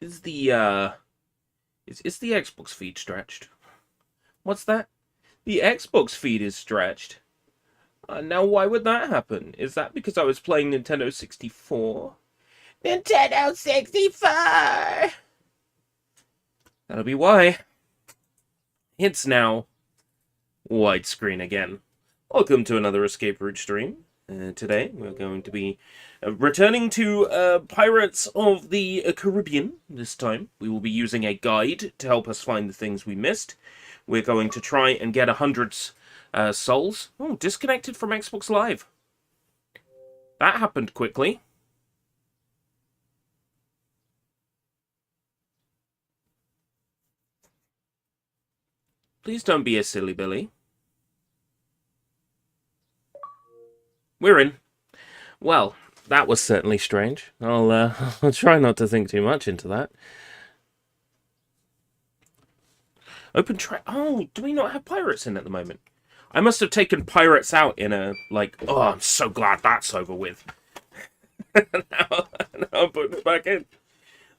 Is the is the Xbox feed stretched? What's that? The Xbox feed is stretched. Now why would that happen? Is that because I was playing Nintendo 64? Nintendo 64! That'll be why. It's now widescreen again. Welcome to another Escape Route stream. Today we're going to be returning to Pirates of the Caribbean. This time we will be using a guide to help us find the things we missed. We're going to try and get 100 souls. Oh, disconnected from Xbox Live. That happened quickly. Please don't be a silly Billy. We're in. Well, that was certainly strange. I'll try not to think too much into that. Open track. Oh, do we not have pirates in at the moment? I must have taken pirates out in a, like, oh, I'm so glad that's over with. now I'm putting it back in.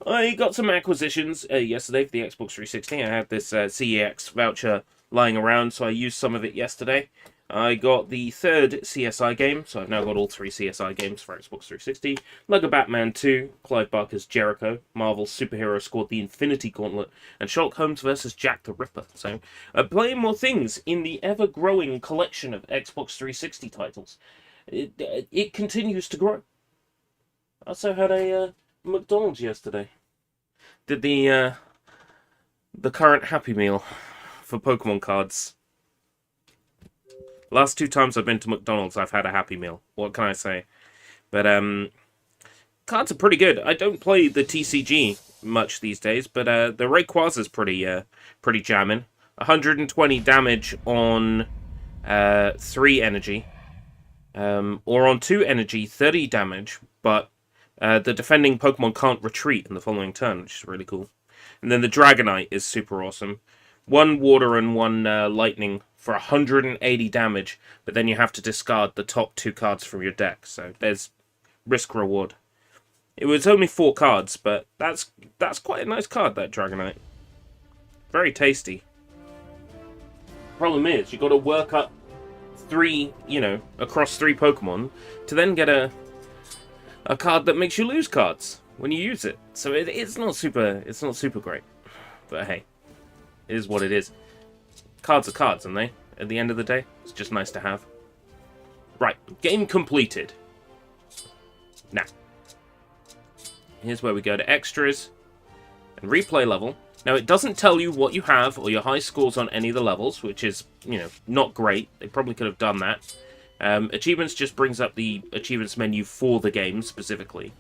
I got some acquisitions yesterday for the Xbox 360. I had this CEX voucher lying around, so I used some of it yesterday. I got the third CSI game, so I've now got all 3 CSI games for Xbox 360. Lego Batman 2, Clive Barker's Jericho, Marvel's Superhero Squad The Infinity Gauntlet, and Sherlock Holmes vs. Jack the Ripper. So, playing more things in the ever-growing collection of Xbox 360 titles. It continues to grow. I also had a McDonald's yesterday. Did the current Happy Meal for Pokemon cards. Last 2 times I've been to McDonald's, I've had a Happy Meal. What can I say? But, cards are pretty good. I don't play the TCG much these days, but, the Rayquaza's pretty jamming. 120 damage on, 3 energy. Or on 2 energy, 30 damage, but, the defending Pokemon can't retreat in the following turn, which is really cool. And then the Dragonite is super awesome. 1 water and 1 lightning for 180 damage, but then you have to discard the top 2 cards from your deck, so there's risk-reward. It was only 4 cards, but that's quite a nice card, that Dragonite. Very tasty. Problem is, you've got to work up 3, across 3 Pokemon, to then get a card that makes you lose cards when you use it. So it's not super great. But hey, it is what it is. Cards are cards, aren't they? At the end of the day, it's just nice to have. Right, game completed. Now, here's where we go to extras and replay level. Now, it doesn't tell you what you have or your high scores on any of the levels, which is, not great. They probably could have done that. Achievements just brings up the achievements menu for the game, specifically.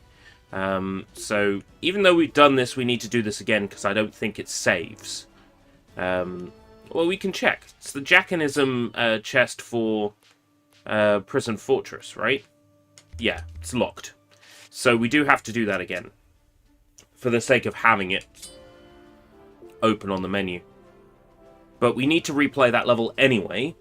So, even though we've done this, we need to do this again, because I don't think it saves. Well, we can check. It's the Jackanism chest for Prison Fortress, right? Yeah, it's locked. So we do have to do that again, for the sake of having it open on the menu. But we need to replay that level anyway.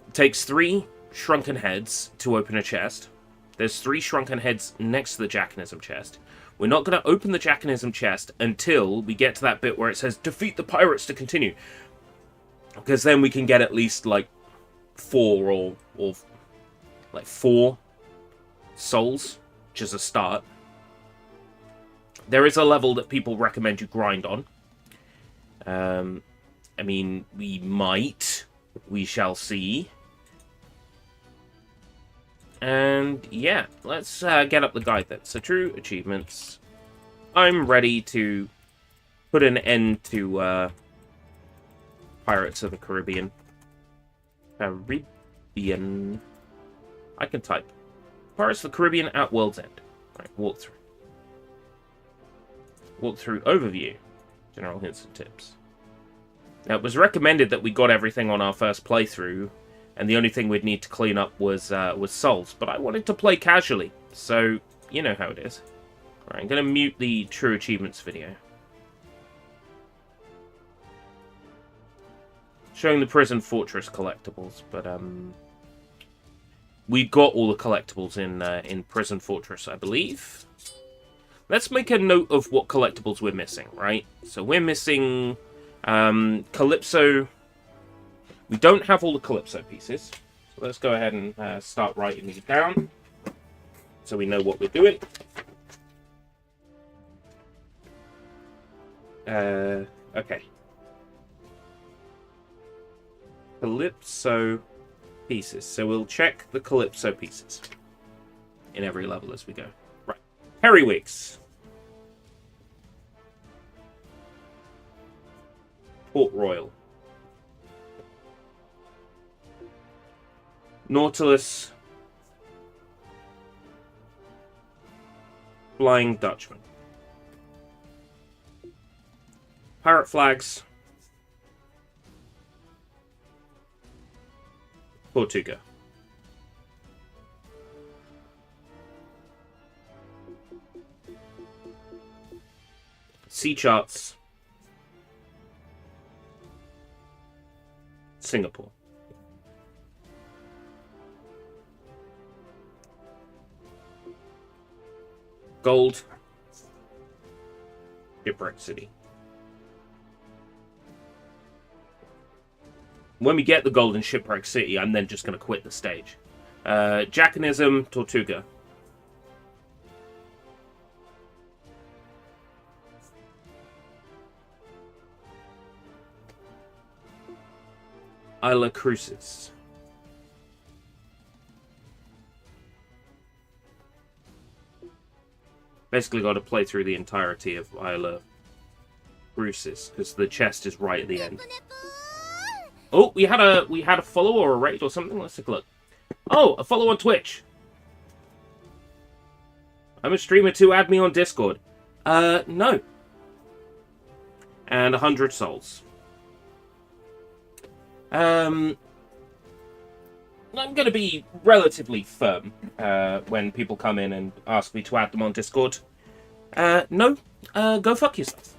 It takes 3 shrunken heads to open a chest. There's 3 shrunken heads next to the Jackanism chest. We're not going to open the Jackanism chest until we get to that bit where it says, defeat the pirates to continue. Because then we can get at least, 4 or 4 souls, which is a start. There is a level that people recommend you grind on. I mean, we might. We shall see. And yeah, let's get up the guide then. So true achievements. I'm ready to put an end to Pirates of the Caribbean. Caribbean. I can type. Pirates of the Caribbean at World's End. Right, walkthrough. Walkthrough overview. General hints and tips. Now, it was recommended that we got everything on our first playthrough, and the only thing we'd need to clean up was souls. But I wanted to play casually, so you know how it is. Alright, I'm going to mute the True Achievements video. Showing the Prison Fortress collectibles, but we got all the collectibles in Prison Fortress, I believe. let's make a note of what collectibles we're missing, right? So we're missing Calypso. We don't have all the Calypso pieces. So let's go ahead and start writing these down so we know what we're doing. Okay. Calypso pieces. So we'll check the Calypso pieces in every level as we go. Right. Periwigs. Port Royal. Nautilus. Flying Dutchman. Pirate Flags. Tortuga. Sea Charts. Singapore. Gold. Shipwreck City. When we get the gold in Shipwreck City, I'm then just going to quit the stage. Jacanism, Tortuga. Isla Cruces. Basically got to play through the entirety of Isla Cruces, because the chest is right at the end. Oh, we had a follow or a raid or something. Let's take a look. Oh, a follow on Twitch. I'm a streamer too. Add me on Discord. No. And 100 souls. I'm going to be relatively firm when people come in and ask me to add them on Discord. No. Go fuck yourself.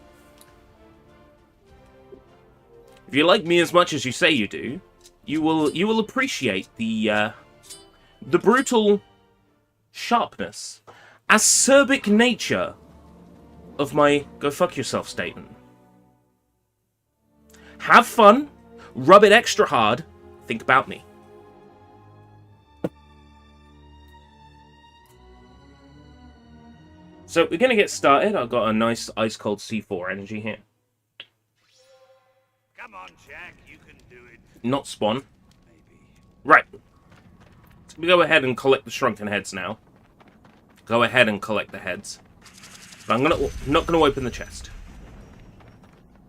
If you like me as much as you say you do, you will appreciate the brutal sharpness, acerbic nature of my go fuck yourself statement. Have fun, rub it extra hard, think about me. So we're going to get started. I've got a nice ice cold C4 energy here. Come on, Jack, you can do it. Not spawn. Maybe. Right. So we go ahead and collect the shrunken heads now. Go ahead and collect the heads. But I'm not going to open the chest.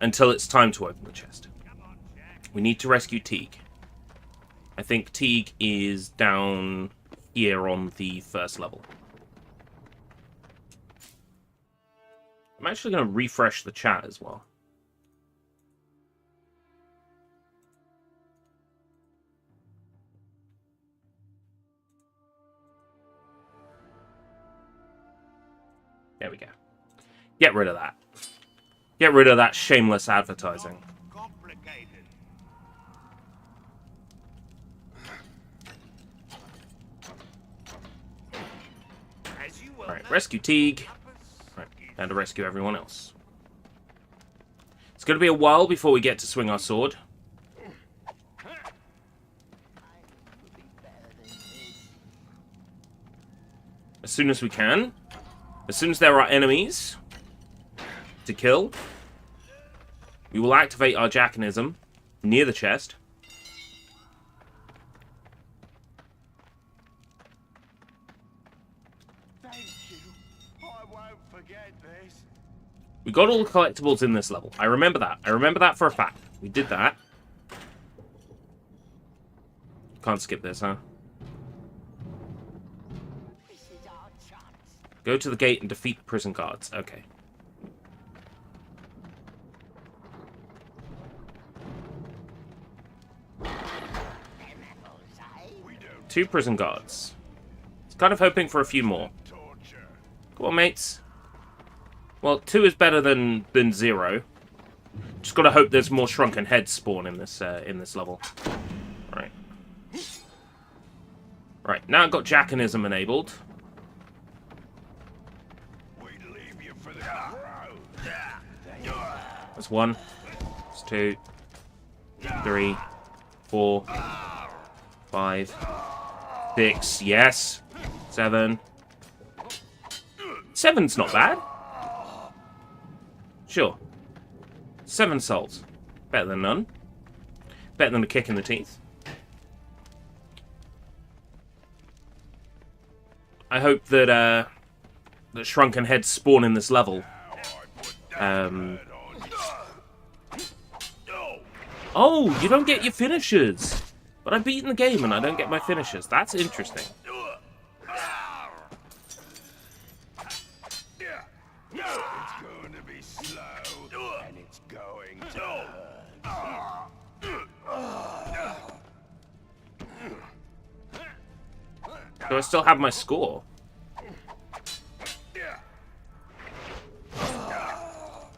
Until it's time to open the chest. Come on, Jack. We need to rescue Teague. I think Teague is down here on the first level. I'm actually going to refresh the chat as well. There we go. Get rid of that. Get rid of that shameless advertising. Complicated. As you will Alright, know, rescue Teague. Right, and to rescue everyone else. It's going to be a while before we get to swing our sword. As soon as we can. As soon as there are enemies to kill, we will activate our Jacanism near the chest. Thank you. I won't forget this. We got all the collectibles in this level. I remember that. I remember that for a fact. We did that. Can't skip this, huh? This is our chance. Go to the gate and defeat the prison guards. Okay. We don't 2 prison guards. It's kind of hoping for a few more. torture. Come on, mates. Well, 2 is better than 0. Just gotta hope there's more shrunken heads spawn in this level. Right. Right, now I've got Jacanism enabled. We'd leave you for the crow. That's 1. That's 2. 3. 4. 5. 6. Yes. 7. 7's not bad. Sure. 7 souls. Better than none. Better than a kick in the teeth. I hope that that shrunken heads spawn in this level. Oh, you don't get your finishers. But I've beaten the game and I don't get my finishers. That's interesting. It's going to be slow, and it's going to Do I still have my score?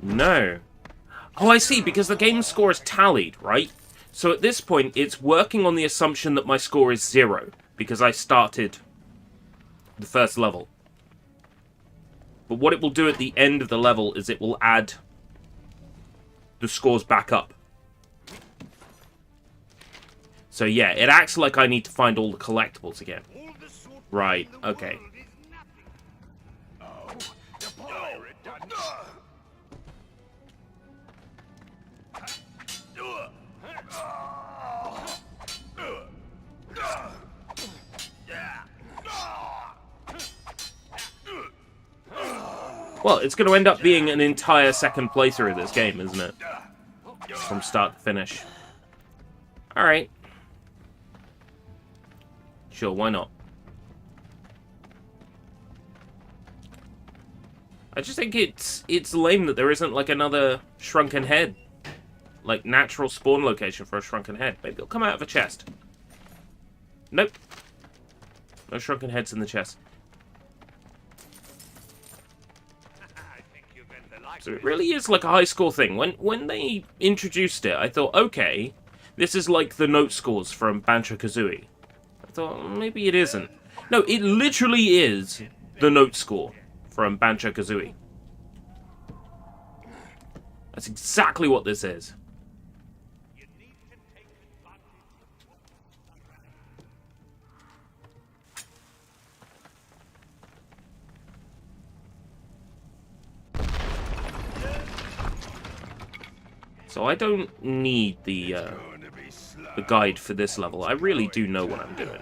No. Oh, I see, because the game score is tallied, right? So at this point, it's working on the assumption that my score is 0, because I started the first level. But what it will do at the end of the level is it will add the scores back up. So yeah, it acts like I need to find all the collectibles again. Right, okay. Oh, the pirate done. Well, it's going to end up being an entire second playthrough of this game, isn't it? From start to finish. Alright. Sure, why not? I just think it's lame that there isn't like another shrunken head. Like natural spawn location for a shrunken head. Maybe it'll come out of a chest. Nope. No shrunken heads in the chest. So it really is like a high score thing. When they introduced it, I thought, okay, this is like the note scores from Banjo-Kazooie. I thought, maybe it isn't. No, it literally is the note score from Banjo-Kazooie. That's exactly what this is. So I don't need the guide for this level. I really do know what I'm doing.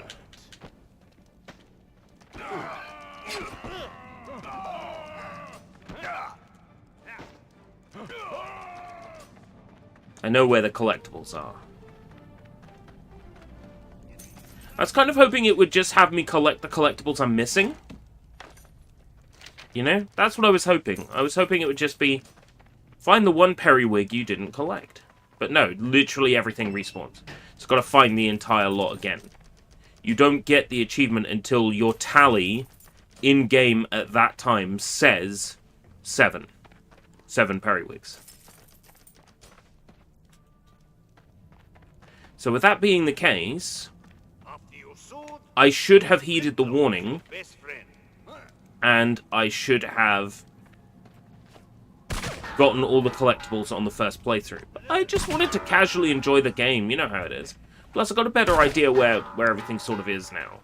I know where the collectibles are. I was kind of hoping it would just have me collect the collectibles I'm missing. You know? That's what I was hoping. I was hoping it would just be, find the one periwig you didn't collect. But no, literally everything respawns. It's got to find the entire lot again. You don't get the achievement until your tally in-game at that time says 7. 7 periwigs. So with that being the case, I should have heeded the warning, and I should have gotten all the collectibles on the first playthrough. But I just wanted to casually enjoy the game, you know how it is. Plus I got a better idea where everything sort of is now.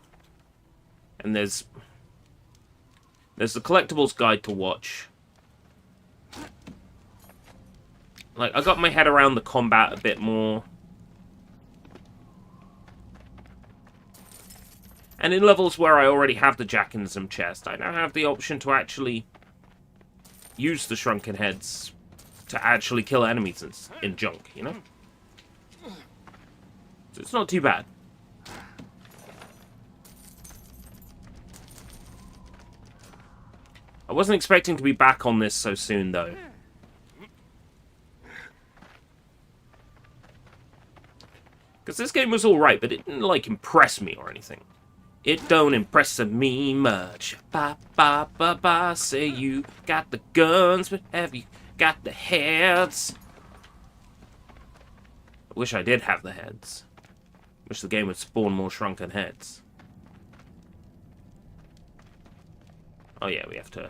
And there's the collectibles guide to watch. Like, I got my head around the combat a bit more. And in levels where I already have the Jackinism chest, I now have the option to actually use the shrunken heads to actually kill enemies in junk, you know? So it's not too bad. I wasn't expecting to be back on this so soon, though. Because this game was alright, but it didn't, like, impress me or anything. It don't impress me much. Ba ba ba ba. Say you got the guns, but have you got the heads? I wish I did have the heads. Wish the game would spawn more shrunken heads. Oh yeah, we have to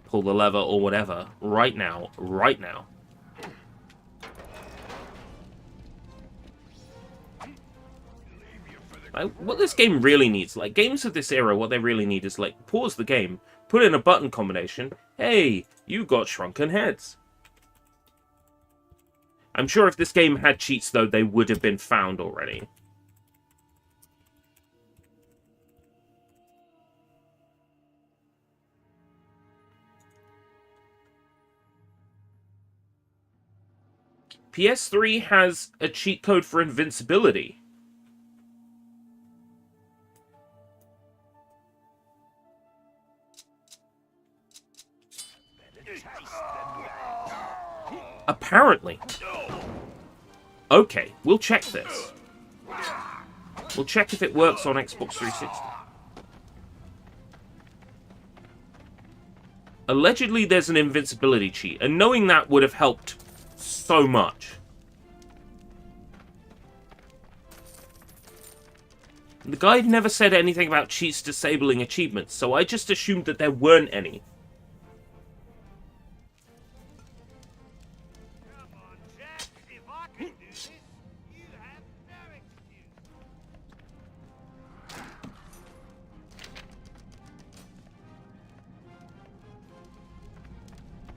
pull the lever or whatever right now, right now. Like, what this game really needs, like, games of this era, what they really need is, like, pause the game, put in a button combination, hey, you got shrunken heads. I'm sure if this game had cheats, though, they would have been found already. PS3 has a cheat code for invincibility. Apparently. Okay, we'll check this. We'll check if it works on Xbox 360. Allegedly, there's an invincibility cheat, and knowing that would have helped so much. The guide never said anything about cheats disabling achievements, so I just assumed that there weren't any.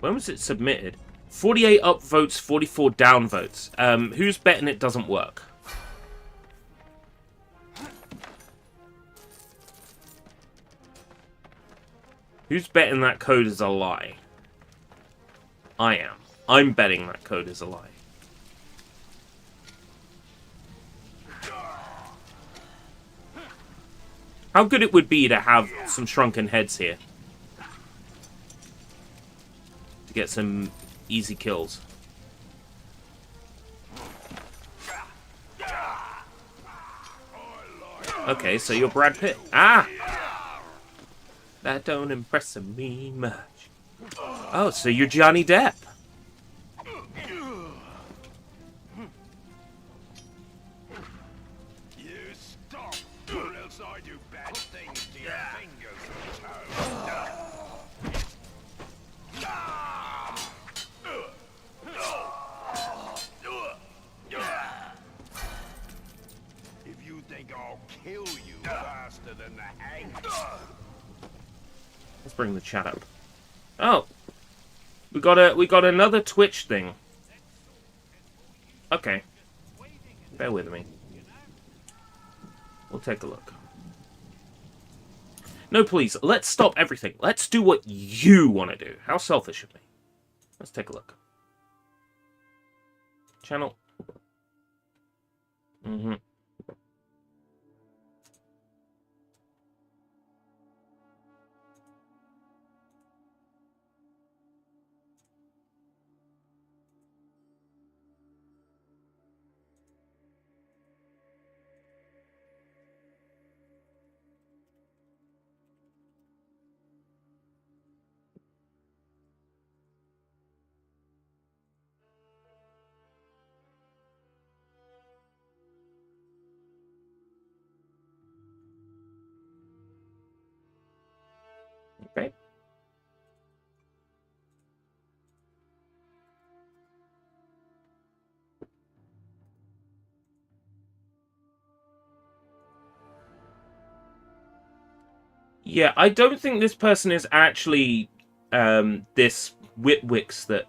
When was it submitted? 48 up votes, 44 down votes. Who's betting it doesn't work? Who's betting that code is a lie? I am. I'm betting that code is a lie. How good it would be to have some shrunken heads here. To get some easy kills. Okay, so you're Brad Pitt. Ah! That don't impress me much. Oh, so you're Johnny Depp. You stop, or else I do bad things to your fingers and toes. If you think I'll kill you faster than the hang. Let's bring the chat up. Oh, we got another Twitch thing. Okay, bear with me. We'll take a look. No, please, let's stop everything. Let's do what you want to do. How selfish of me. Let's take a look. Channel. Mm-hmm. Okay. Yeah, I don't think this person is actually this Witwix that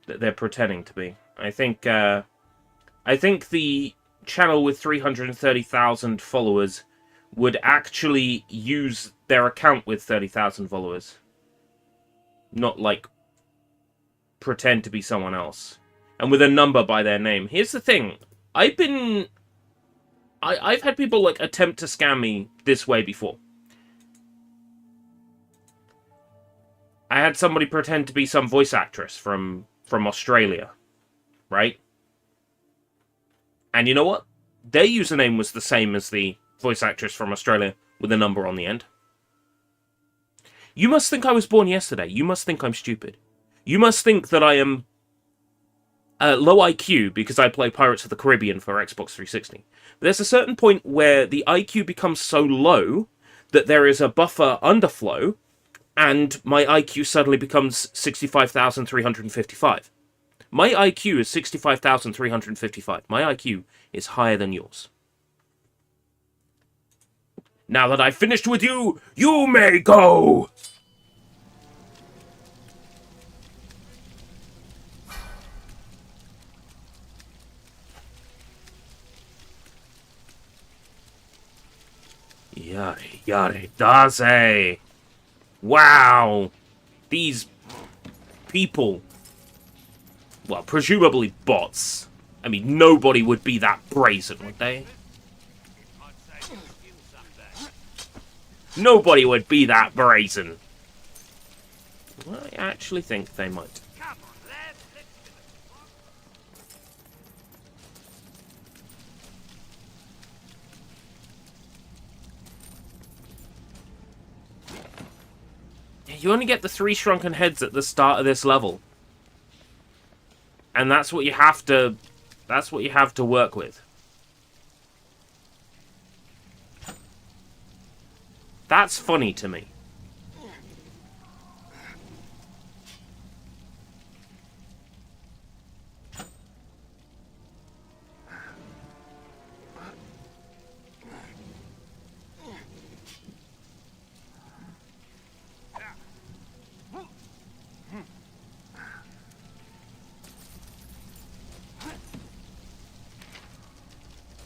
they're pretending to be. I think the channel with 330,000 followers would actually use their account with 30,000 followers. Not, like, pretend to be someone else. And with a number by their name. Here's the thing. I've had people, like, attempt to scam me this way before. I had somebody pretend to be some voice actress from Australia. Right? And you know what? Their username was the same as the voice actress from Australia with a number on the end. You must think I was born yesterday. You must think I'm stupid. You must think that I am low IQ because I play Pirates of the Caribbean for Xbox 360. But there's a certain point where the IQ becomes so low that there is a buffer underflow and my IQ suddenly becomes 65,355. My IQ is 65,355. My IQ is higher than yours. Now that I've finished with you, you may go! Yare, yare, daze! Wow! These people, well, presumably bots. I mean, nobody would be that brazen, would they? Nobody would be that brazen. Well, I actually think they might. You only get the 3 shrunken heads at the start of this level. And that's what you have to work with. That's funny to me.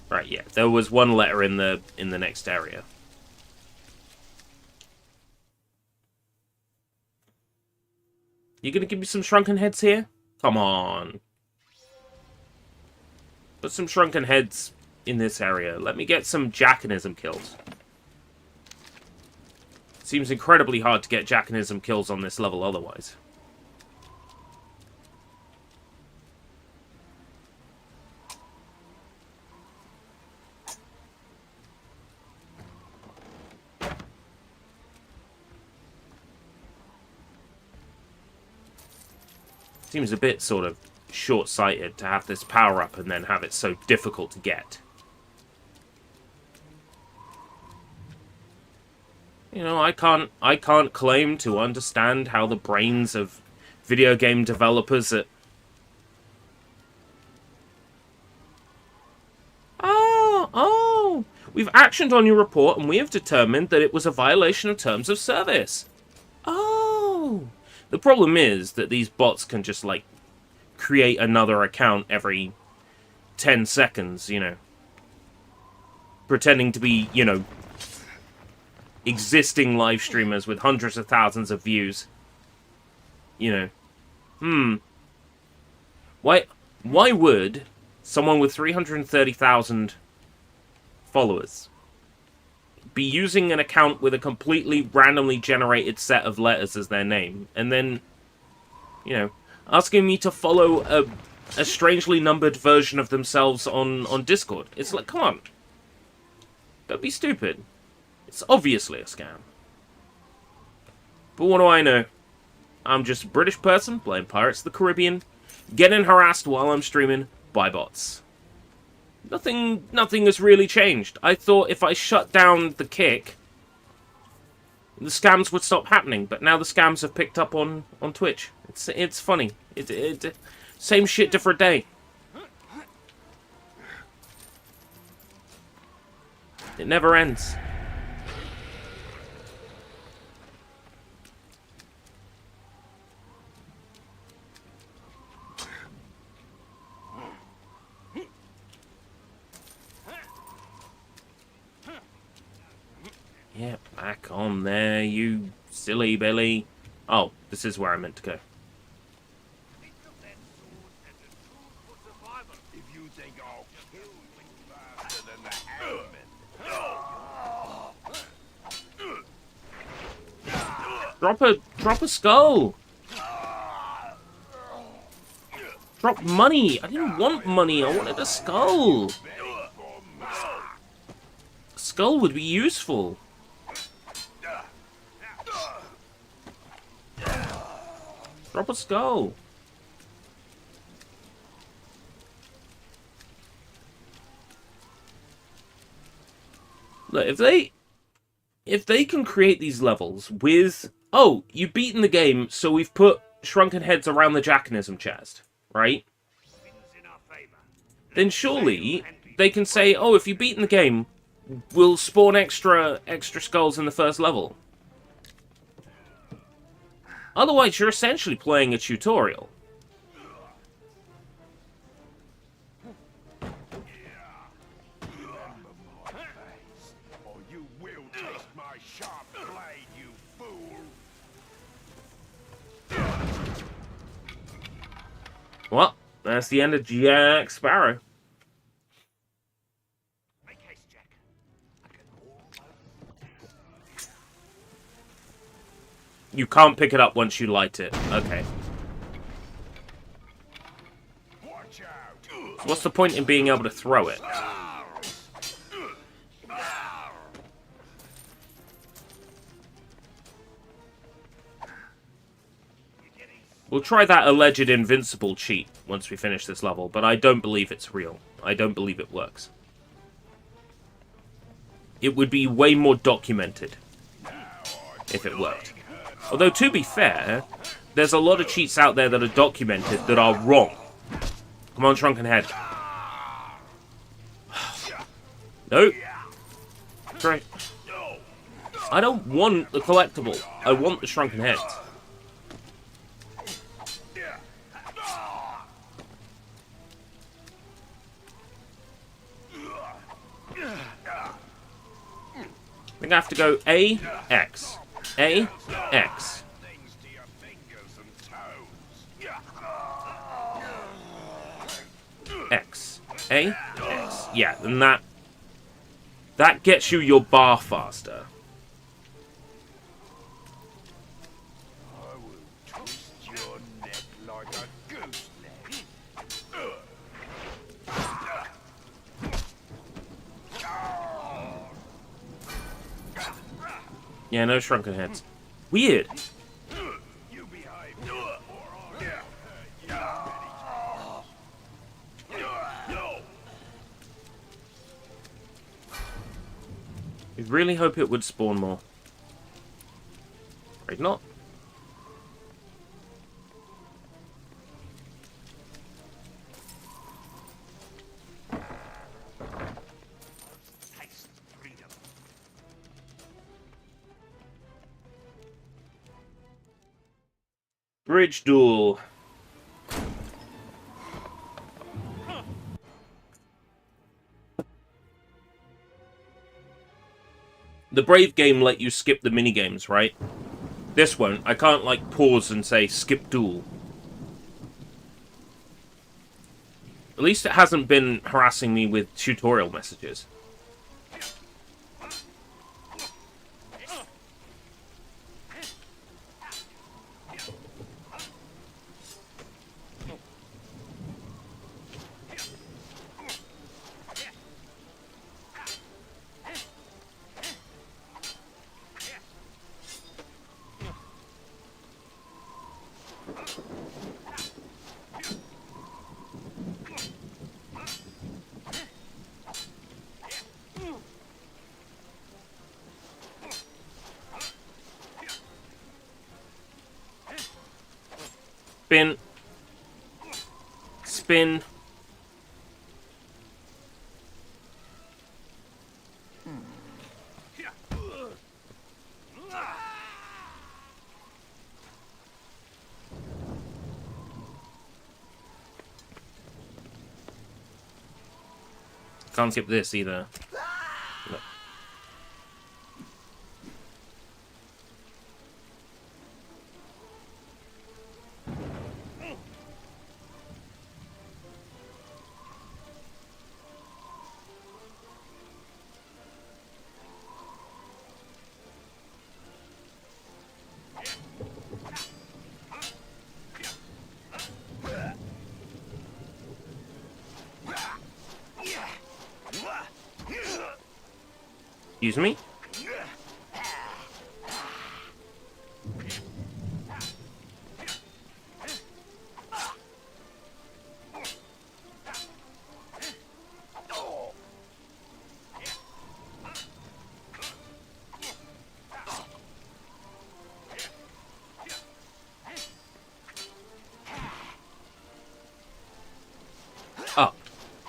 Right, yeah. There was one letter in the next area. You gonna give me some shrunken heads here? Come on. Put some shrunken heads in this area. Let me get some Jackanism kills. Seems incredibly hard to get Jackanism kills on this level otherwise. Seems a bit sort of short-sighted to have this power-up and then have it so difficult to get. You know, I can't claim to understand how the brains of video game developers at... Oh! We've actioned on your report and we have determined that it was a violation of terms of service. Oh! The problem is that these bots can just, like, create another account every 10 seconds, you know. Pretending to be, you know, existing live streamers with hundreds of thousands of views. You know. Why would someone with 330,000 followers be using an account with a completely randomly generated set of letters as their name, and then, you know, asking me to follow a strangely numbered version of themselves on Discord? It's like, come on. Don't be stupid. It's obviously a scam. But what do I know? I'm just a British person playing Pirates of the Caribbean, getting harassed while I'm streaming by bots. Nothing has really changed. I thought if I shut down the kick, the scams would stop happening, but now the scams have picked up on Twitch. It's funny. Same shit, different day. It never ends. Yeah, back on there, you silly Billy. Oh, this is where I meant to go. If you think I'll kill you faster than the hangman. Drop a skull. Drop money. I didn't want money. I wanted a skull. A skull would be useful. Drop a skull. Look, if they can create these levels with oh, you've beaten the game, so we've put shrunken heads around the Jackanism chest, right? Then surely they can say, oh, if you've beaten the game, we'll spawn extra skulls in the first level. Otherwise, you're essentially playing a tutorial. Or you will taste my sharp blade, you fool! Well, that's the end of Jack Sparrow. Make haste, Jack. I can almost... You can't pick it up once you light it. Okay. Watch out! So what's the point in being able to throw it? We'll try that alleged invincible cheat once we finish this level, but I don't believe it's real. I don't believe it works. It would be way more documented if it worked. Although, to be fair, there's a lot of cheats out there that are documented that are wrong. Come on, Shrunken Head. No. Try. I don't want the collectible. I want the Shrunken Heads. I think I have to go A, X. A, X. Things to your fingers and toes. X. A, X. Yeah, and that gets you your bar faster. I will twist your neck like a goose leg. Yeah, no Shrunken Heads. Weird. You behave, or I really hope it would spawn more. Afraid not. Taste freedom. Bridge duel. The Brave game let you skip the minigames, right? This won't. I can't, like, pause and say, skip duel. At least it hasn't been harassing me with tutorial messages. Spin. Spin. Can't skip this either. No. Excuse me?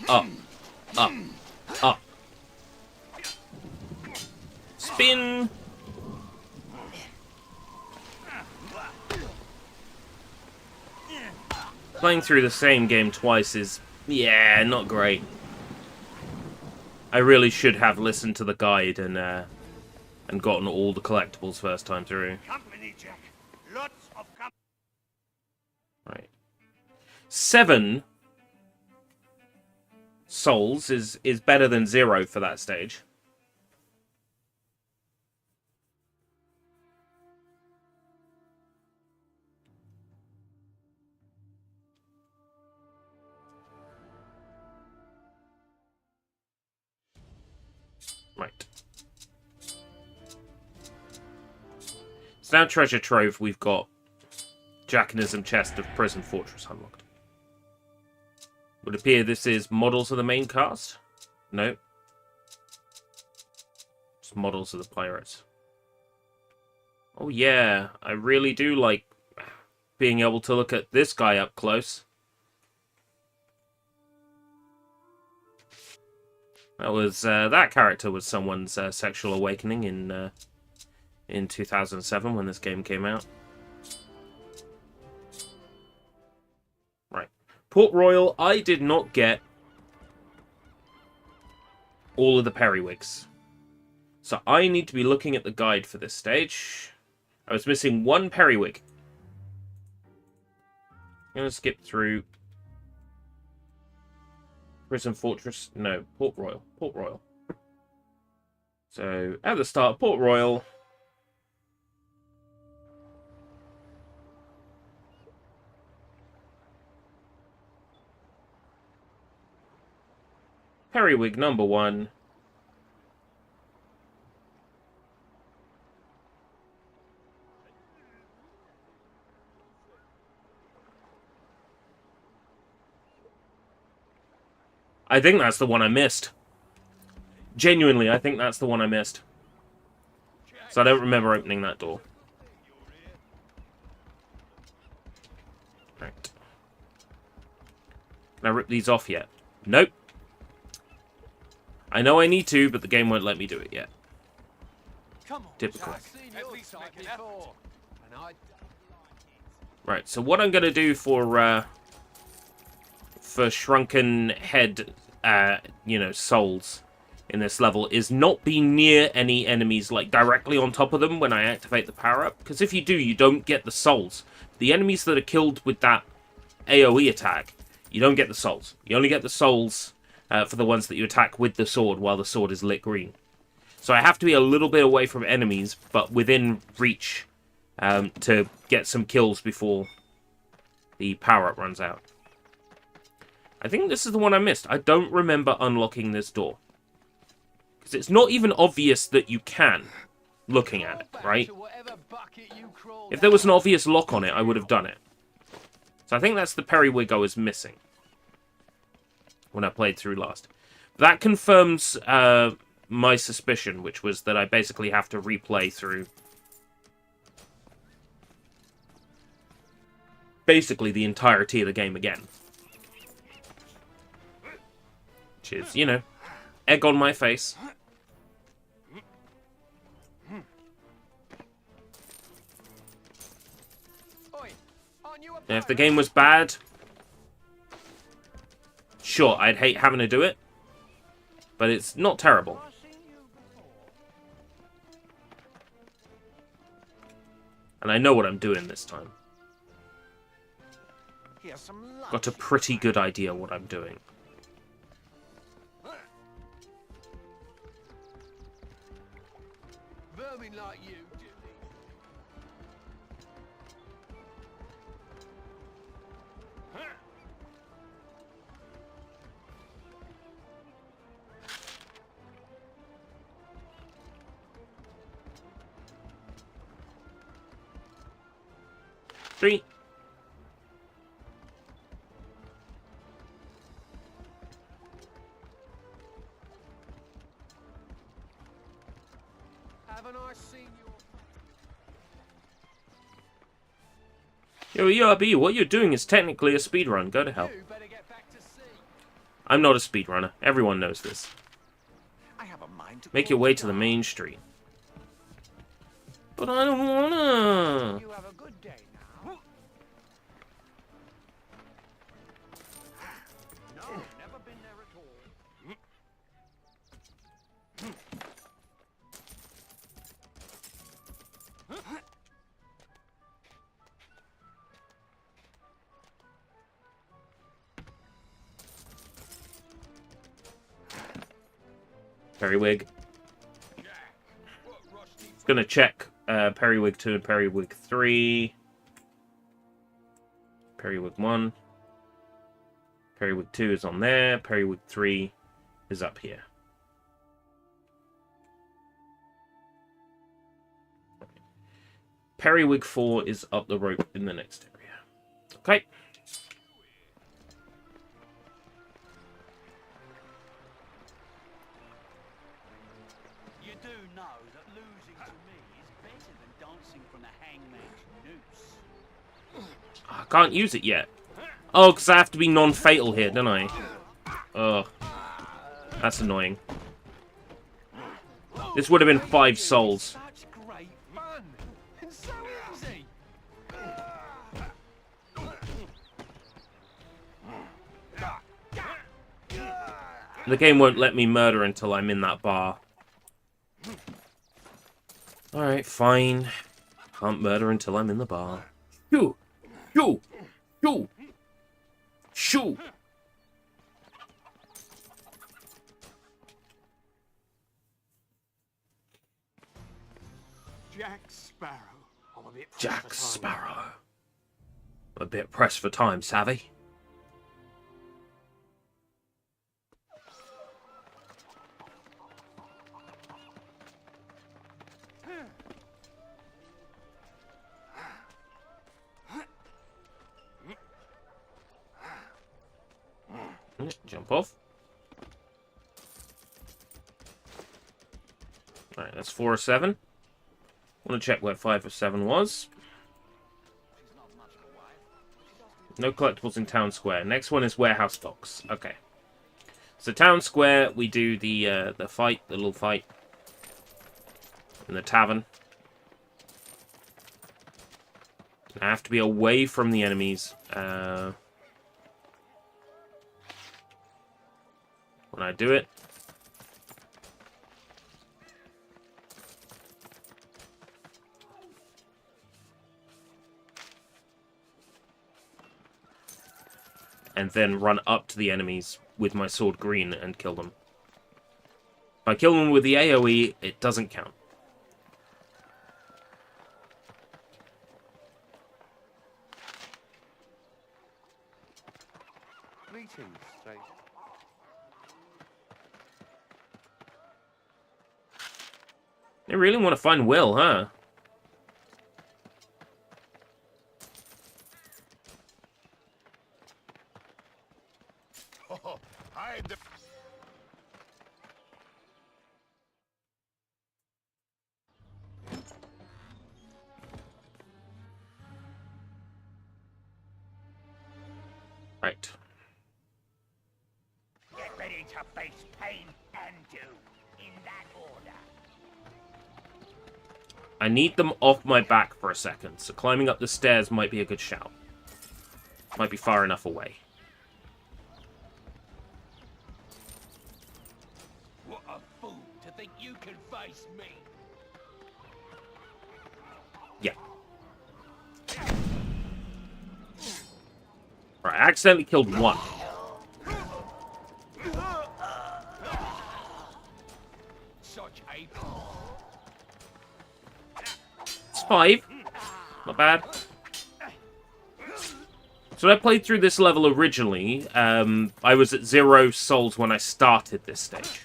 up, up, up. Spin. Playing through the same game twice is, yeah, not great. I really should have listened to the guide and gotten all the collectibles first time through. Company, Jack. Lots of company. Right. 7 souls is better than 0 for that stage. Right. So now treasure trove, we've got Jackanism chest of prison fortress unlocked. Would appear this is models of the main cast? No. It's models of the pirates. Oh yeah, I really do like being able to look at this guy up close. That was that character was someone's sexual awakening in 2007 when this game came out. Right, Port Royal. I did not get all of the periwigs, so I need to be looking at the guide for this stage. I was missing 1 periwig. I'm gonna skip through. Prison Fortress, no, Port Royal. Port Royal. So, at the start, Port Royal. Periwig number 1. I think that's the one I missed. Genuinely, I think that's the one I missed. So I don't remember opening that door. Right. Can I rip these off yet? Nope. I know I need to, but the game won't let me do it yet. Typical. Right, so what I'm going to do for shrunken head, souls in this level is not be near any enemies, like directly on top of them when I activate the power-up, because if you do, you don't get the souls. The enemies that are killed with that AoE attack, you don't get the souls. You only get the souls for the ones that you attack with the sword while the sword is lit green. So I have to be a little bit away from enemies, but within reach to get some kills before the power-up runs out. I think this is the one I missed. I don't remember unlocking this door. Because it's not even obvious that you can, looking at it, right? If there was an obvious lock on it, I would have done it. So I think that's the periwig I was missing when I played through last. That confirms my suspicion, which was that I basically have to replay through basically the entirety of the game again. Which is, egg on my face. And if the game was bad, sure, I'd hate having to do it, but it's not terrible. And I know what I'm doing this time. Got a pretty good idea what I'm doing. Vermin like you do. Three. Haven't I seen Yo, ERB, what you're doing is technically a speedrun. Go to hell. you? Better get back to sea. I'm not a speedrunner. Everyone knows this. I have a mind to Make your way to the main street. But I don't wanna. You have a good day now. No, never been there at all. Periwig. Gonna check Periwig 2 and Periwig 3. Periwig 1. Periwig 2 is on there. Periwig 3 is up here. Periwig 4 is up the rope in the next area. Okay. You do know that losing to me is better than dancing from the hangman's noose. I can't use it yet. Oh, because I have to be non-fatal here, don't I? Ugh. That's annoying. This would have been 5 souls. Such great fun. And so easy. The game won't let me murder until I'm in that bar. Alright, fine. Can't murder until I'm in the bar. Shoo! Shoo! Shoo! Shoo! Jack Sparrow. I'm a bit pressed Jack for time. Sparrow. A bit pressed for time, savvy. Jump off. Alright, that's 4 or 7. Want to check where 5 or 7 was. No collectibles in Town Square. Next one is Warehouse Docks. Okay. So Town Square, we do the fight, the little fight. In the tavern. I have to be away from the enemies. When I do it. And then run up to the enemies with my sword green and kill them. If I kill them with the AoE, it doesn't count. Greetings, stranger. They really want to find Will, huh? Oh, I'm the... Right. Get ready to face pain and doom in that order. I need them off my back for a second, so climbing up the stairs might be a good shout. Might be far enough away. What a fool to think you can face me. Yeah. Right, I accidentally killed one. Such a... It's 5. Not bad. So I played through this level originally. I was at 0 souls when I started this stage.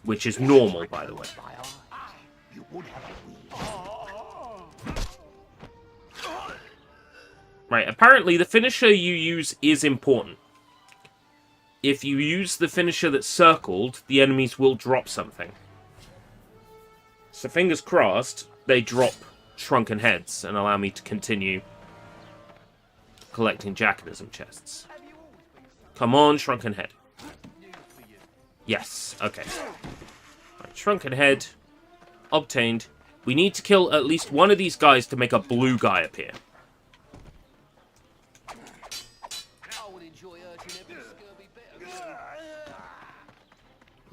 Which is normal, by the way. You would have a Right, apparently the finisher you use is important. If you use the finisher that's circled, the enemies will drop something. So fingers crossed, they drop shrunken heads and allow me to continue collecting Jackanism chests. Come on, shrunken head. Yes, okay. Right, shrunken head. Obtained. We need to kill at least one of these guys to make a blue guy appear. I would enjoy urging every scurvy bit of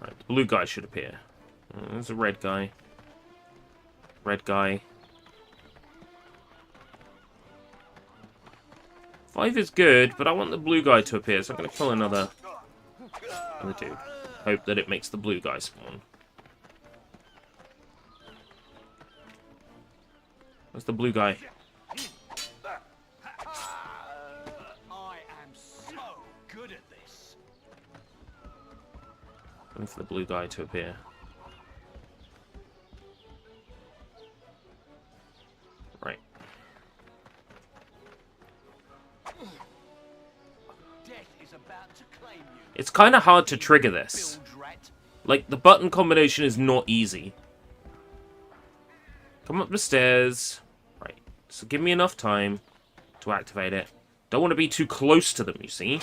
Right, the blue guy should appear. There's a red guy. Red guy. 5 is good, but I want the blue guy to appear, so I'm going to kill another dude. Hope that it makes the blue guy spawn. Where's the blue guy? I am so good at this. Waiting for the blue guy to appear. Right. Death is about to claim you. It's kind of hard to trigger this. Bilge rat. Like, the button combination is not easy. Come up the stairs. Right. So give me enough time to activate it. Don't want to be too close to them, you see?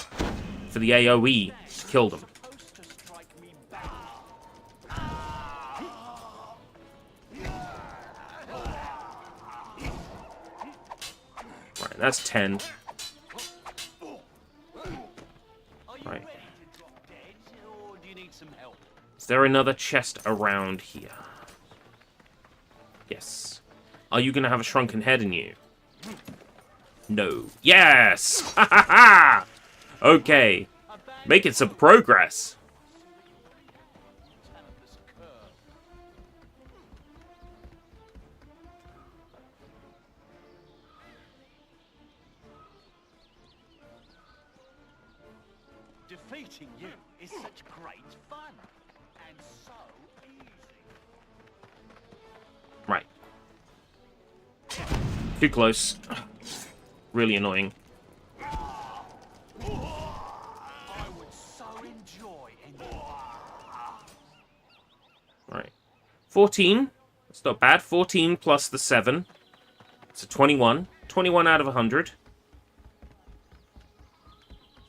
For the AoE to kill them. Supposed to strike me back. Right, that's 10. Are you Right. ready to drop dead, or do you need some help? Is there another chest around here? Yes. Are you going to have a shrunken head in you? No. Yes! Ha ha ha! Okay. Making some progress. Talentless cur. Defeating you is such great fun, and so easy. Right. Too close. Really annoying. I would so enjoy Right. 14. That's not bad. 14 plus the 7. It's a 21. 21 out of 100.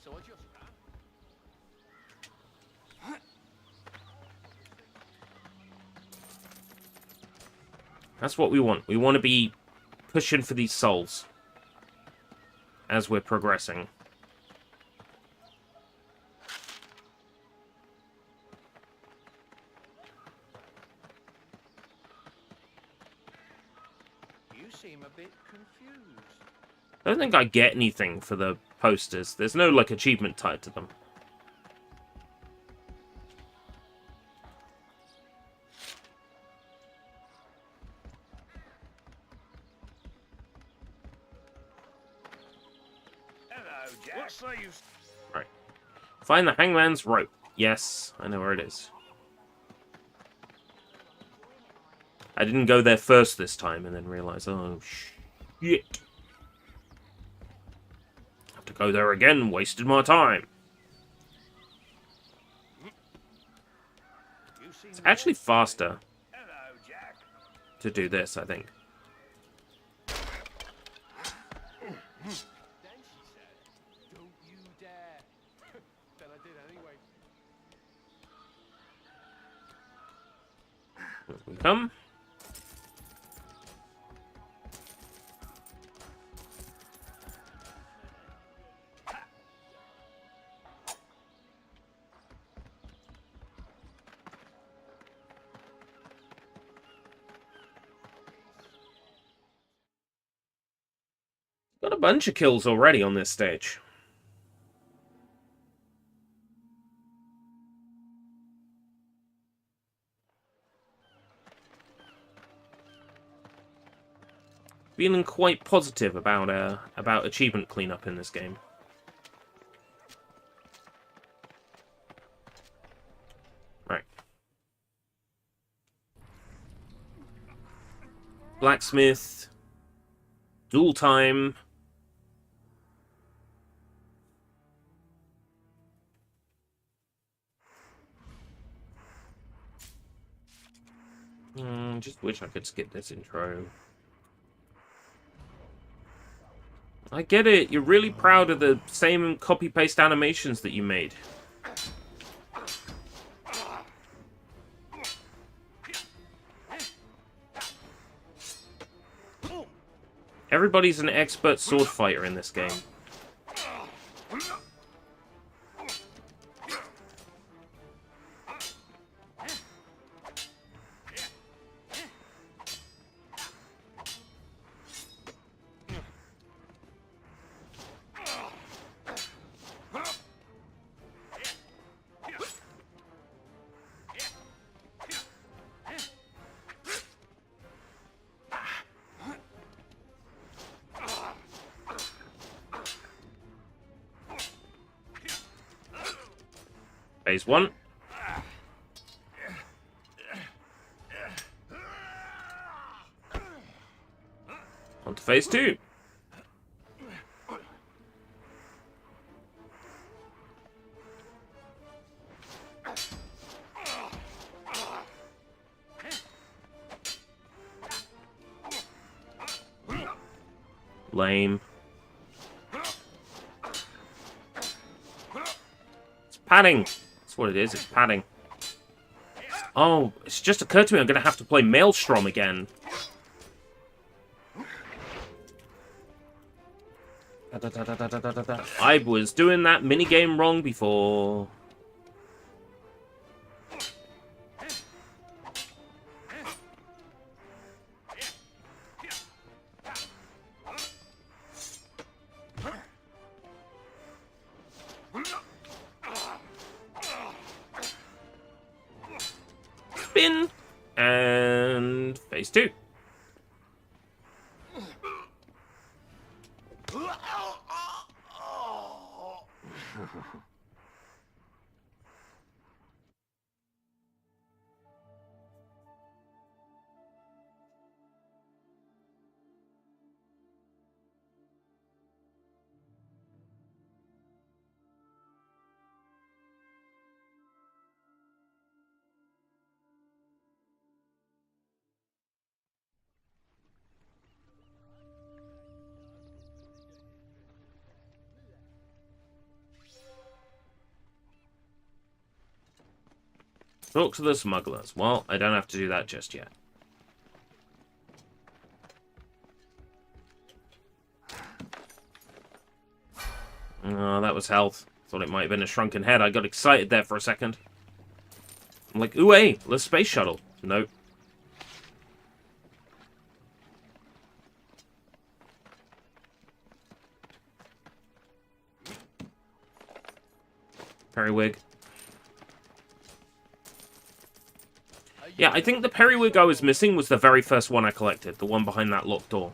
So I just That's what we want. We want to be pushing for these souls as we're progressing. You seem a bit confused. I don't think I get anything for the posters. There's no, like, achievement tied to them. Hello, Jack. What say you? Right. Find the hangman's rope. Yes, I know where it is. I didn't go there first this time and then realize, oh, shit. Have to go there again, wasted my time. You seem It's actually faster Hello, Jack. to do this, I think. Then she said, "Don't you dare." Then I did anyway. Here we come. Got a bunch of kills already on this stage. Feeling quite positive about achievement cleanup in this game. Right. Blacksmith. Duel time. Just wish I could skip this intro. I get it. You're really proud of the same copy-paste animations that you made. Everybody's an expert sword fighter in this game. Phase 1. On to phase 2. Lame. It's padding. That's what it is, it's padding. Oh, it's just occurred to me I'm going to have to play Maelstrom again. I was doing that minigame wrong before. Spin! And phase 2. Talk to the smugglers. Well, I don't have to do that just yet. Oh, that was health. Thought it might have been a shrunken head. I got excited there for a second. I'm like, ooh, hey, the space shuttle. Nope. Periwig. Yeah, I think the periwig I was missing was the very first one I collected. The one behind that locked door.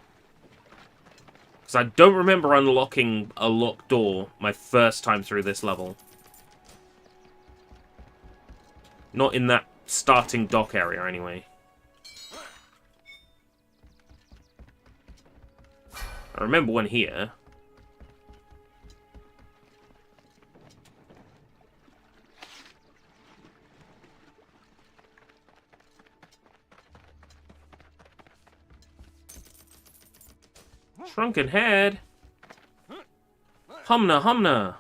Because I don't remember unlocking a locked door my first time through this level. Not in that starting dock area, anyway. I remember one here. Shrunken head. Humna, humna.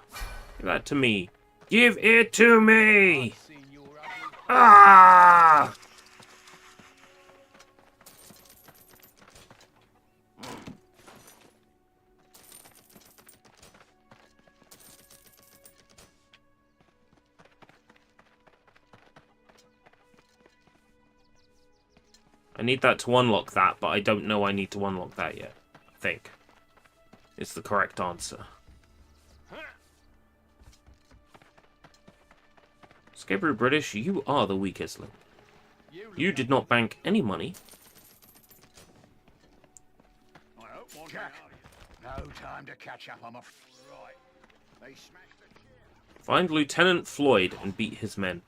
Give that to me. Give it to me! Ah! I need that to unlock that, but I don't know I need to unlock that yet. I think it's the correct answer. Skipper British, you are the weakest link. You did not bank any money. Jack, no time to catch up. I'm off. Right. They smashed the chair. Find Lieutenant Floyd and beat his men.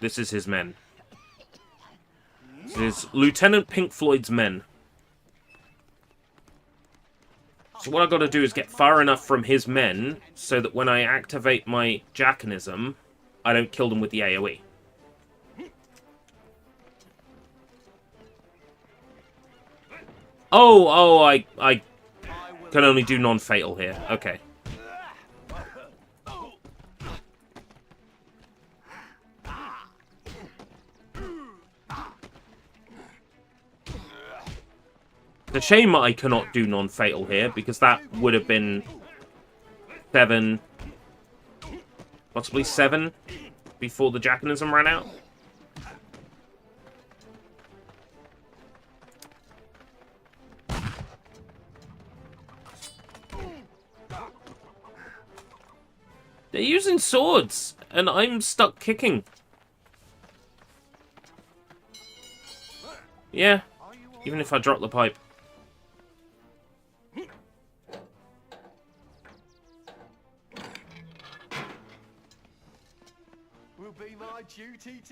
This is his men. This is Lieutenant Pink Floyd's men. So what I've got to do is get far enough from his men so that when I activate my Jackanism, I don't kill them with the AoE. Oh, I can only do non-fatal here. Okay. It's a shame I cannot do non-fatal here, because that would have been 7, possibly 7, before the Jackanism ran out. They're using swords, and I'm stuck kicking. Yeah, even if I drop the pipe.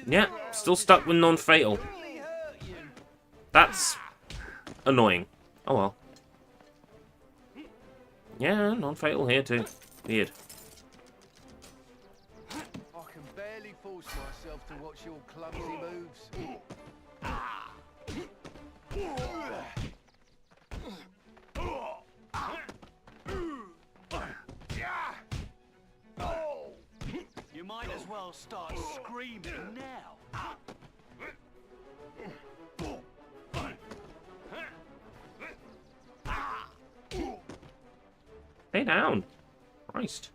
Yeah, still stuck with non-fatal. That's annoying. Oh well. Yeah, non-fatal here too. Weird. I can barely force myself to watch your clumsy moves. You might as well start screaming now. Stay down. Christ.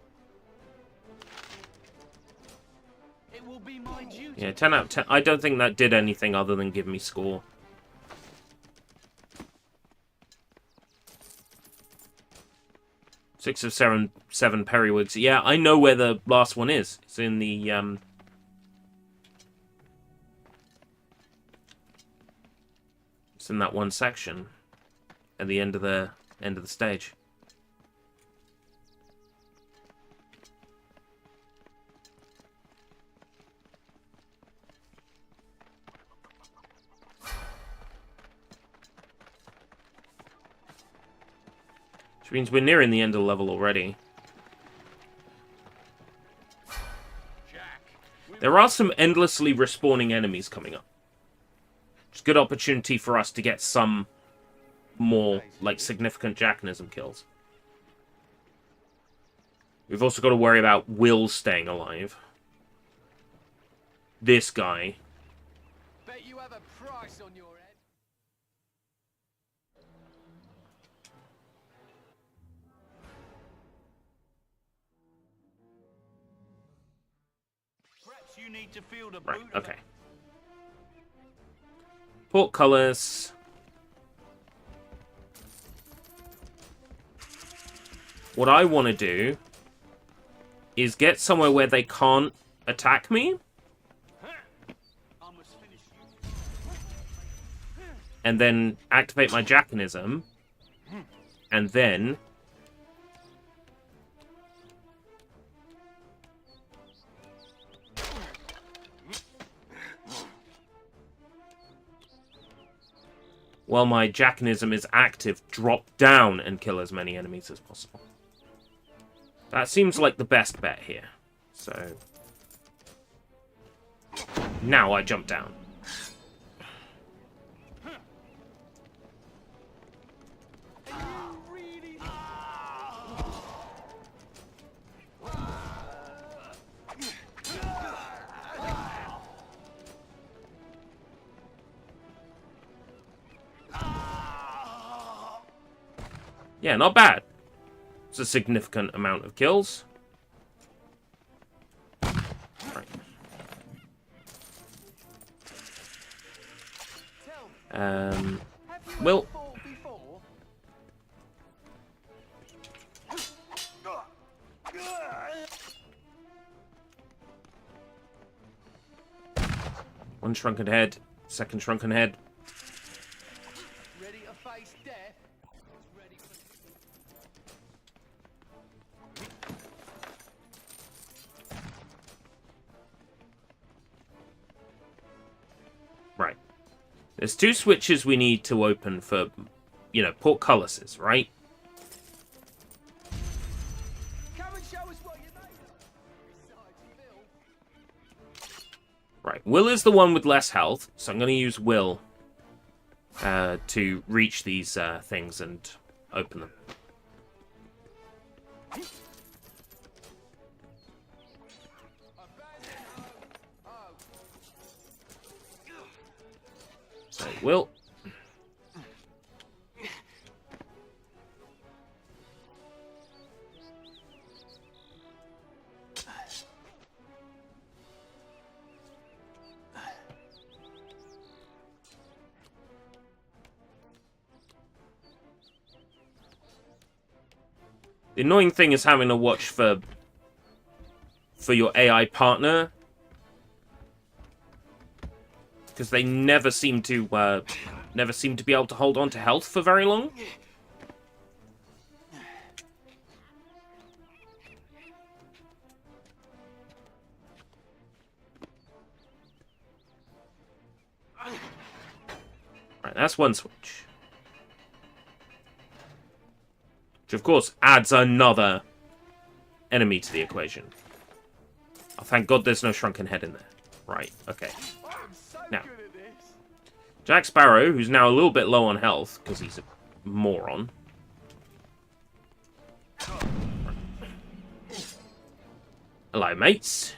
It will be my duty. Yeah, 10 out of 10. I don't think that did anything other than give me score. 6 of 7 periwigs. Yeah, I know where the last one is. It's in the it's in that one section at the end of the stage. Which means we're nearing the end of the level already. There are some endlessly respawning enemies coming up. It's a good opportunity for us to get some more, like, significant Jackanism kills. We've also got to worry about Will staying alive. This guy. Bet you have a price on your head. Perhaps you need to feel the Right, boot of okay. Portcullis. What I want to do is get somewhere where they can't attack me, I must finish you. and then activate my Jackanism, and then while my Jackanism is active, drop down and kill as many enemies as possible. That seems like the best bet here. So now I jump down. Yeah, not bad. It's a significant amount of kills. Right. Well, one shrunken head, second shrunken head. Ready to face death? Ready for... Right. There's 2 switches we need to open for, you know, portcullises, right? Come and show us what you're made of. Besides Phil. Right. Will is the one with less health, so I'm going to use Will to reach these things and open them. So, Will. The annoying thing is having to watch for your AI partner, because they never seem to be able to hold on to health for very long. Right, that's one switch. Which, of course, adds another enemy to the equation. Oh, thank God there's no shrunken head in there. Right, okay. I'm so Now. good at this. Jack Sparrow, who's now a little bit low on health, because he's a moron. Hello, mates.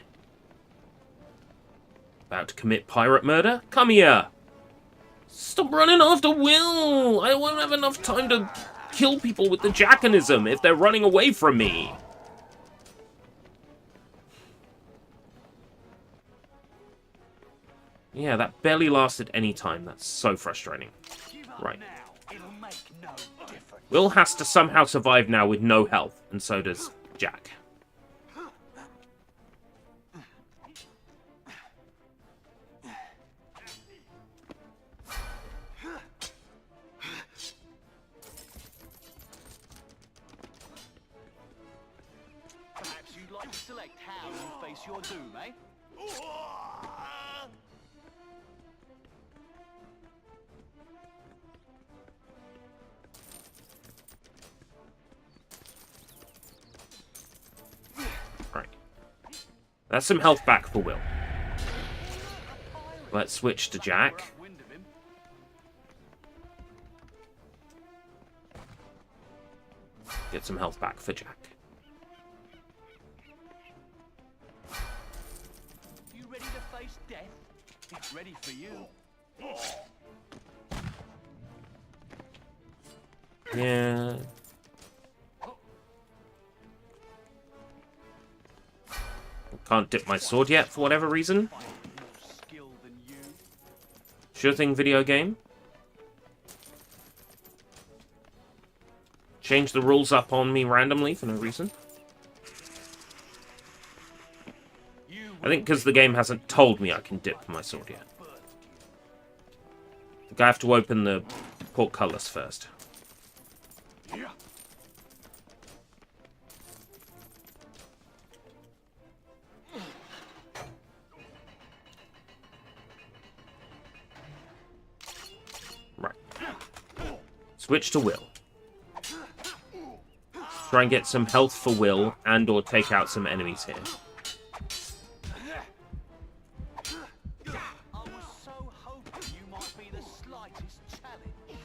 About to commit pirate murder? Come here! Stop running after Will! I won't have enough time to kill people with the jackanism if they're running away from me. Yeah, that barely lasted any time. That's so frustrating. Give up Right. now. It'll make no difference. Will has to somehow survive now with no health, and so does Jack. Perhaps you'd like to select how you face your doom, eh? Right. That's some health back for Will. Let's switch to Jack. Wind of him. Get some health back for Jack. You ready to face death? It's ready for you. Yeah. Can't dip my sword yet for whatever reason. Fighting more skill than you. Sure thing, video game. Change the rules up on me randomly for no reason. I think because the game hasn't told me I can dip my sword yet. I think I have to open the portcullis first. Right. Switch to Will. Try and get some health for Will and or take out some enemies here. I was so hoping you might be the slightest challenge.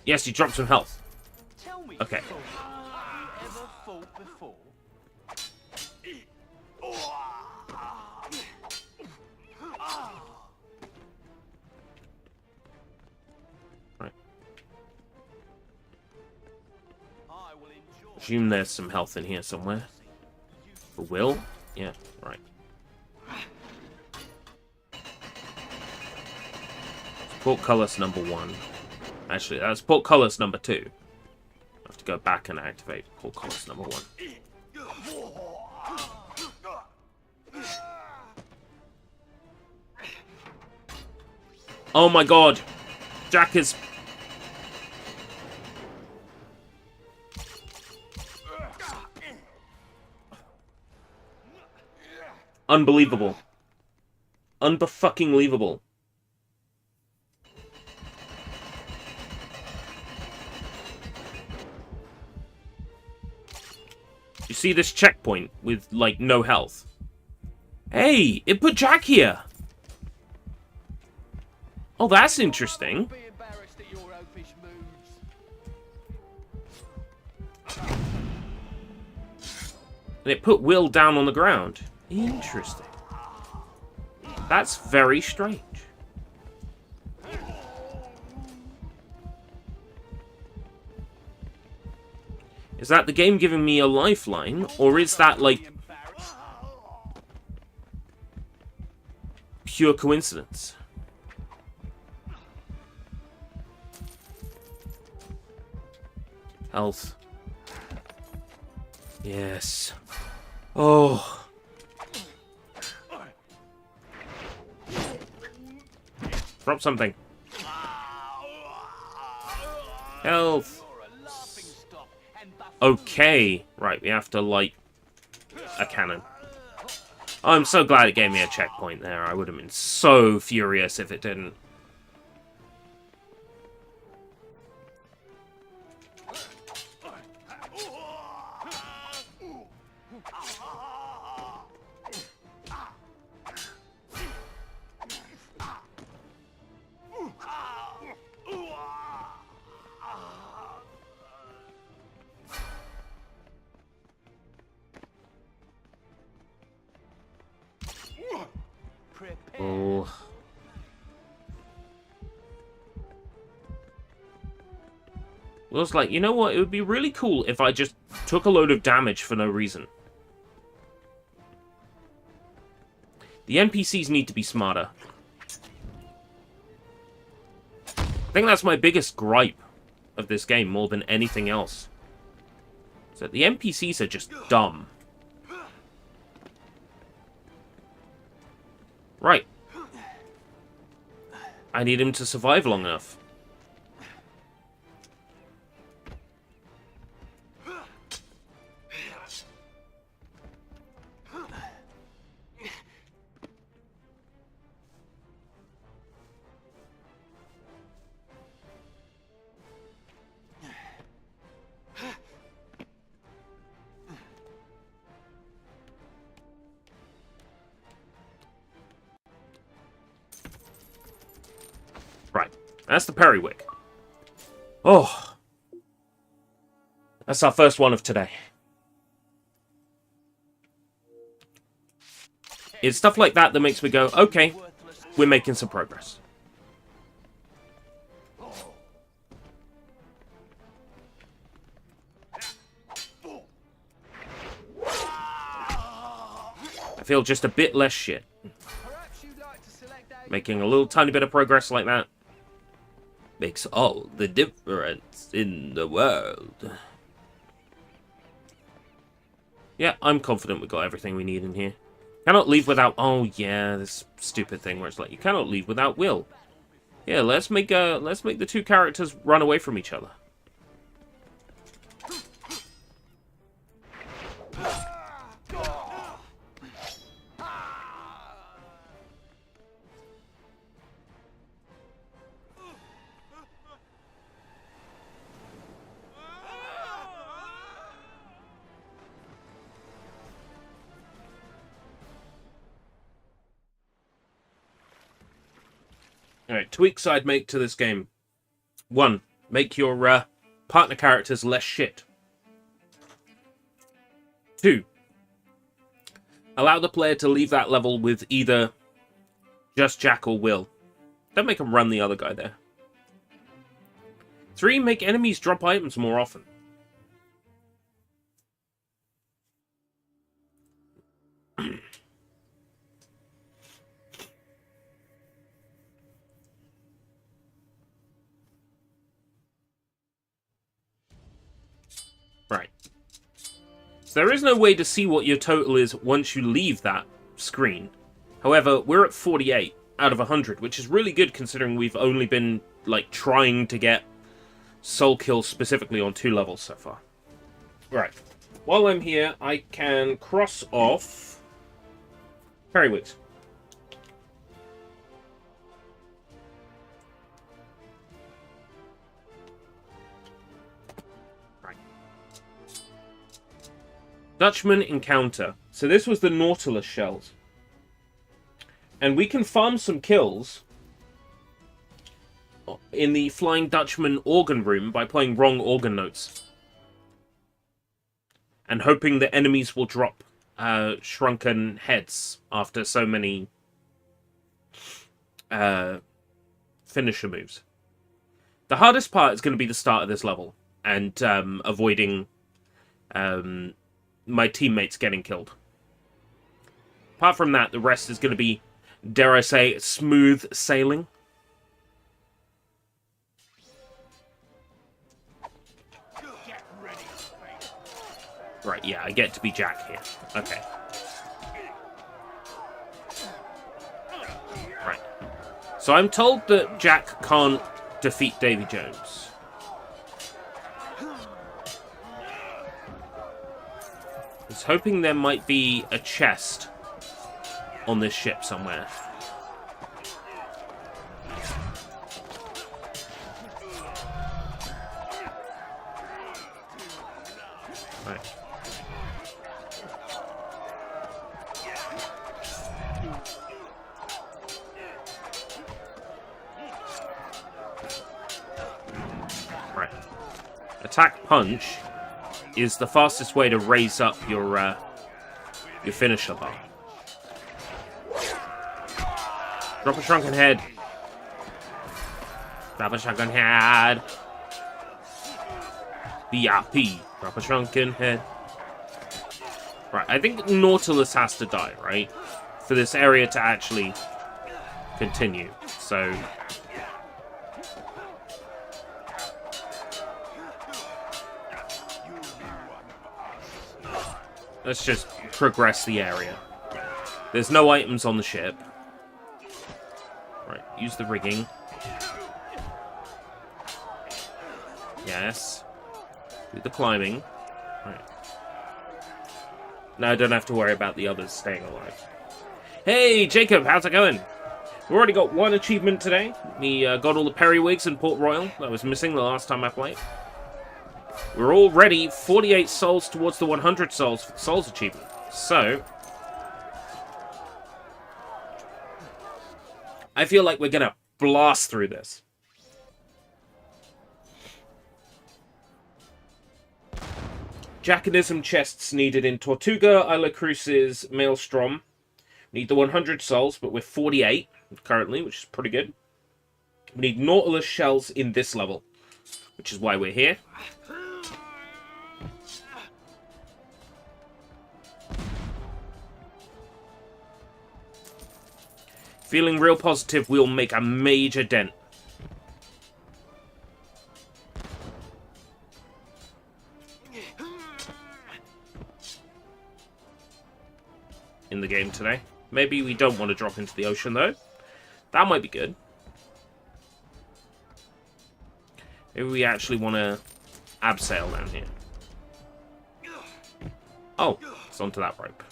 Yes, you dropped some health. Tell me, Okay. Thor, have you ever fought before? Right. I will enjoy. Assume there's some health in here somewhere. For Will? Yeah, right. Portcullis number 1. Actually, that's portcullis number 2. I have to go back and activate portcullis number 1. Oh my god! Jack is... Unbelievable. Unbefucking-lievable. You see this checkpoint with, like, no health? Hey, it put Jack here! Oh, that's interesting. Be embarrassed at your oafish moves. And it put Will down on the ground. Interesting. That's very strange. Is that the game giving me a lifeline? Or is that, like, pure coincidence. Health. Yes. Oh. Drop something. Health. Okay. Right, we have to light a cannon. I'm so glad it gave me a checkpoint there. I would have been so furious if it didn't. Oh. Will's like, you know what? It would be really cool if I just took a load of damage for no reason. The NPCs need to be smarter. I think that's my biggest gripe of this game more than anything else. So the NPCs are just dumb. Right. I need him to survive long enough. Right. That's the periwig. Oh. That's our first one of today. It's stuff like that that makes me go, okay, we're making some progress. I feel just a bit less shit. Perhaps you'd like to select a Making a little tiny bit of progress like that makes all the difference in the world. Yeah, I'm confident we got everything we need in here. Cannot leave without... Oh, yeah, this stupid thing where it's like, you cannot leave without Will. Yeah, let's make the two characters run away from each other. Alright, tweaks I'd make to this game. 1. Make your partner characters less shit. 2. Allow the player to leave that level with either just Jack or Will. Don't make them run the other guy there. 3. Make enemies drop items more often. Right. So there is no way to see what your total is once you leave that screen. However, we're at 48 out of 100, which is really good considering we've only been, like, trying to get soul kills specifically on 2 levels so far. Right. While I'm here, I can cross off periwigs. Dutchman encounter. So this was the Nautilus shells. And we can farm some kills in the Flying Dutchman organ room by playing wrong organ notes. And hoping that enemies will drop shrunken heads after so many finisher moves. The hardest part is going to be the start of this level. And avoiding... my teammates getting killed. Apart from that, the rest is going to be dare I say, smooth sailing. Get ready, mate. Right, yeah, I get to be Jack here. Okay. Right. So I'm told that Jack can't defeat Davy Jones. I was hoping there might be a chest on this ship somewhere. Right. Right. Attack punch is the fastest way to raise up your finisher bar. Drop a shrunken head. Drop a shrunken head. VIP. Drop a shrunken head. Right, I think Nautilus has to die, right? For this area to actually continue. So... let's just progress the area. There's no items on the ship. Right, use the rigging. Yes. Do the climbing. Right. Now I don't have to worry about the others staying alive. Hey, Jacob, how's it going? We've already got one achievement today. We got all the periwigs in Port Royal that was missing the last time I played. We're already 48 souls towards the 100 souls achievement. So, I feel like we're gonna blast through this. Jackanism chests needed in Tortuga, Isla Cruces, Maelstrom. Need the 100 souls, but we're 48 currently, which is pretty good. We need Nautilus shells in this level, which is why we're here. Feeling real positive we'll make a major dent. In the game today. Maybe we don't want to drop into the ocean though. That might be good. Maybe we actually want to abseil down here. Oh, it's onto that rope.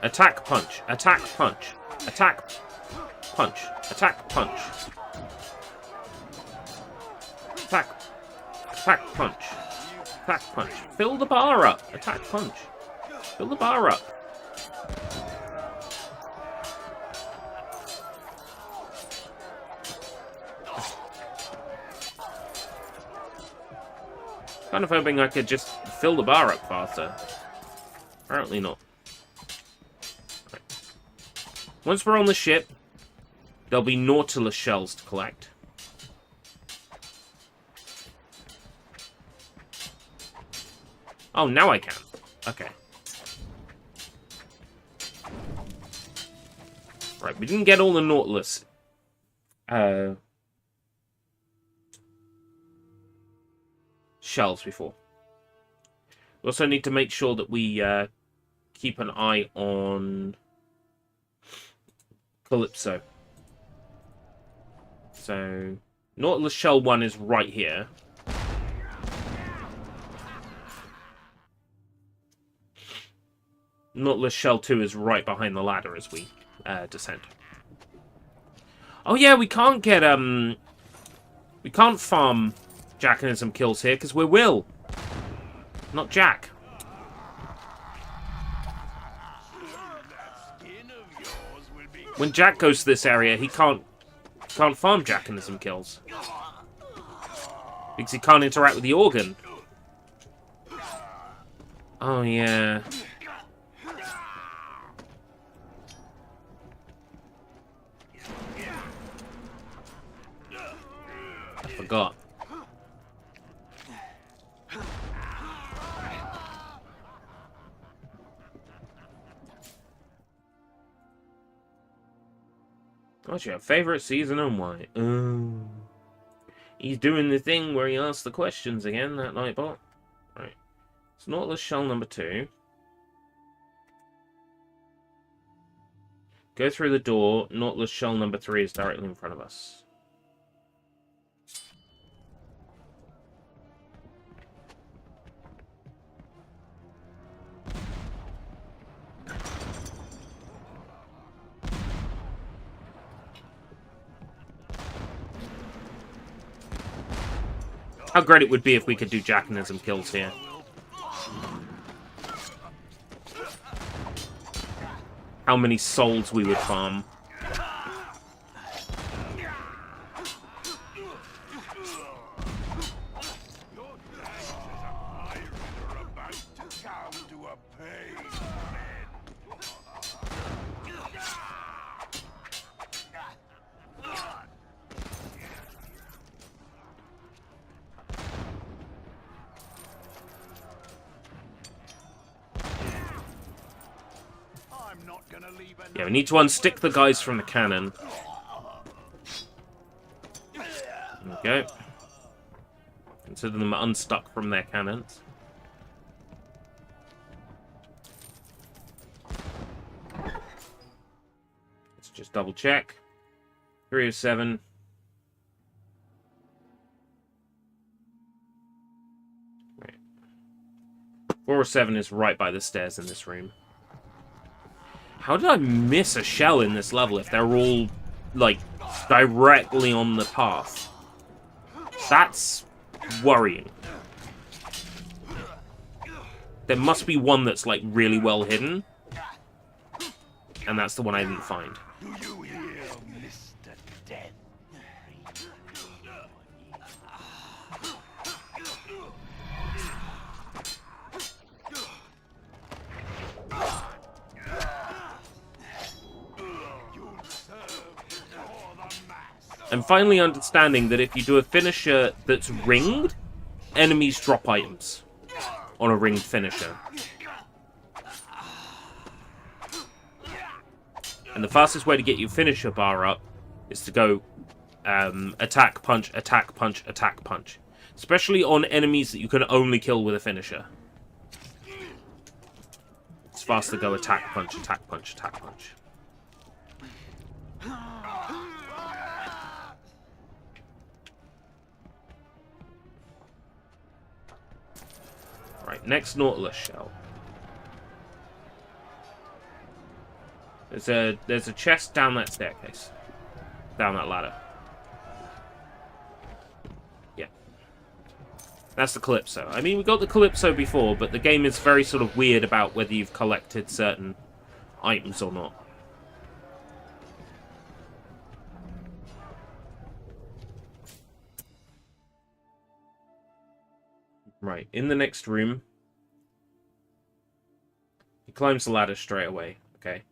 Attack punch. Attack punch. Attack punch. Attack punch. Attack. Attack punch. Attack punch. Fill the bar up. Attack punch. Fill the bar up. Kind of hoping I could just fill the bar up faster. Apparently not. Right. Once we're on the ship, there'll be Nautilus shells to collect. Oh, now I can. Okay. Right, we didn't get all the Nautilus. Shells before. We also need to make sure that we keep an eye on Calypso. So, Nautilus Shell 1 is right here. Nautilus Shell 2 is right behind the ladder as we descend. Oh yeah, we can't get, we can't farm Jackanism kills here, because we're Will. Not Jack. When Jack goes to this area, he can't farm Jackanism kills. Because he can't interact with the organ. Oh yeah. I forgot. What's your favorite season and why? He's doing the thing where he asks the questions again, that Nightbot. Right. It's Nautilus Shell number 2. Go through the door. Nautilus Shell number 3 is directly in front of us. How great it would be if we could do Jackanism kills here. How many souls we would farm. Yeah, we need to unstick the guys from the cannon. There we go. Consider them unstuck from their cannons. Let's just double check. 307. Right. 407 is right by the stairs in this room. How did I miss a shell in this level if they're all, like, directly on the path? That's worrying. There must be one that's, like, really well hidden. And that's the one I didn't find. Do you hear, Mr. Death? I'm finally understanding that if you do a finisher that's ringed, enemies drop items on a ringed finisher. And the fastest way to get your finisher bar up is to go attack, punch, attack, punch, attack, punch. Especially on enemies that you can only kill with a finisher. It's fast to go attack, punch, attack, punch, attack, punch. Right, next Nautilus shell. There's a chest down that staircase. Down that ladder. Yeah. That's the Calypso. I mean, we got the Calypso before, but the game is very sort of weird about whether you've collected certain items or not. Right, in the next room, he climbs the ladder straight away, okay?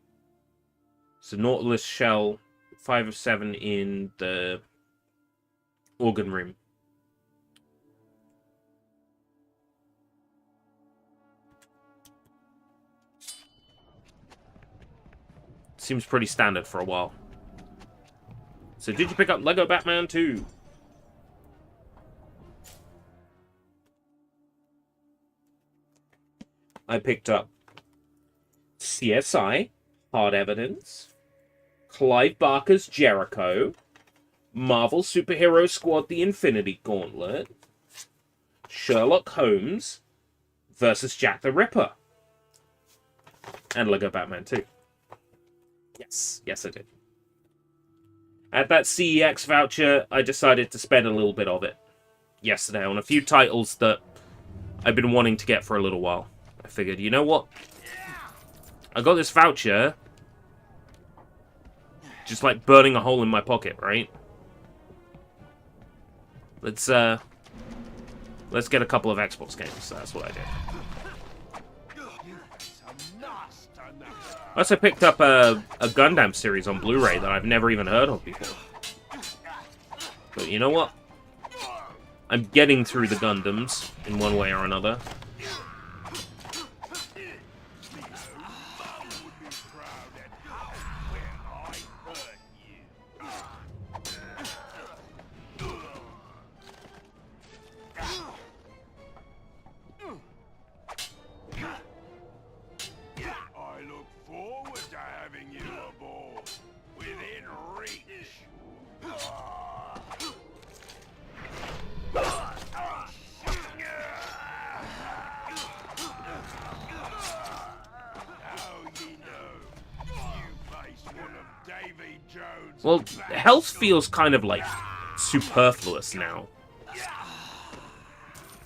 So Nautilus shell, 5 of 7 in the organ room. Seems pretty standard for a while. So did you pick up Lego Batman 2? I picked up CSI, Hard Evidence, Clive Barker's Jericho, Marvel Superhero Squad The Infinity Gauntlet, Sherlock Holmes versus Jack the Ripper, and Lego Batman 2. Yes, I did. At that CEX voucher, I decided to spend a little bit of it yesterday on a few titles that I've been wanting to get for a little while. I figured, you know what? I got this voucher. Just like burning a hole in my pocket, right? Let's get a couple of Xbox games. That's what I did. I also picked up a Gundam series on Blu-ray that I've never even heard of before. But you know what? I'm getting through the Gundams in one way or another. Jones. Well, health feels kind of like superfluous now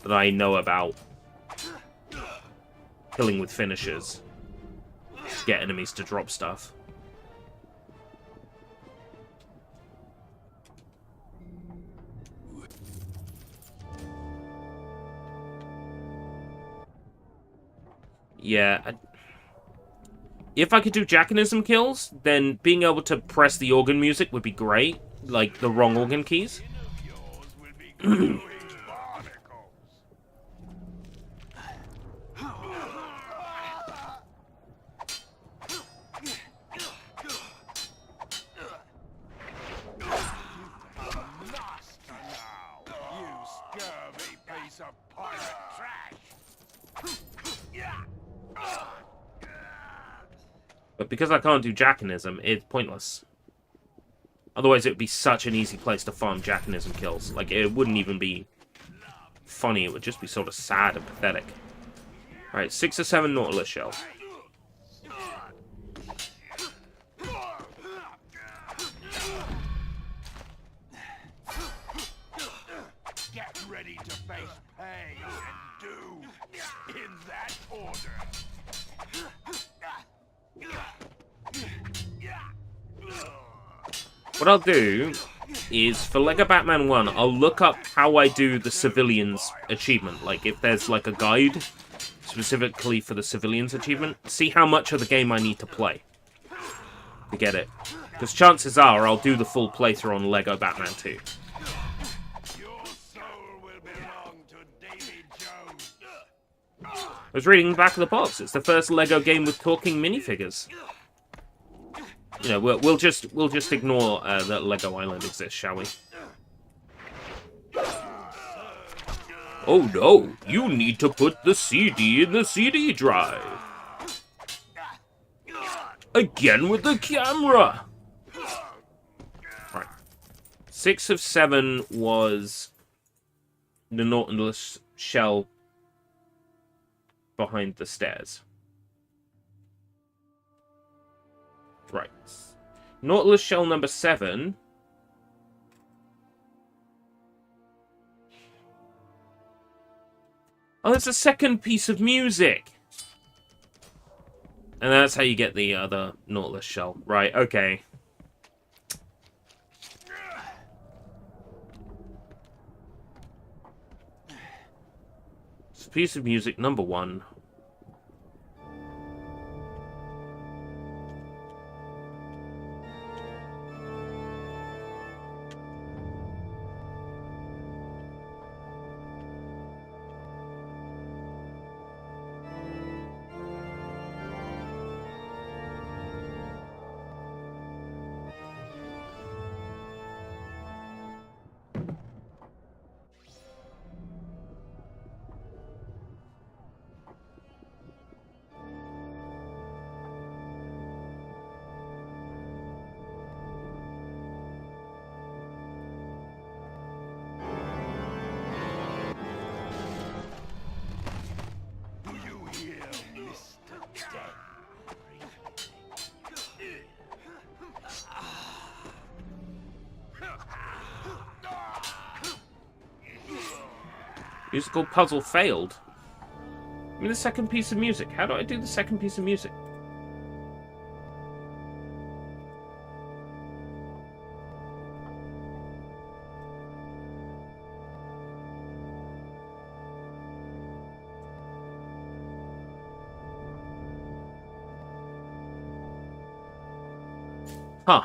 that I know about killing with finishers to get enemies to drop stuff. Yeah, if I could do Jackanism kills, then being able to press the organ music would be great, like the wrong organ keys. Yours will be glowing barnacles. Master now, you scurvy piece of pirate trash. But because I can't do Jackanism, it's pointless. Otherwise, it would be such an easy place to farm Jackanism kills. Like, it wouldn't even be funny, it would just be sort of sad and pathetic. Alright, 6 or 7 Nautilus shells. Get ready to face pain and doom in that order. What I'll do is, for Lego Batman 1, I'll look up how I do the civilians achievement. Like, if there's, like, a guide specifically for the civilians achievement, see how much of the game I need to play to get it. Because chances are I'll do the full playthrough on Lego Batman 2. Your soul will belong to Davy Jones. I was reading the back of the box. It's the first Lego game with talking minifigures. You know, we'll just ignore that Lego Island exists, shall we? Oh no! You need to put the CD in the CD drive. Again with the camera. Right. 6 of 7 was the Nautilus shell behind the stairs. Right. Nautilus shell number 7. Oh, it's a second piece of music. And that's how you get the other Nautilus shell. Right, okay. It's a piece of music number 1. Do you hear, Mr. Dead? Musical puzzle failed. Give me the second piece of music. How do I do the second piece of music? Huh.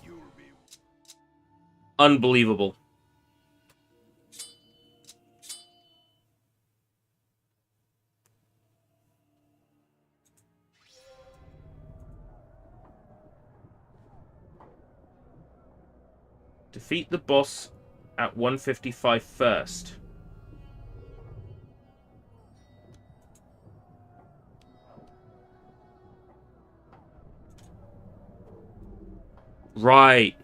You'll be Unbelievable. Defeat the boss at 155 first. Right.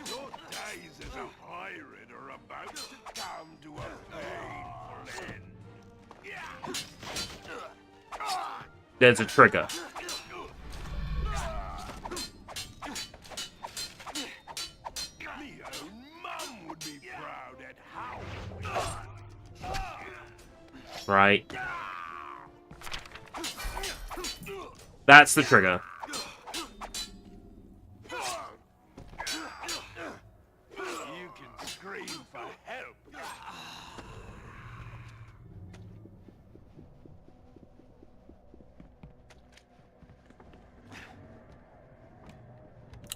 Your days as a pirate are about to come to a painful end. There's a trigger. Me own mum would be proud at how Right. That's the trigger. you can scream for help.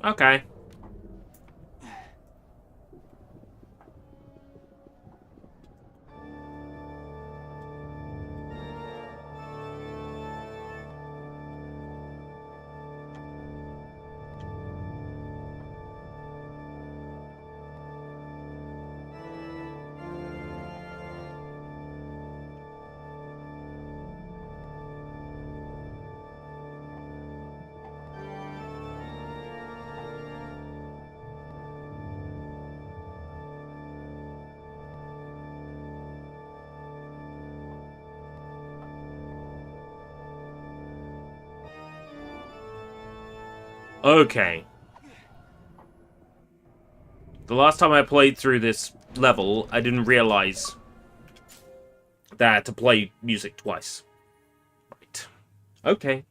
Okay. Okay. The last time I played through this level, I didn't realize that I had to play music twice. Right. Okay.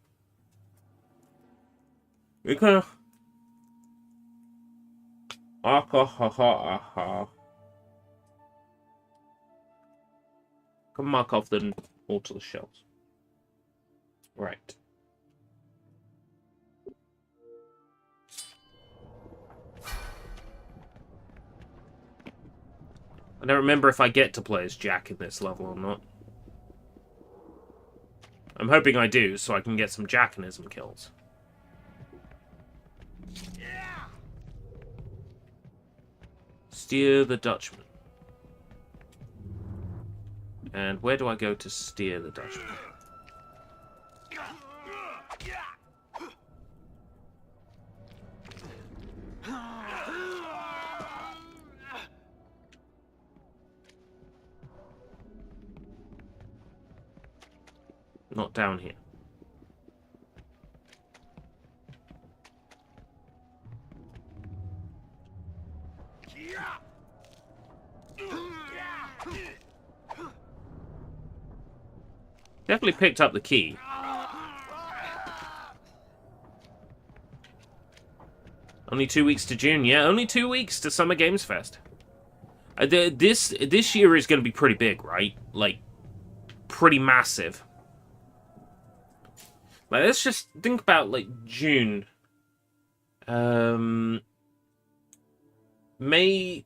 Okay. Ah ha ha ha ah ha. Can mark off the all to the shelves. Right. I don't remember if I get to play as Jack in this level or not. I'm hoping I do, so I can get some Jackanism kills. Steer the Dutchman. And where do I go to steer the Dutchman? Not down here. Definitely picked up the key. Only 2 weeks to June. Yeah, only 2 weeks to Summer Games Fest. This year is going to be pretty big, right? Like, pretty massive. Like, let's just think about, like, June. May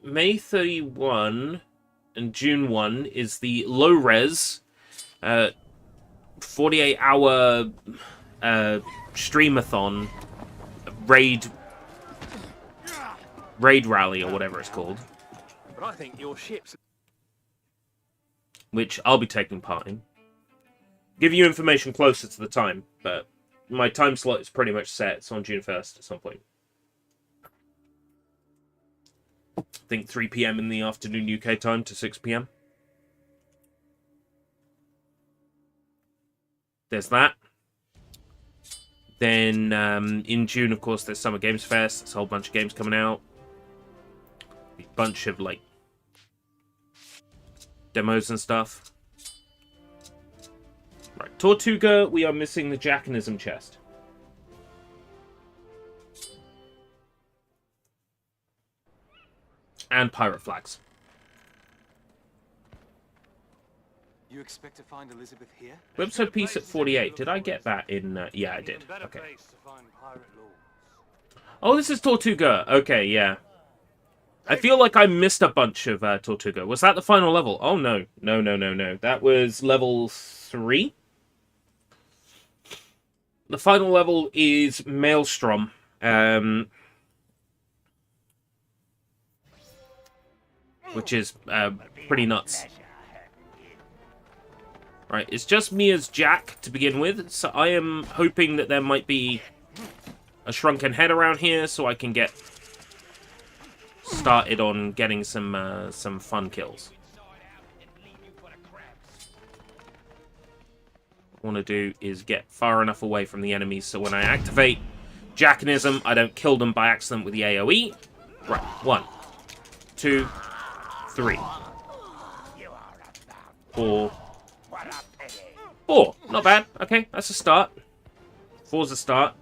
31 and June 1 is the low-res 48-hour streamathon raid rally, or whatever it's called. But I think your ship's... Which I'll be taking part in. Give you information closer to the time, but my time slot is pretty much set. It's on June 1st at some point. I think 3 PM in the afternoon UK time to 6 PM. There's that. Then in June, of course, there's Summer Games Fest. There's a whole bunch of games coming out. A bunch of, like, demos and stuff. Right, Tortuga, we are missing the Jackanism chest. And pirate flags. You expect to find Elizabeth here? Website piece at 48. Did I get that in... yeah, I did. Okay. Oh, this is Tortuga. Okay, yeah. I feel like I missed a bunch of Tortuga. Was that the final level? Oh, no. No. That was level 3? The final level is Maelstrom. Which is pretty nuts. Right, it's just me as Jack to begin with, so I am hoping that there might be a shrunken head around here so I can get started on getting some fun kills. What I want to do is get far enough away from the enemies so when I activate Jackanism, I don't kill them by accident with the AoE. Right, 1, 2, 3, 4. 4, not bad. Okay, that's a start. 4's a start.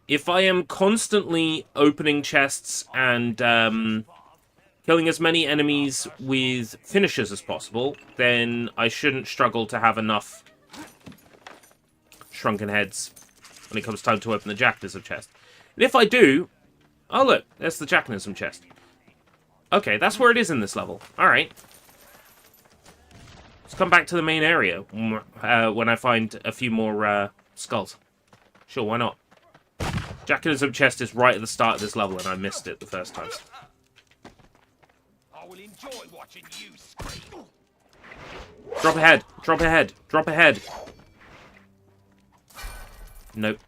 If I am constantly opening chests and killing as many enemies with finishers as possible, then I shouldn't struggle to have enough shrunken heads when it comes time to open the Jackanism chest. And if I do... Oh, look, there's the Jackanism chest. Okay, that's where it is in this level. Alright. Let's come back to the main area when I find a few more skulls. Sure, why not? Jackanism chest is right at the start of this level, and I missed it the first time. I will enjoy watching you scream. Drop ahead! Drop ahead! Drop ahead! Nope.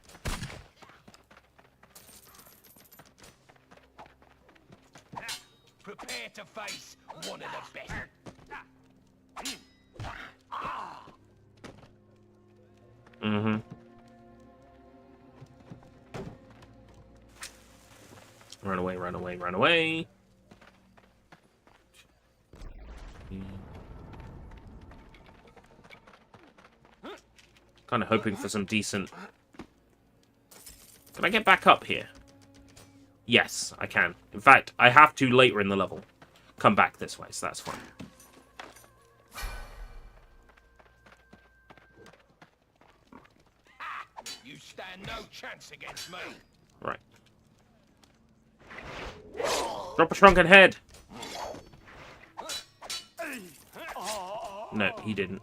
Prepare to face one of the best. Mm-hmm. Run away, run away, run away. Kind of hoping for some decent... Can I get back up here? Yes, I can. In fact, I have to later in the level come back this way, so that's fine. You stand no chance against me. Right. Drop a shrunken head! No, he didn't.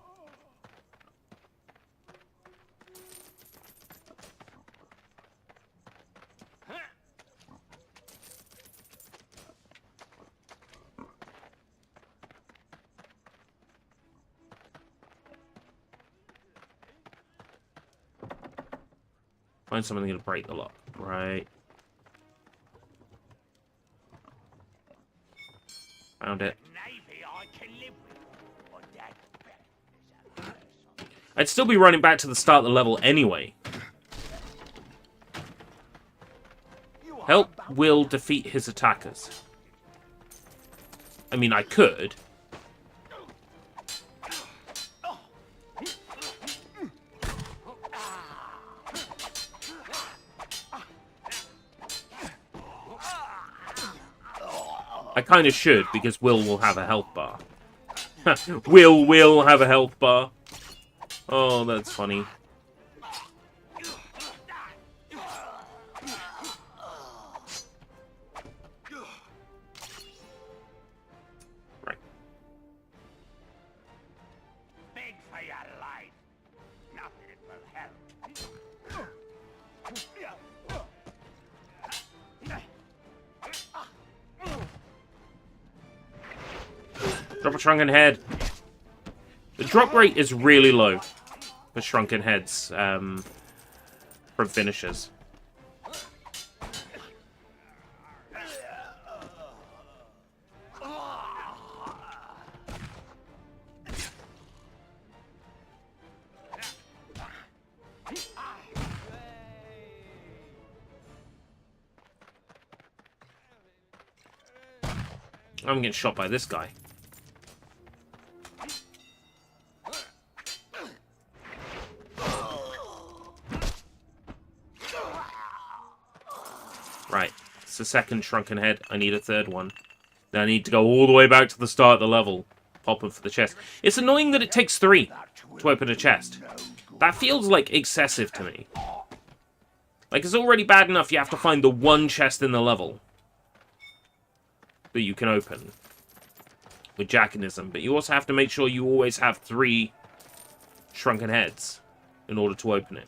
Find something that'll break the lock. Right. Found it. I'd still be running back to the start of the level anyway. Help Will defeat his attackers. I mean, I could. I kind of should, because Will have a health bar. Will have a health bar. Oh, that's funny. Right. Beg for your life. Nothing will help. Drop a shrunken head. The drop rate is really low for shrunken heads from finishers. I'm getting shot by this guy. Right, it's the second shrunken head. I need a third one. Then I need to go all the way back to the start of the level. Popping for the chest. It's annoying that it takes 3 to open a chest. That feels like excessive to me. Like, it's already bad enough you have to find the one chest in the level that you can open. with Jackanism, but you also have to make sure you always have 3 shrunken heads in order to open it.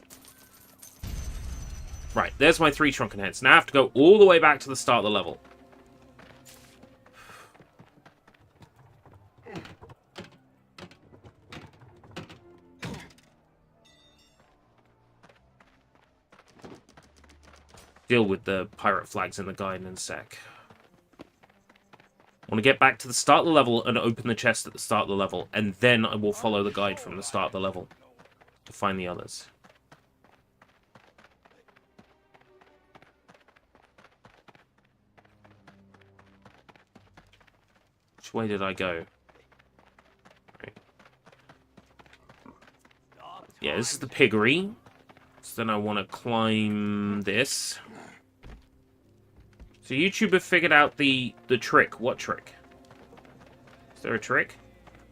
Right, there's my 3 shrunken heads. Now I have to go all the way back to the start of the level. Deal with the pirate flags in the guide in a sec. I want to get back to the start of the level and open the chest at the start of the level, and then I will follow the guide from the start of the level to find the others. Which way did I go? Right. Yeah, this is the piggery. So then I want to climb this. So YouTube have figured out the trick. What trick? Is there a trick?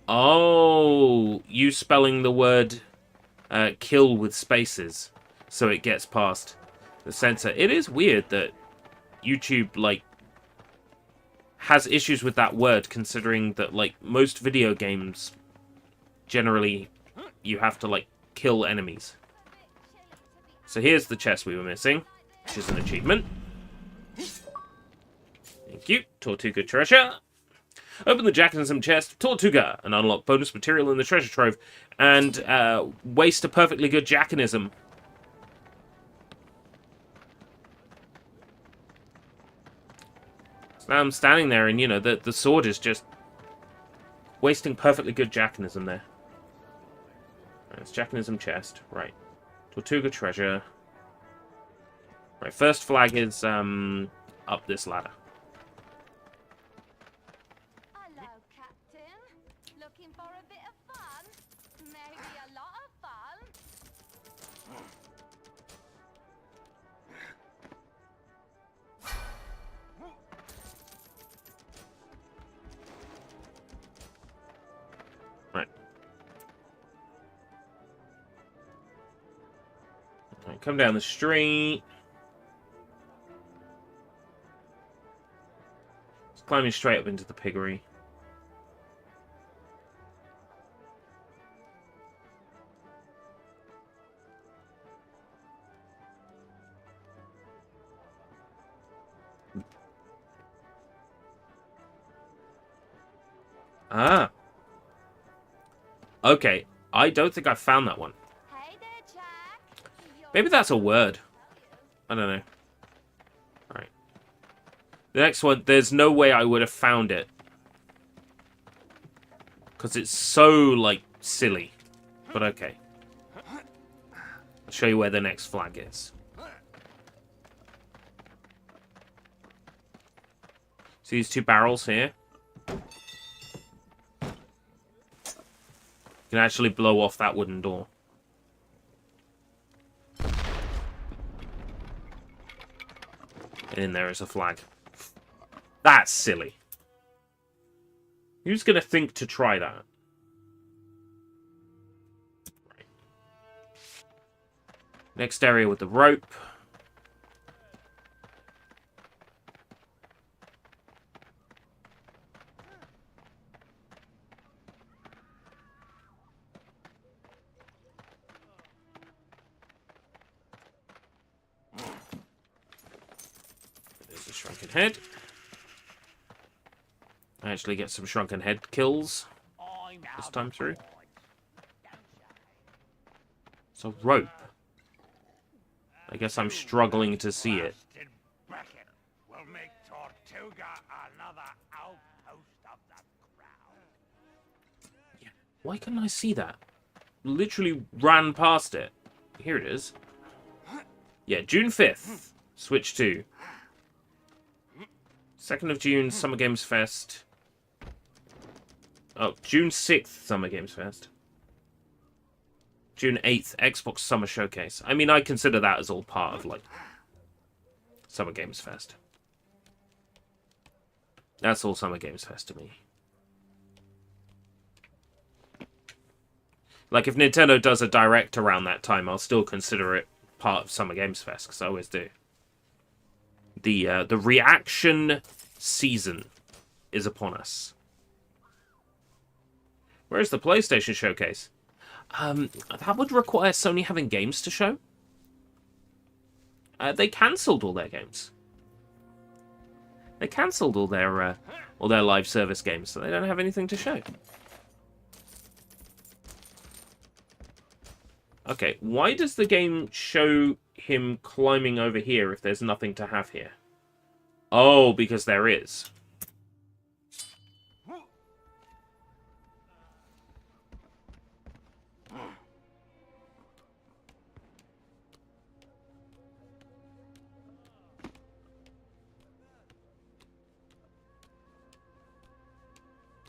Oh, you spelling the word kill with spaces so it gets past the censor. It is weird that YouTube, like, has issues with that word, considering that, like, most video games, generally, you have to, like, kill enemies. So here's the chest we were missing, which is an achievement. Thank you. Tortuga treasure. Open the Jackanism chest of Tortuga and unlock bonus material in the treasure trove. And waste a perfectly good Jackanism. So now I'm standing there and, you know, the sword is just wasting perfectly good Jackanism there. Right, it's Jackanism chest. Right. Tortuga treasure. Right, first flag is up this ladder. Hello, Captain. Looking for a bit of fun? Maybe a lot of fun? Right. Right, come down the street. It's climbing straight up into the piggery. Ah. Okay, I don't think I found that one. Hey there, Jack. Maybe that's a word. I don't know. Alright. The next one, there's no way I would have found it. Because it's so, like, silly. But okay. I'll show you where the next flag is. See these 2 barrels here? You can actually blow off that wooden door. And in there is a flag. That's silly. Who's going to think to try that? Right. Next area with the rope. There's a shrunken head. I actually get some shrunken head kills this time through. It's a rope. I guess I'm struggling to see it. Will make Tortuga another outpost of the crown. Why couldn't I see that? Literally ran past it. Here it is. Yeah, June 5th. Switch 2. 2nd of June, Summer Games Fest. Oh, June 6th, Summer Games Fest. June 8th, Xbox Summer Showcase. I mean, I consider that as all part of, like, Summer Games Fest. That's all Summer Games Fest to me. Like, if Nintendo does a Direct around that time, I'll still consider it part of Summer Games Fest, because I always do. The reaction season is upon us. Where's the PlayStation Showcase? That would require Sony having games to show. They cancelled all their games. They cancelled all their live service games, so they don't have anything to show. Okay, why does the game show him climbing over here if there's nothing to have here? Oh, because there is.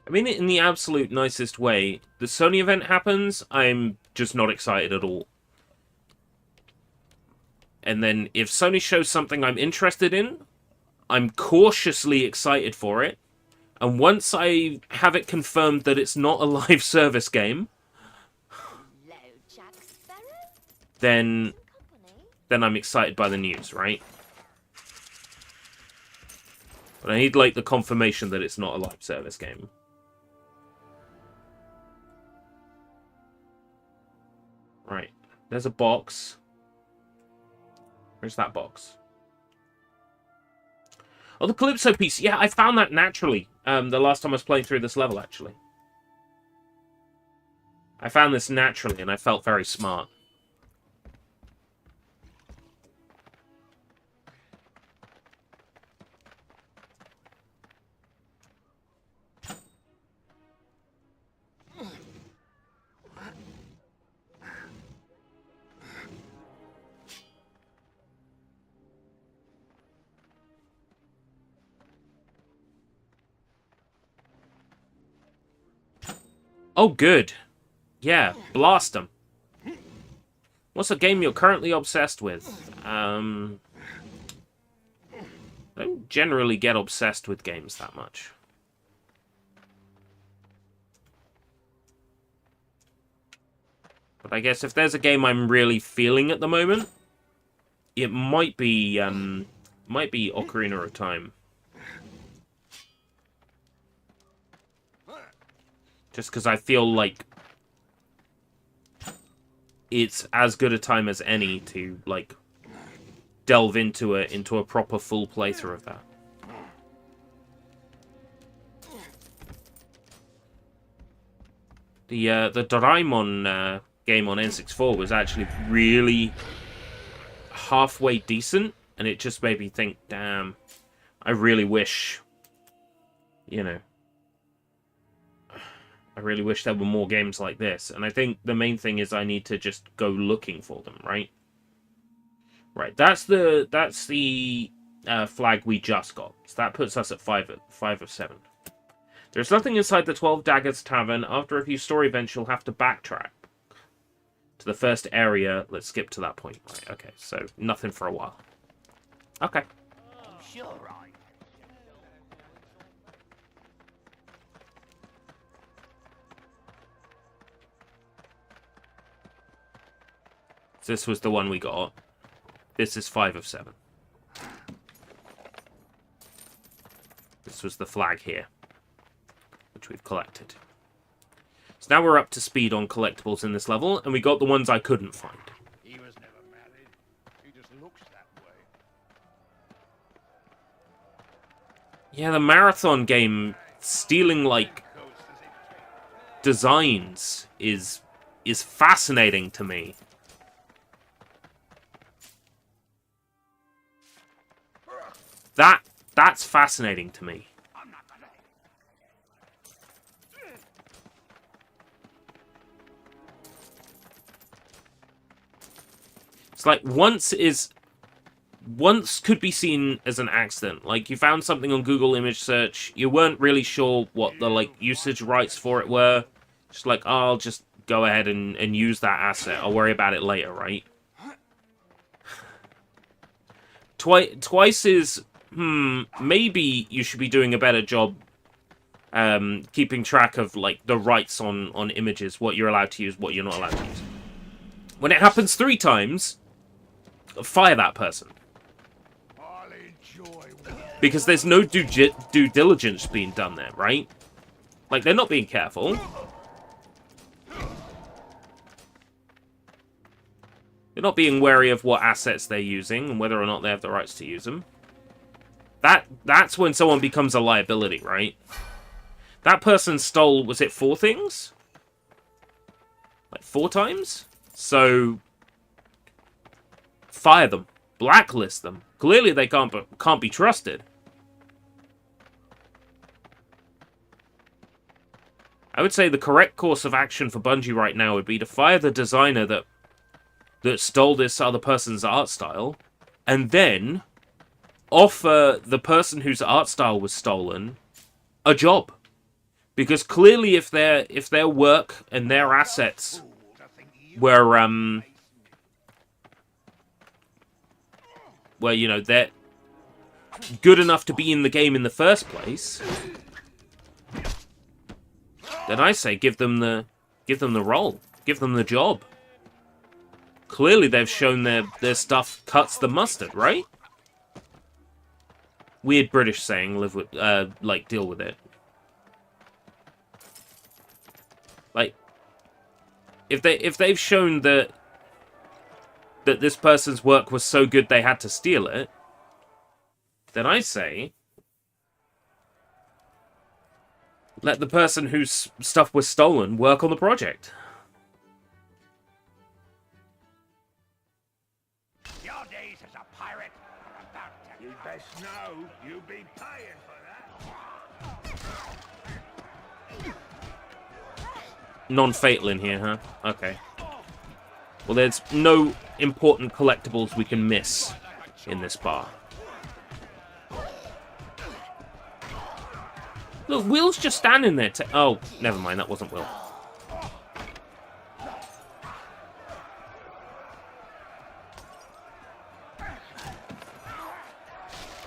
I mean it in the absolute nicest way. The Sony event happens, I'm just not excited at all. And then if Sony shows something I'm interested in, I'm cautiously excited for it. And once I have it confirmed that it's not a live service game, Hello, Jack Sparrow. then Company. I'm excited by the news, right? But I need, like, the confirmation that it's not a live service game. Right. There's a box. Where's that box? Oh, the Calypso piece. Yeah, I found that naturally. The last time I was playing through this level, actually. I found this naturally, and I felt very smart. Oh, good. Yeah, blast them. What's a game you're currently obsessed with? I don't generally get obsessed with games that much. But I guess if there's a game I'm really feeling at the moment, it might be Ocarina of Time. Just because I feel like it's as good a time as any to, like, delve into a proper full playthrough of that. The Doraemon game on N64 was actually really halfway decent, and it just made me think, damn, I really wish, you know, I really wish there were more games like this. And I think the main thing is I need to just go looking for them, right? Right, that's the flag we just got. So that puts us at 5 of 7. There's nothing inside the 12 Daggers Tavern. After a few story events, you'll have to backtrack to the first area. Let's skip to that point. Right, okay, so nothing for a while. Okay. Sure, right. This was the one we got. This is 5 of 7. This was the flag here, which we've collected. So now we're up to speed on collectibles in this level, and we got the ones I couldn't find. He was never married. He just looks that way. Yeah, the marathon game, stealing, like, designs is fascinating to me. That's fascinating to me. It's like once could be seen as an accident. Like you found something on Google image search, you weren't really sure what the like usage rights for it were. Just like, oh, I'll just go ahead and use that asset. I'll worry about it later, right? Twice is maybe you should be doing a better job keeping track of like the rights on images, what you're allowed to use, what you're not allowed to use. When it happens 3 times, fire that person. I'll enjoy Because there's no due diligence being done there, right? Like, they're not being careful. They're not being wary of what assets they're using and whether or not they have the rights to use them. That's when someone becomes a liability, right? That person stole, was it 4 things? Like 4 times? So fire them. Blacklist them. Clearly they can't be trusted. I would say the correct course of action for Bungie right now would be to fire the designer that stole this other person's art style, and then offer the person whose art style was stolen a job. Because clearly if their work and their assets were you know, they're good enough to be in the game in the first place, then I say give them the role. Give them the job. Clearly they've shown their stuff cuts the mustard, right? Weird British saying, live with, like, deal with it. Like, if they've shown that this person's work was so good they had to steal it, then I say let the person whose stuff was stolen work on the project. Your days as a pirate are about to You best know you'll be paying for that. Non-fatal in here, huh? Okay. Well, there's no important collectibles we can miss in this bar. Look, Will's just standing there to... Oh, never mind, that wasn't Will.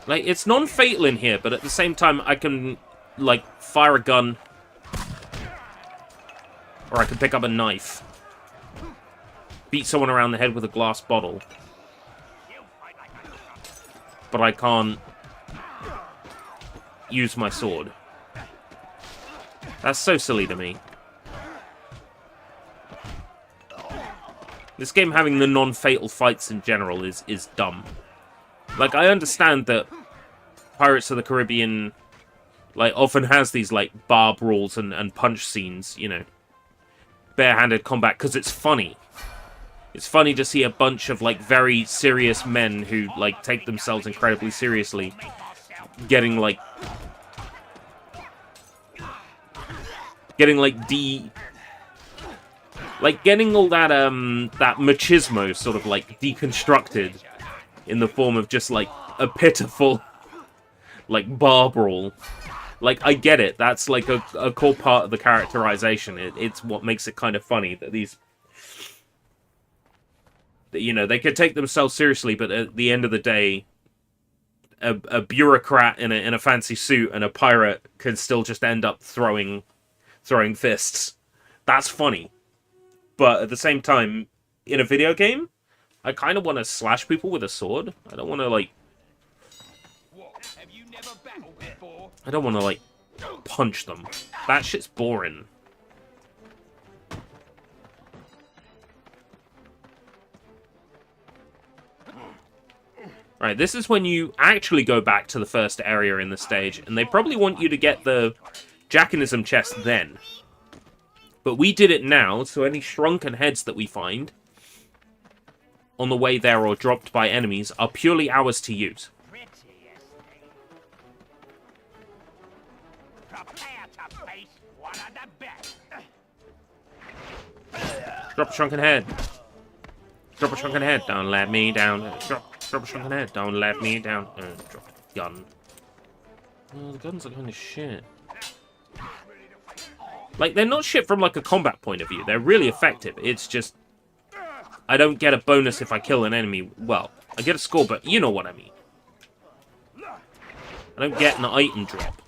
Like, it's non-fatal in here, but at the same time, I can, like, fire a gun. Or I can pick up a knife. Beat someone around the head with a glass bottle. But I can't use my sword. That's so silly to me. This game having the non-fatal fights in general is dumb. Like, I understand that Pirates of the Caribbean, like, often has these, like, bar brawls and punch scenes, you know. Barehanded combat, because it's funny. It's funny to see a bunch of, like, very serious men who, like, take themselves incredibly seriously getting, like, getting all that, that machismo sort of, like, deconstructed in the form of just, like, a pitiful, like, bar brawl. Like, I get it. That's, like, a core part of the characterization. It's what makes it kind of funny that these... You know, they could take themselves seriously, but at the end of the day, a bureaucrat in a fancy suit and a pirate can still just end up throwing fists. That's funny. But at the same time, in a video game, I kind of want to slash people with a sword. I don't want to, like... I don't want to, like, punch them. That shit's boring. Right, this is when you actually go back to the first area in the stage, and they probably want you to get the Jackinism chest then. But we did it now, so any shrunken heads that we find on the way there or dropped by enemies are purely ours to use. Drop a shrunken head. Drop a shrunken head. Don't let me down. Drop a shrunken head. Don't let me down. Drop a gun. The guns are kind of shit. Like, they're not shit from, like, a combat point of view. They're really effective. It's just... I don't get a bonus if I kill an enemy. Well, I get a score, but you know what I mean. I don't get an item drop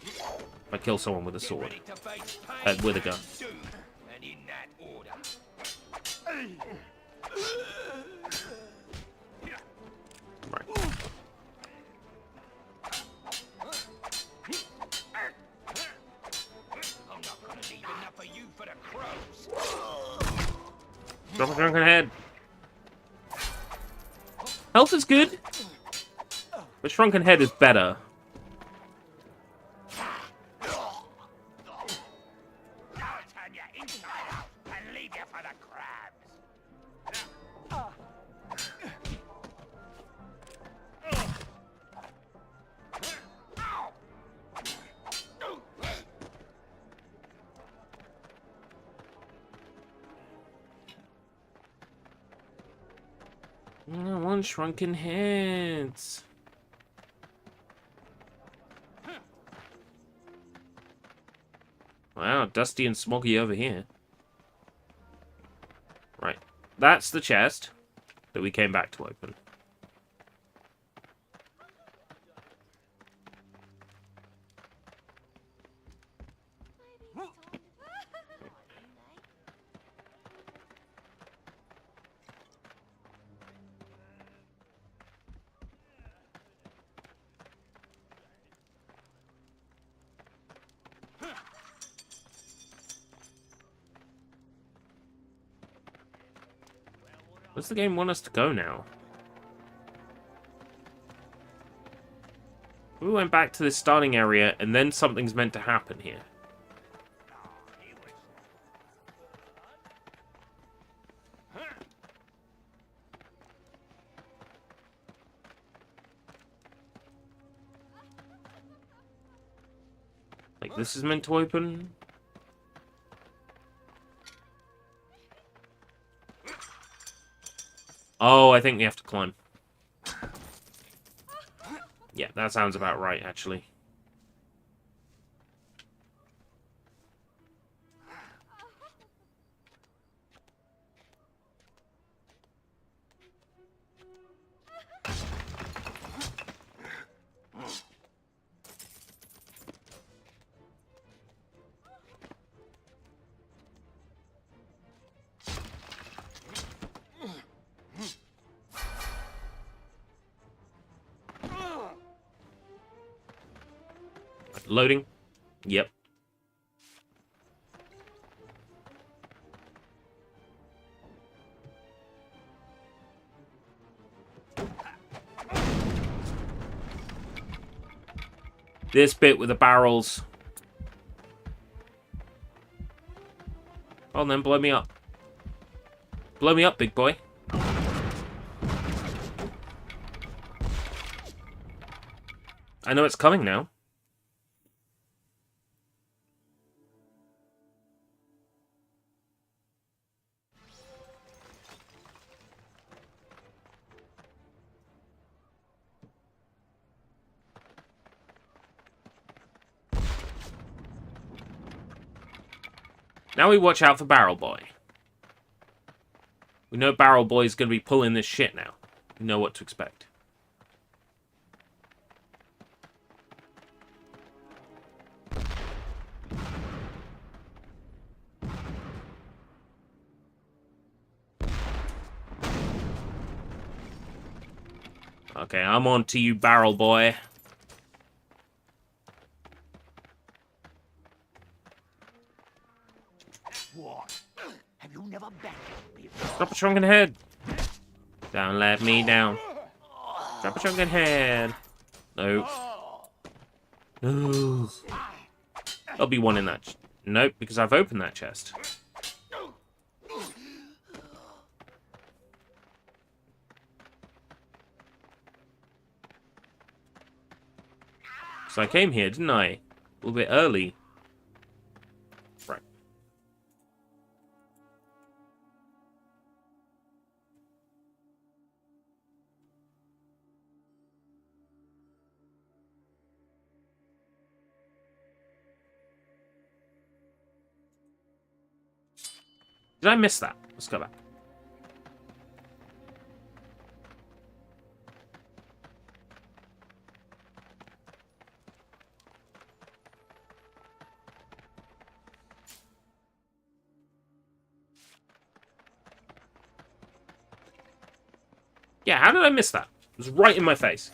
if I kill someone with a sword. With a gun. Right. Drop a shrunken head. Health is good, but Shrunken Head is better. I'll turn you inside out and leave you for the crabs. I want Shrunken Heads. Wow, dusty and smoggy over here. Right. That's the chest that we came back to open. Where's the game want us to go now? We went back to this starting area, and then something's meant to happen here. Like, this is meant to open? Oh, I think we have to climb. Yeah, that sounds about right, actually. Loading. Yep. This bit with the barrels. Oh, then blow me up. Blow me up, big boy. I know it's coming now. Now we watch out for Barrel Boy. We know Barrel Boy is going to be pulling this shit now. We know what to expect. Okay, I'm on to you, Barrel Boy. What? Have you never battled before? Drop a shrunken head. Don't let me down. Drop a shrunken head. No. No. There'll be one in that. Nope, because I've opened that chest. So I came here, didn't I? A little bit early. Right. Did I miss that? Let's go back. Yeah, how did I miss that? It was right in my face.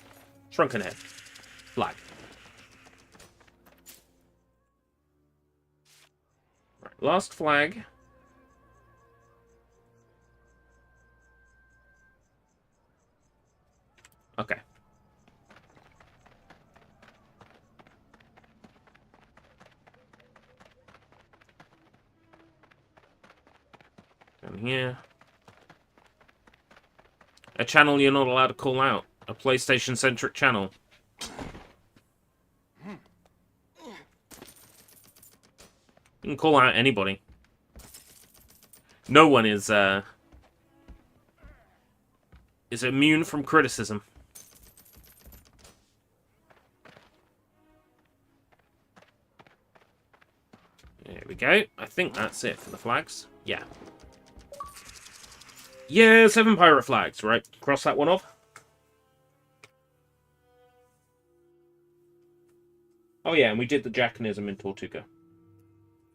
Shrunken head. Flag. Right, last flag. Okay. Down here. A channel you're not allowed to call out. A PlayStation-centric channel. You can call out anybody. No one is immune from criticism. There we go. I think that's it for the flags. Yeah. Yeah, 7 pirate flags. Right, cross that one off. Oh yeah, and we did the Jackanism in Tortuga.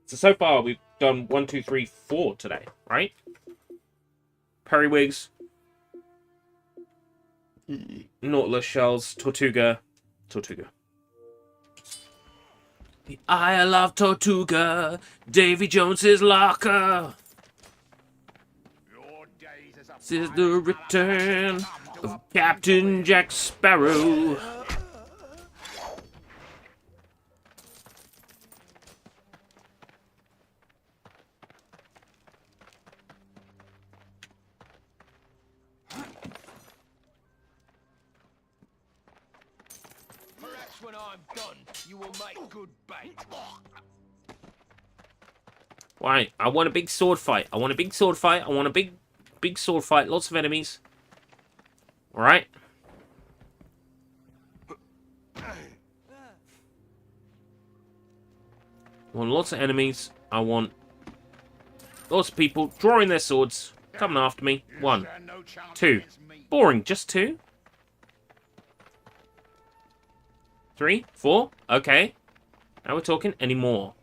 So far we've done 1, 2, 3, 4 today, right? Periwigs, Nautilus shells, Tortuga. The Isle of Tortuga, Davy Jones's locker. Your days as a This is the return of Captain Jack Sparrow. Perhaps when I'm done, you will make good bait. Why? I want a big sword fight. I want a big sword fight. I want a big sword fight. Lots of enemies. Alright? I want lots of enemies. I want lots of people drawing their swords, coming after me. 1, stand no chance 2. against me. Boring. Just 2? 3, 4. Okay. Now we're talking. Any more?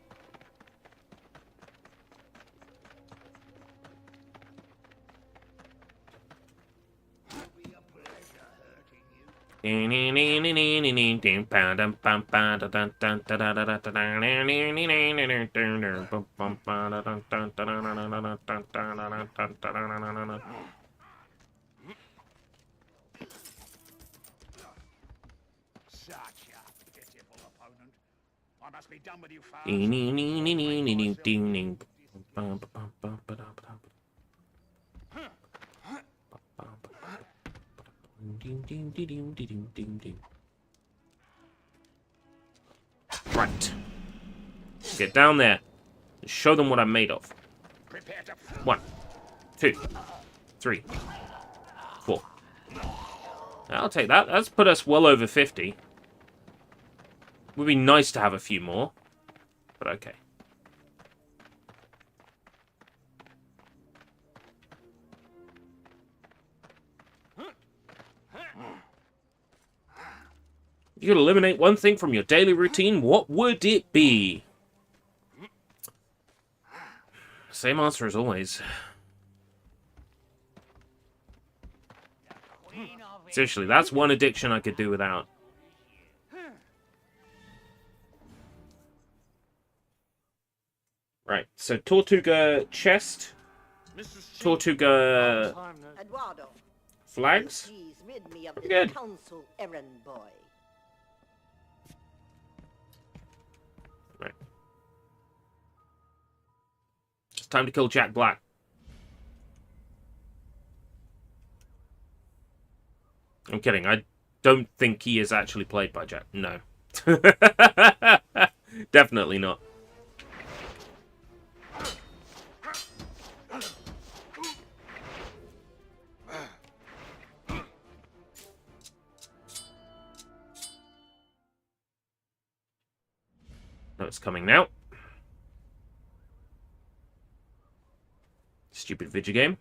Such a pitiful opponent. I must be done with you fast. Right. Get down there and show them what I'm made of. Prepare to 1, 2, 3, 4. I'll take that. That's put us well over 50. Would be nice to have a few more, but okay. If you could eliminate one thing from your daily routine, what would it be? Same answer as always. Seriously, that's one addiction I could do without. Right, so Tortuga chest, Tortuga Eduardo, flags. please rid me of Pretty this good. council errand boy. Right. It's time to kill Jack Black. I'm kidding. I don't think he is actually played by Jack. No. Definitely not. No, it's coming now. Stupid video game.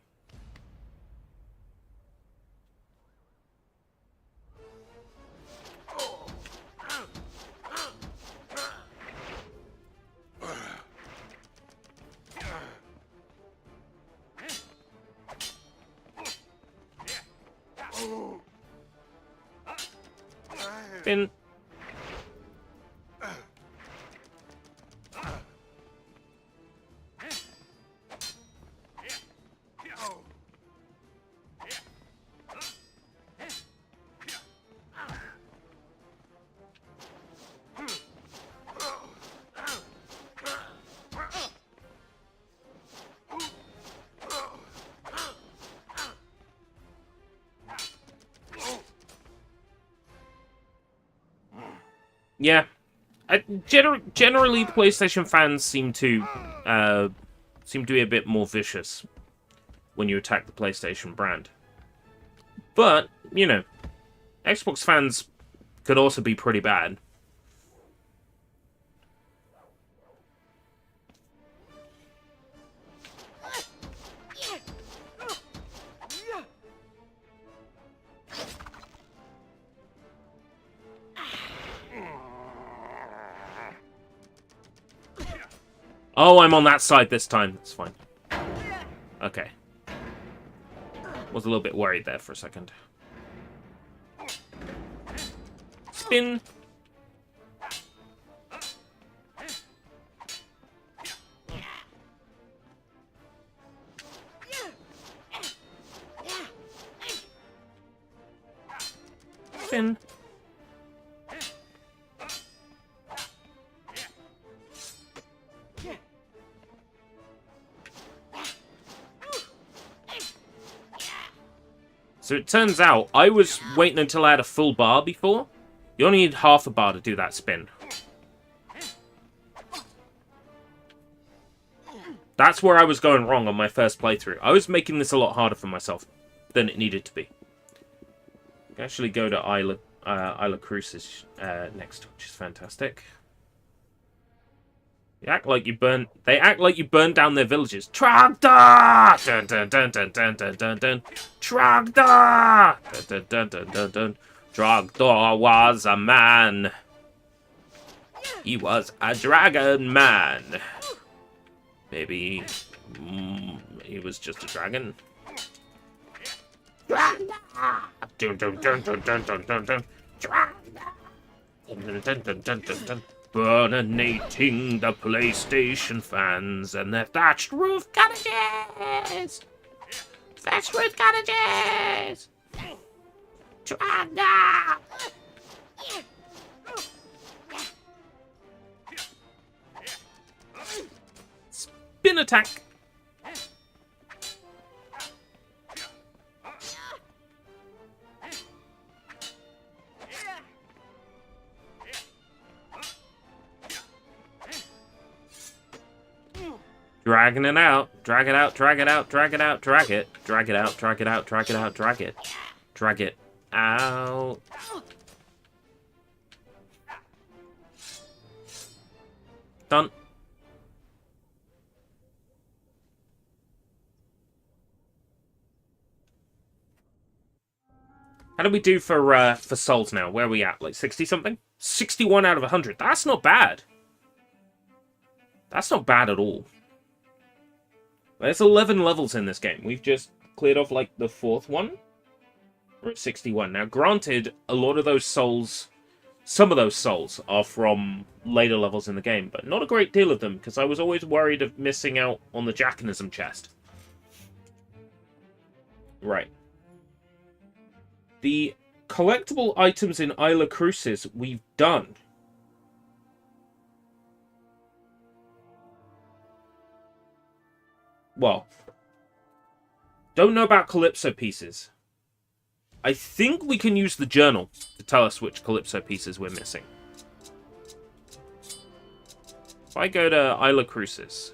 Spin. Yeah. Generally, PlayStation fans seem to be a bit more vicious when you attack the PlayStation brand. But, you know, Xbox fans could also be pretty bad. Oh, I'm on that side this time. That's fine. Okay. Was a little bit worried there for a second. Spin. Spin. So it turns out, I was waiting until I had a full bar before. You only need half a bar to do that spin. That's where I was going wrong on my first playthrough. I was making this a lot harder for myself than it needed to be. I can actually go to Isla Cruces next, which is fantastic. They act like you burned down their villages. Trogdor! Dun dun dun dun dun dun dun dun. Trogdor! Dun dun dun dun dun. Trogdor was a man. He was a dragon man. Maybe he was just a dragon. Trogdor! Dun dun dun dun dun dun dun dun. Trogdor! Dun dun dun dun dun dun. Burninating the PlayStation fans and their thatched roof cottages! Thatched roof cottages! Trogdor! Spin attack! Dragging it out. Drag it out, drag it out, drag it out, drag it. Drag it out, drag it out, drag it out, drag it. Drag it out. Done. How do we do for souls now? Where are we at? Like 60 something? 61 out of 100. That's not bad. That's not bad at all. There's 11 levels in this game. We've just cleared off, like, the 4th one. We're at 61. Now, granted, a lot of those souls... Some of those souls are from later levels in the game, but not a great deal of them, because I was always worried of missing out on the Jackanism chest. Right. The collectible items in Isla Cruces we've done. Well, don't know about Calypso pieces. I think we can use the journal to tell us which Calypso pieces we're missing. If I go to Isla Cruces.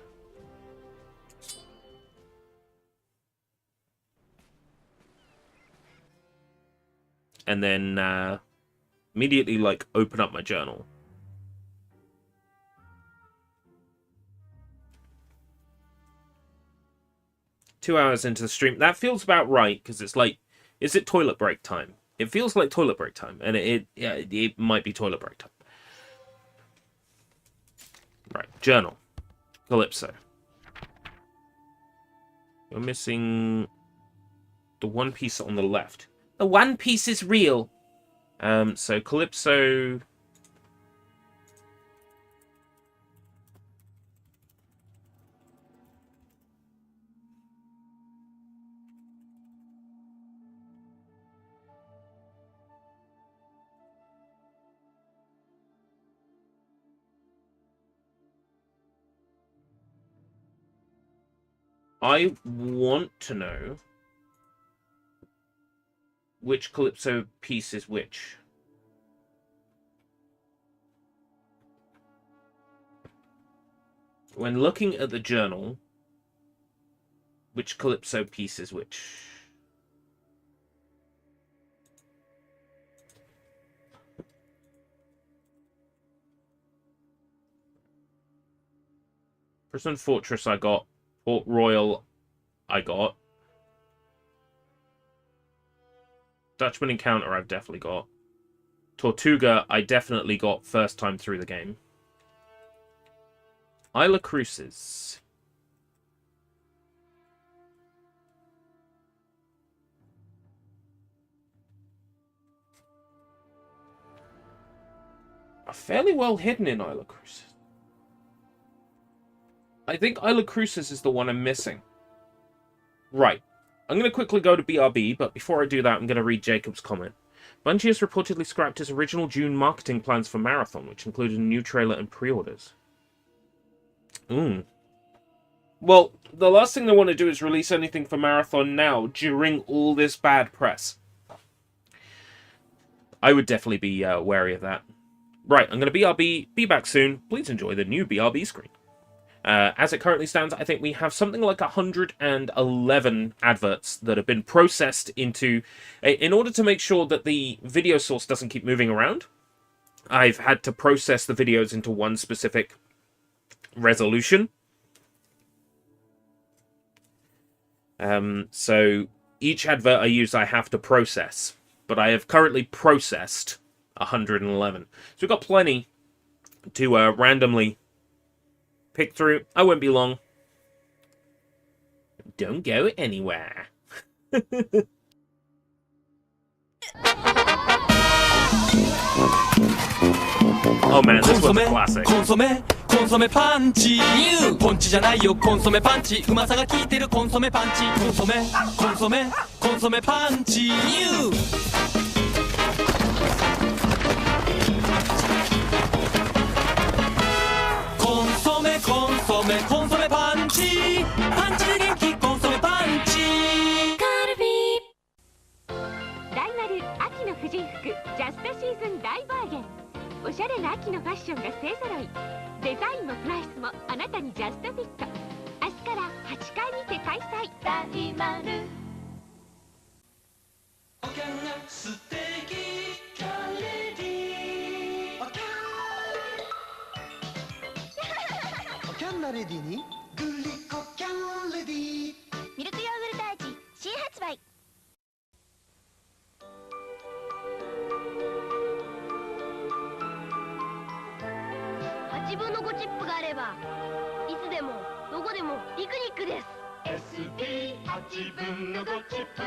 And then immediately, like, open up my journal. Two hours into the stream. That feels about right, because it's like, is it toilet break time? It feels like toilet break time, and it might be toilet break time. Right, journal. Calypso. You're missing the one piece on the left. The one piece is real. So Calypso... I want to know which Calypso piece is which. when looking at the journal, which Calypso piece is which? Prison Fortress I got. Port Royal I got. Dutchman Encounter I've definitely got. Tortuga I definitely got first time through the game. Isla Cruces. Are fairly well hidden in Isla Cruces. I think Isla Cruces is the one I'm missing. Right. I'm going to quickly go to BRB, but before I do that, I'm going to read Jacob's comment. Bungie has reportedly scrapped its original June marketing plans for Marathon, which included a new trailer and pre-orders. Well, the last thing they want to do is release anything for Marathon now, during all this bad press. I would definitely be wary of that. Right, I'm going to BRB, be back soon. Please enjoy the new BRB screen. As it currently stands, I think we have something like 111 adverts that have been processed into... In order to make sure that the video source doesn't keep moving around, I've had to process the videos into one specific resolution. So each advert I use, I have to process. But I have currently processed 111. So we've got plenty to randomly pick through. I won't be long. Don't go anywhere. Oh man, this was a classic. コンソメコンソメパンチポンチじゃないよコンソメパンチうまさが効いてるコンソメパンチコンソメコンソメコンソメパンチコンソメコンソメコンソメパンチパンチで元気コンソメパンチカルビー大丸秋の婦人服ジャストシーズン大バーゲン。おしゃれな秋のファッションが勢ぞろい。デザインもプライスもあなたにジャストフィット。明日から8階にて開催。大丸。おキャンが素敵キャレディおキャンなレディにグリコキャンレディミルクヨーグルト味新発売。8分の5チップがあればいつでもどこでもピクニックです。 SD8 分の5チップ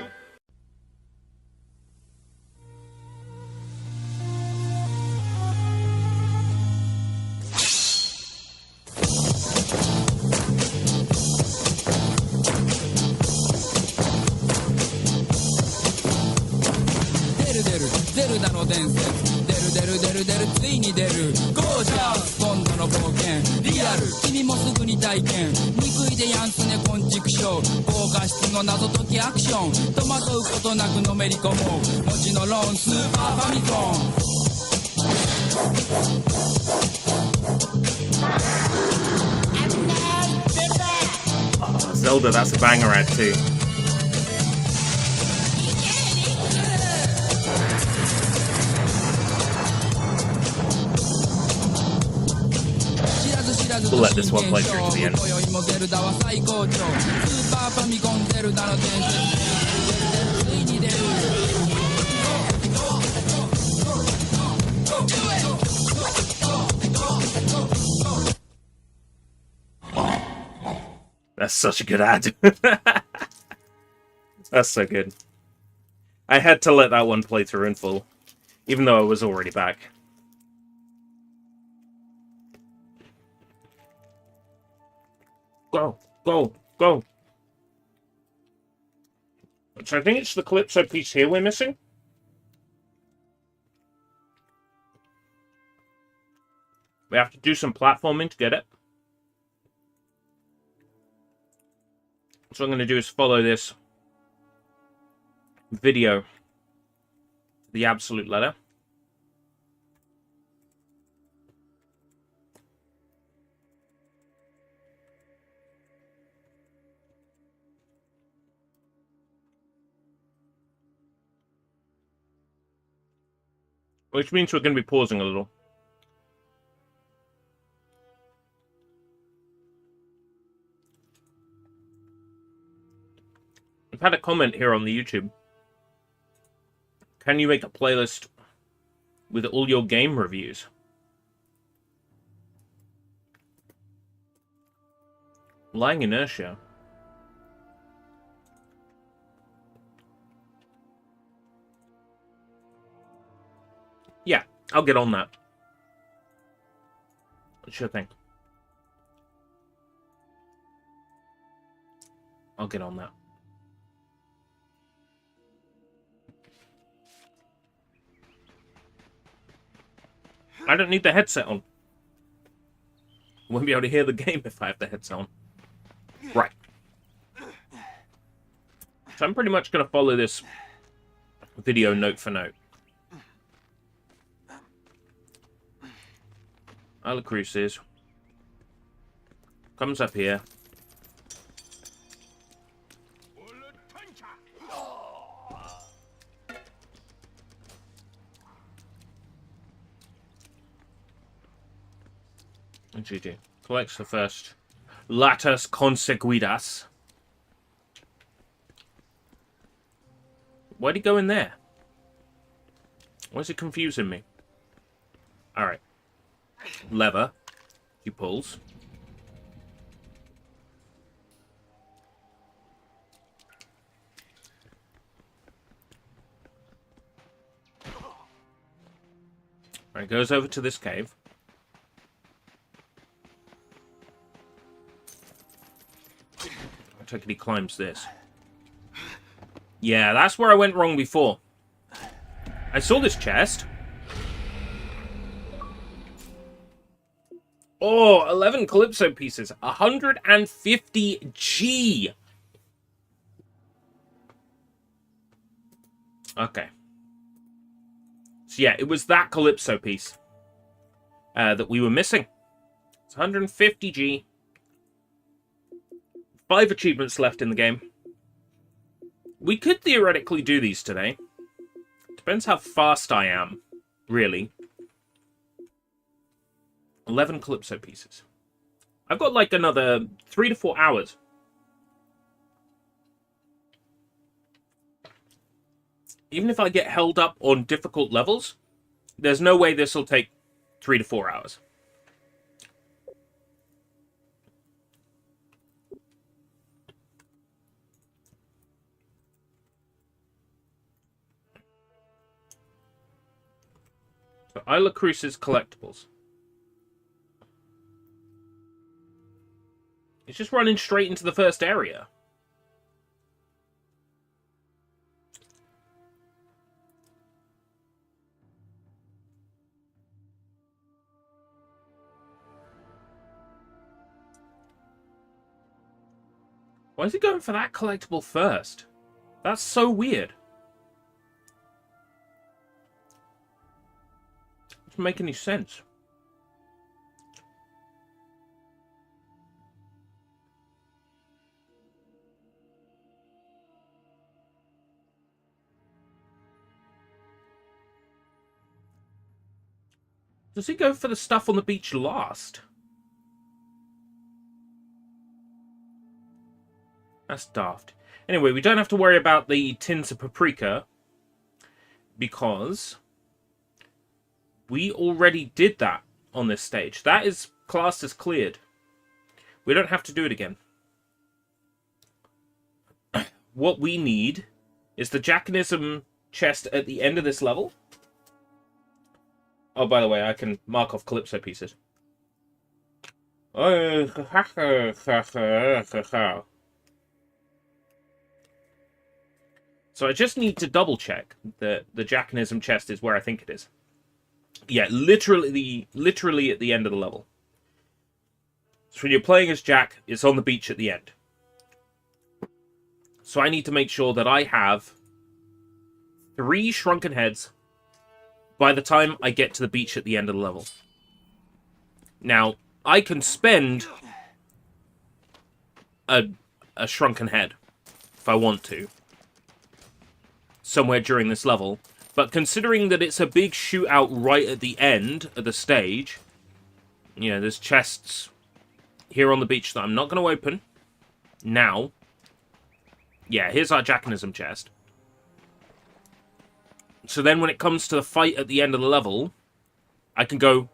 出る出るゼルダの伝説出る出る出る出るついに出るゴージャス今度の冒険リアル君もすぐに体験憎いでやんすねこんちくしょう高画質の謎解きアクション戸惑うことなくのめり込もうもちのろんスーパーファミコン Zelda, that's a banger ad too. We'll let this one play through to the end. That's such a good ad. That's so good. I had to let that one play through in full, even though I was already back. Go, go, go. So I think it's the Calypso piece here we're missing. We have to do some platforming to get it. So what I'm going to do is follow this video, the absolute letter. Which means we're going to be pausing a little. I've had a comment here on the YouTube. Can you make a playlist with all your game reviews? Lying inertia. Yeah, I'll get on that. Sure thing. I'll get on that. I don't need the headset on. I won't be able to hear the game if I have the headset on. Right. So I'm pretty much going to follow this video note for note. Isla Cruces comes up here. And GG. Collects the first Latas Conseguidas. Why'd he go in there? Why is it confusing me? Alright. Lever. He pulls. Alright, goes over to this cave. I take it he climbs this. Yeah, that's where I went wrong before. I saw this chest. Oh, 11 Calypso pieces. 150 G. Okay. So yeah, it was that Calypso piece that we were missing. It's 150 G. 5 achievements left in the game. We could theoretically do these today. Depends how fast I am, really. 11 Calypso pieces. I've got like another 3 to 4 hours. Even if I get held up on difficult levels, there's no way this will take 3 to 4 hours. So Isla Cruces collectibles. It's just running straight into the first area. Why is he going for that collectible first? That's so weird. Doesn't make any sense. Does he go for the stuff on the beach last? That's daft. Anyway, we don't have to worry about the tins of paprika because we already did that on this stage. That is classed as cleared. We don't have to do it again. What we need is the Jackanism chest at the end of this level. Oh, by the way, I can mark off Calypso pieces. So I just need to double check that the Jackanism chest is where I think it is. Yeah, literally at the end of the level. So when you're playing as Jack, it's on the beach at the end. So I need to make sure that I have 3 shrunken heads by the time I get to the beach at the end of the level. Now, I can spend a shrunken head if I want to somewhere during this level, But considering that it's a big shootout right at the end of the stage, you know, there's chests here on the beach that I'm not going to open now. Yeah, here's our Jackanism chest. So then when it comes to the fight at the end of the level, I can go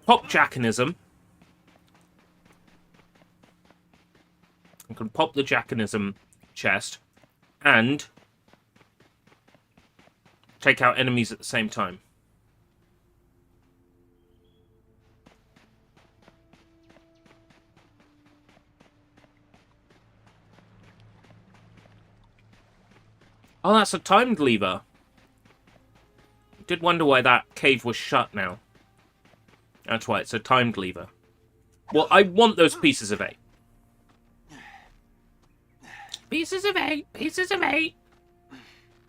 pop Jackanism. I can pop the Jackanism chest and take out enemies at the same time. Oh, that's a timed lever. Did wonder why that cave was shut now. That's why it's a timed lever. Well, I want those pieces of 8. Pieces of 8, pieces of 8.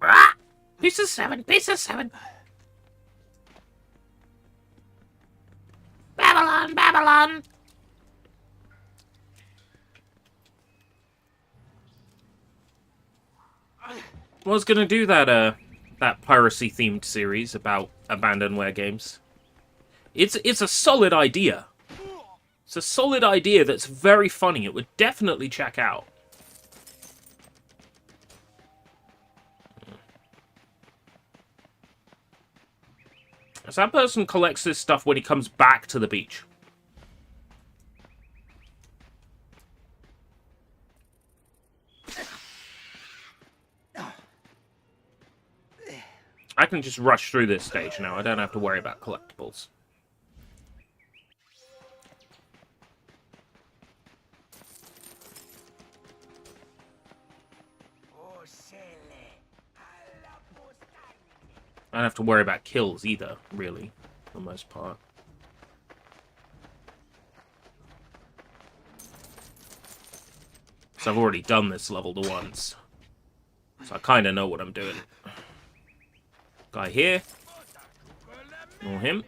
Ah! Pieces 7, pieces 7. Babylon, Babylon. I was gonna do that that piracy themed series about abandonware games. It's a solid idea. It's a solid idea that's very funny. It would definitely check out. So that person collects this stuff when he comes back to the beach. I can just rush through this stage now. I don't have to worry about collectibles. I don't have to worry about kills either, really, for the most part. So I've already done this level once. So I kind of know what I'm doing. Guy here. Ignore him.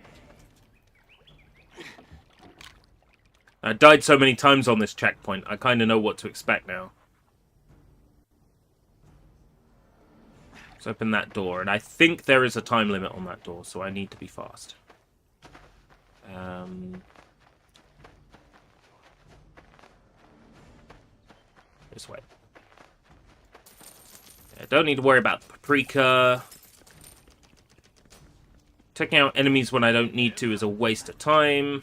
I died so many times on this checkpoint, I kind of know what to expect now. Let's open that door, and I think there is a time limit on that door, so I need to be fast. This way. I don't need to worry about paprika. Taking out enemies when I don't need to is a waste of time.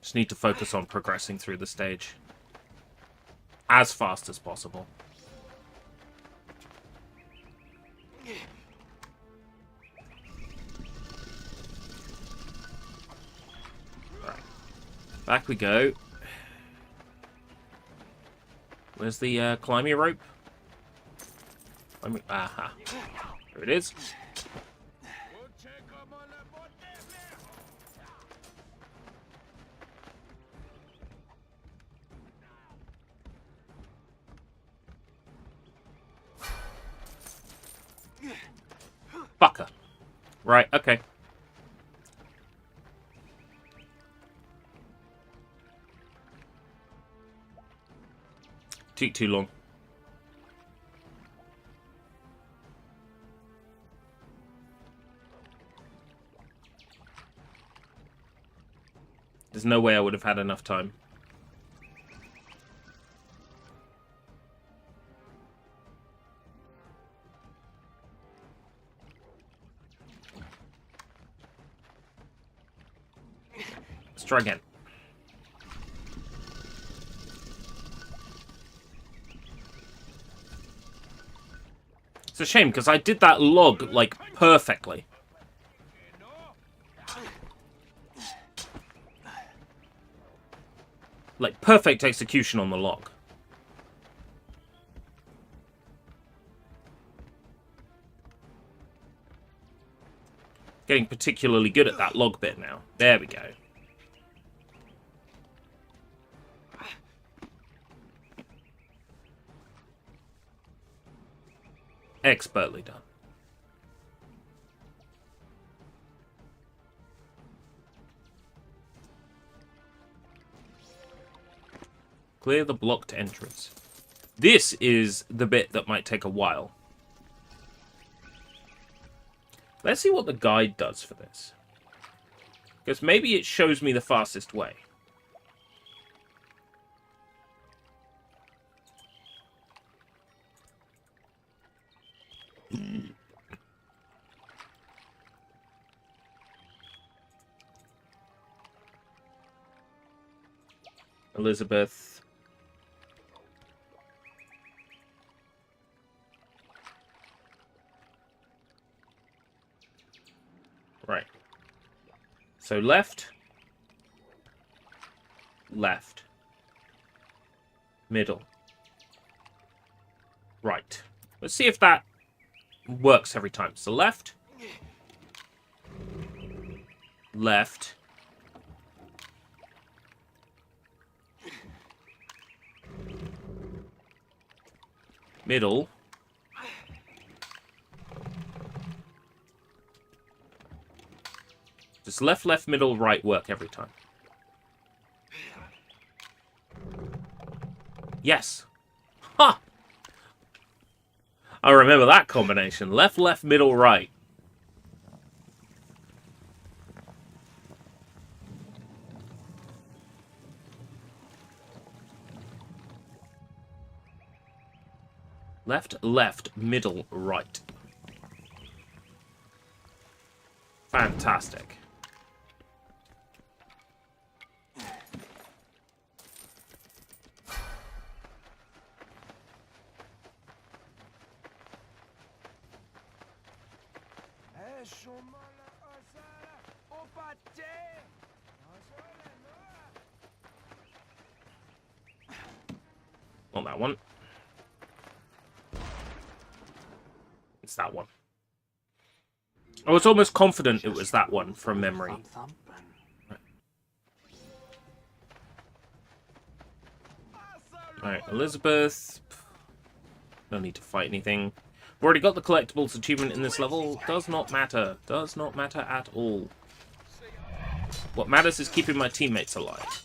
Just need to focus on progressing through the stage as fast as possible. Right. Back we go. Where's the climbing rope? Aha. There it is. Fucker. Right, okay. Took too long. There's no way I would have had enough time. Let's try again. It's a shame, because I did that log, like, perfectly. Like, perfect execution on the log. Getting particularly good at that log bit now. There we go. Expertly done. Clear the blocked entrance. This is the bit that might take a while. Let's see what the guide does for this. Because maybe it shows me the fastest way. Elizabeth. Right. So left. Left. Middle. Right. Let's see if that works every time. So left. Left. Middle. Does left, left, middle, right work every time? Yes. Ha! I remember that combination. Left, left, middle, right. Left, left, middle, right. Fantastic. Not that one. It's that one. I was almost confident it was that one from memory. Alright, Elizabeth. No need to fight anything. We've already got the collectibles achievement in this level. Does not matter. Does not matter at all. What matters is keeping my teammates alive.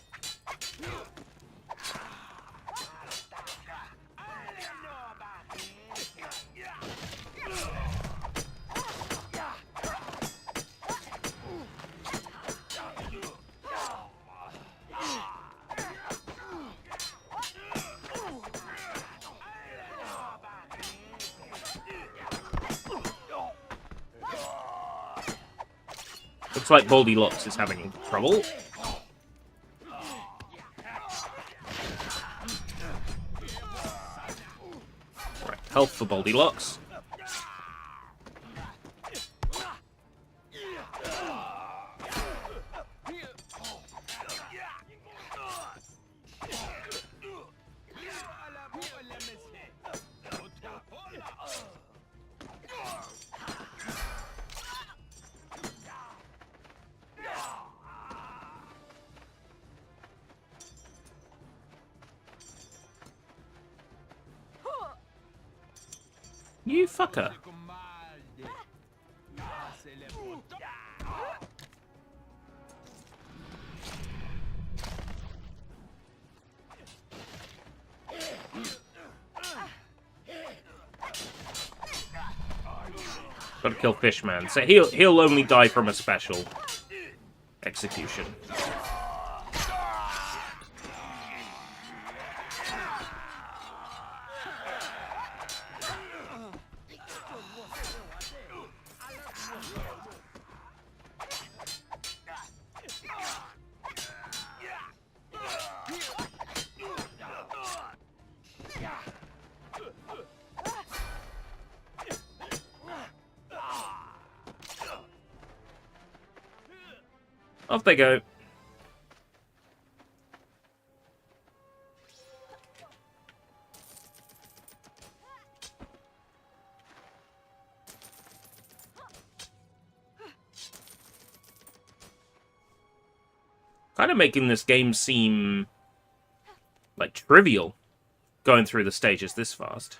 Looks like Goldilocks is having trouble. Right, health for Goldilocks. You fucker. Gotta kill Fishman. So he'll only die from a special execution. Off they go. Kind of making this game seem like trivial, going through the stages this fast.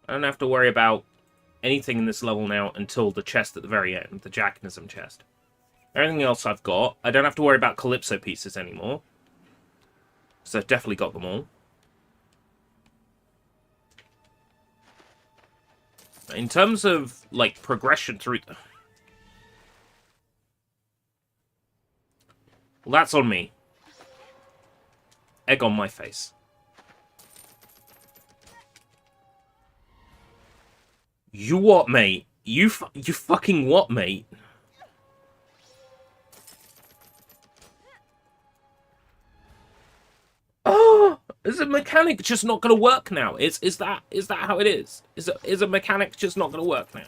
I don't have to worry about anything in this level now until the chest at the very end, the Jackanism chest. Everything else I've got. I don't have to worry about Calypso pieces anymore. So I've definitely got them all. In terms of, like, progression through... Well, that's on me. Egg on my face. You what, mate? You fucking what, mate? Oh, is a mechanic just not going to work now? Is that how it is? Is a mechanic just not going to work now?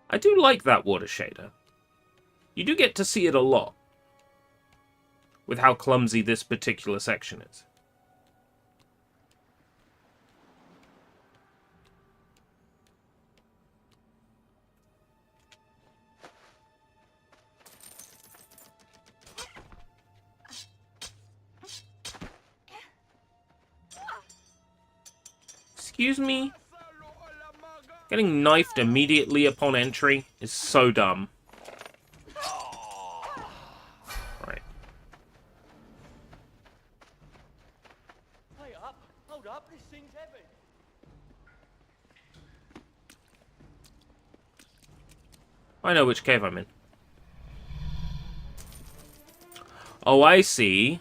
I do like that water shader. You do get to see it a lot. With how clumsy this particular section is. Excuse me? Getting knifed immediately upon entry is so dumb. Right. Hey up, hold up, this thing's heavy. I know which cave I'm in. Oh, I see.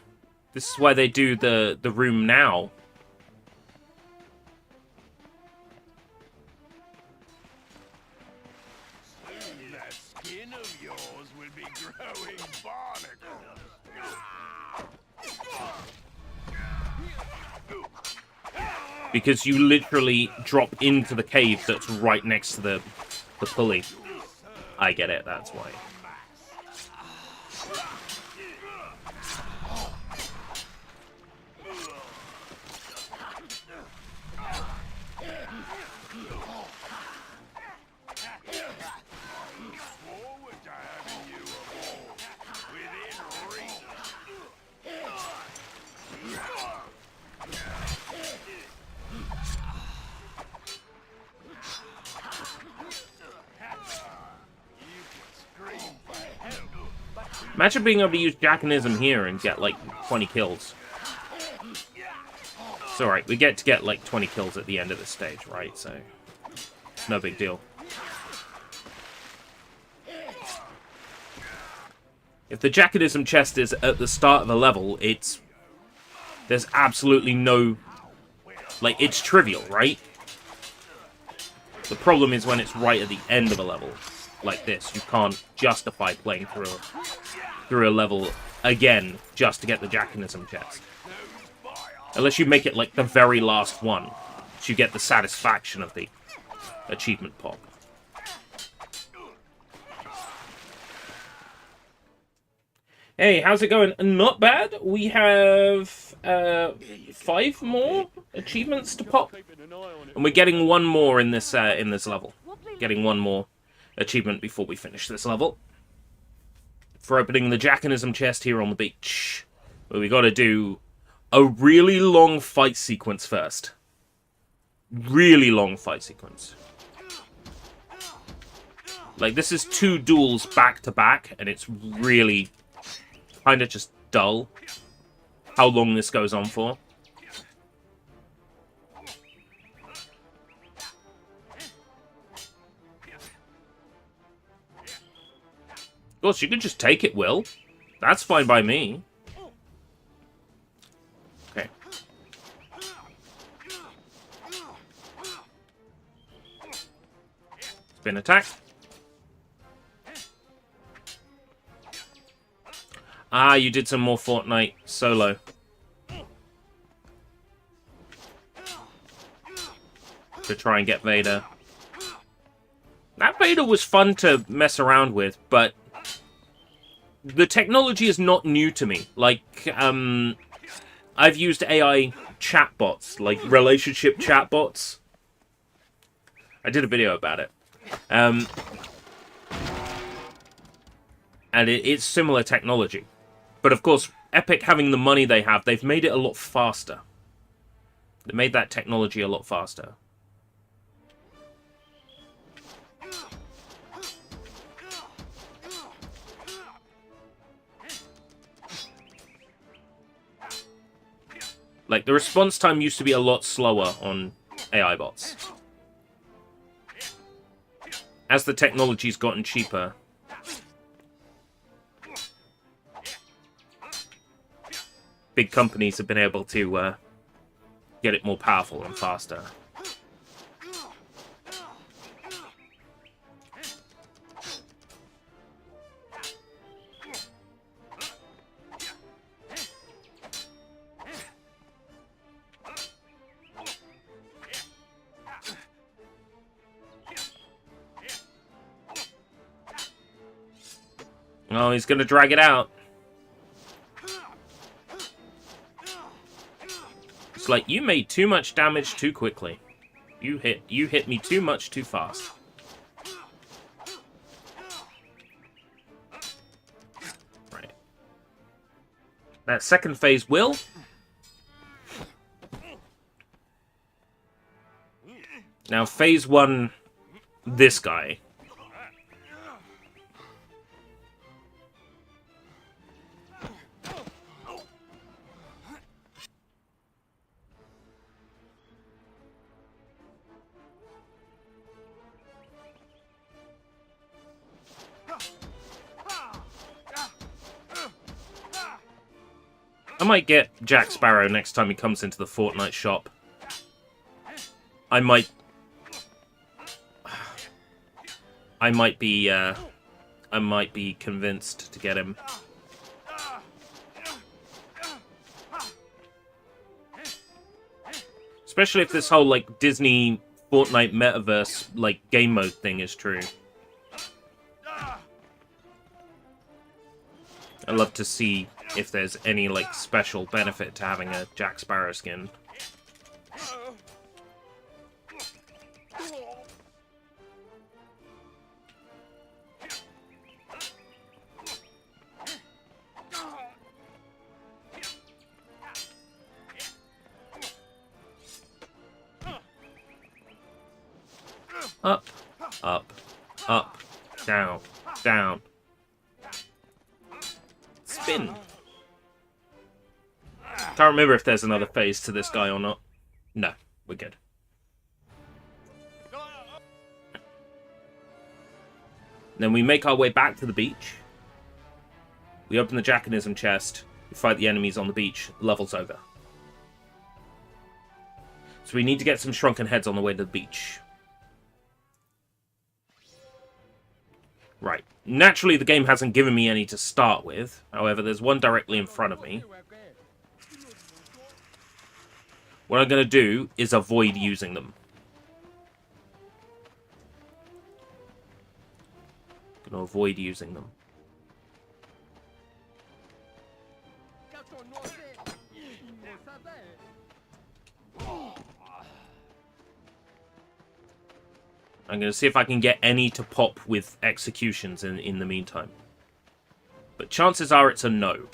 This is why they do the room now. That skin of yours will be growing barnacles. Because you literally drop into the cave that's right next to the pulley. I get it, that's why. Forward to having you aboard. Within reach. Imagine being able to use Jackanism here and get like 20 kills. It's alright, we get to get like 20 kills at the end of the stage, right? So, it's no big deal. If the Jackanism chest is at the start of a level, there's absolutely no... Like, it's trivial, right? The problem is when it's right at the end of a level, like this. You can't justify playing through a level again just to get the Jackanism chest. Unless you make it like the very last one, so you get the satisfaction of the achievement pop. Hey, how's it going? Not bad. We have 5 more achievements to pop, and we're getting one more in this level. Getting one more achievement before we finish this level. For opening the Jackanism chest here on the beach. But we gotta do a really long fight sequence first. Really long fight sequence. Like, this is 2 duels back to back, and it's really kind of just dull how long this goes on for. Of course, you can just take it, Will. That's fine by me. Okay. Spin attack. Ah, you did some more Fortnite solo. To try and get Vader. That Vader was fun to mess around with, but the technology is not new to me. Like, I've used AI chatbots, like relationship chatbots. I did a video about it. And it's similar technology. But of course, Epic having the money they have, they've made it a lot faster. They made that technology a lot faster. Like, the response time used to be a lot slower on AI bots. As the technology's gotten cheaper, big companies have been able to get it more powerful and faster. Oh, he's gonna drag it out. It's like, you made too much damage too quickly. You hit me too much too fast. Right. That second phase will. Now, phase 1, this guy. I might get Jack Sparrow next time he comes into the Fortnite shop. I might be convinced to get him. Especially if this whole, like, Disney Fortnite metaverse, like, game mode thing is true. I'd love to see if there's any, like, special benefit to having a Jack Sparrow skin. Up, up, up, down, down. Spin. Can't remember if there's another phase to this guy or not. No, we're good. Then we make our way back to the beach. We open the Jackanism chest. We fight the enemies on the beach. Level's over. So we need to get some shrunken heads on the way to the beach. Right. Naturally, the game hasn't given me any to start with. However, there's one directly in front of me. What I'm going to do is avoid using them. Going to avoid using them. I'm going to see if I can get any to pop with executions in the meantime. But chances are it's a no.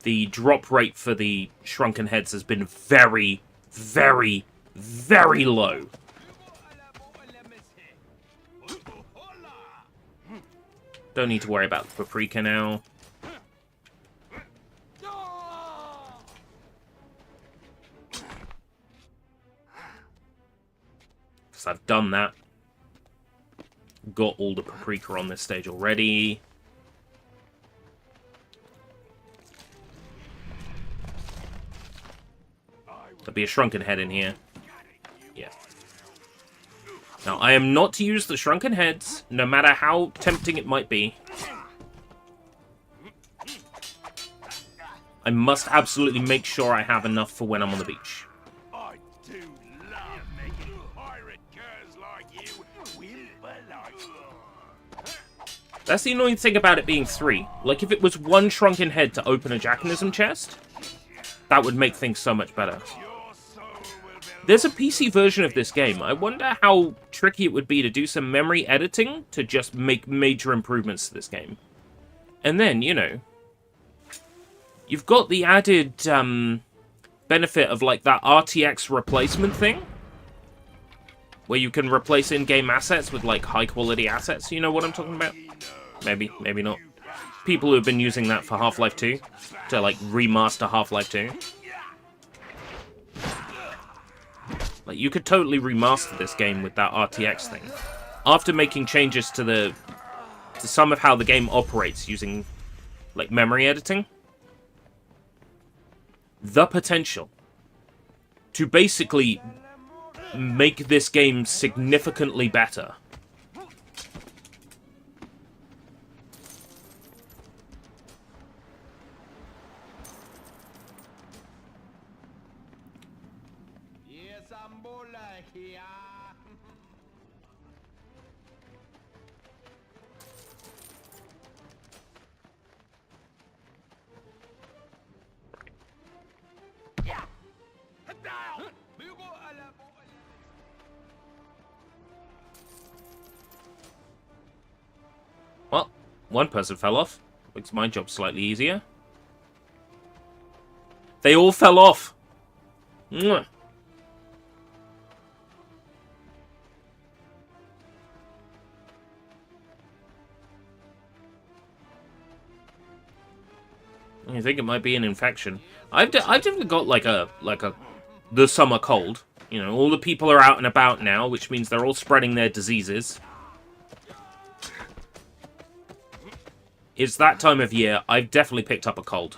The drop rate for the shrunken heads has been very, very, very low. Don't need to worry about the paprika now. Because I've done that. Got all the paprika on this stage already. There'll be a shrunken head in here. Yeah. Now, I am not to use the shrunken heads, no matter how tempting it might be. I must absolutely make sure I have enough for when I'm on the beach. I do love making pirate girls like you whimper like. That's the annoying thing about it being 3. Like, if it was one shrunken head to open a Jackanism chest, that would make things so much better. There's a PC version of this game. I wonder how tricky it would be to do some memory editing to just make major improvements to this game. And then, you know, you've got the added benefit of, like, that RTX replacement thing, where you can replace in-game assets with, like, high-quality assets. You know what I'm talking about? Maybe, maybe not. People who have been using that for Half-Life 2 to, like, remaster Half-Life 2. Like, you could totally remaster this game with that RTX thing. After making changes to some of how the game operates using, like, memory editing. The potential to basically make this game significantly better. Well, one person fell off. Makes my job slightly easier. They all fell off. Mwah. I think it might be an infection. I've definitely got like a the summer cold. You know, all the people are out and about now, which means they're all spreading their diseases. It's that time of year. I've definitely picked up a cold.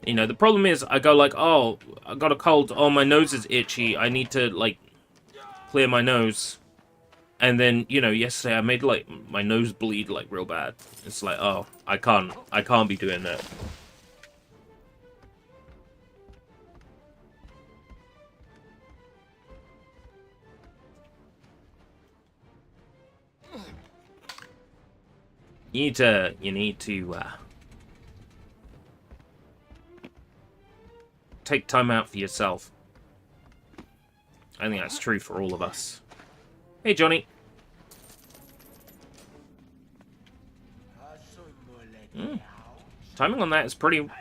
You know, the problem is I go like, oh, I got a cold. Oh, my nose is itchy. I need to, like, clear my nose. And then, you know, yesterday I made, like, my nose bleed, like, real bad. It's like, oh, I can't be doing that. You need to take time out for yourself. I think that's true for all of us. Hey, Johnny. Timing on that is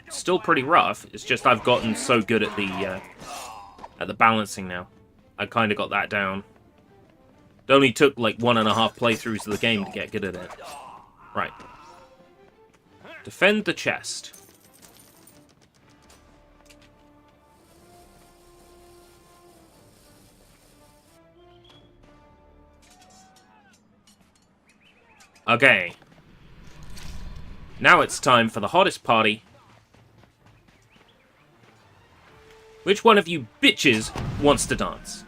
still pretty rough. It's just I've gotten so good at the balancing now. I kind of got that down. It only took like 1.5 playthroughs of the game to get good at it. Right. Defend the chest. Okay. Now it's time for the hottest party. Which one of you bitches wants to dance?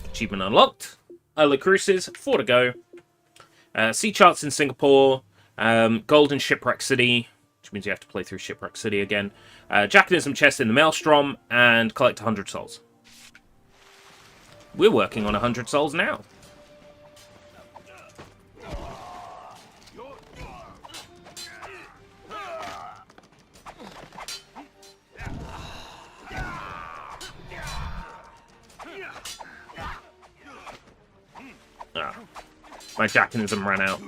Achievement unlocked. Isla Cruises, 4 to go. Sea charts in Singapore. Gold in Shipwreck City, which means you have to play through Shipwreck City again. Jackanism chest in the Maelstrom, and collect 100 souls. We're working on 100 souls now. My Jackanism ran out.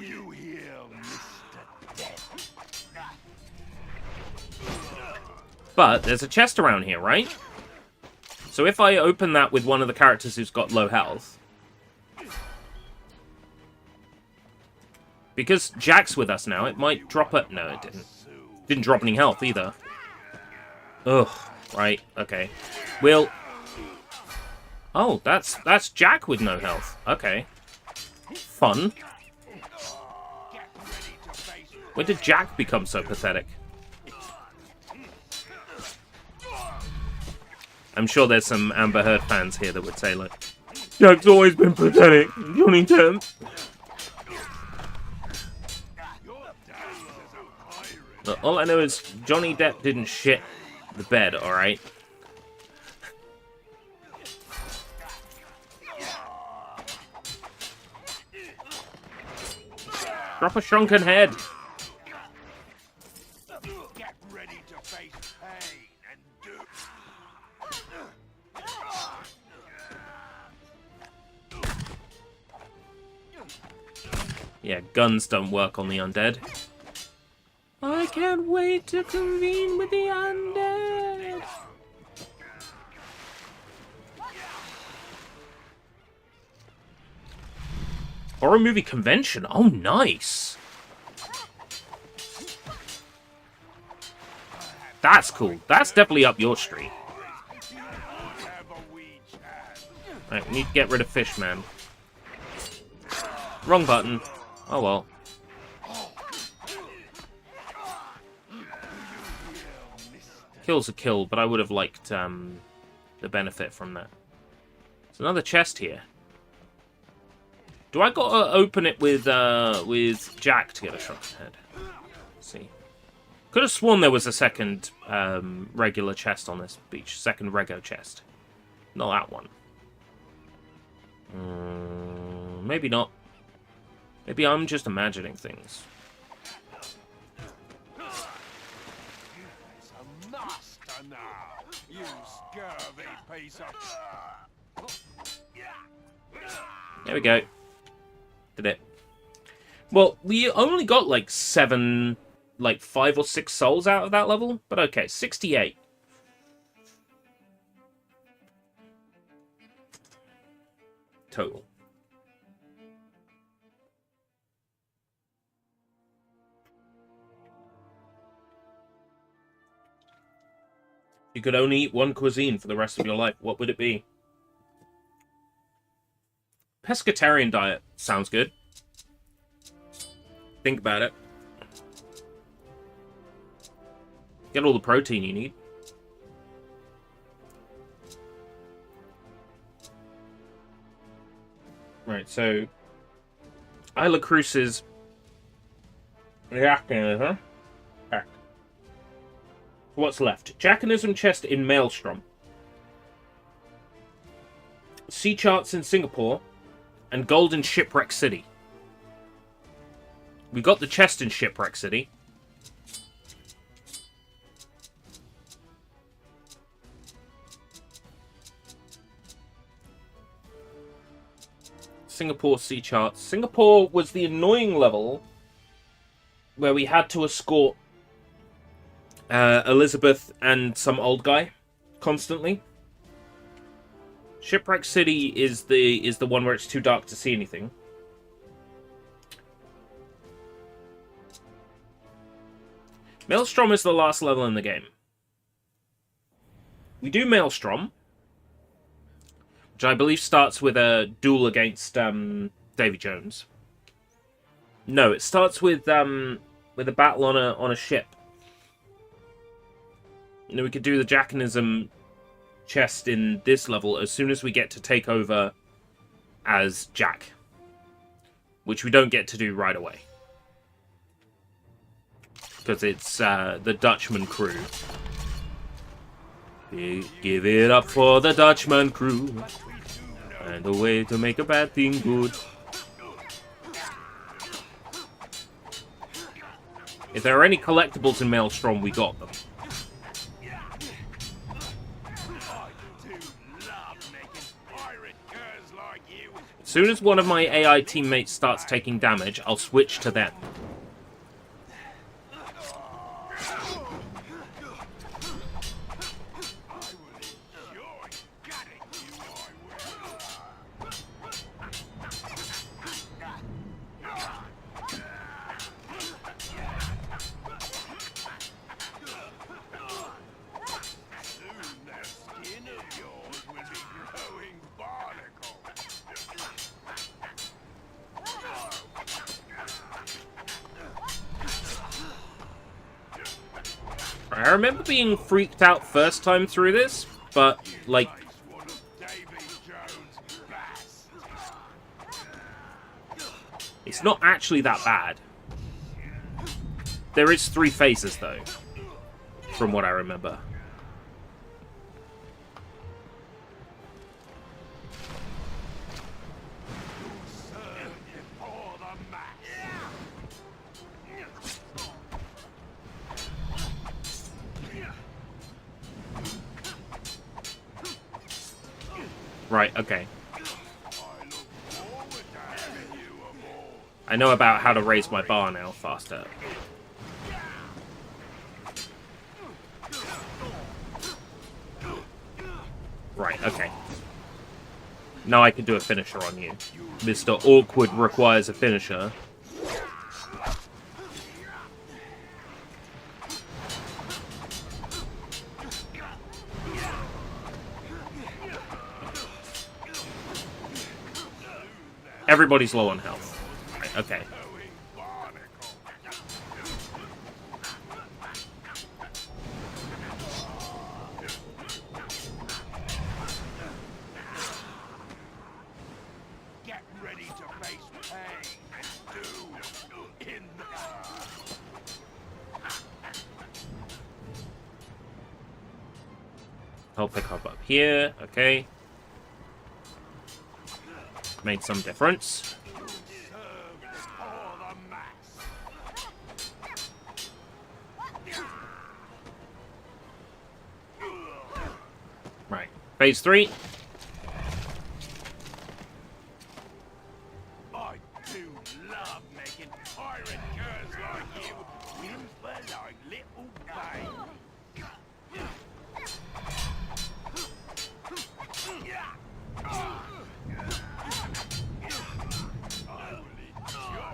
But there's a chest around here, right? So if I open that with one of the characters who's got low health... Because Jack's with us now, it might drop it. No, it didn't. Didn't drop any health either. Ugh. Right, okay. We'll... Oh, that's Jack with no health. Okay. Fun. When did Jack become so pathetic? I'm sure there's some Amber Heard fans here that would say, like, Jack's always been pathetic. Johnny Depp. Look, all I know is Johnny Depp didn't shit the bed, alright? Drop a shrunken head. Get ready to face pain and doom. Yeah, guns don't work on the undead. I can't wait to convene with the undead. Horror movie convention. Oh, nice. That's cool. That's definitely up your street. Right, we need to get rid of Fishman. Wrong button. Oh well. Kill's a kill, but I would have liked the benefit from that. There's another chest here. Do I gotta open it with Jack to get a shot in the head? Let's see. Could have sworn there was a second regular chest on this beach. Second rego chest. Not that one. Maybe not. Maybe I'm just imagining things. It's a master now, you scurvy piece of... There we go. Did it. Well, we only got like 5 or 6 souls out of that level. But okay, 68. Total. You could only eat one cuisine for the rest of your life. What would it be? Pescatarian diet sounds good. Think about it. Get all the protein you need. Right, so Isla Cruce's Jackanism. What's left? Jackanism chest in Maelstrom. Sea charts in Singapore. And gold in Shipwreck City. We got the chest in Shipwreck City. Singapore sea charts. Singapore was the annoying level where we had to escort Elizabeth and some old guy constantly. Shipwreck City is the one where it's too dark to see anything. Maelstrom is the last level in the game. We do Maelstrom, which I believe starts with a duel against Davy Jones. No, it starts with a battle on a ship. And then we could do the Jackanism chest in this level as soon as we get to take over as Jack, which we don't get to do right away because it's the Dutchman crew. Give it up for the Dutchman crew and a way to make a bad thing good. If there are any collectibles in Maelstrom, we got them. As soon as one of my AI teammates starts taking damage, I'll switch to them. I remember being freaked out first time through this, but, like... it's not actually that bad. There is 3 phases, though, from what I remember. Right, okay. I know about how to raise my bar now faster. Right, okay. Now I can do a finisher on you. Mr. Awkward requires a finisher. Everybody's low on health. Right, okay. Get ready to face pain and doom in the... I'll pick up here. Okay. Made some difference. Right. Phase 3. I do love making pirate girls like you whimper like little babes.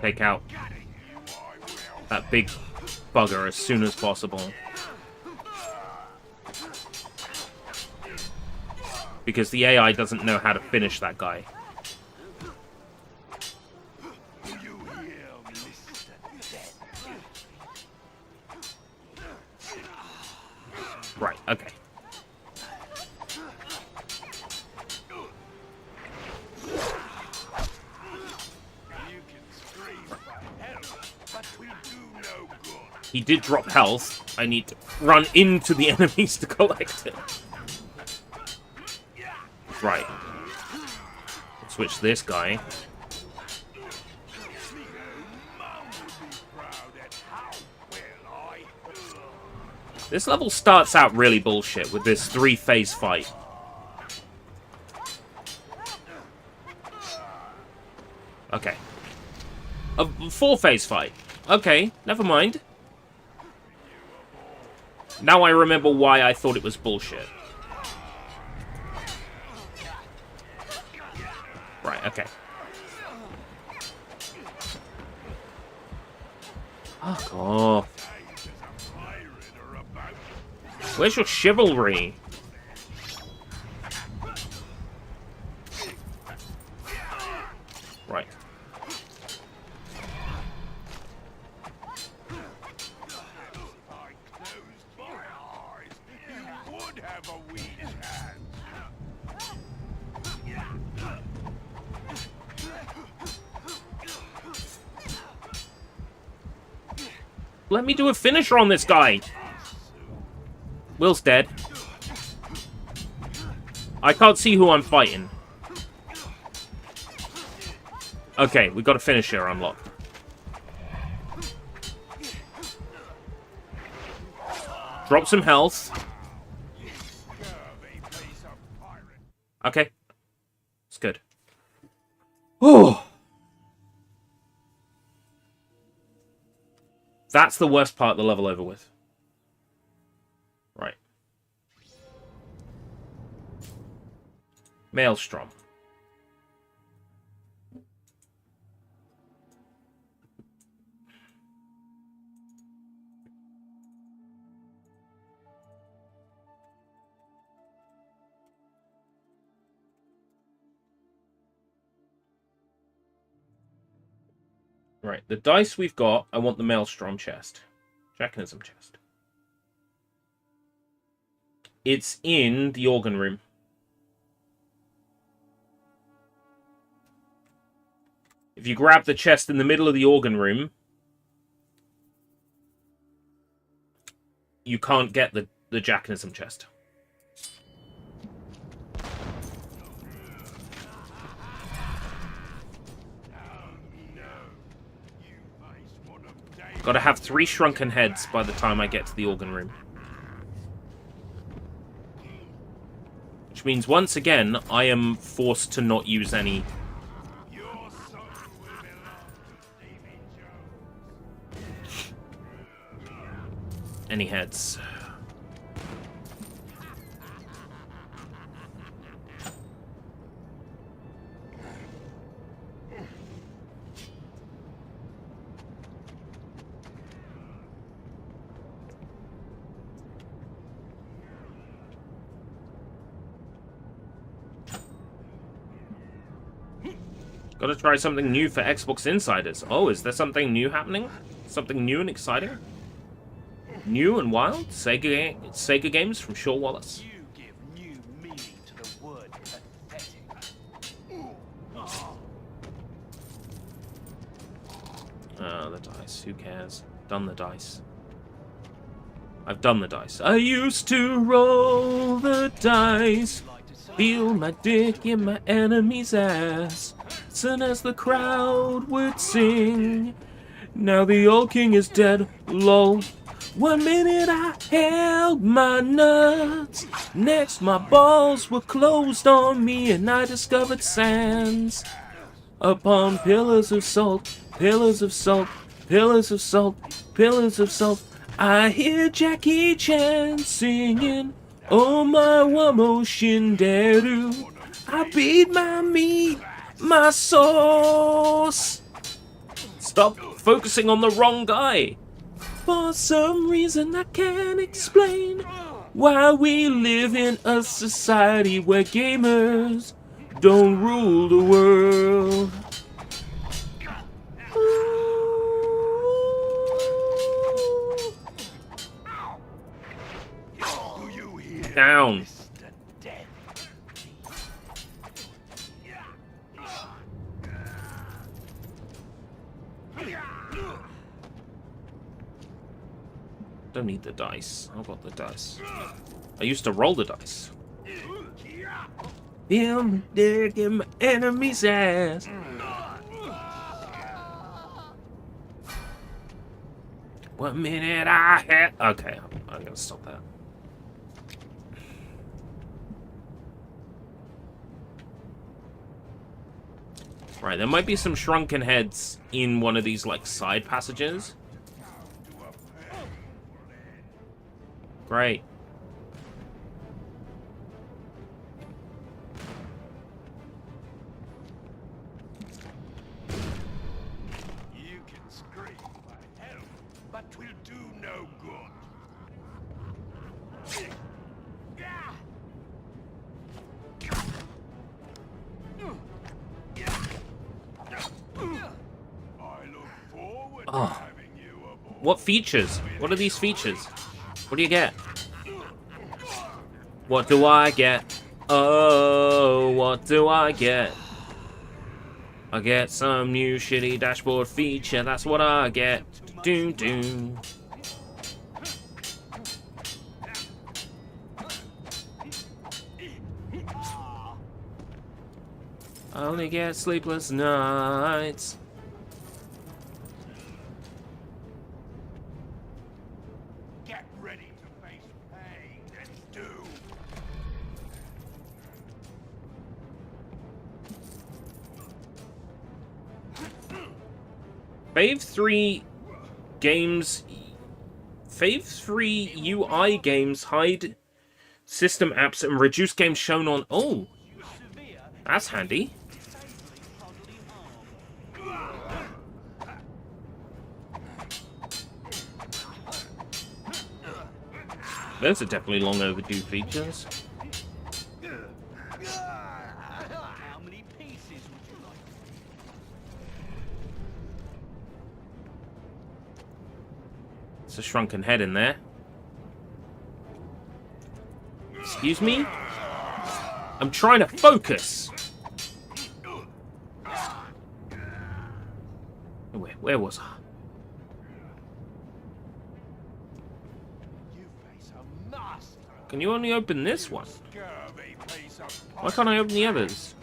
Take out that big bugger as soon as possible. Because the AI doesn't know how to finish that guy. Right, okay. He did drop health. I need to run into the enemies to collect it. Right. Switch this guy. This level starts out really bullshit with this 3-phase fight. Okay. A 4-phase fight. Okay, never mind. Now I remember why I thought it was bullshit. Right, okay. Oh. Where's your chivalry? Right. Let me do a finisher on this guy. Will's dead. I can't see who I'm fighting. Okay, we got a finisher unlocked. Drop some health. Okay. It's good. Oh. That's the worst part of the level over with. Right. Maelstrom. Right, the dice we've got, I want the Maelstrom chest. Jacknism chest. It's in the organ room. If you grab the chest in the middle of the organ room, you can't get the Jacknism chest. Gotta have 3 shrunken heads by the time I get to the organ room. Which means, once again, I am forced to not use any any heads. Gotta try something new for Xbox Insiders. Oh, is there something new happening? Something new and exciting? New and wild? Sega games from Shaw Wallace. You give new meaning to the word pathetic. Oh, the dice. Who cares? Done the dice. I've done the dice. I used to roll the dice. Feel my dick in my enemy's ass. Soon as the crowd would sing. Now the old king is dead, lol. 1 minute I held my nuts. Next my balls were closed on me and I discovered sands. Upon pillars of salt, pillars of salt, pillars of salt, pillars of salt. I hear Jackie Chan singing, oh my wamo shinderu. I beat my meat, my sauce. Stop focusing on the wrong guy. For some reason I can't explain why we live in a society where gamers don't rule the world. Down. Don't need the dice. I've got the dice. I used to roll the dice. Feel my dick in my enemy's ass. 1 minute I had. Okay, I'm gonna stop that. Right, there might be some shrunken heads in one of these like side passages. Great. You can scream for help, but will do no good. I look forward to having you aboard. What features? What are these features? What do you get? What do I get? Oh, what do I get? I get some new shitty dashboard feature. That's what I get. Doom doom. I only get sleepless nights. Get ready to face pain and doom. Fave 3 games. Fave 3 UI games hide system apps and reduce games shown on. Oh, that's handy. Those are definitely long overdue features. How many pieces would you like? It's a shrunken head in there. Excuse me? I'm trying to focus. Where was I? You face a master. Can you only open this one? Scurvy piece of Why can't I open the others?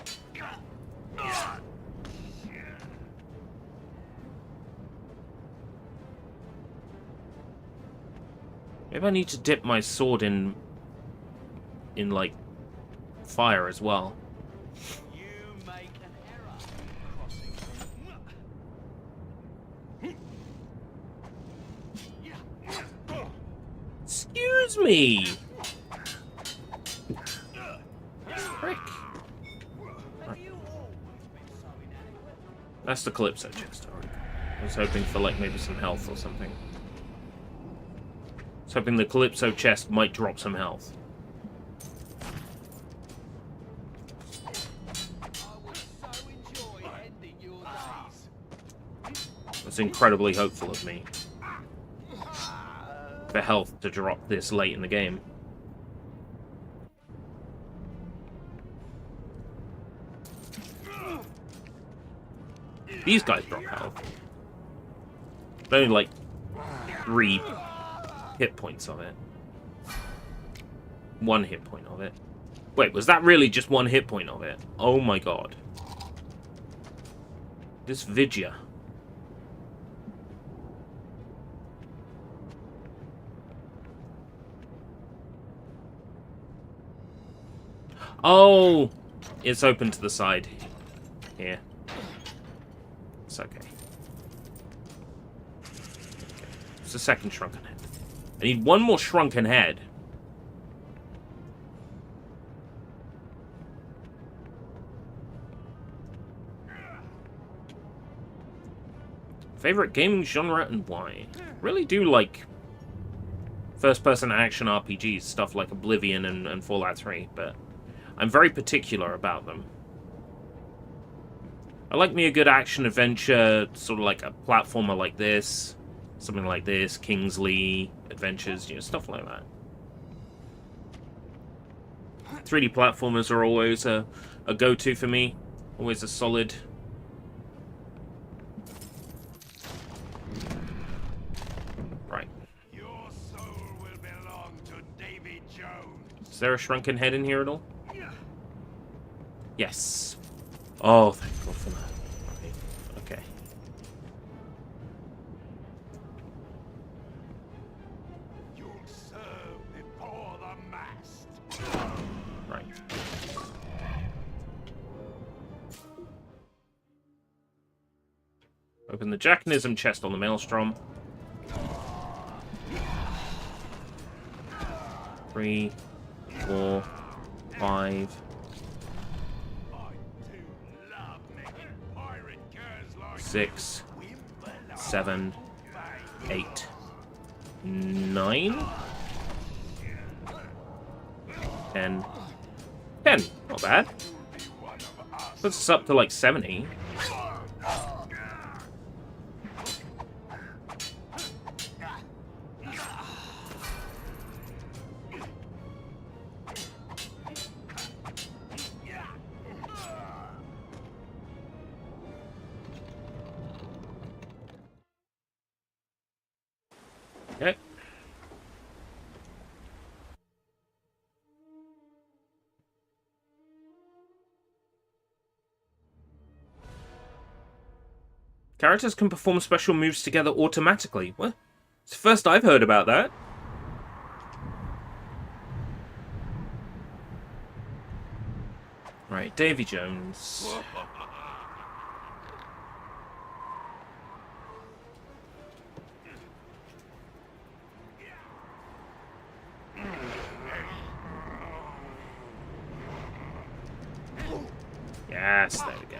Maybe I need to dip my sword in like fire as well. You make an error crossing from... loves me. Frick. Right. That's the Calypso chest. Alright. I was hoping for like maybe some health or something. I was hoping the Calypso chest might drop some health. That's incredibly hopeful of me. For health to drop this late in the game. These guys drop health. But only like 3 hit points of it. 1 hit point of it. Wait, was that really just 1 hit point of it? Oh my god. This Vidya. Oh! It's open to the side. Here. It's okay. It's the second shrunken head. I need 1 more shrunken head. Favorite gaming genre and why? Really do like first-person action RPGs, stuff like Oblivion and Fallout 3, but I'm very particular about them. I like me a good action-adventure, sort of like a platformer like this, something like this, Kingsley Adventures, you know, stuff like that. 3D platformers are always a go-to for me, always a solid... Right. Your soul will belong to Davy Jones. Is there a shrunken head in here at all? Yes. Oh, thank God for that. Right. Okay. You'll serve before the mast. Right. Open the Jackanism chest on the Maelstrom. 3, 4, 5. 6, 7, 8, 9, 10. 10. Not bad. Puts us up to like 70. Okay. Characters can perform special moves together automatically. What? It's the first I've heard about that. Right, Davy Jones. Yes, there we go.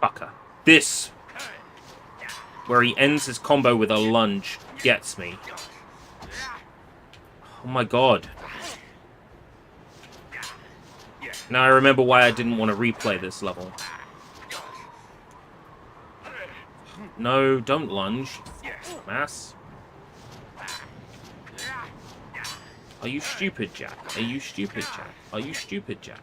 Fucker. This, where he ends his combo with a lunge, gets me. Oh my god. Now I remember why I didn't want to replay this level. No, don't lunge. Mass. Are you stupid, Jack? Are you stupid, Jack? Are you stupid, Jack?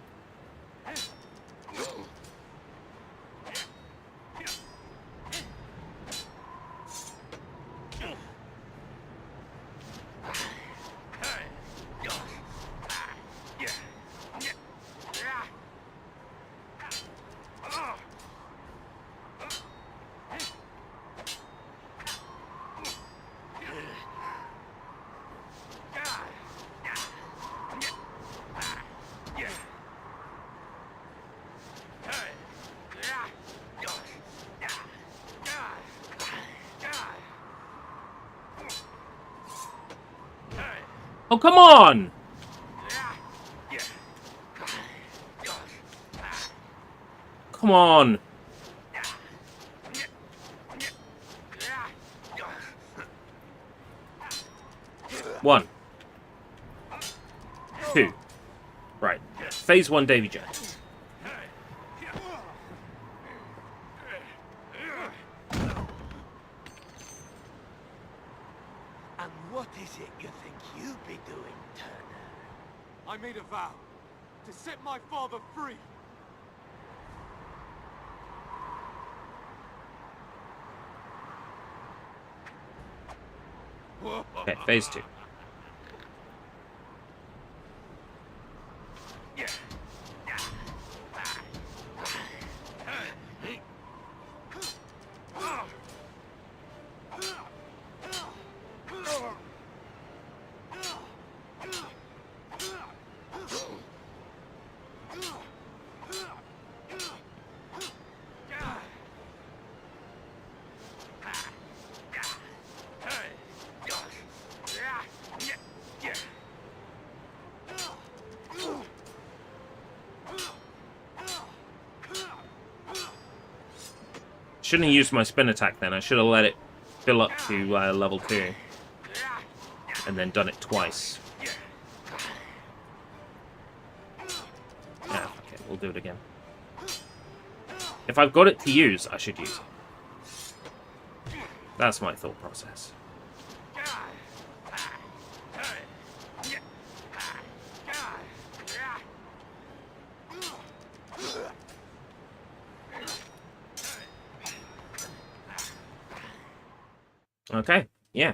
Oh, come on! Come on! One. Two. Right. Phase 1 Davy Jones. And what is it you think you'll be doing, Turner? I made a vow to set my father free. Okay, phase 2. Shouldn't have used my spin attack then. I should have let it fill up to level 2. And then done it twice. Yeah, okay, we'll do it again. If I've got it to use, I should use it. That's my thought process. Okay, yeah.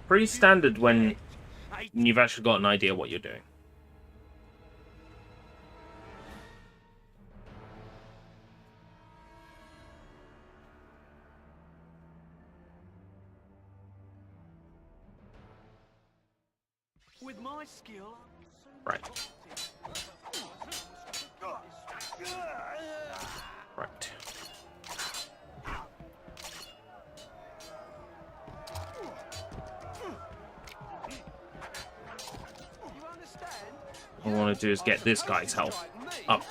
Pretty standard when you've actually got an idea what you're doing. With my skill, Right. Right. All I want to do is get this guy's health up.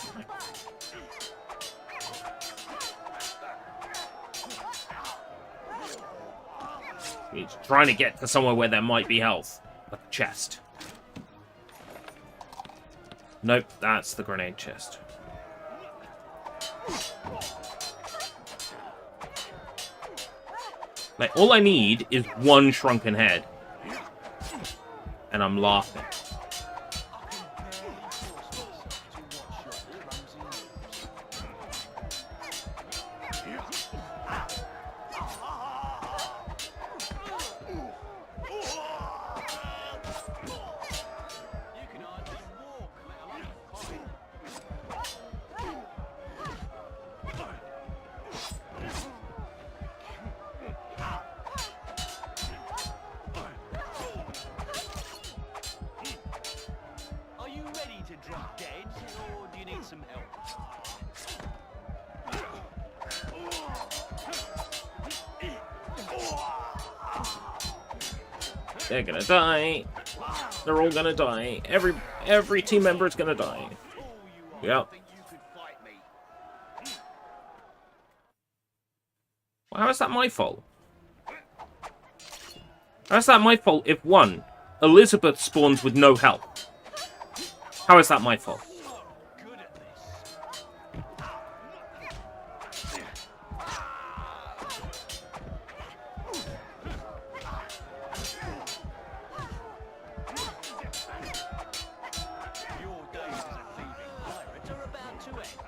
He's trying to get to somewhere where there might be health. Like a chest. Nope, that's the grenade chest. Like, all I need is one shrunken head. And I'm laughing. Are you ready to drop dead, or do you need some help? They're gonna die. They're all gonna die. Every team member is gonna die. Yep. Well, how is that my fault? How is that my fault if, one, Elizabeth spawns with no health? How is that my fault? Good at this. Your days as a thieving pirate are about to end.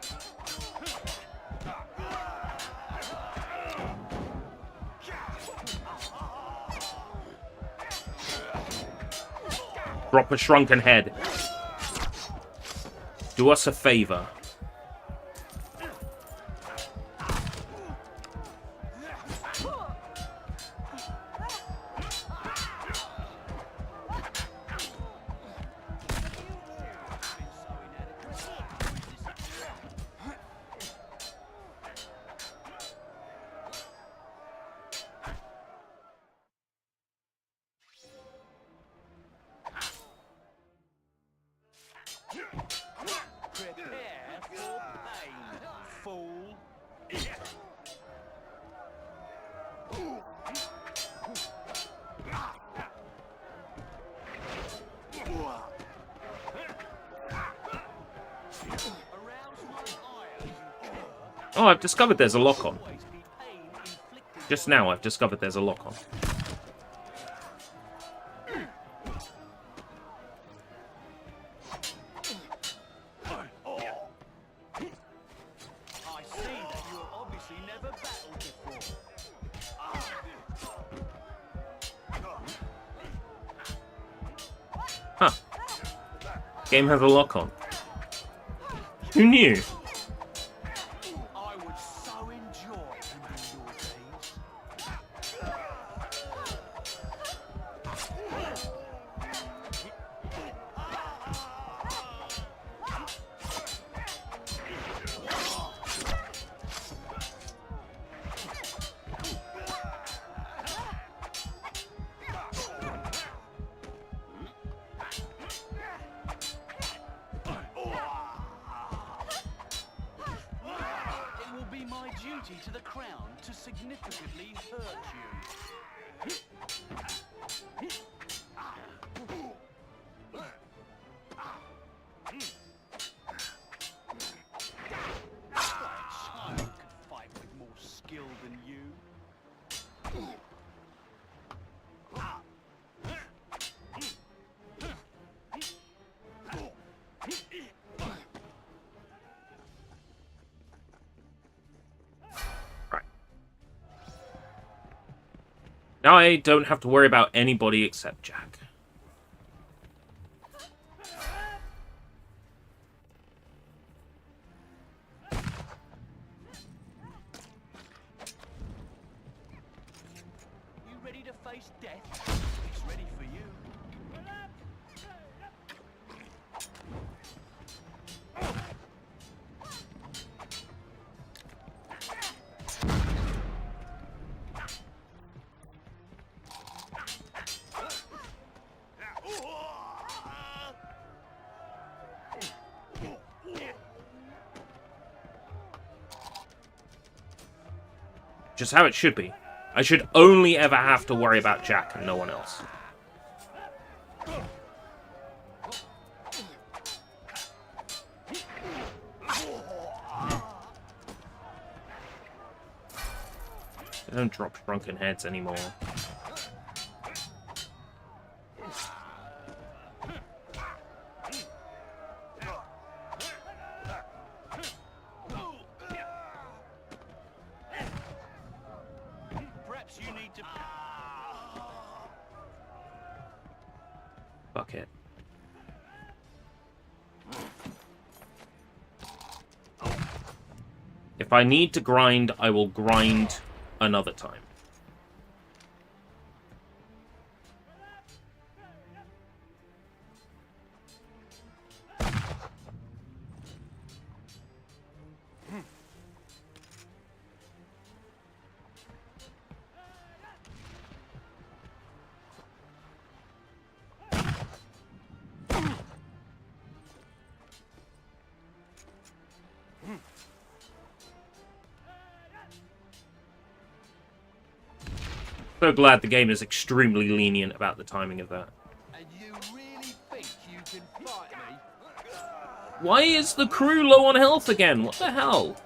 Drop a shrunken head. Do us a favor. Oh, I've discovered there's a lock-on. always be pain inflicted. Just now I've discovered there's a lock-on. I see that you have obviously never battled before. Huh. Game has a lock-on. Who knew? I would so enjoy to know your deeds. It will be my duty to the crown to significantly hurt you. A child could fight with more skill than you. Right. Now I don't have to worry about anybody except Jack. You ready to face death? It's ready for you. Just how it should be. I should only ever have to worry about Jack and no one else. They don't drop shrunken heads anymore. Perhaps you need to. Fuck it. If I need to grind, I will grind another time. So glad the game is extremely lenient about the timing of that. And you really think you can fight me? Why is the crew low on health again? What the hell?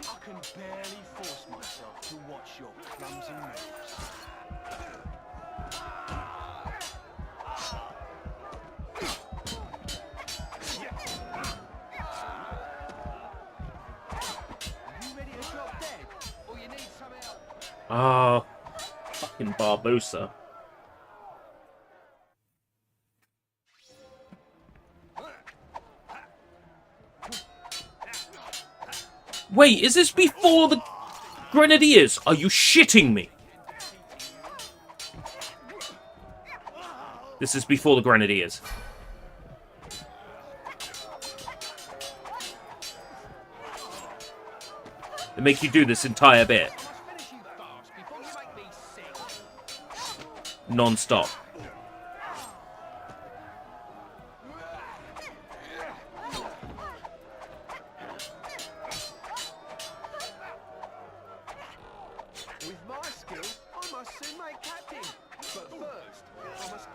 I can barely force myself to watch your clumsy moves. You ready to drop dead? Or you need some help? Ah, fucking Barbosa. Wait, is this before the Grenadiers? Are you shitting me? This is before the Grenadiers. They make you do this entire bit. Let's finish you fast before you make me sick. Non-stop. With my skill, I must soon make captain. But first, I must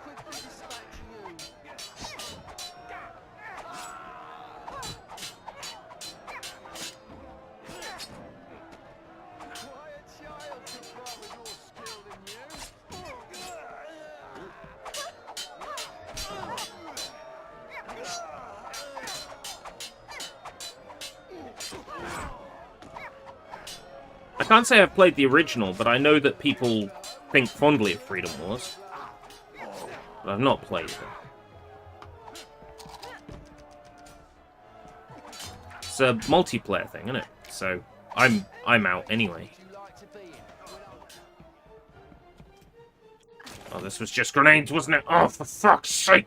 I can't say I've played the original, but I know that people think fondly of Freedom Wars. But I've not played it. It's a multiplayer thing, isn't it? So I'm out anyway. Oh, this was just grenades, wasn't it? Oh, for fuck's sake!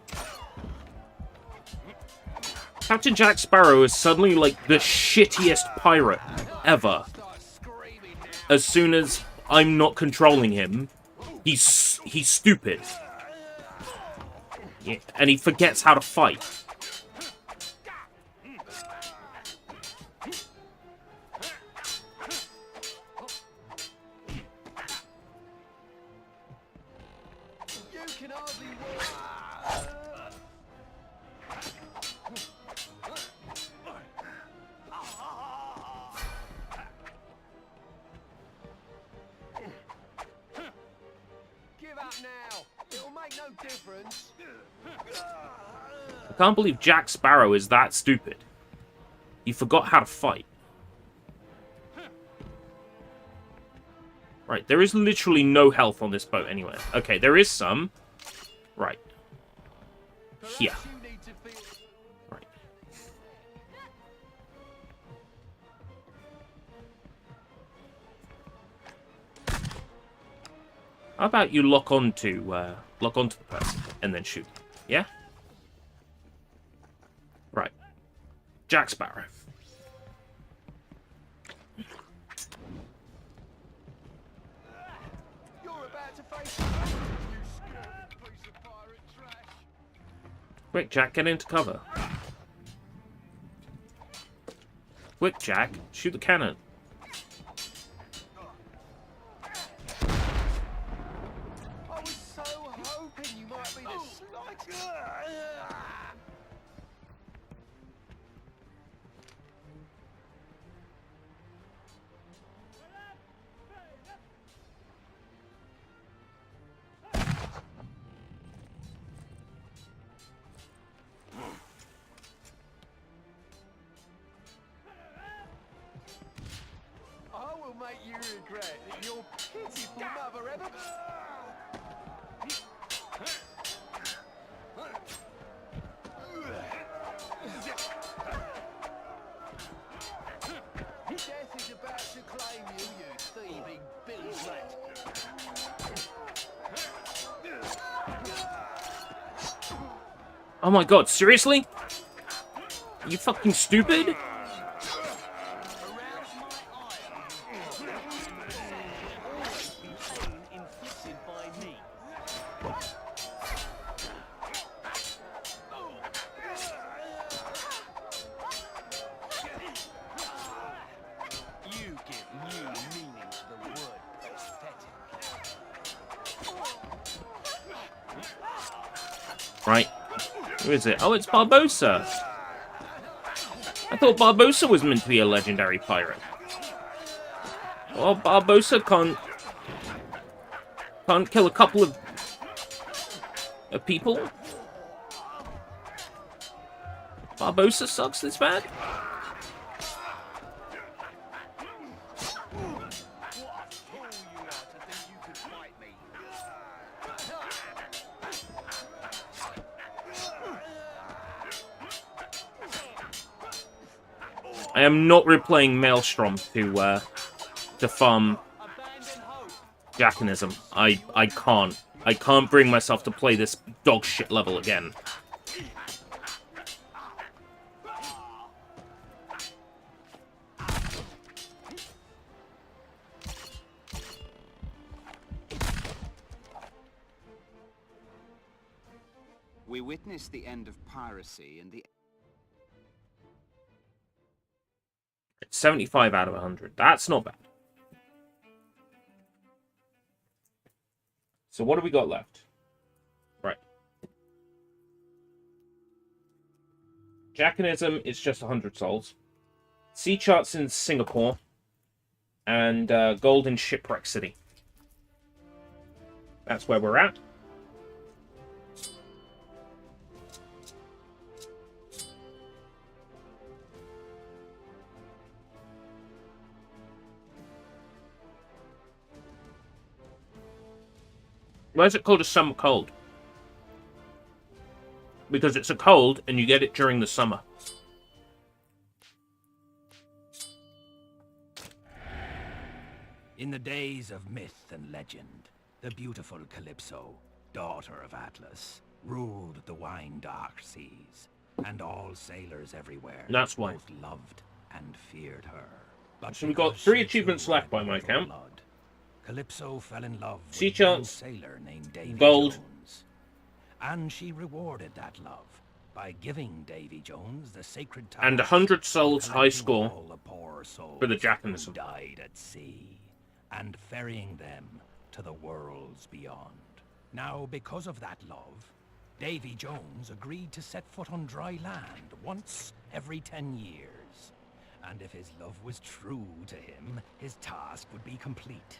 Captain Jack Sparrow is suddenly like the shittiest pirate ever. As soon as I'm not controlling him, he's stupid. Yeah, and he forgets how to fight. You can hardly Give up now. It'll make no difference. I can't believe Jack Sparrow is that stupid. He forgot how to fight. Right, there is literally no health on this boat anywhere. Okay, there is some. Right. Here. Right. How about you lock onto the person and then shoot? Yeah? Right. Jack Sparrow. You're about to face you scared piece of pirate trash. Quick, Jack, get into cover. Quick, Jack, shoot the cannon. I was so hoping you might be the slightest. I will make you regret that your pitiful mother ever. Death is about to claim you, you thieving bills rat. Oh my god, seriously? You fucking stupid? Inflicted by me. You give new meaning to the word pathetic. Right. Who is it? Oh, it's Barbossa. I thought Barbossa was meant to be a legendary pirate. Well, Barbossa can't kill a couple of people. Barbossa sucks this bad. I am not replaying Maelstrom to farm Jackanism. I can't. I can't bring myself to play this dog shit level again. We witnessed the end of piracy and the 75 out of 100. That's not bad. So what do we got left? Right. Jackanism is just 100 souls. Sea Charts in Singapore. And Gold in Shipwreck City. That's where we're at. Why is it called a summer cold? Because it's a cold and you get it during the summer. In the days of myth and legend, the beautiful Calypso, daughter of Atlas, ruled the wine dark seas, and all sailors everywhere That's why. both loved and feared her. But So we've got because 3 she achievements too left had by my mortal count. blood, Calypso fell in love Sea with a young chance, sailor named Davy gold. Jones, and she rewarded that love by giving Davy Jones the sacred task And 100 souls of high collecting score all the poor souls for the Jackanism. who died at sea, and ferrying them to the worlds beyond. Now, because of that love, Davy Jones agreed to set foot on dry land once every 10 years. And if his love was true to him, his task would be complete,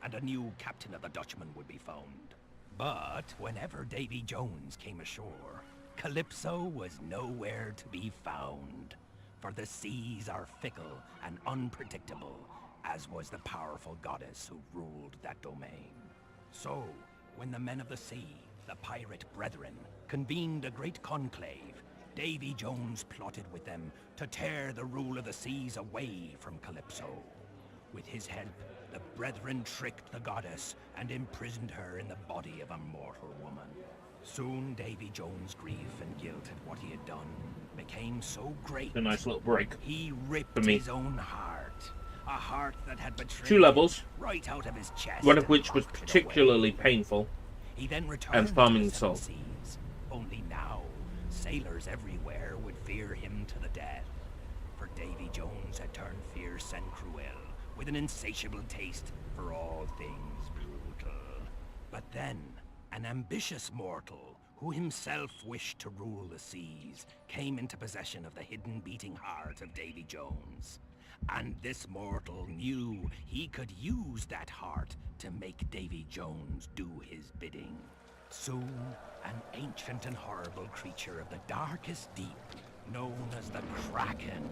and a new captain of the Dutchman would be found. But whenever Davy Jones came ashore, Calypso was nowhere to be found, for the seas are fickle and unpredictable, as was the powerful goddess who ruled that domain. So, when the men of the sea, the pirate brethren, convened a great conclave, Davy Jones plotted with them to tear the rule of the seas away from Calypso. With his help, the brethren tricked the goddess and imprisoned her in the body of a mortal woman. Soon Davy Jones' grief and guilt at what he had done became so great, A nice little break. he ripped for me. his own heart. A heart that had betrayed 2 levels, him right out of his chest. one of and which was locked it particularly away. painful. He then returned and farming to the Seven soul. Seas. Only now, sailors everywhere would fear him to the death. For Davy Jones had turned fierce and cruel, with an insatiable taste for all things brutal. But then, an ambitious mortal, who himself wished to rule the seas, came into possession of the hidden beating heart of Davy Jones. And this mortal knew he could use that heart to make Davy Jones do his bidding. Soon, an ancient and horrible creature of the darkest deep, known as the Kraken,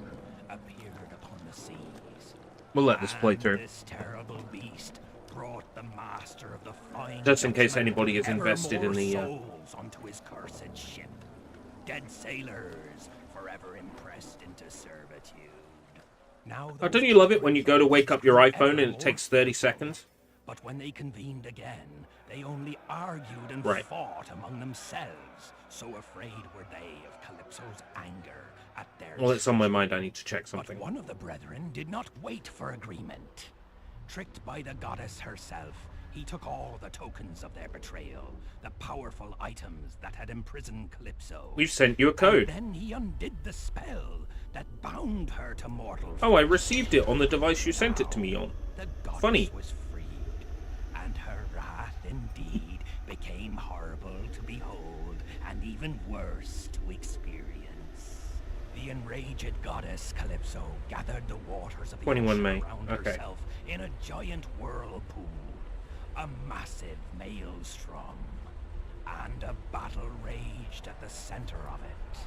appeared upon the seas. We'll let this play And through. this terrible beast brought the master of the fine Just in case Dutchman anybody is ever invested in more the, souls onto his cursed ship. Dead sailors forever impressed into servitude. Now, Oh, those don't you love it when you go to people wake up your were iPhone and ever it more takes 30 faithful. seconds? But when they convened again, they only argued and Right. fought among themselves. So afraid were they of Calypso's anger at their Well, it's on my treachery. mind. I need to check But something. one of the brethren did not wait for agreement. Tricked by the goddess herself, he took all the tokens of their betrayal, the powerful items that had imprisoned Calypso. We've sent you a code. And then he undid the spell that bound her to mortal Oh, I flesh. received it on the device you sent it to me on. The goddess Funny. was freed, and her wrath indeed became horrible to behold, and even worse to experience. The enraged goddess Calypso gathered the waters of the 21 ocean May. around Okay. herself in a giant whirlpool, a massive maelstrom, and a battle raged at the center of it.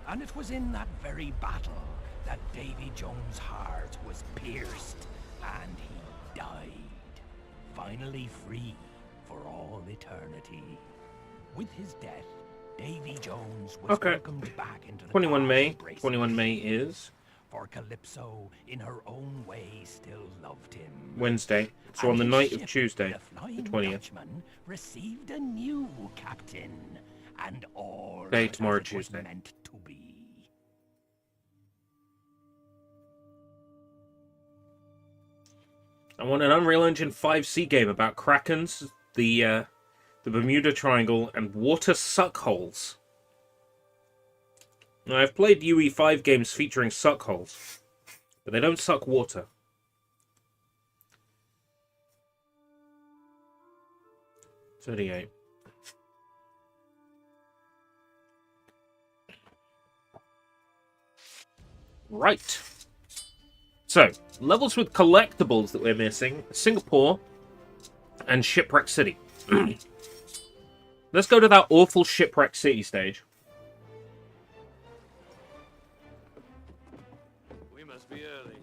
And it was in that very battle that Davy Jones' heart was pierced, and he died, finally free for all eternity. With his death, Davy Jones was Okay. welcomed back into the 21 dark May. embrace of 21 the May sea. is For Calypso, in her own way, still loved him. Wednesday. So And on the his night of ship, Tuesday, the Flying the 20th. Dutchman, received a new captain, and all Day was tomorrow, as it was Tuesday. meant to be. I want an Unreal Engine 5C game about krakens, the Bermuda Triangle, and water suckholes. Now, I've played UE5 games featuring suckholes, but they don't suck water. $38. Right. So, levels with collectibles that we're missing: Singapore and Shipwreck City. Let's go to that awful Shipwreck City stage. We must be early.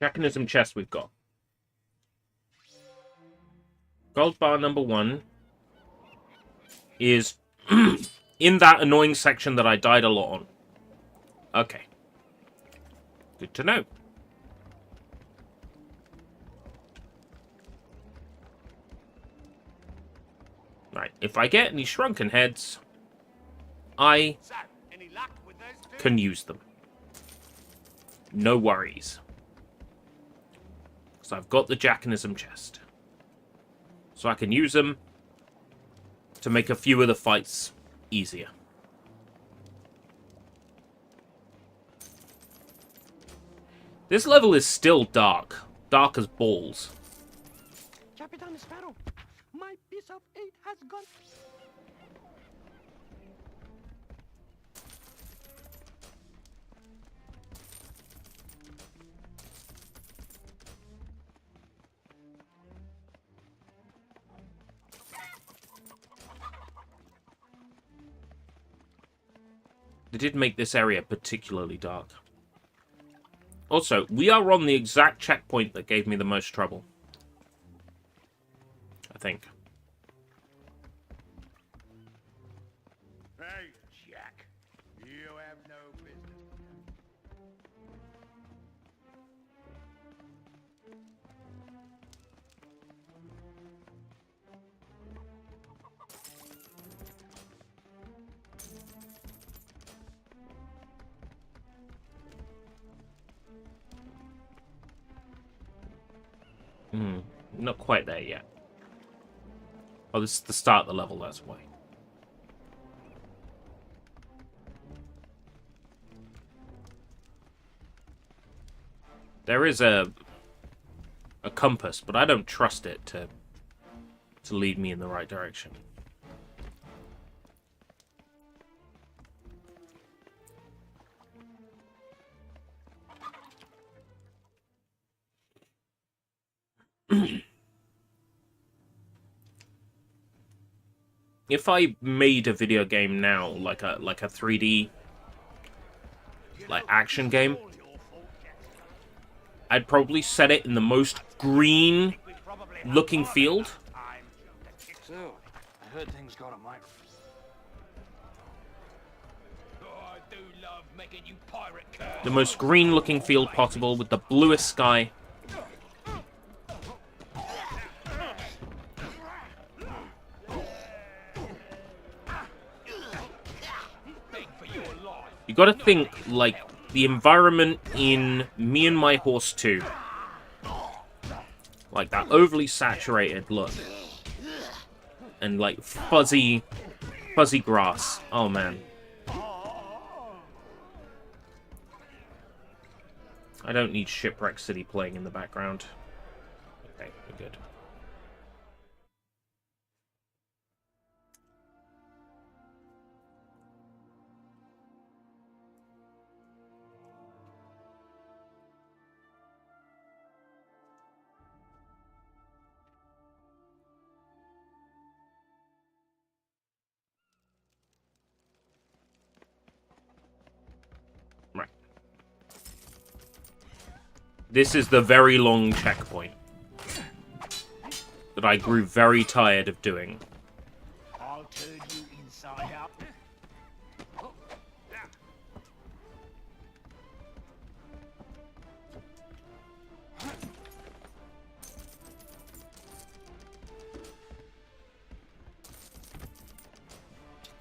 Mechanism chest we've got. Gold bar number 1 is in that annoying section that I died a lot on. Okay. Good to know. Right, if I get any shrunken heads, I So, any luck with those two? can use them. No worries. So I've got the Jackanism chest. So I can use them to make a few of the fights easier. This level is still dark. Dark as balls. Capitan Sparrow, my piece of 8 has gone. They did make this area particularly dark. Also, we are on the exact checkpoint that gave me the most trouble. I think. Hey, Jack. You have no business. Not quite there yet. Oh, this is the start of the level, that's why. There is a compass, but I don't trust it to lead me in the right direction. If I made a video game now, like a 3D like action game, I'd probably set it in the most green looking field. So, I heard things got a microphone. Oh, I do love making you pirate curse. The most green looking field possible with the bluest sky. You gotta think, like, the environment in Me and My Horse 2. Like, that overly saturated look. And, like, fuzzy grass. Oh, man. I don't need Shipwreck City playing in the background. Okay, we're good. This is the very long checkpoint that I grew very tired of doing. I'll turn you inside out.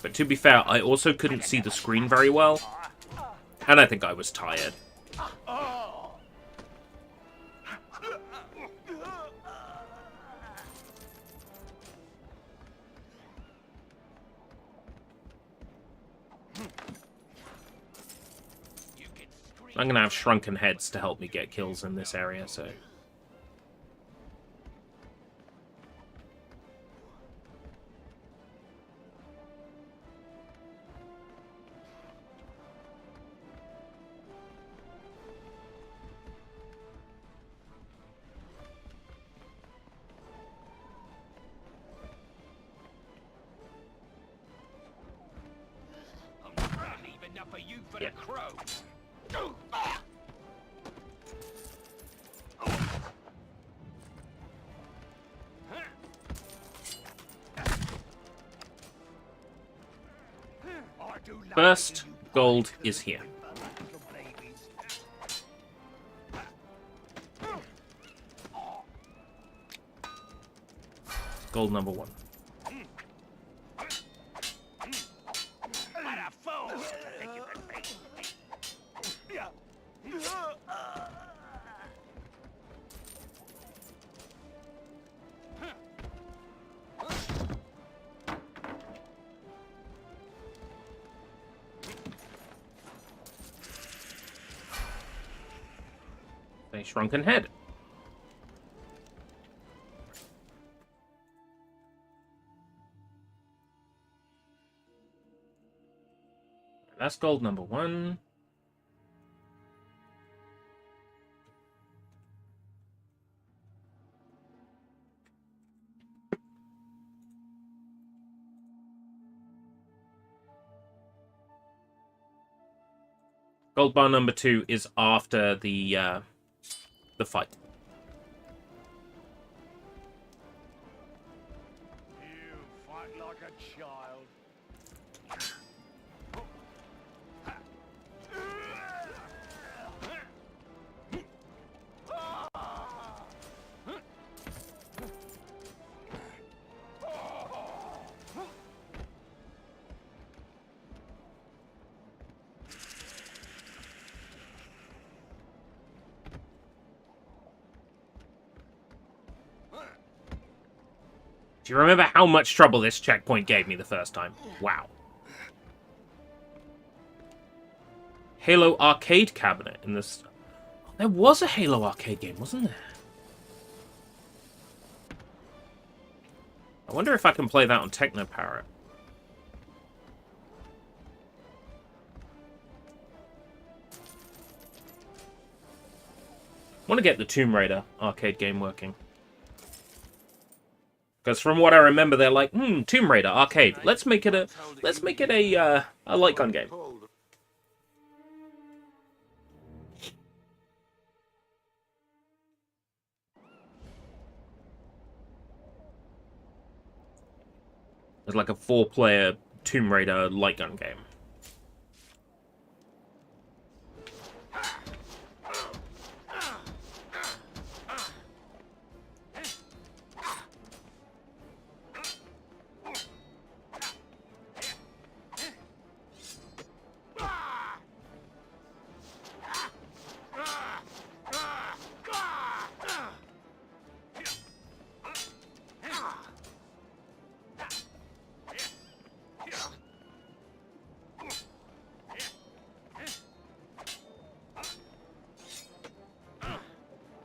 But to be fair, I also couldn't see the screen very well. And I think I was tired. I'm gonna have shrunken heads to help me get kills in this area, so... I'm not leaving enough of you for Yeah. the crow. First gold is here. Gold number 1. A shrunken head. That's gold number 1. Gold bar number 2 is after the fight. You fight like a child. Do you remember how much trouble this checkpoint gave me the first time? Wow. Halo arcade cabinet in this... There was a Halo arcade game, wasn't there? I wonder if I can play that on Techno Parrot. I want to get the Tomb Raider arcade game working. Because from what I remember, they're like, Tomb Raider arcade. Let's make it a light gun game. It's like a 4-player Tomb Raider light gun game.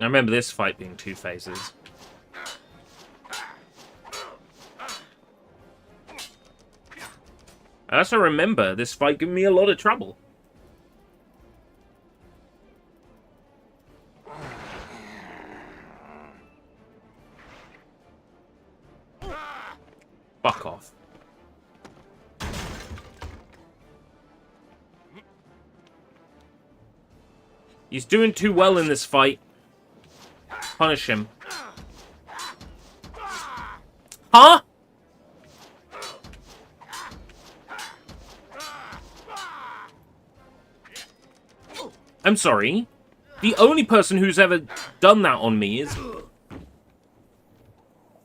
I remember this fight being 2 phases. I also remember this fight giving me a lot of trouble. Fuck off. He's doing too well in this fight. Punish him. Huh? I'm sorry. The only person who's ever done that on me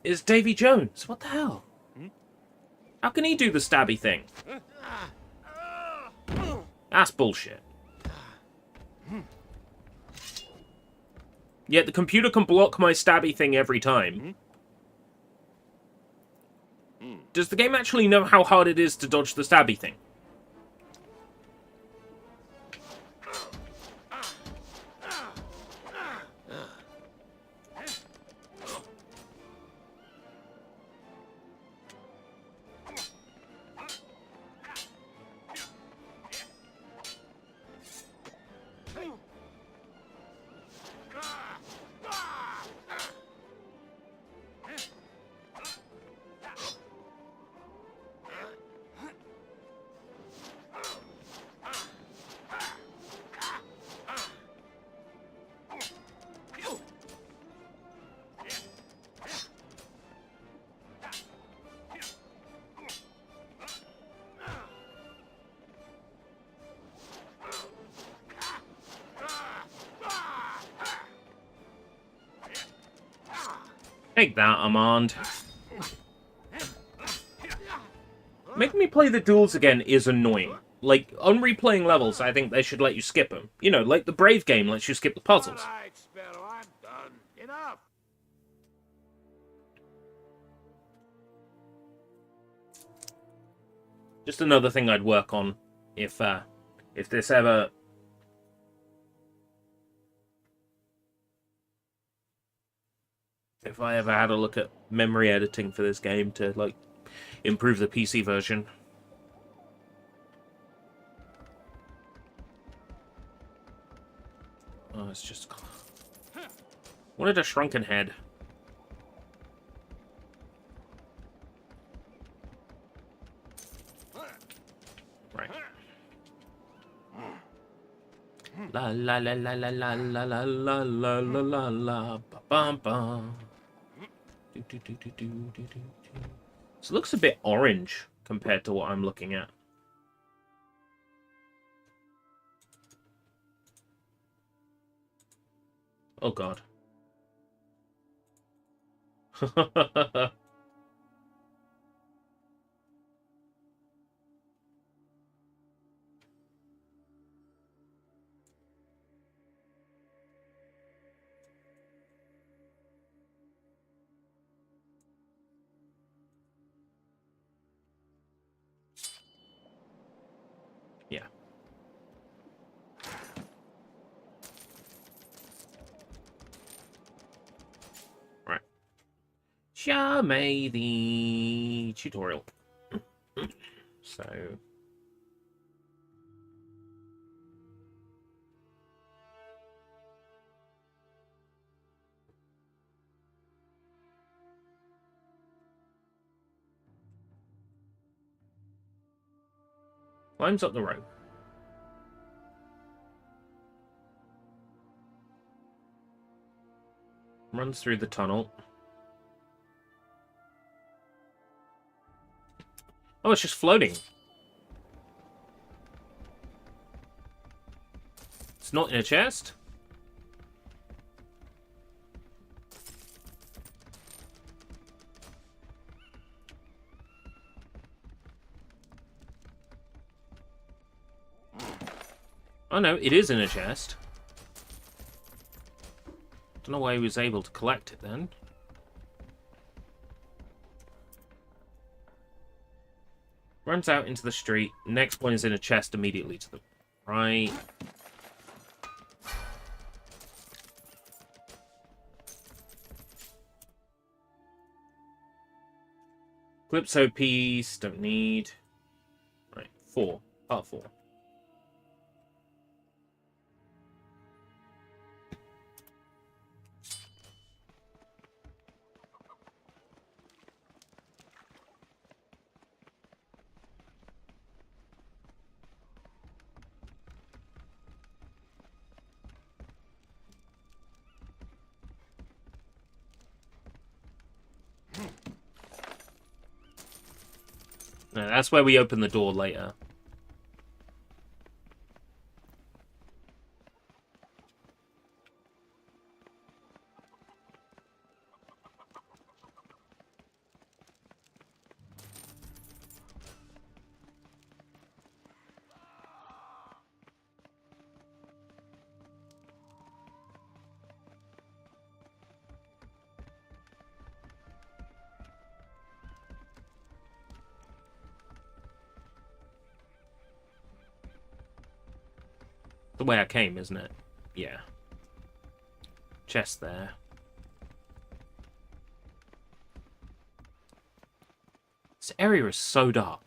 is Davy Jones. What the hell? How can he do the stabby thing? That's bullshit. Yet the computer can block my stabby thing every time. Does the game actually know how hard it is to dodge the stabby thing? Take that, Armand. Making me play the duels again is annoying. Like, on replaying levels, I think they should let you skip them. You know, like the Brave game lets you skip the puzzles. All right, Sparrow, I'm done. Enough. Just another thing I'd work on if this ever... If I ever had a look at memory editing for this game to, like, improve the PC version. Oh, it's just... Wanted a shrunken head. Right. La la la la la la la la la la la la la ba bum bum. This looks a bit orange compared to what I'm looking at. Oh god. Yeah. Right. Show me the tutorial. So... Climbs up the rope. Runs through the tunnel. Oh, it's just floating. It's not in a chest? Oh no, it is in a chest. Don't know why he was able to collect it then. Runs out into the street. Next one is in a chest immediately to the right. Calypso piece, don't need. Right, 4. Part 4. No, that's where we open the door later. The way I came, isn't it? Yeah. Chest there. This area is so dark.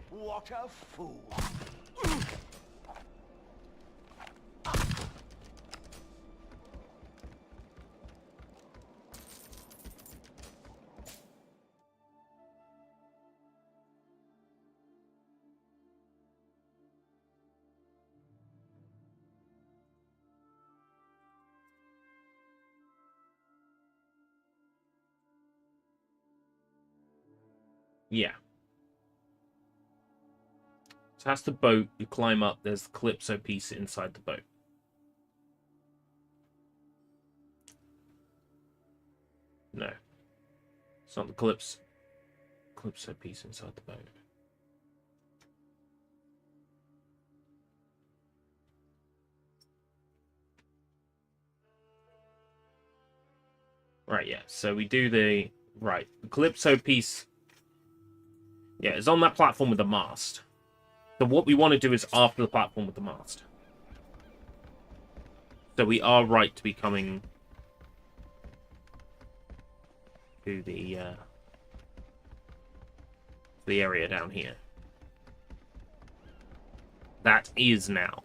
What a fool. Yeah. So that's the boat. You climb up. There's the Calypso piece inside the boat. No. It's not the Calypso piece inside the boat. Right, yeah. So we do the... Right. The Calypso piece... Yeah, it's on that platform with the mast. So what we want to do is after the platform with the mast. So we are right to be coming... to the area down here. That is now.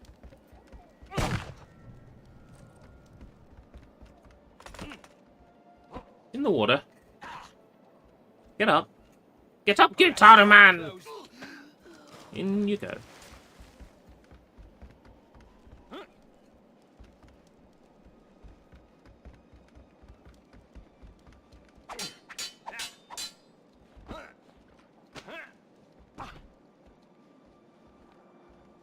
In the water. Get up. Get up, guitar man! In you go.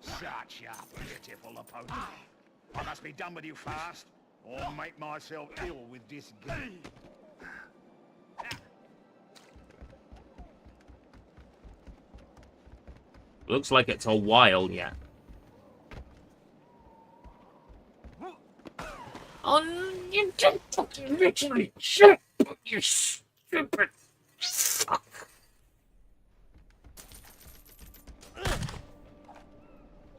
Such a pitiful opponent. I must be done with you fast, or make myself ill with this game. Looks like it's a while yet. Oh, you don't fucking literally jump, you stupid fuck.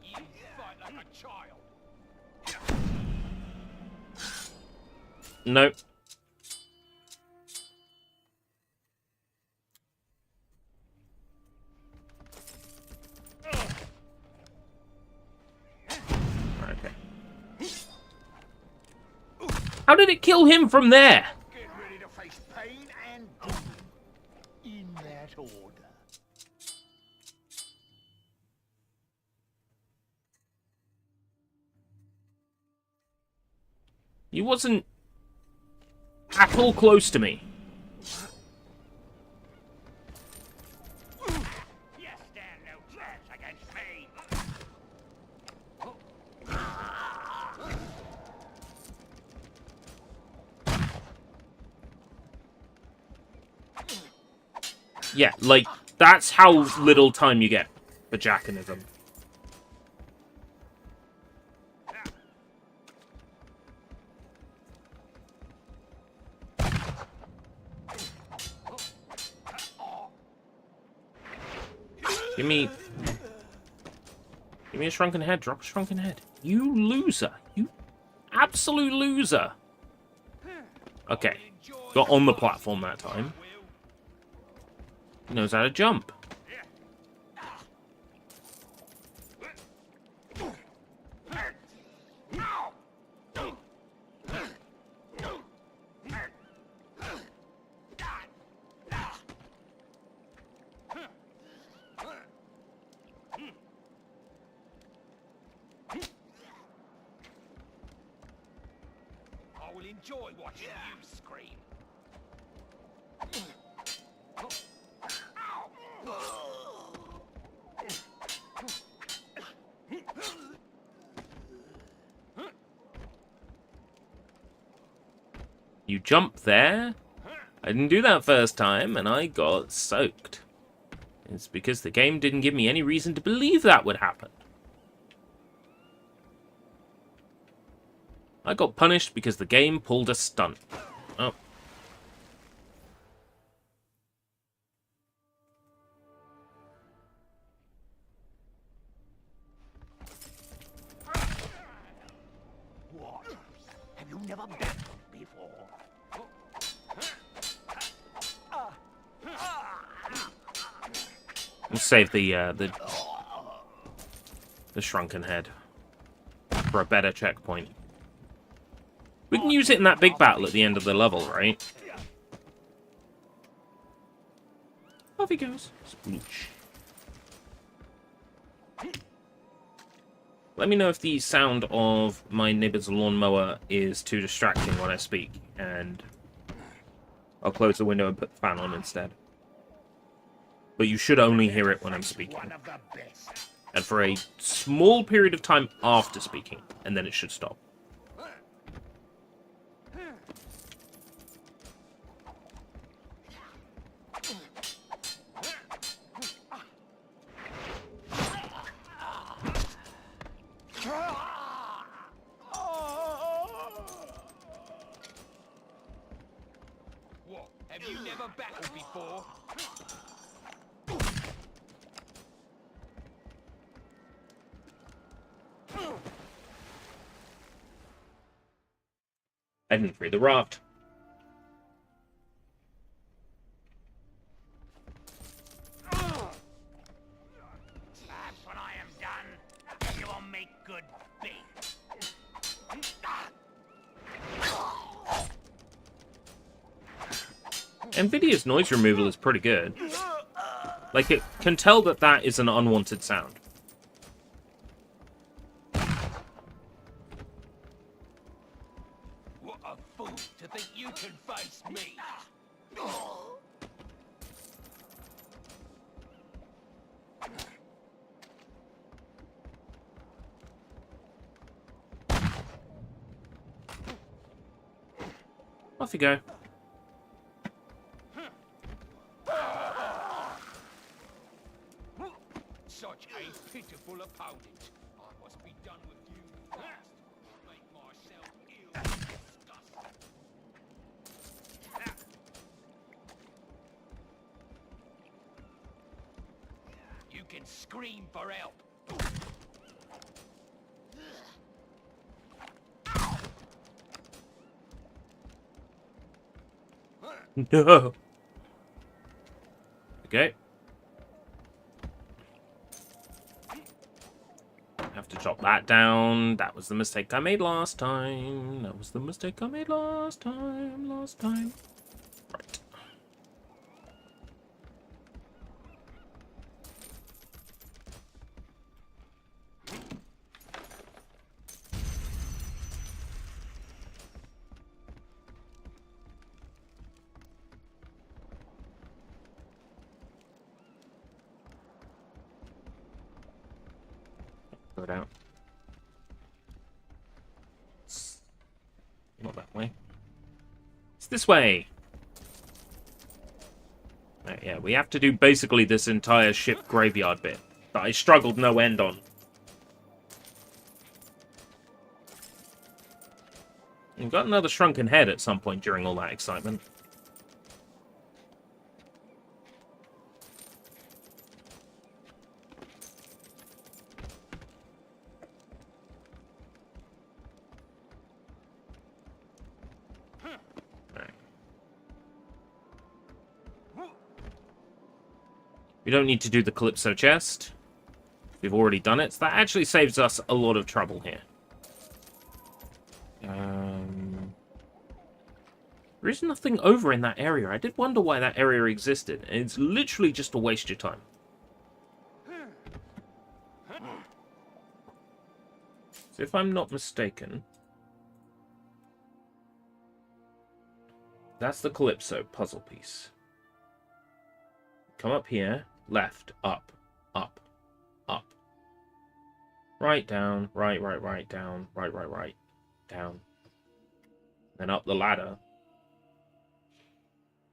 You fight like a child. Nope. How did it kill him from there? Get ready to face pain and good. In that order. He wasn't at all close to me. You stand no chance against me. Yeah, like, that's how little time you get for jackanism. Give me a shrunken head. Drop a shrunken head. You loser. You absolute loser. Okay. Got on the platform that time. He knows how to jump. I will enjoy watching you scream. You jump there. I didn't do that first time, and I got soaked. It's because the game didn't give me any reason to believe that would happen. I got punished because the game pulled a stunt. Oh. What? Have you never been before? Let's save the shrunken head for a better checkpoint. We can use it in that big battle at the end of the level, right? Off he goes. Sploosh. Let me know if the sound of my neighbor's lawnmower is too distracting when I speak, and I'll close the window and put the fan on instead. but you should only hear it when I'm speaking. And for a small period of time after speaking, and then it should stop. What? Have you never battled before? I didn't free the raft. Perhaps when I am done, you will make good bait. Nvidia's noise removal is pretty good. Like, it can tell that that is an unwanted sound. What a fool to think you can face me! Off you go. Such a pitiful opponent. I must be done with you fast. Make myself ill with disgust. You can scream for help. No. Okay. Have to chop that down. That was the mistake I made last time. That was the mistake I made last time. Right. Go down. Not that way. It's this way. Right, yeah, we have to do basically this entire ship graveyard bit that I struggled no end on. We got another shrunken head at some point during all that excitement. We don't need to do the Calypso chest. We've already done it. So that actually saves us a lot of trouble here. There is nothing over in that area. I did wonder why that area existed. And it's literally just to waste your time. So if I'm not mistaken, that's the Calypso puzzle piece. Come up here. Left, up, up, up. Right, down, right, down, right, down. Then up the ladder.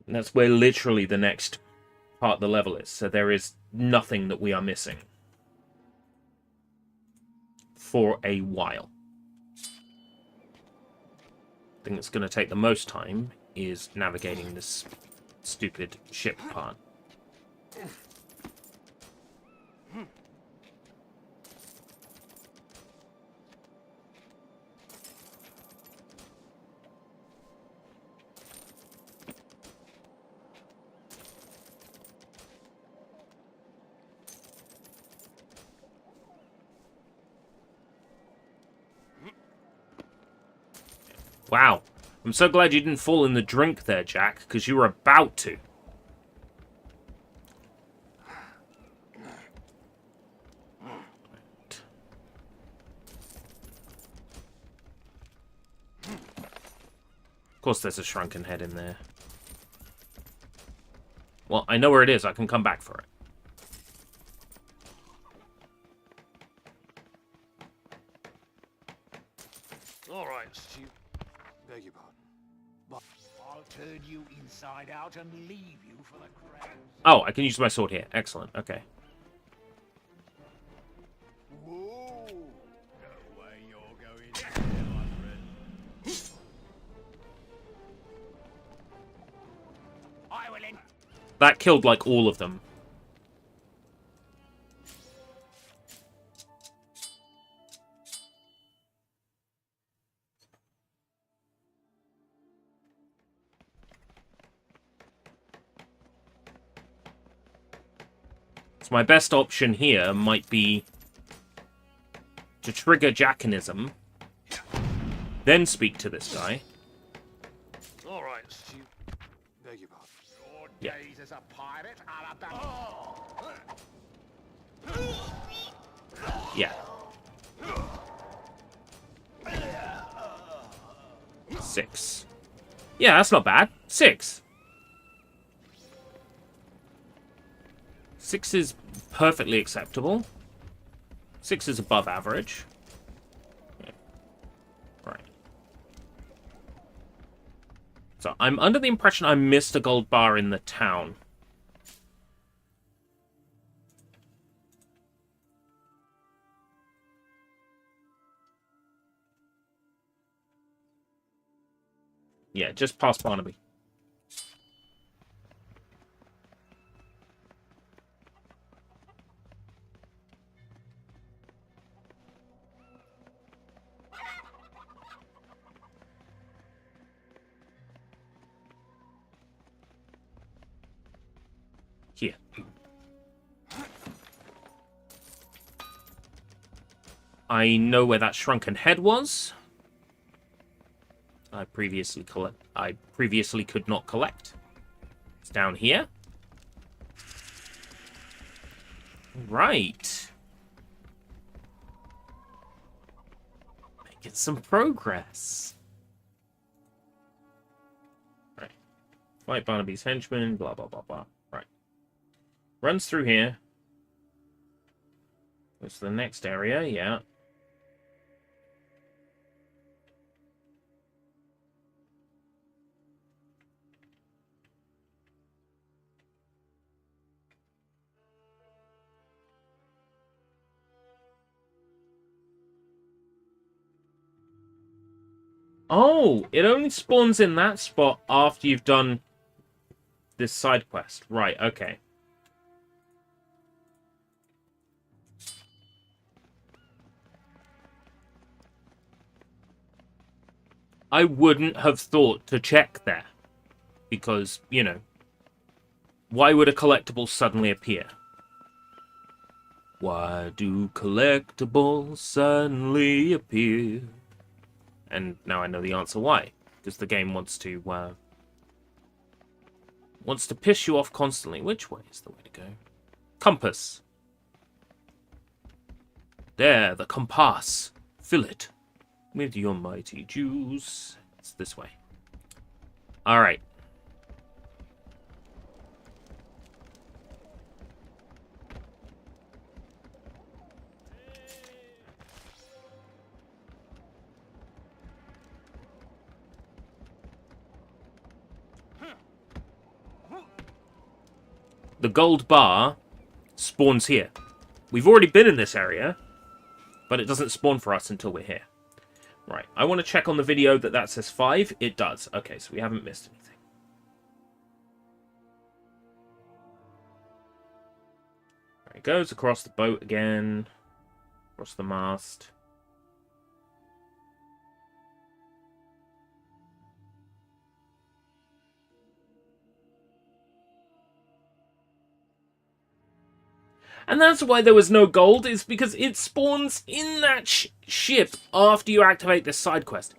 And that's where literally the next part of the level is. So there is nothing that we are missing. For a while. The thing that's going to take the most time is navigating this stupid ship part. Wow. I'm so glad you didn't fall in the drink there, Jack, because you were about to. Of course there's a shrunken head in there. Well, I know where it is. I can come back for it. right, Stu. Beg your pardon. I'll turn you inside out and leave you for the crowd. Oh, I can use my sword here. Excellent. Okay. Whoa! No way you're going there, my friend. I will in. That killed, like, all of them. So my best option here might be to trigger Jackanism, then speak to this guy. All right, Stu. Beg your pardon. Your Yeah. days as a pirate are about. Yeah. 6. Yeah, that's not bad. 6. 6 is perfectly acceptable. 6 is above average. Yeah. Right. So I'm under the impression I missed a gold bar in the town. Yeah, just past Barnaby. Here. I know where that shrunken head was. I previously could not collect. It's down here. Right. Making some progress. Right. Fight Barnaby's henchman, blah, blah, blah, blah. Right. Runs through here. Goes to the next area, yeah. Oh, it only spawns in that spot after you've done this side quest. Right, okay. I wouldn't have thought to check there. Because, you know, why would a collectible suddenly appear? Why do collectibles suddenly appear? And now I know the answer why. Because the game wants to piss you off constantly. Which way is the way to go? Compass. There, the compass. Fill it with your mighty juice. It's this way. Alright. The gold bar spawns here. We've already been in this area, but it doesn't spawn for us until we're here. Right, I want to check on the video that says 5. It does. Okay, so we haven't missed anything. There it goes, across the boat again. Across the mast. And that's why there was no gold, is because it spawns in that ship after you activate this side quest.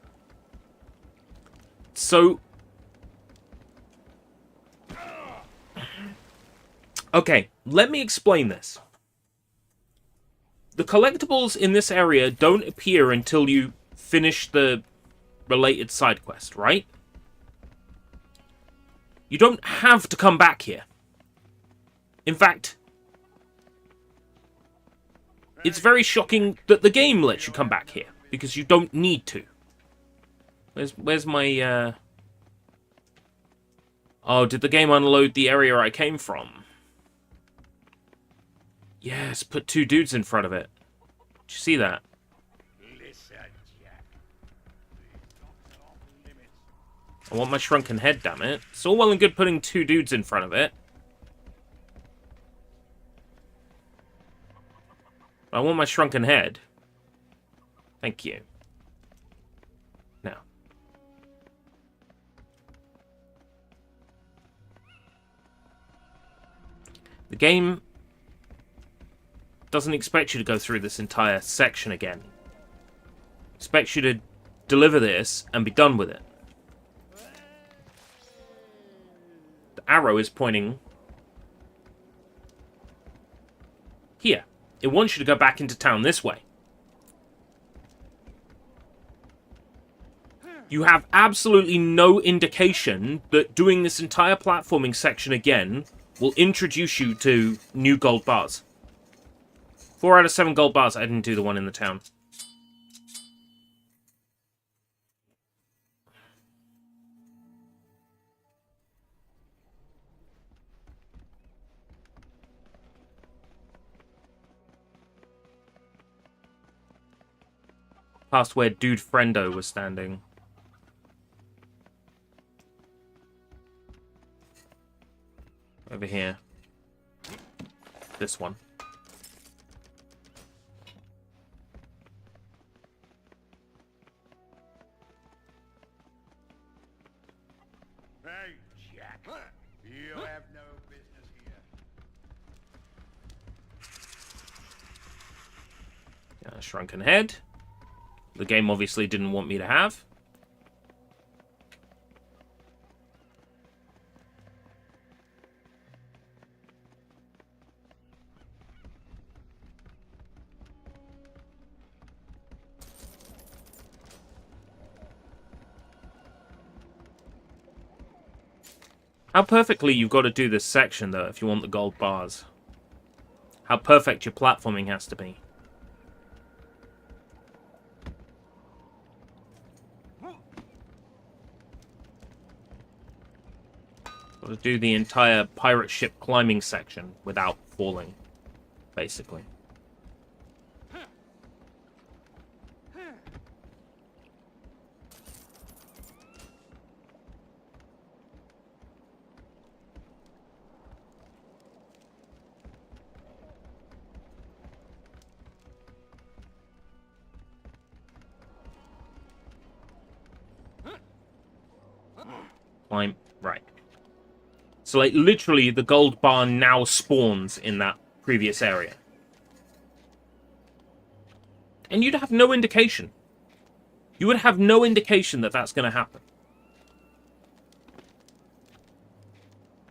So... okay, let me explain this. The collectibles in this area don't appear until you finish the related side quest, right? You don't have to come back here. In fact... it's very shocking that the game lets you come back here, because you don't need to. Where's my, Oh, did the game unload the area I came from? Yes, put 2 dudes in front of it. Did you see that? I want my shrunken head, damn it. It's all well and good putting 2 dudes in front of it. I want my shrunken head. Thank you. Now. The game doesn't expect you to go through this entire section again. It expects you to deliver this and be done with it. The arrow is pointing here. It wants you to go back into town this way. You have absolutely no indication that doing this entire platforming section again will introduce you to new gold bars. 4 out of 7 gold bars. I didn't do the one in the town. Past where Dude Friendo was standing. Over here. This one. Hey, Jack. You have no business here. Yeah, shrunken head. The game obviously didn't want me to have. How perfectly you've got to do this section, though, if you want the gold bars. How perfect your platforming has to be. Got to do the entire pirate ship climbing section without falling, basically. Climb. Right. So, like, literally, the gold bar now spawns in that previous area. And you'd have no indication. You would have no indication that that's going to happen.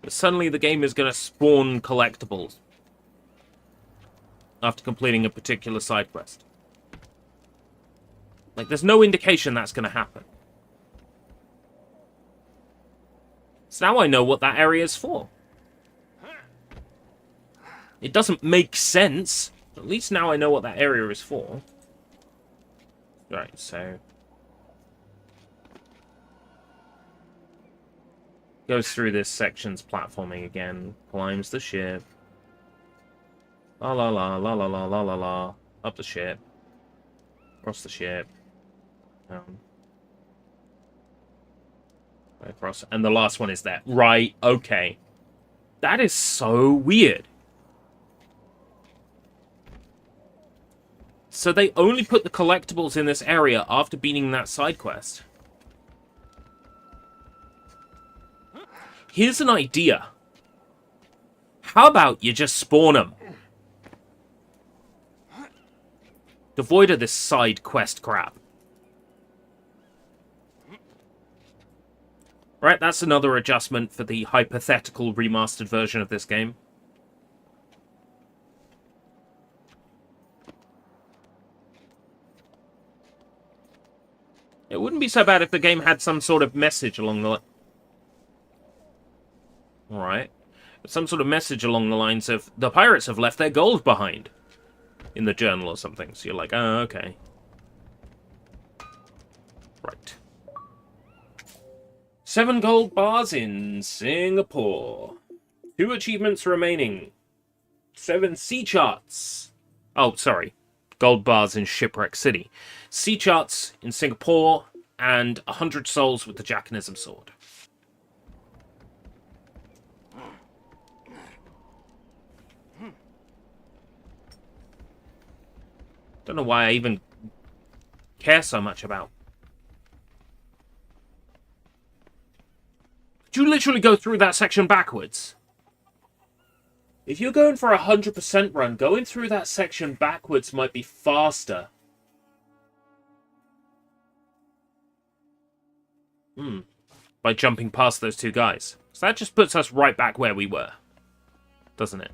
But suddenly the game is going to spawn collectibles after completing a particular side quest. Like, there's no indication that's going to happen. So now I know what that area is for. It doesn't make sense. But at least now I know what that area is for. Right, so... goes through this section's platforming again. Climbs the ship. La la la la la la la la la. Up the ship. Across the ship. Down. Right across. And the last one is there. Right, okay. That is so weird. So they only put the collectibles in this area after beating that side quest. Here's an idea. How about you just spawn them? Devoid of this side quest crap. Right, that's another adjustment for the hypothetical remastered version of this game. It wouldn't be so bad if the game had some sort of message along the... Alright. Some sort of message along the lines of, the pirates have left their gold behind. In the journal or something. So you're like, oh, okay. Right. 7 gold bars in Singapore. 2 achievements remaining. 7 sea charts. Oh, sorry. Gold bars in Shipwreck City. Sea charts in Singapore, and 100 souls with the Jackanism sword. Don't know why I even care so much about. Did you literally go through that section backwards? If you're going for a 100% run, going through that section backwards might be faster. By jumping past those 2 guys. So that just puts us right back where we were. Doesn't it?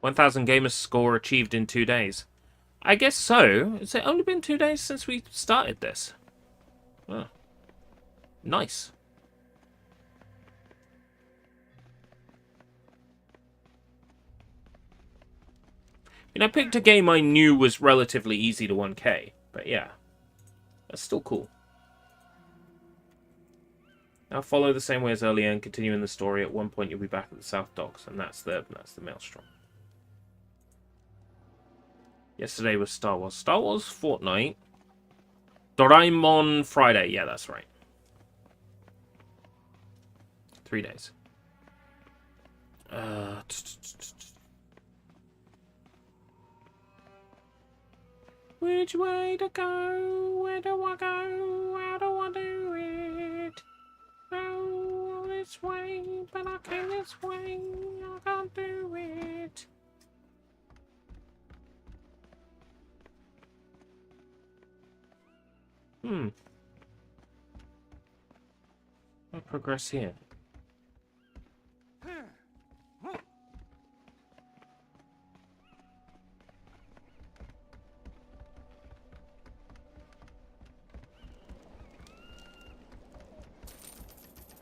$1,000 gamer score achieved in 2 days. I guess so. Has it only been 2 days since we started this? Oh. Nice. I picked a game I knew was relatively easy to 1K, but yeah. That's still cool. Now follow the same way as earlier and continue in the story. At one point you'll be back at the South Docks, and that's the Maelstrom. Yesterday was Star Wars. Star Wars Fortnite. Doraemon Friday. Yeah, that's right. 3 days. Which way to go? Where do I go? How do I do it? Oh, this way, but I came this way. I can't do it. I'll progress here.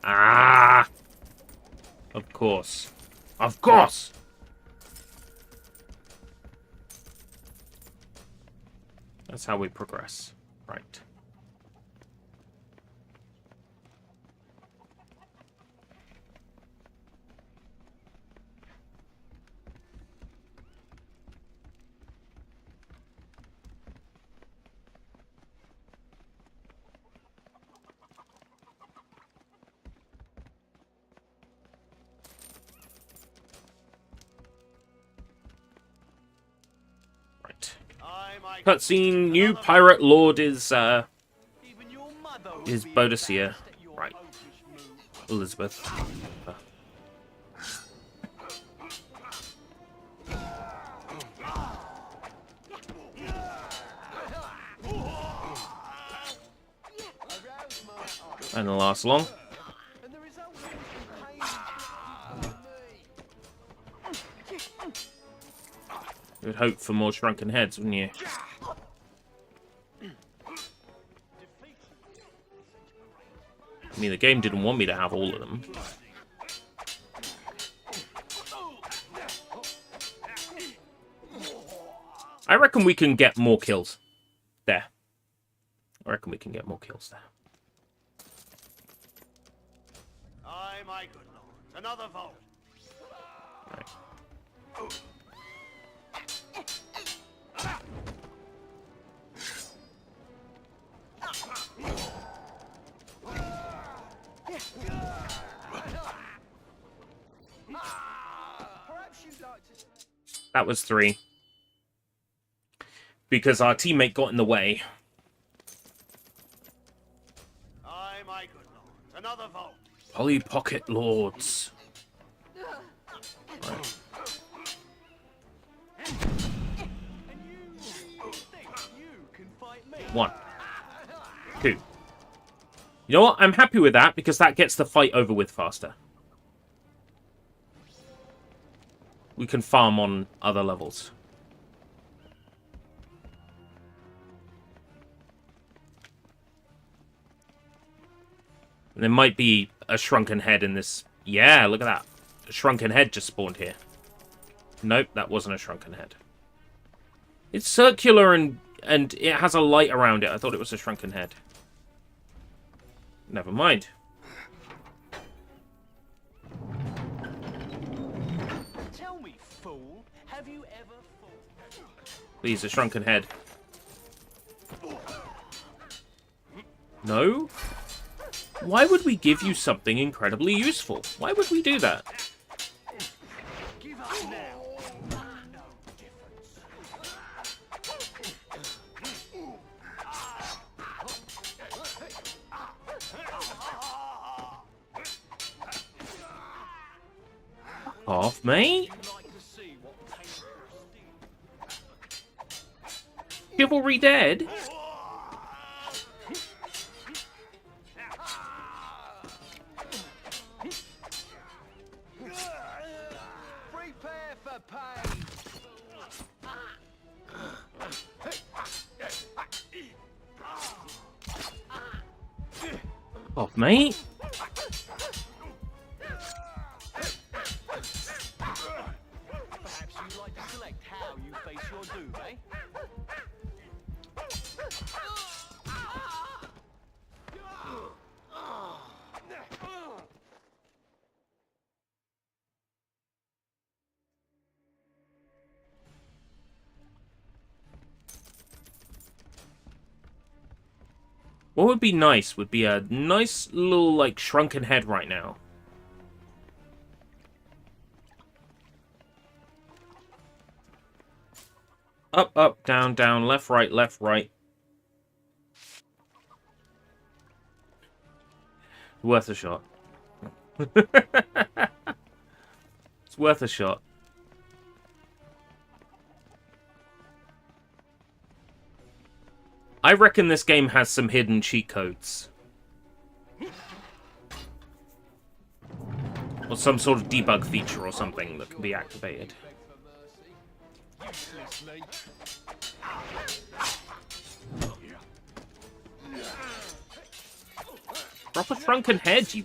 Ah! Of course. Of course! That's how we progress. Right. Cutscene, new pirate lord is Boadicea. Right. Elizabeth. And it'll last long. You would hope for more shrunken heads, wouldn't you? I mean, the game didn't want me to have all of them. I reckon we can get more kills. There. I reckon we can get more kills there. Aye, my good lords. Another vault. Right. That was 3. Because our teammate got in the way. Aye, my good lords. Another vault. Polly Pocket Lords. Right. One. 2. You know what? I'm happy with that because that gets the fight over with faster. we can farm on other levels. There might be a shrunken head in this. Yeah, look at that. A shrunken head just spawned here. Nope, that wasn't a shrunken head. It's circular and it has a light around it. I thought it was a shrunken head. Never mind. Tell me, fool, have you ever thought... Please, a shrunken head. No? Why would we give you something incredibly useful? Why would we do that? Give up now. No difference. Off, mate. Like to see what painful steel. Chivalry dead? Prepare for pain. Off, mate. Perhaps you'd like to select how you face your doom, eh? What would be nice would be a nice little, like, shrunken head right now. Up, up, down, down, left, right, left, right. Worth a shot. It's worth a shot. I reckon this game has some hidden cheat codes. Or some sort of debug feature or something that can be activated. Drop a shrunken head, you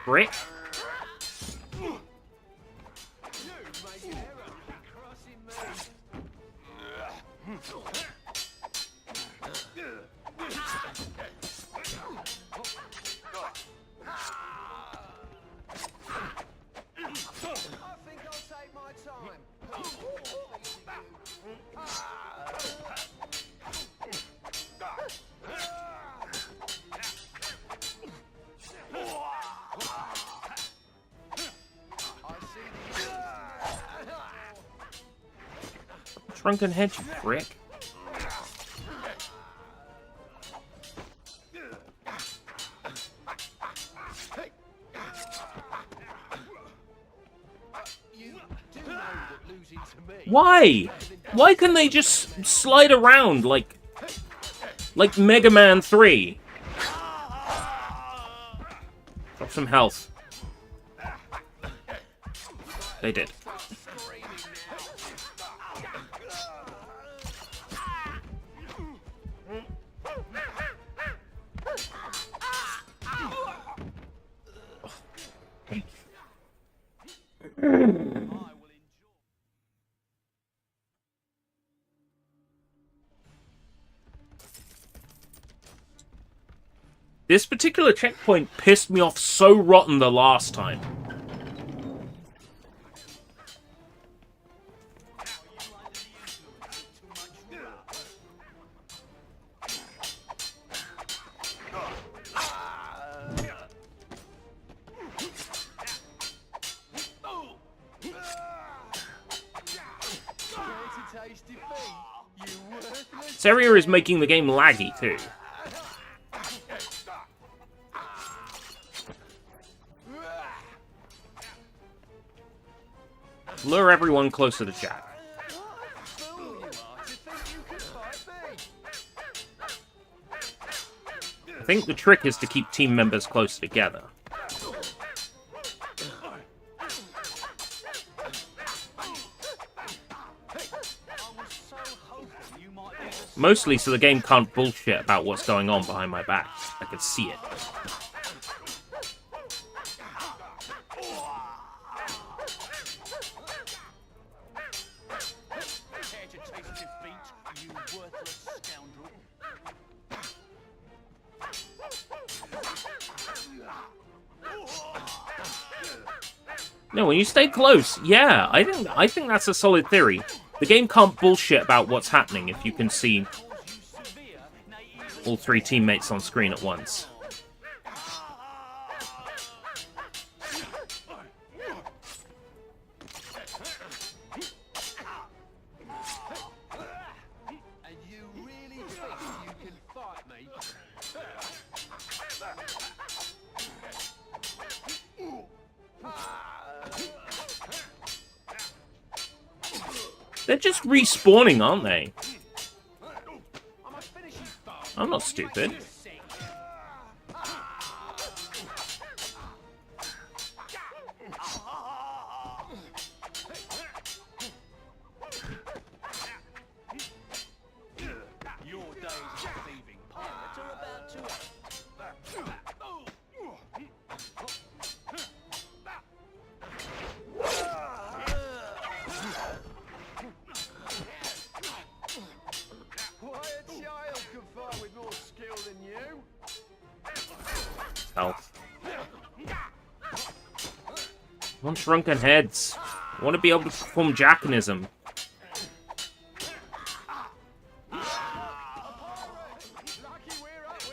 brick. Shrunken head, you prick. Why? Why can they just slide around like Mega Man 3? Drop some health. They did. This particular checkpoint pissed me off so rotten the last time. This area is making the game laggy too. Lure everyone closer to Jack. I think the trick is to keep team members close together. Mostly so the game can't bullshit about what's going on behind my back. I can see it. Care to taste defeat, you worthless scoundrel? No, when you stay close, yeah, I think that's a solid theory. The game can't bullshit about what's happening if you can see all three teammates on screen at once. And you really think you can fight me? They're just respawning, aren't they? I'm a finishing bastard. I'm not stupid. Your days of thieving pirates are about to end. Why a child can fight with more skill than you? Health. I want shrunken heads. I want to be able to perform jackanism.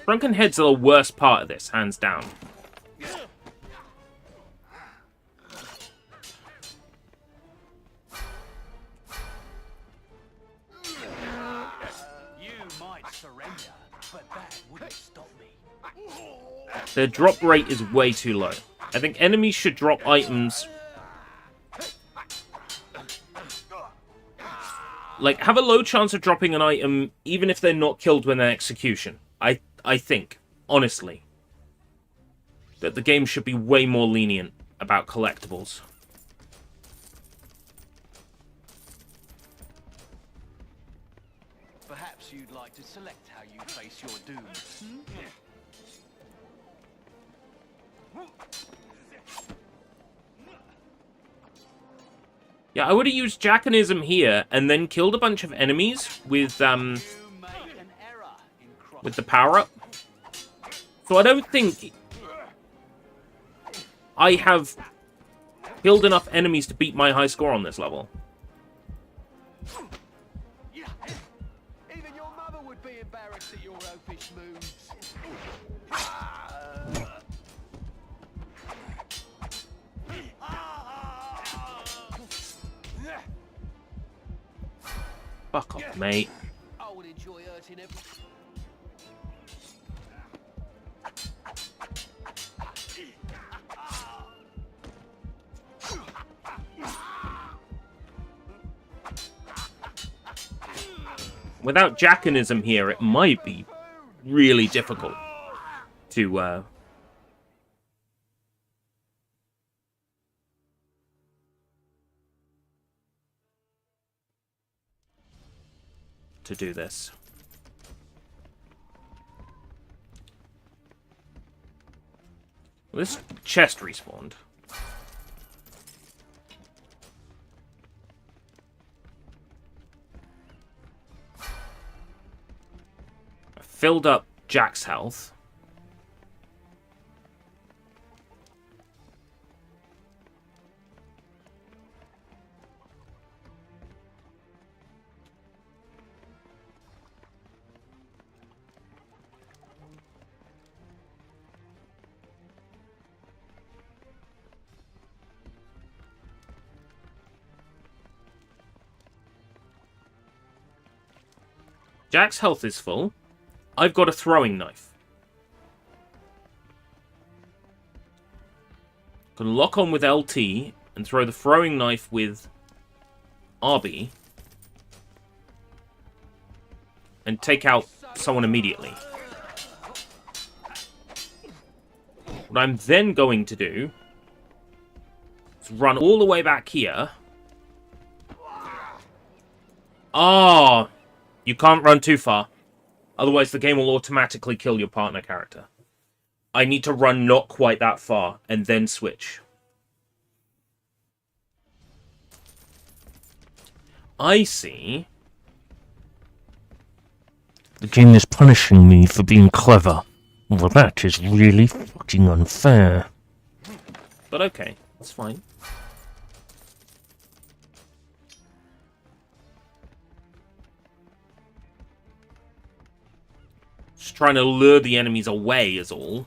Shrunken heads are the worst part of this, hands down. You might surrender, but that wouldn't stop me. Their drop rate is way too low. I think enemies should drop items... like, have a low chance of dropping an item even if they're not killed when they're execution. I think, honestly, that the game should be way more lenient about collectibles. Perhaps you'd like to select how you face your doom. Yeah, I would have used Jackanism here and then killed a bunch of enemies with You make an error in with the power-up. So I don't think I have killed enough enemies to beat my high score on this level. Even your mother would be embarrassed at your oafish moves. Fuck off, mate. I would enjoy hurting every... Without Jackanism here, it might be really difficult to do this. Well, this chest respawned. I filled up Jack's health. Jack's health is full. I've got a throwing knife. Can lock on with LT and throw the throwing knife with RB and take out someone immediately. What I'm then going to do is run all the way back here. Ah! You can't run too far. Otherwise, the game will automatically kill your partner character. I need to run not quite that far, and then switch. I see. The game is punishing me for being clever. Well, that is really fucking unfair. But okay, it's fine. Just trying to lure the enemies away is all.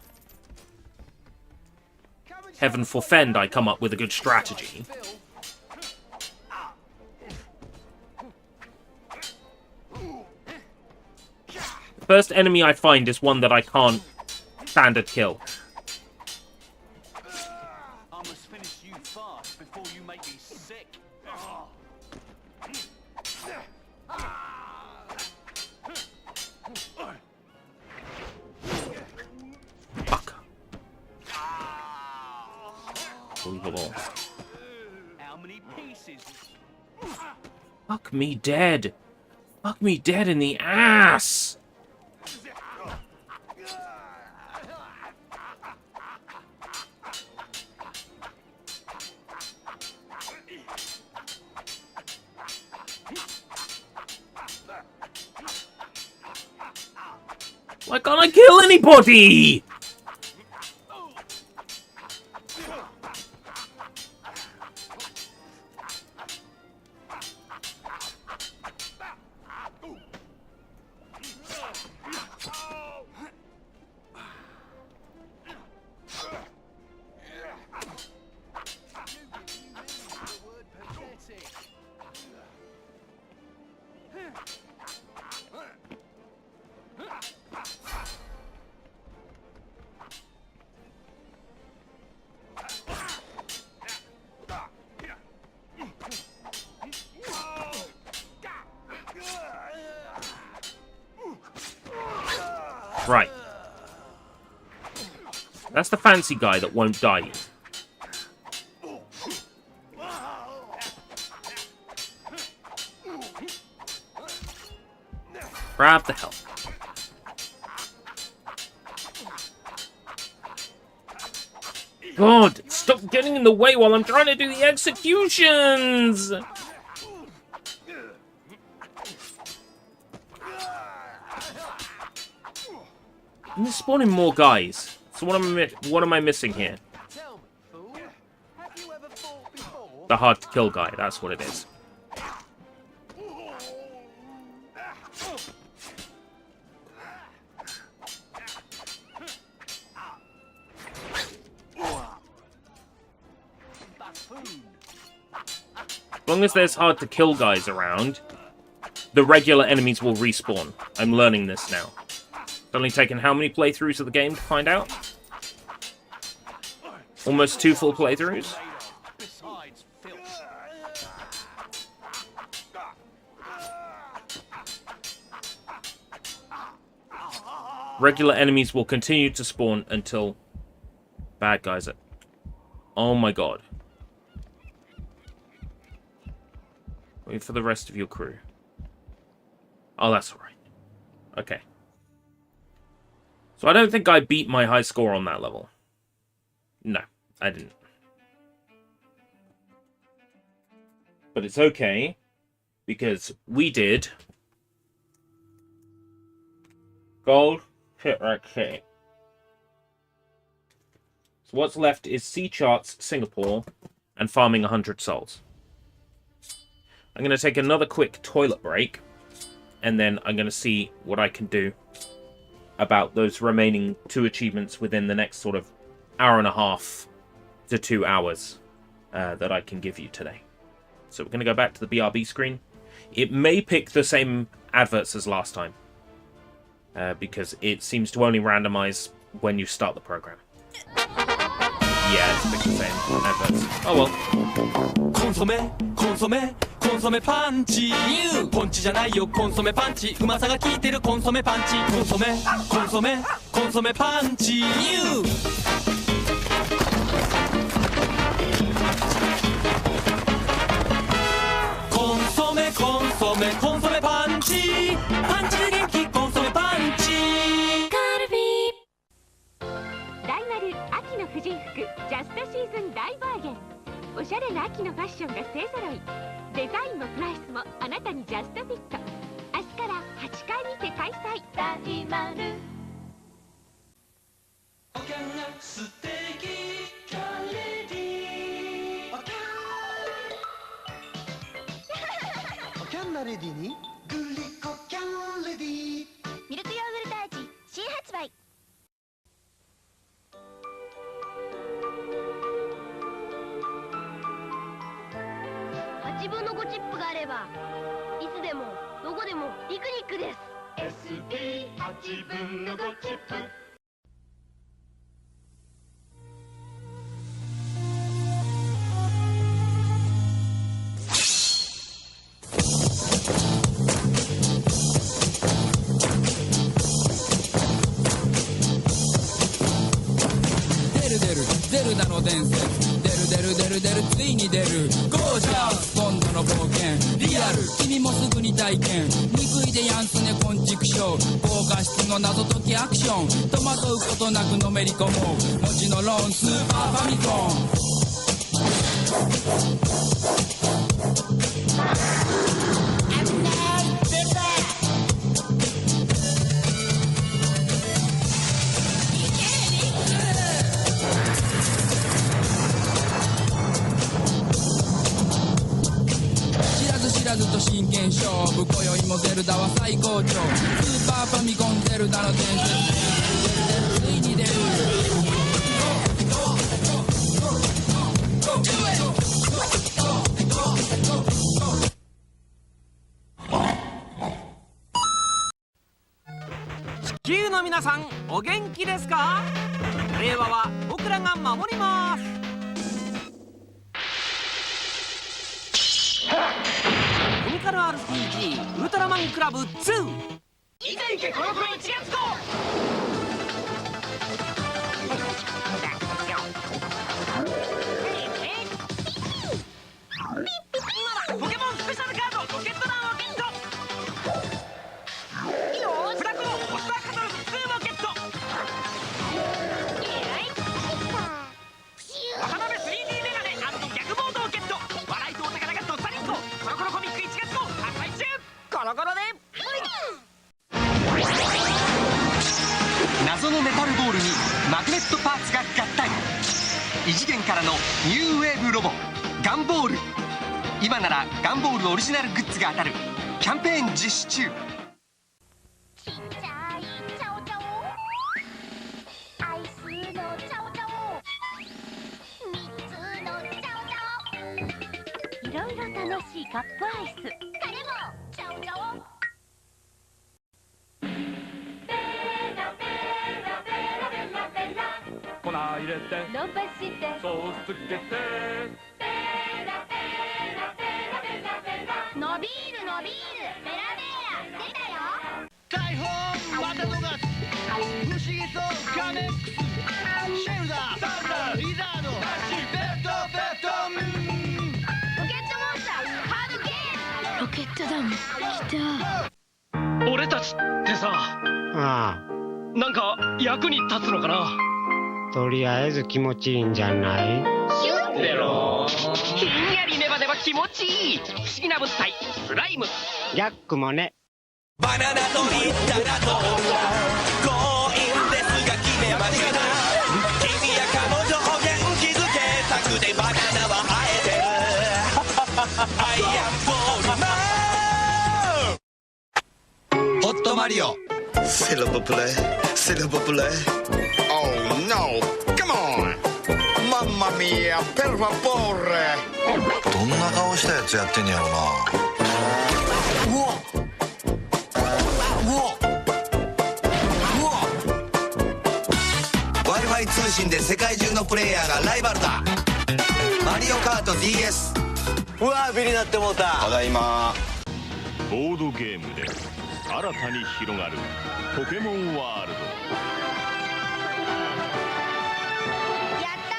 Heaven forfend I come up with a good strategy. The first enemy I find is one that I can't standard kill. I must finish you fast before you make me sick. Fuck. Unbelievable. How many pieces? Fuck me dead. Fuck me dead in the ass. Why can't I kill anybody? Right. That's the fancy guy that won't die. Grab the help. God, stop getting in the way while I'm trying to do the executions! And they're spawning more guys. So what am I missing here? The hard to kill guy, that's what it is. As long as there's hard to kill guys around, the regular enemies will respawn. I'm learning this now. It's only taken how many playthroughs of the game to find out? Almost 2 full playthroughs? Regular enemies will continue to spawn until bad guys are... Oh my god. Wait for the rest of your crew. Oh, that's alright. Okay. So I don't think I beat my high score on that level. No, I didn't. But it's okay, because we did gold shipwreck city. So what's left is Sea Charts, Singapore, and farming 100 souls. I'm going to take another quick toilet break, and then I'm going to see what I can do about those remaining 2 achievements within the next sort of hour and a half to 2 hours that I can give you today. So we're going to go back to the BRB screen. It may pick the same adverts as last time, because it seems to only randomize when you start the program. Yeah, it's picked the same adverts. Oh well. コンソメコンソメコンソメパンチポンチじゃないよコンソメパンチうまさが効いてるコンソメパンチコンソメコンソメコンソメパンチコンソメコンソメコンソメパンチションが勢ぞろい。デザインもプライスもあなたにジャストフィット。明日から8階にて開催。大丸おかんが素敵カレディおキャンナレディにグリコキャンレディミルクヨーグルト味新発売。8分の5チップがあればいつでもどこでもピクニックです。 SP8 分の5チップ。出る出るゼルダの伝説、出る出る出る出るついに出るゴージャス今度の冒険リアル君もすぐに体験憎いでやんすね昆虫ショー高画質の謎解きアクション戸惑うことなくのめり込もうもちのロンスーパーファミコン知らずと真剣勝負今宵もゼルダは最高潮スーパーファミコンゼルダの伝説ついに出る地球の皆さんお元気ですか？令和は僕らが守ります。コミカル RPG ウルトラマンクラブ2。いけいけコロコロ1月号。ポケモンスペシャルカードロケット弾をゲット。フラコロポスターカタログ2もゲット。渡辺 3D メガネ&逆ボードをゲット。笑いとお宝がどっさりんこ。コロコロコミック1月号発売中。コロコロで謎のメタルボールにマグネットパーツが合体。異次元からのニューウェーブロボガンボール。今ならガンボールオリジナルグッズが当たるキャンペーン実施中。ちっちゃいチャオチャオアイスのチャオチャオ3つのチャオチャオいろいろ楽しいカップアイス彼もチャオチャオ粉入れて伸ばしてソースつけて伸びる伸びるベラベラ出たよ。大砲またのが不思議とカメックスシェルダーサウダーリザードダッシュベッドベッドロケットモンスターハードゲーム。ロケット弾来た。俺たちってさなんか役に立つのかな。とりあえず気持ちいいんじゃない？シュッレロひんやりネバネバ気持ちいい不思議な物体スライム。ジャックもね。バナナと言ったらどうだ強引ですが決めました君や彼女を元気づけたくてバナナは生えてるアイアンボールマンホットマリオセレブプレイセレブプレイ Oh no come on マンマミアペルファポーレどんな顔したやつやってんやろな。うわWi-Fi 通信で世界中のプレイヤーがライバルだ。マリオカート DS。 うわビリなってもうた。ただいま。ボードゲームで新たに広がるポケモンワールド。やった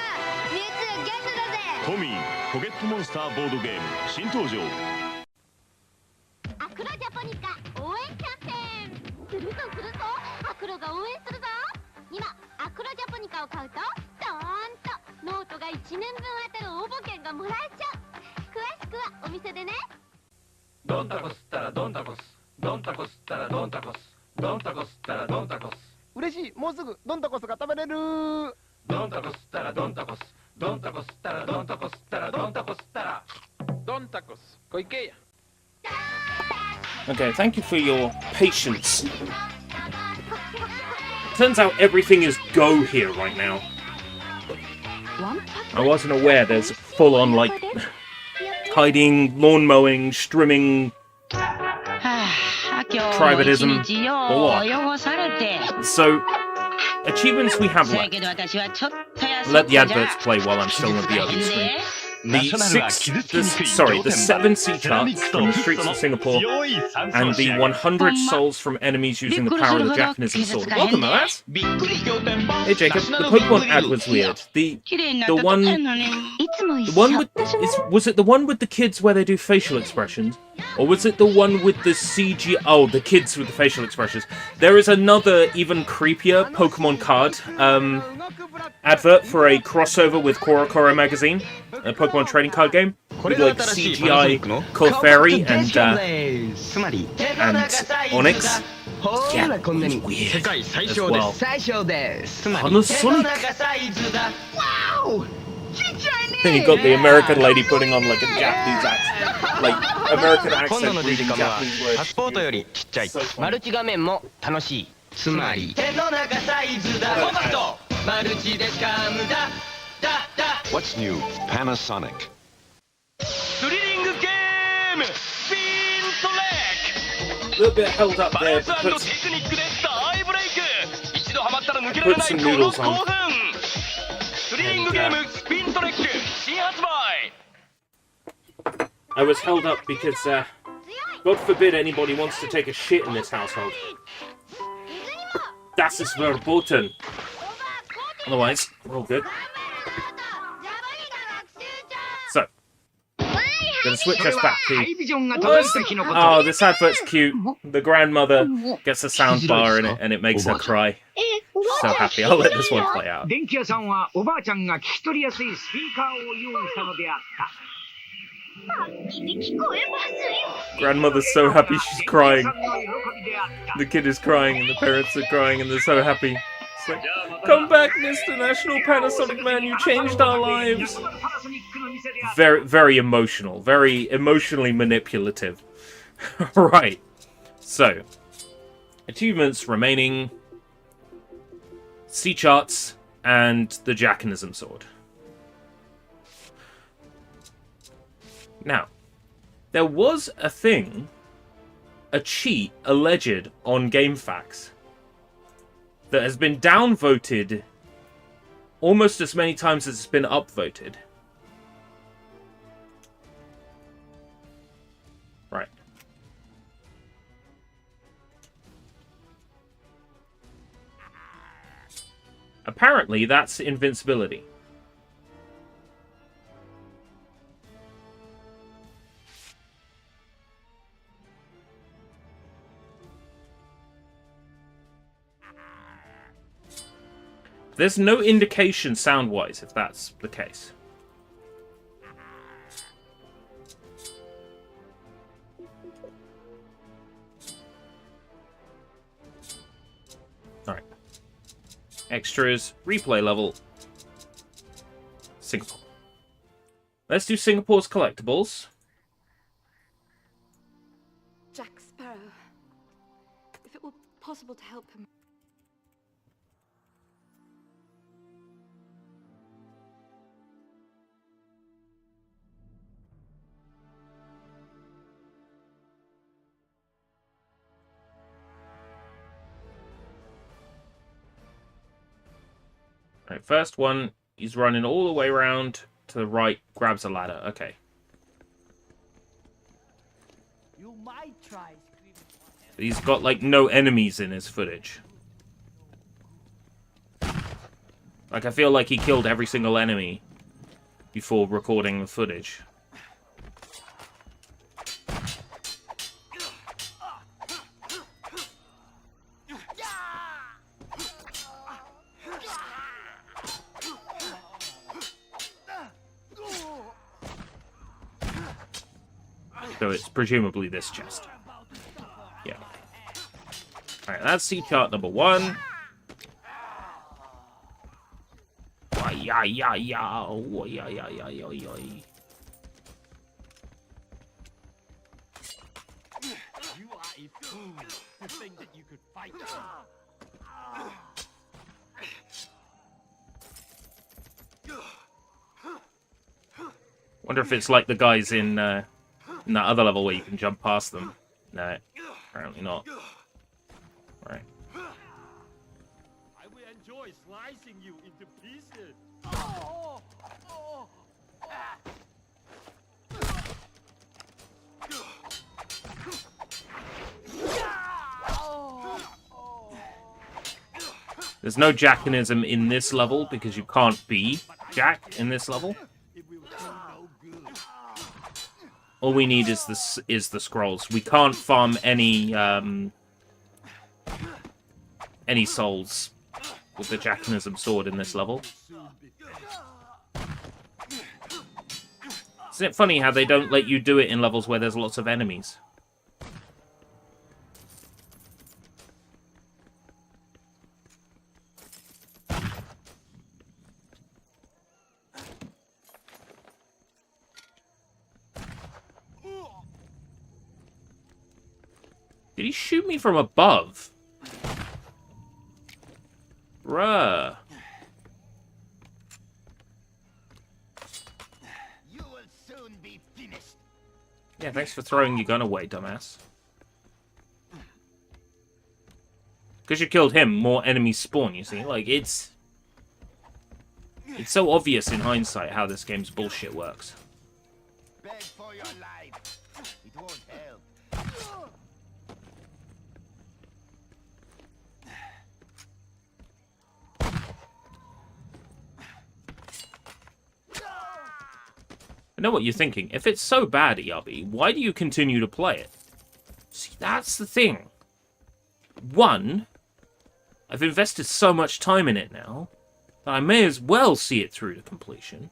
ミュウツーゲットだぜ。トミーポケットモンスターボードゲーム新登場。アクロジャポニカ応援キャンペーンするぞアクロが応援するぞ。今アクロジャポニカを買うとドーンとノートが1年分当たる応募券がもらえちゃう。詳約はお店でね。ドンタコスったらドンタコス、ドンタコスったらドンタコス、ドンタコスったらドンタコス。嬉しい、もうすぐドンタコスが食べれる。ドンタコスったらドンタコス、ドンタコスったらドンタコスったらドンタコスったらドンタコス。小池や。Okay, thank you for your patience. Turns out everything is go here right now. I wasn't aware there's full-on, like, hiding, lawn mowing, strimming, tribadism, or what? So, achievements we have left. Let the adverts play while I'm still on the other screen. The 7 sea charts from the streets of Singapore, and the 100 souls from enemies using the power of the Jackanism sword. Welcome, lads. Hey, Jacob. The Pokemon ad was weird. The one with was it the one with the kids where they do facial expressions, or was it the one with the CG? Oh, the kids with the facial expressions. There is another even creepier Pokemon card advert for a crossover with Korokoro magazine, a Pokemon trading card game, with like CGI Clefairy and Onyx. Yeah, it's weird as well. Panasonic. Then you got the American lady putting on like a Japanese accent, like American accent reading Japanese words. What's new? Panasonic. A little bit held up there, but put some noodles on. I was held up because, God forbid anybody wants to take a shit in this household. Das ist verboten. Otherwise, we're all good. So, gonna switch us back to... Oh, this advert's cute. The grandmother gets a sound bar in it and it makes her cry. So happy. I'll let this one play out. Grandmother's so happy she's crying. The kid is crying and the parents are crying and they're so happy. It's like, come back, Mr. National Panasonic Man, you changed our lives. Very, very emotional. Very emotionally manipulative. Right. So, achievements remaining. Sea charts and the Jackanism sword. Now, there was a thing, a cheat alleged on GameFAQs that has been downvoted almost as many times as it's been upvoted. Right. Apparently, that's invincibility. There's no indication sound-wise if that's the case. Alright. Extras, replay level, Singapore. Let's do Singapore's collectibles. Jack Sparrow. If it were possible to help him. Right, first one, he's running all the way around to the right, grabs a ladder. Okay. You might try screaming. He's got, like, no enemies in his footage. Like, I feel like he killed every single enemy before recording the footage. So it's presumably this chest. Yeah. Alright, that's sea chart number 1. Yeah, yeah, yeah. Oh, yeah, yeah, yeah, yeah, yeah. You are a fool to think that you could fight me. Wonder if it's like the guys in that other level where you can jump past them. No, apparently not. Right. I will enjoy slicing you into pieces. There's no Jackanism in this level because you can't be Jack in this level. All we need is the scrolls. We can't farm any souls with the Jackanism sword in this level. Isn't it funny how they don't let you do it in levels where there's lots of enemies? Did he shoot me from above? Bruh. You will soon be finished. Yeah, thanks for throwing your gun away, dumbass. Because you killed him, more enemies spawn, you see? Like, it's so obvious in hindsight how this game's bullshit works. Beg for your life. It won't help. I know what you're thinking. If it's so bad, ERB, why do you continue to play it? See, that's the thing. One, I've invested so much time in it now that I may as well see it through to completion.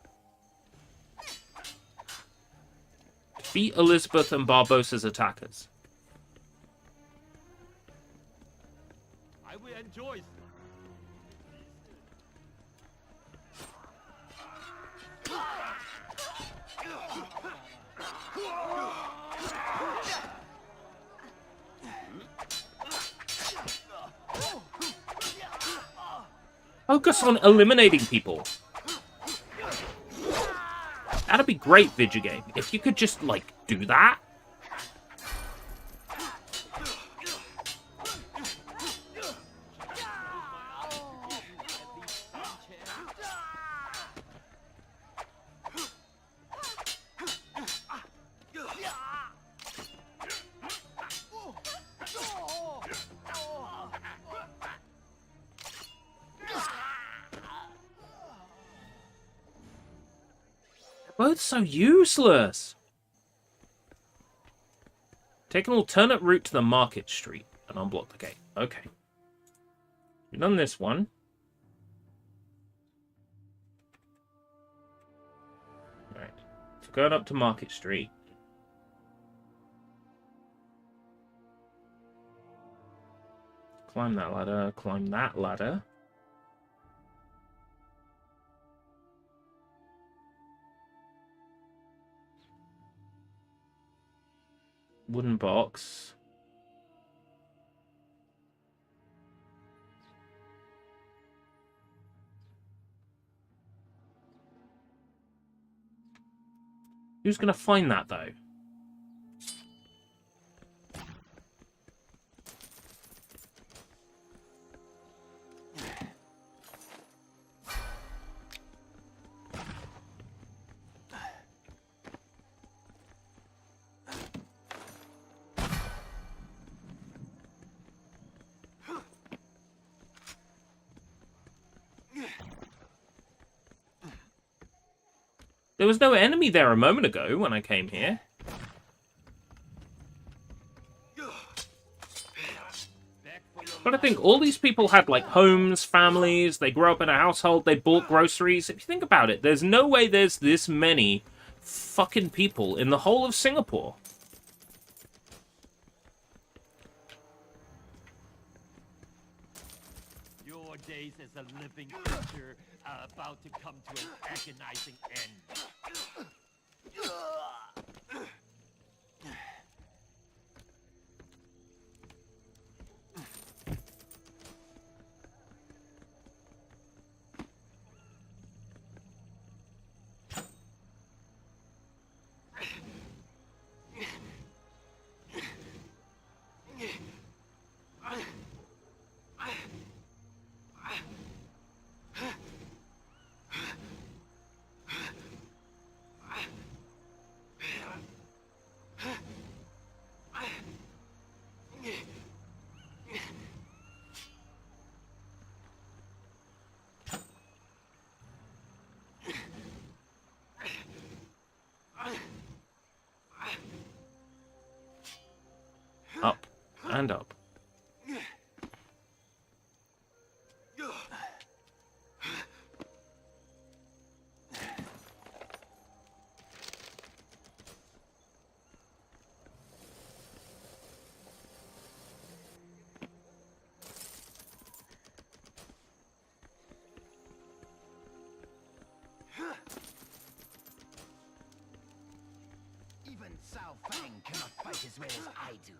Defeat Elizabeth and Barbossa's attackers. I will enjoy. Focus on eliminating people. That'd be great, video game. If you could just, like, do that. Both so useless. Take an alternate route to the market street and unblock the gate. Okay. We've done this one. Alright. So going up to Market Street. Climb that ladder, climb that ladder. Wooden box. Who's gonna find that though? There was no enemy there a moment ago when I came here. But I think all these people had, like, homes, families, they grew up in a household, they bought groceries. If you think about it, there's no way there's this many fucking people in the whole of Singapore. Your days as a living creature are about to come to an agonizing end. Up and up. Even Cao Fang cannot fight as well as I do.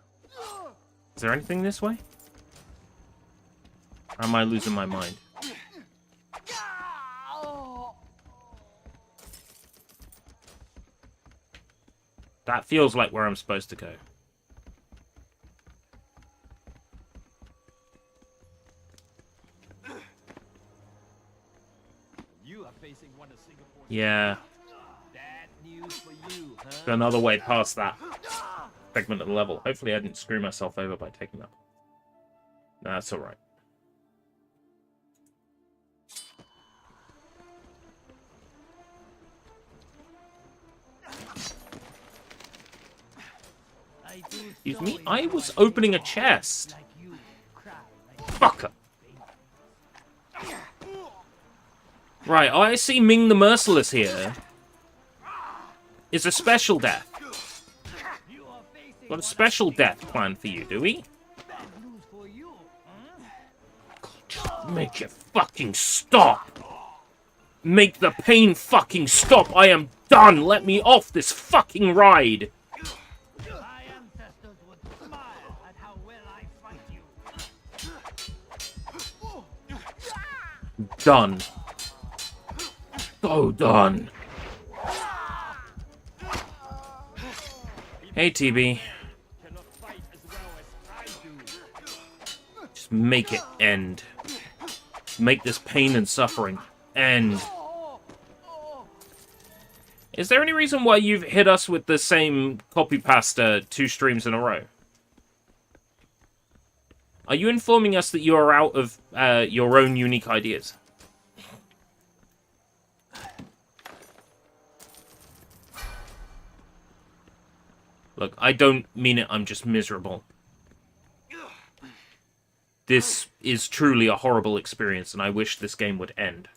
Is there anything this way? Or am I losing my mind? That feels like where I'm supposed to go. You are facing one of Singapore's Yeah. bad news for you, huh? Another way past that segment of the level. Hopefully I didn't screw myself over by taking that. Nah, that's alright. Excuse me, I was opening a chest. Fucker. Right, I see Ming the Merciless here. Is a special death. Got a special death planned for you, do we? God, make it fucking stop. Make the pain fucking stop. I am done. Let me off this fucking ride. Done. So done. Hey, TB. Just make it end. Make this pain and suffering end. Is there any reason why you've hit us with the same copy pasta 2 streams in a row? Are you informing us that you are out of your own unique ideas? Look, I don't mean it, I'm just miserable. This is truly a horrible experience, and I wish this game would end.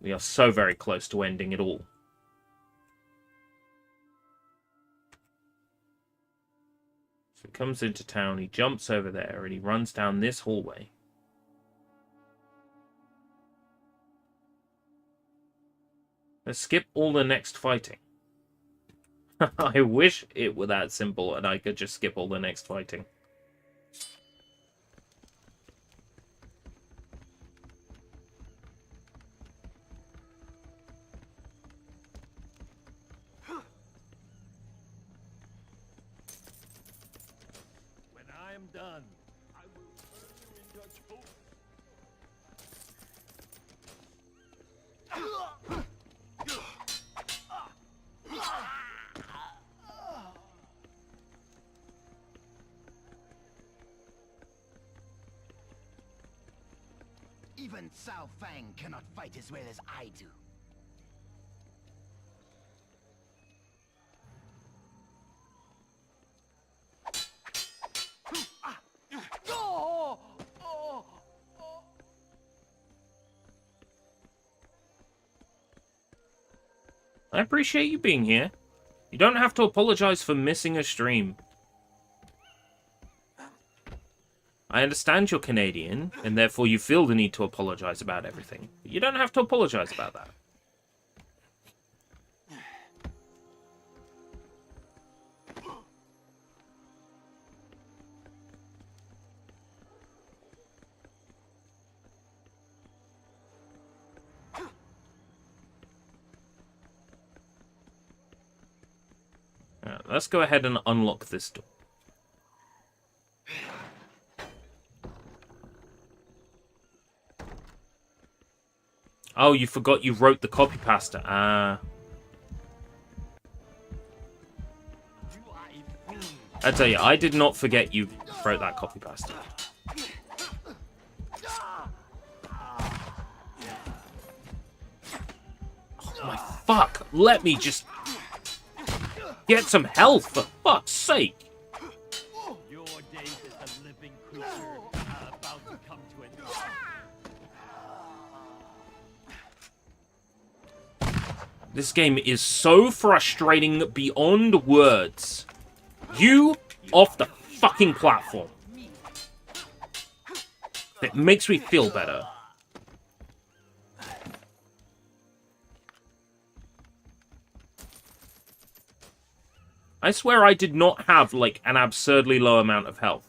We are so very close to ending it all. So he comes into town, he jumps over there, and he runs down this hallway. Let's skip all the next fighting. I wish it were that simple and I could just skip all the next fighting. When I am done, I will turn you into a toad. Even Cao Fang cannot fight as well as I do. I appreciate you being here. You don't have to apologize for missing a stream. I understand you're Canadian, and therefore you feel the need to apologize about everything. But you don't have to apologize about that. Let's go ahead and unlock this door. Oh, you forgot you wrote the copy pasta. I tell you, I did not forget you wrote that copy pasta. Oh my fuck! Let me just get some health, for fuck's sake! Your days as a living creature are about to come to an end. This game is so frustrating beyond words. You off the fucking platform. It makes me feel better. I swear I did not have, like, an absurdly low amount of health.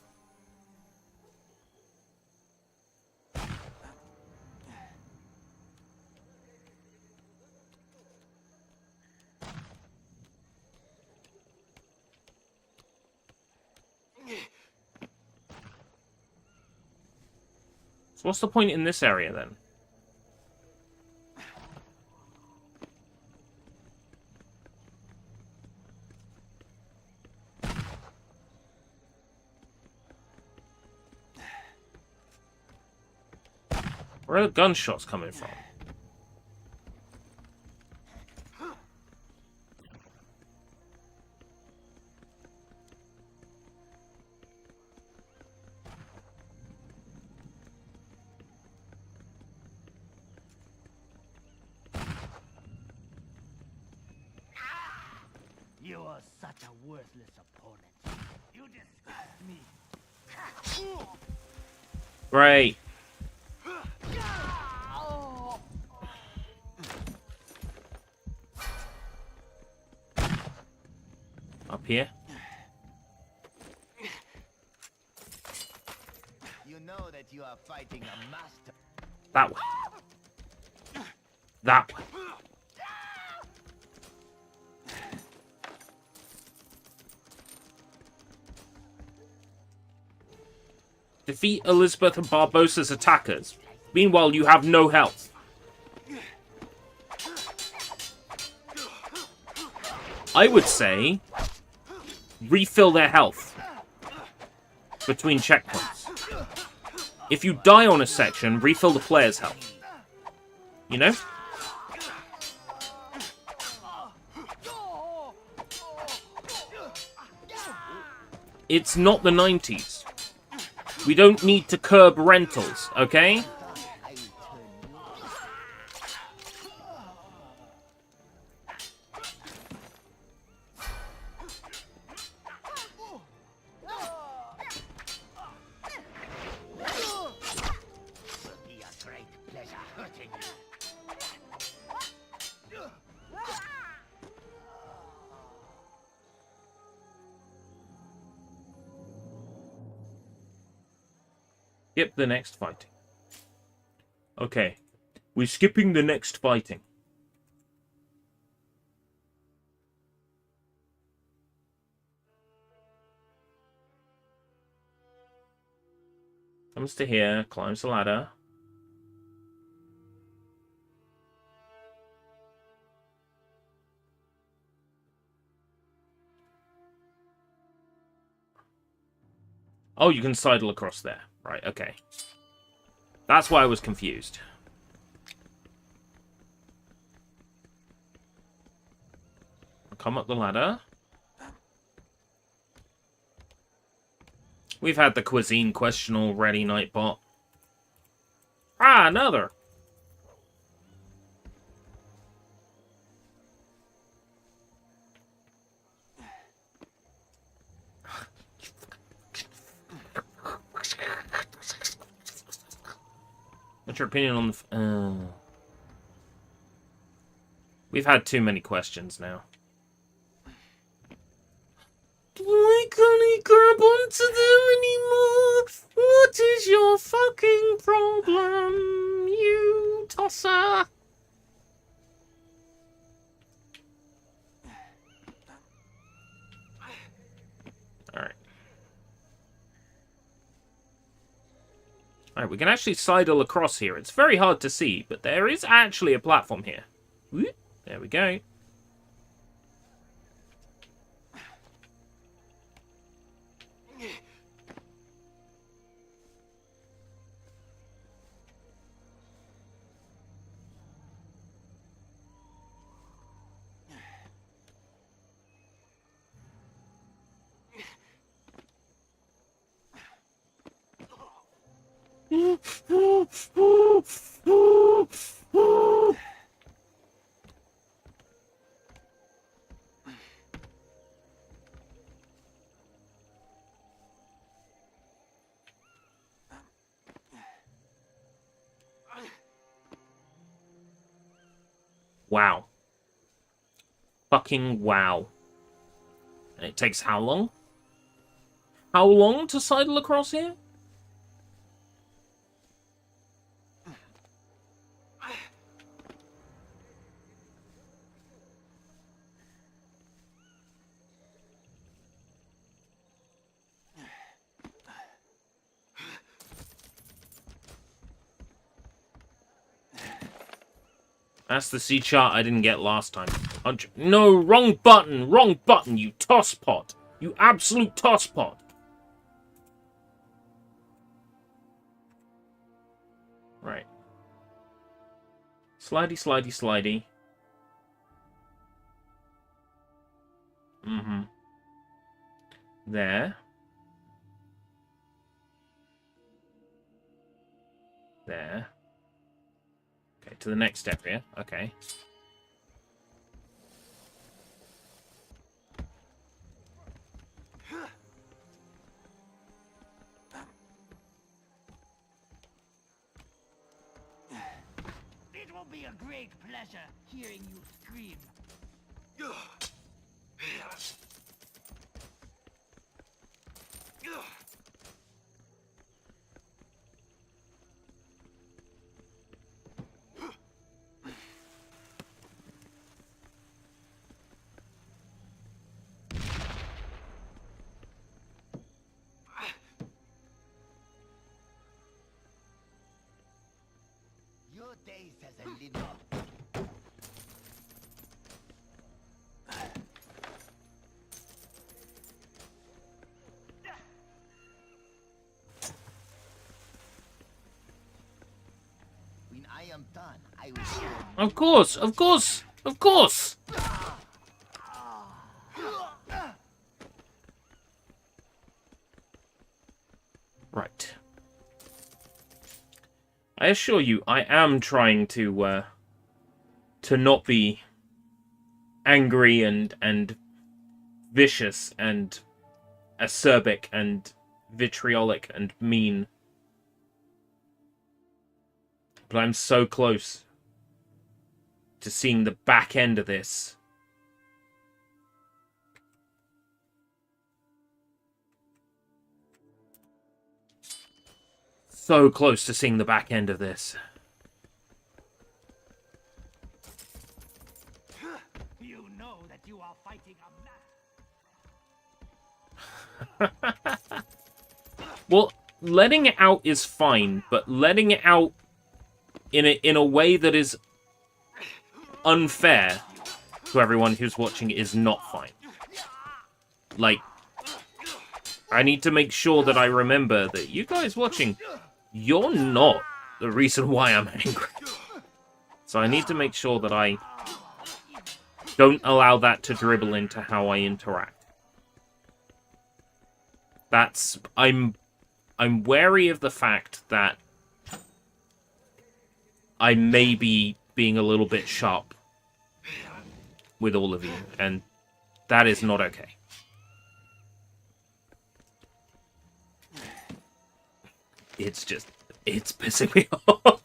So what's the point in this area, then? Where are the gunshots coming from? You are such a worthless opponent. You disgust me. Great. Up here. You know that you are fighting a master. That way. That way. Defeat Elizabeth and Barbossa's attackers. Meanwhile, you have no health. I would say refill their health between checkpoints. If you die on a section, refill the player's health. You know? It's not the 90s. We don't need to curb rentals, okay? Skip the next fighting. Okay. We're skipping the next fighting. Comes to here, climbs the ladder. Oh, you can sidle across there. Right, okay. That's why I was confused. Come up the ladder. We've had the cuisine question already, Nightbot. Ah, another! What's your opinion on the... We've had too many questions now. Why can't he grab onto them anymore? What is your fucking problem, you tosser? Alright. Alright, we can actually sidle across here. It's very hard to see, but there is actually a platform here. Whoop, there we go. Wow. Fucking wow. And it takes how long? How long to sidle across here? That's the C chart I didn't get last time. No, wrong button! Wrong button, you tosspot! You absolute tosspot! Right. Slidey, slidey, slidey. Mm-hmm. There. There. Okay, to the next area. Okay. It will be a great pleasure hearing you scream. Your days as a leader. When I am done, I will show you. Of course! Of course! Of course! Right. I assure you, I am trying to not be angry and vicious and acerbic and vitriolic and mean. But I'm so close to seeing the back end of this. So close to seeing the back end of this. You know that you are fighting a man. Well, letting it out is fine, but letting it out in a way that is unfair to everyone who's watching is not fine. Like, I need to make sure that I remember that you guys watching, you're not the reason why I'm angry. So I need to make sure that I don't allow that to dribble into how I interact. I'm wary of the fact that I may be being a little bit sharp with all of you, and that is not okay. It's pissing me off.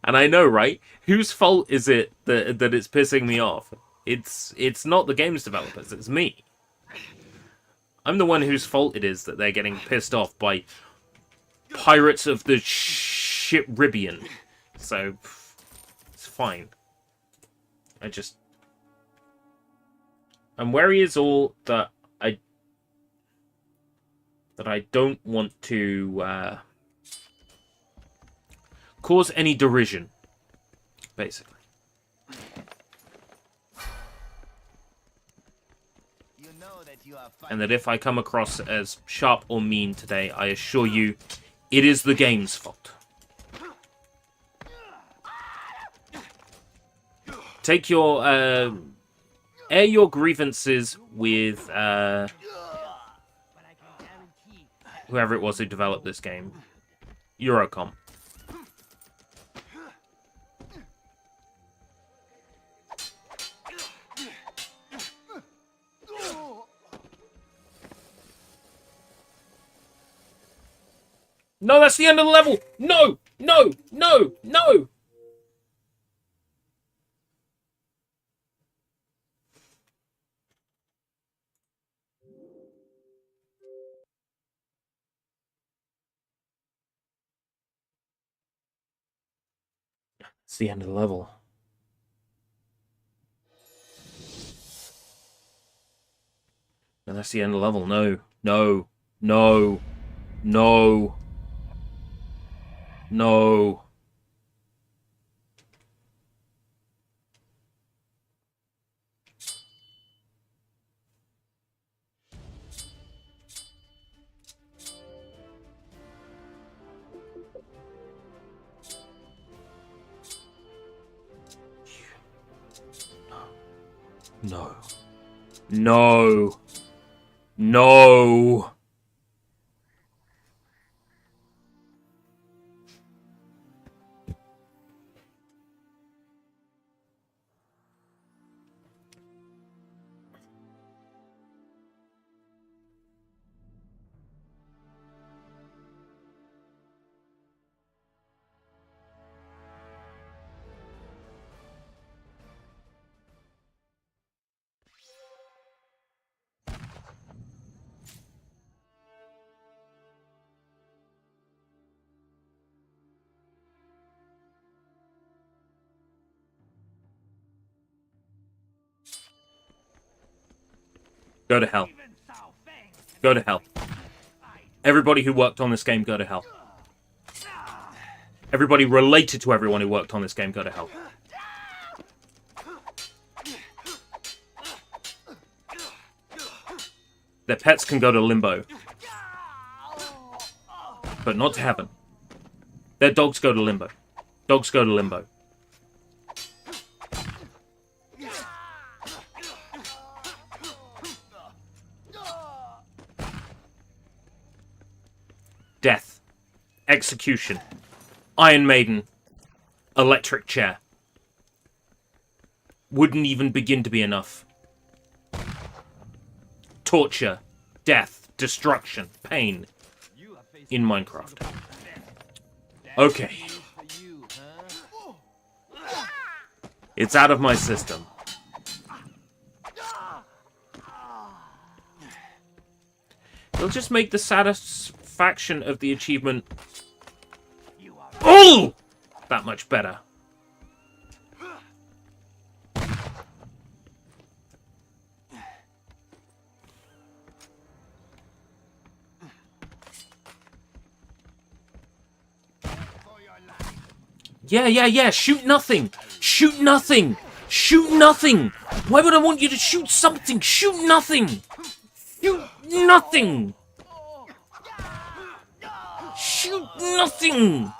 And I know, right? Whose fault is it that it's pissing me off? It's not the game's developers, it's me. I'm the one whose fault it is that they're getting pissed off by Pirates of the Shipribian. So, it's fine. I'm wary is all that I don't want to cause any derision, basically. And that if I come across as sharp or mean today, I assure you, it is the game's fault. Take your, air your grievances with, whoever it was who developed this game. Eurocom. No, that's the end of the level! No! No! No! No! It's the end of the level. No, that's the end of the level. No. No. No. No. No. No. No. No. Go to hell. Go to hell. Everybody who worked on this game, go to hell. Everybody related to everyone who worked on this game, go to hell. Their pets can go to limbo. But not to heaven. Their dogs go to limbo. Dogs go to limbo. Death. Execution. Iron Maiden. Electric chair. Wouldn't even begin to be enough. Torture. Death. Destruction. Pain. In Minecraft. Okay. It's out of my system. It'll just make the satisfaction of the achievement that much better. Yeah. Shoot nothing. Shoot nothing. Shoot nothing. Why would I want you to shoot something? Shoot nothing. Shoot nothing. Shoot nothing.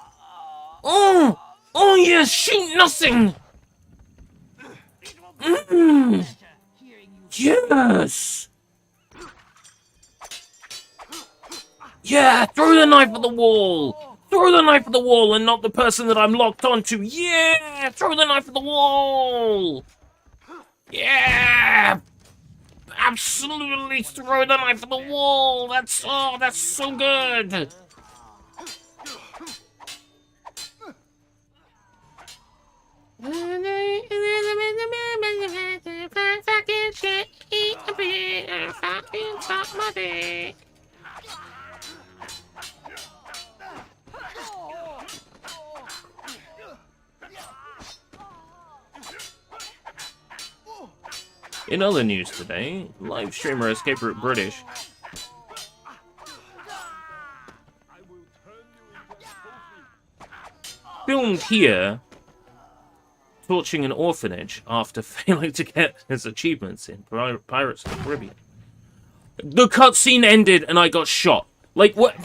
Oh yes, shoot nothing. Yes. Yeah, throw the knife at the wall. Throw the knife at the wall and not the person that I'm locked onto. Yeah, throw the knife at the wall. Yeah. Absolutely throw the knife at the wall. That's so good. In other news today, live streamer Escape Route British filmed here torching an orphanage after failing to get his achievements in Pirates of the Caribbean. The cutscene ended and I got shot. Like, what?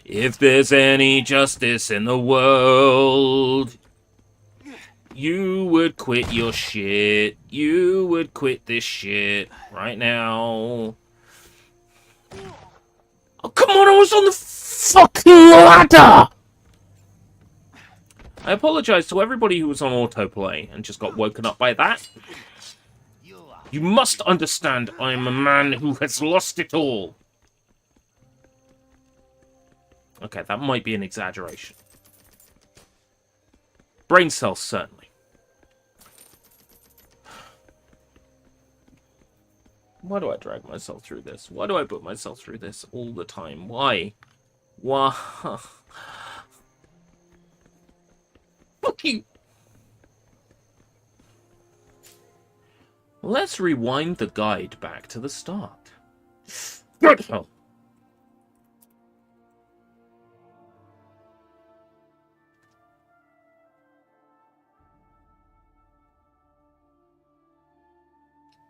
If there's any justice in the world, you would quit your shit. You would quit this shit right now. Oh, come on, I was on the fucking ladder! I apologize to everybody who was on autoplay and just got woken up by that. You must understand I am a man who has lost it all. Okay, that might be an exaggeration. Brain cells, certainly. Why do I drag myself through this? Why do I put myself through this all the time? Why? Why? Fuck you! Let's rewind the guide back to the start. Good hell.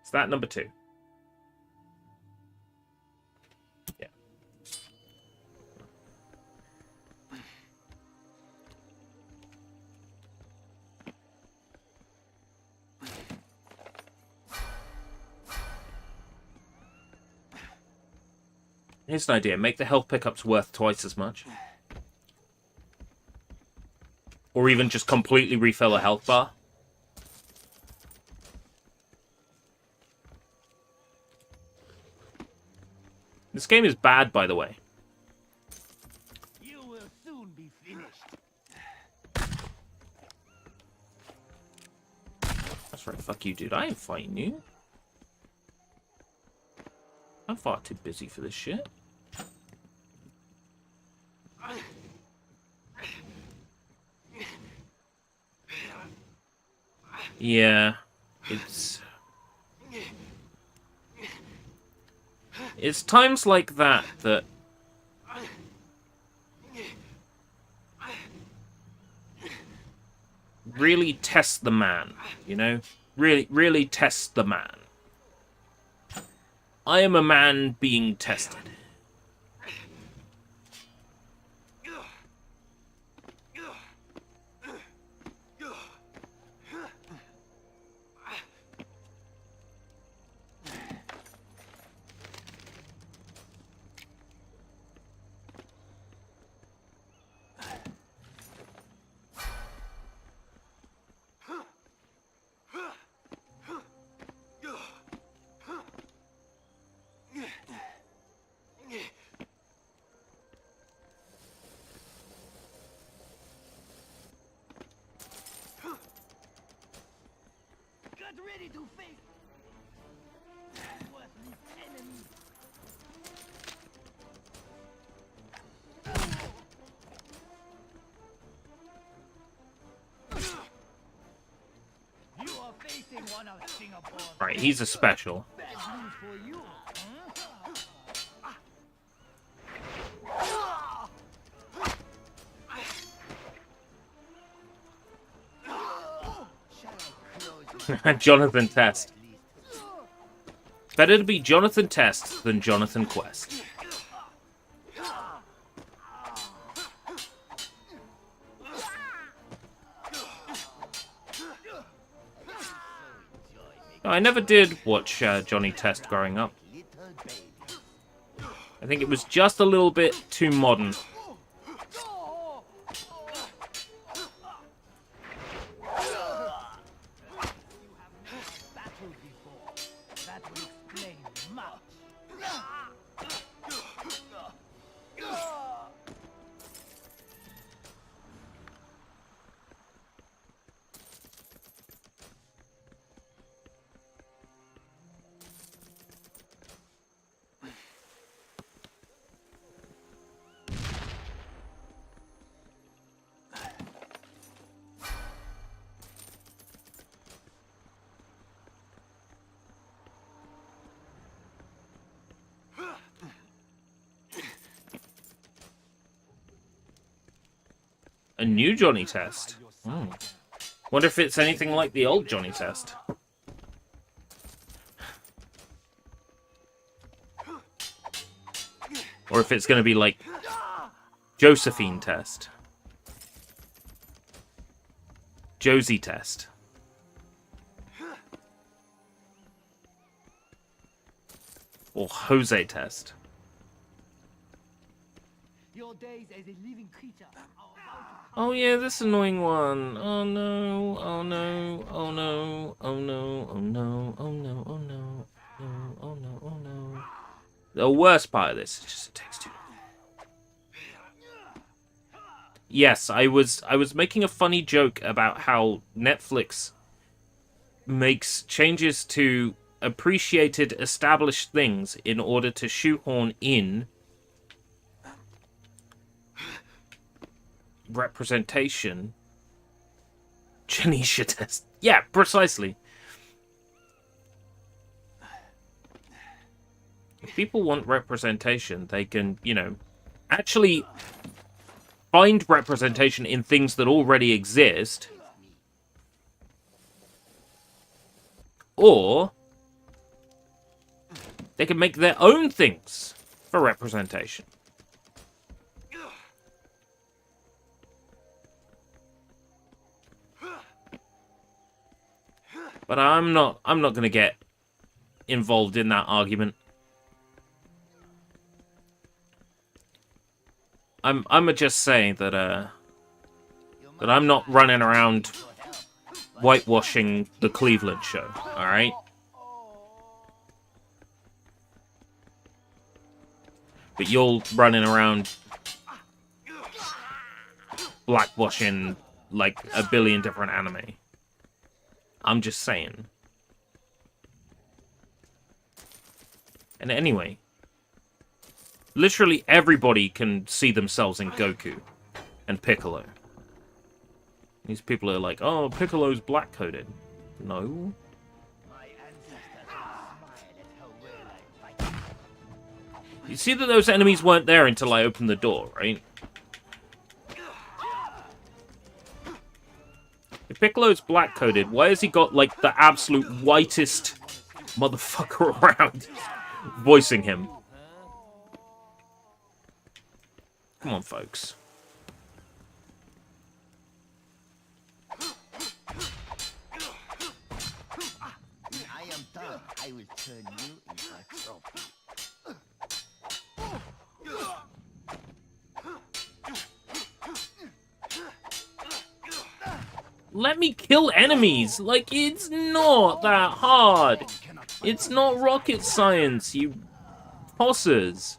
Is that number 2? Yeah. Here's an idea. Make the health pickups worth twice as much. Or even just completely refill a health bar. This game is bad, by the way. You will soon be finished. That's right, fuck you, dude. I ain't fighting you. I'm far too busy for this shit. Yeah, it's times like that that really test the man, you know? Really test the man. I am a man being tested. Get ready to face worthless enemy. You are facing one of Singapore's Right, he's a special. bad news for you. Jonathan Test. Better to be Jonathan Test than Jonathan Quest. I never did watch Johnny Test growing up. I think it was just a little bit too modern. new Johnny test. Hmm. Wonder if it's anything like the old Johnny test. Or if it's going to be like Josephine test. Josie test. Or Jose test. Your days as a living creature are Oh yeah, this annoying one. Oh no, oh no, oh no, oh no, oh no, oh no, oh no, oh no, oh no. The worst part of this is just it takes too long. Yes, I was making a funny joke about how Netflix makes changes to appreciated established things in order to shoehorn in representation. Janisha test. Yeah, precisely. If people want representation, they can, you know, actually find representation in things that already exist. Or they can make their own things for representation. But I'm not going to get involved in that argument. I'm just saying that that I'm not running around whitewashing the Cleveland show, all right? But you're running around blackwashing like a billion different anime. I'm just saying. And anyway, literally everybody can see themselves in Goku and Piccolo. These people are like, oh, Piccolo's black-coded. No. You see that those enemies weren't there until I opened the door, right? If Piccolo's black-coded, why has he got, like, the absolute whitest motherfucker around voicing him? Come on, folks. When I am done, I will turn you into a trophy. Let me kill enemies! Like, it's not that hard! It's not rocket science, you possers.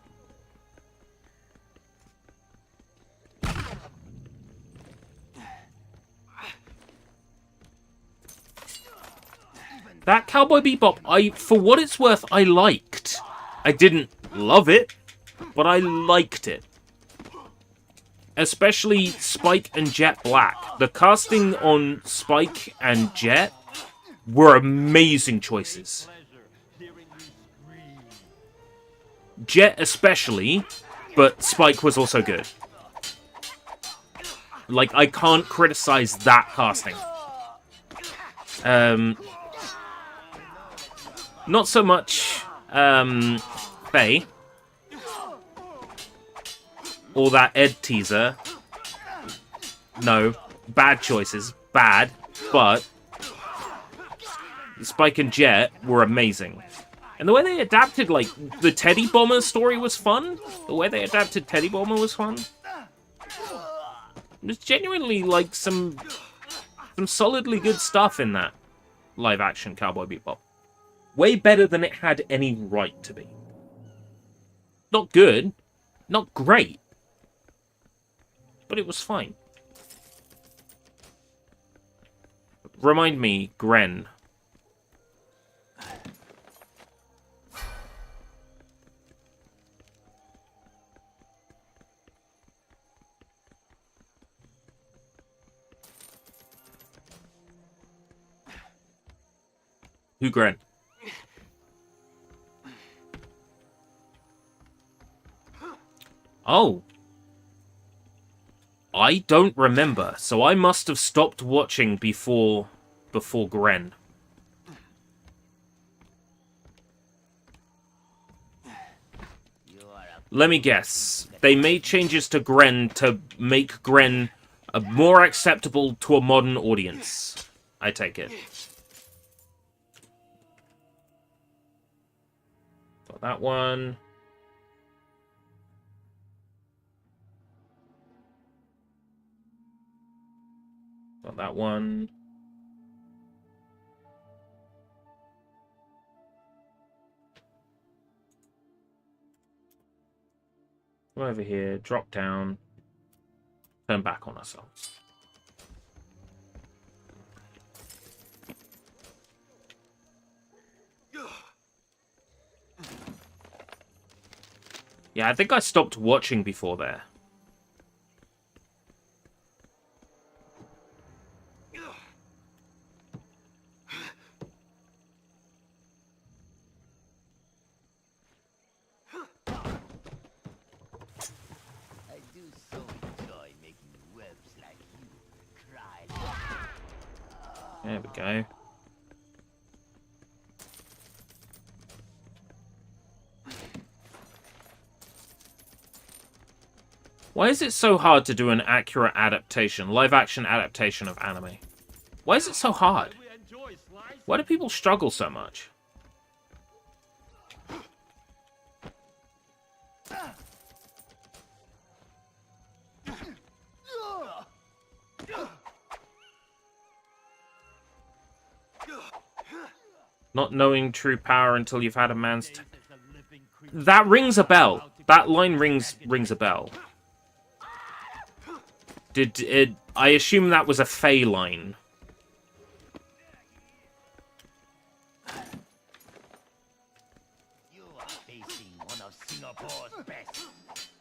That Cowboy Bebop, for what it's worth, I liked. I didn't love it, but I liked it. Especially Spike and Jet Black. The casting on Spike and Jet were amazing choices. Jet especially, but Spike was also good. Like, I can't criticize that casting. Not so much Faye. Or that Ed teaser. No. Bad choices. Bad. But Spike and Jet were amazing. And the way they adapted, like, the Teddy Bomber story was fun. The way they adapted Teddy Bomber was fun. There's genuinely, like, some solidly good stuff in that live-action Cowboy Bebop. Way better than it had any right to be. Not good. Not great. But it was fine. Remind me, Gren. Who Gren? Oh. I don't remember, so I must have stopped watching before Gren. Let me guess. They made changes to Gren to make Gren more acceptable to a modern audience. I take it. Got that one. Got that one. Go over here, drop down, turn back on ourselves. Yeah, I think I stopped watching before there. There we go. Why is it so hard to do an accurate adaptation, live-action adaptation of anime? Why is it so hard? Why do people struggle so much? Not knowing true power until you've had a man's... That rings a bell. That line rings a bell. Did it... I assume that was a Faye line.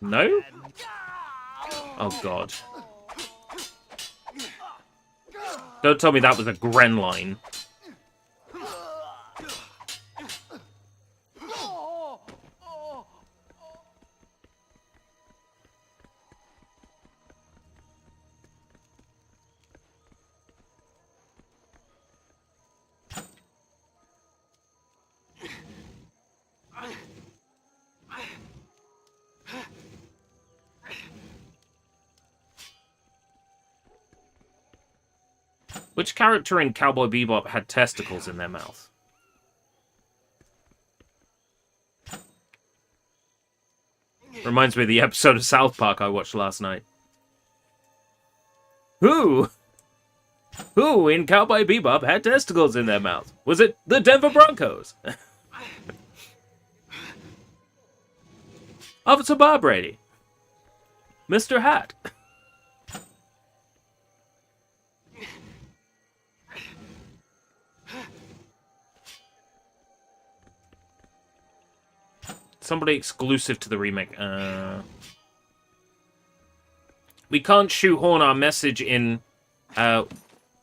No? Oh, God. Don't tell me that was a Gren line. Which character in Cowboy Bebop had testicles in their mouth? Reminds me of the episode of South Park I watched last night. Who in Cowboy Bebop had testicles in their mouth? Was it the Denver Broncos? Officer Bob Brady? Mr. Hat? Somebody exclusive to the remake. We can't shoehorn our message in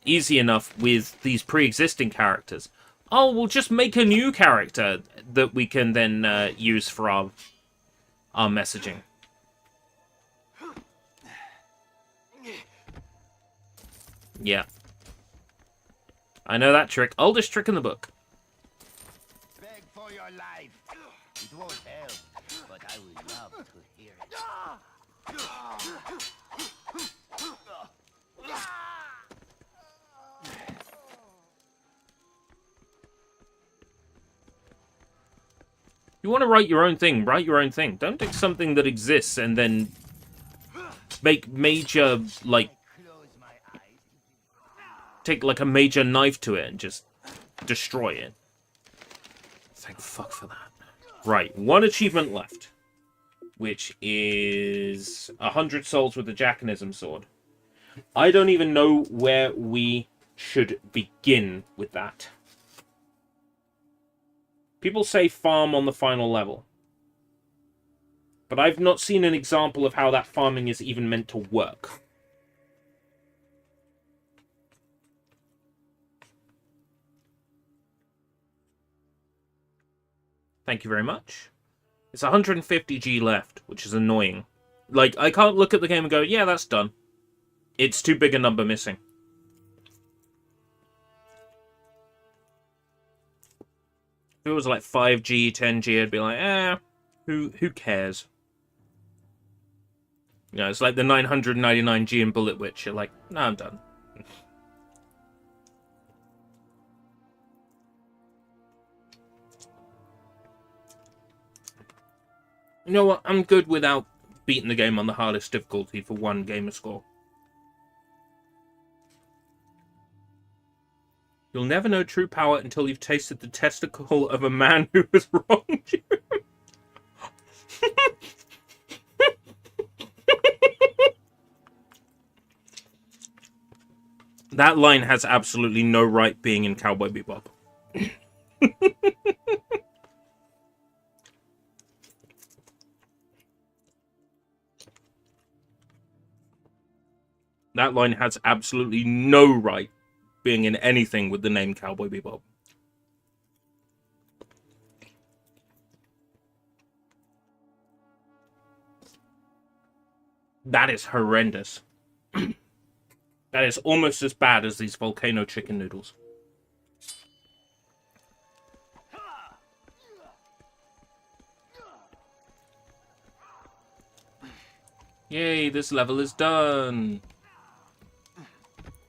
easy enough with these pre-existing characters. Oh, we'll just make a new character that we can then use for our messaging. Yeah. I know that trick. Oldest trick in the book. Beg for your life. It won't help, but I would love to hear it. You want to write your own thing, write your own thing. Don't take something that exists and then make major, like, take like a major knife to it and just destroy it. Thank fuck for that. Right, one achievement left, which is 100 souls with the Jackanism sword. I don't even know where we should begin with that. People say farm on the final level, but I've not seen an example of how that farming is even meant to work. Thank you very much. It's 150G left, which is annoying. Like, I can't look at the game and go, yeah, that's done. It's too big a number missing. If it was like 5G, 10G, I'd be like, who cares? You know, it's like the 999G in Bullet Witch. You're like, no, I'm done. You know what? I'm good without beating the game on the hardest difficulty for one gamer score. You'll never know true power until you've tasted the testicle of a man who has wronged you. That line has absolutely no right being in Cowboy Bebop. That line has absolutely no right being in anything with the name Cowboy Bebop. That is horrendous. That is almost as bad as these volcano chicken noodles. Yay, this level is done.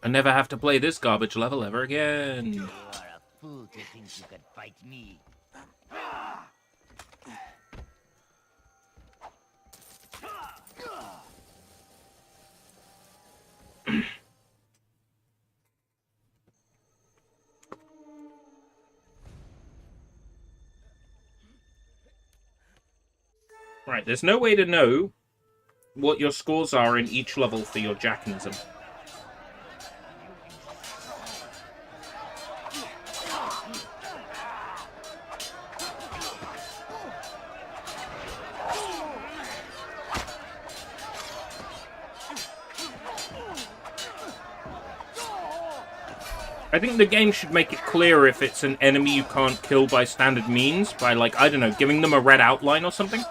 I never have to play this garbage level ever again. You are a fool to think you could fight me. Right, there's no way to know what your scores are in each level for your jackinism. I think the game should make it clear if it's an enemy you can't kill by standard means, by, like, I don't know, giving them a red outline or something.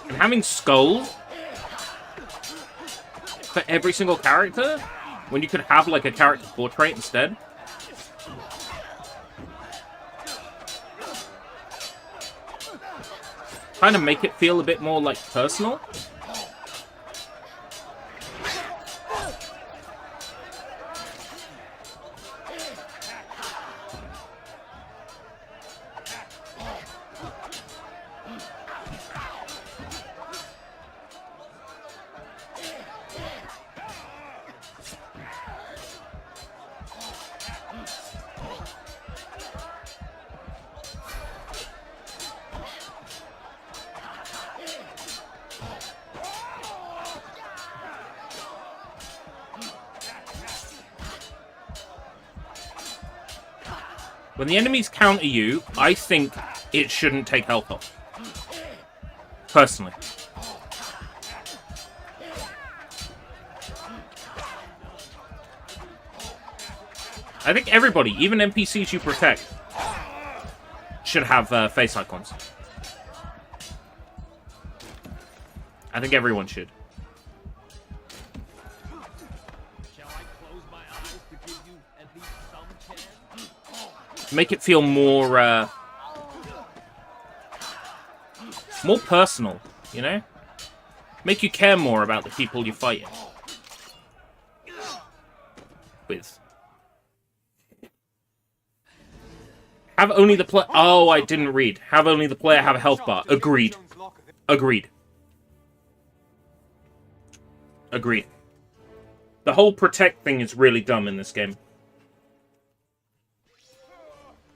And having skulls for every single character, when you could have, like, a character portrait instead. Kind of make it feel a bit more, like, personal. When the enemies counter you, I think it shouldn't take health off. Personally. I think everybody, even NPCs you protect, should have face icons. I think everyone should. Make it feel more, more personal, you know? Make you care more about the people you're fighting with. Have only the player... Oh, I didn't read. Have only the player have a health bar. Agreed. Agreed. Agreed. The whole protect thing is really dumb in this game.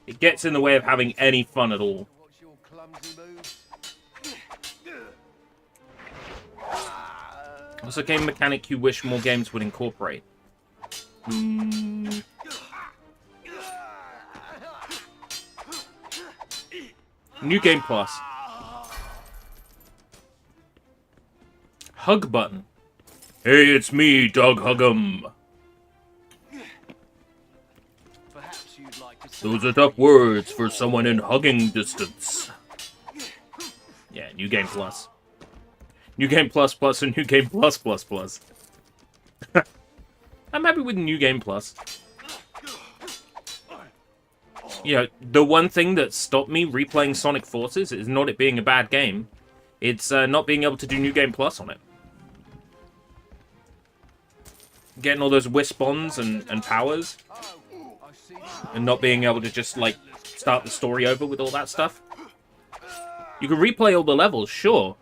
It gets in the way of having any fun at all. What's a game mechanic you wish more games would incorporate? New Game Plus. Hug button. Hey, it's me, Dog Huggum. Perhaps you'd like to Those are tough words for someone in hugging distance. Yeah, New Game Plus. New Game Plus Plus and New Game Plus Plus Plus. I'm happy with New Game Plus. You know, the one thing that stopped me replaying Sonic Forces is not it being a bad game. It's not being able to do New Game Plus on it. Getting all those Wisp-ons and powers. And not being able to just, like, start the story over with all that stuff. You can replay all the levels, sure.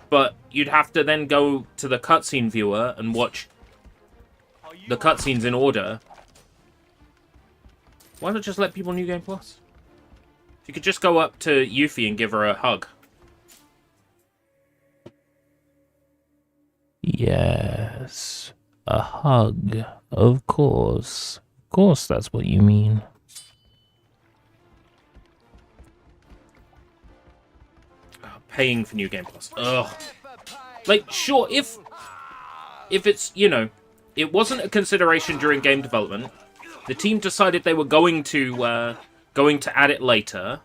But you'd have to then go to the cutscene viewer and watch the cutscenes in order. Why not just let people New Game Plus? If you could just go up to Yuffie and give her a hug. Yes. A hug. Of course. Of course that's what you mean. Paying for New Game Plus. Ugh. Like, sure, if it's, you know, it wasn't a consideration during game development. The team decided they were going to add it later.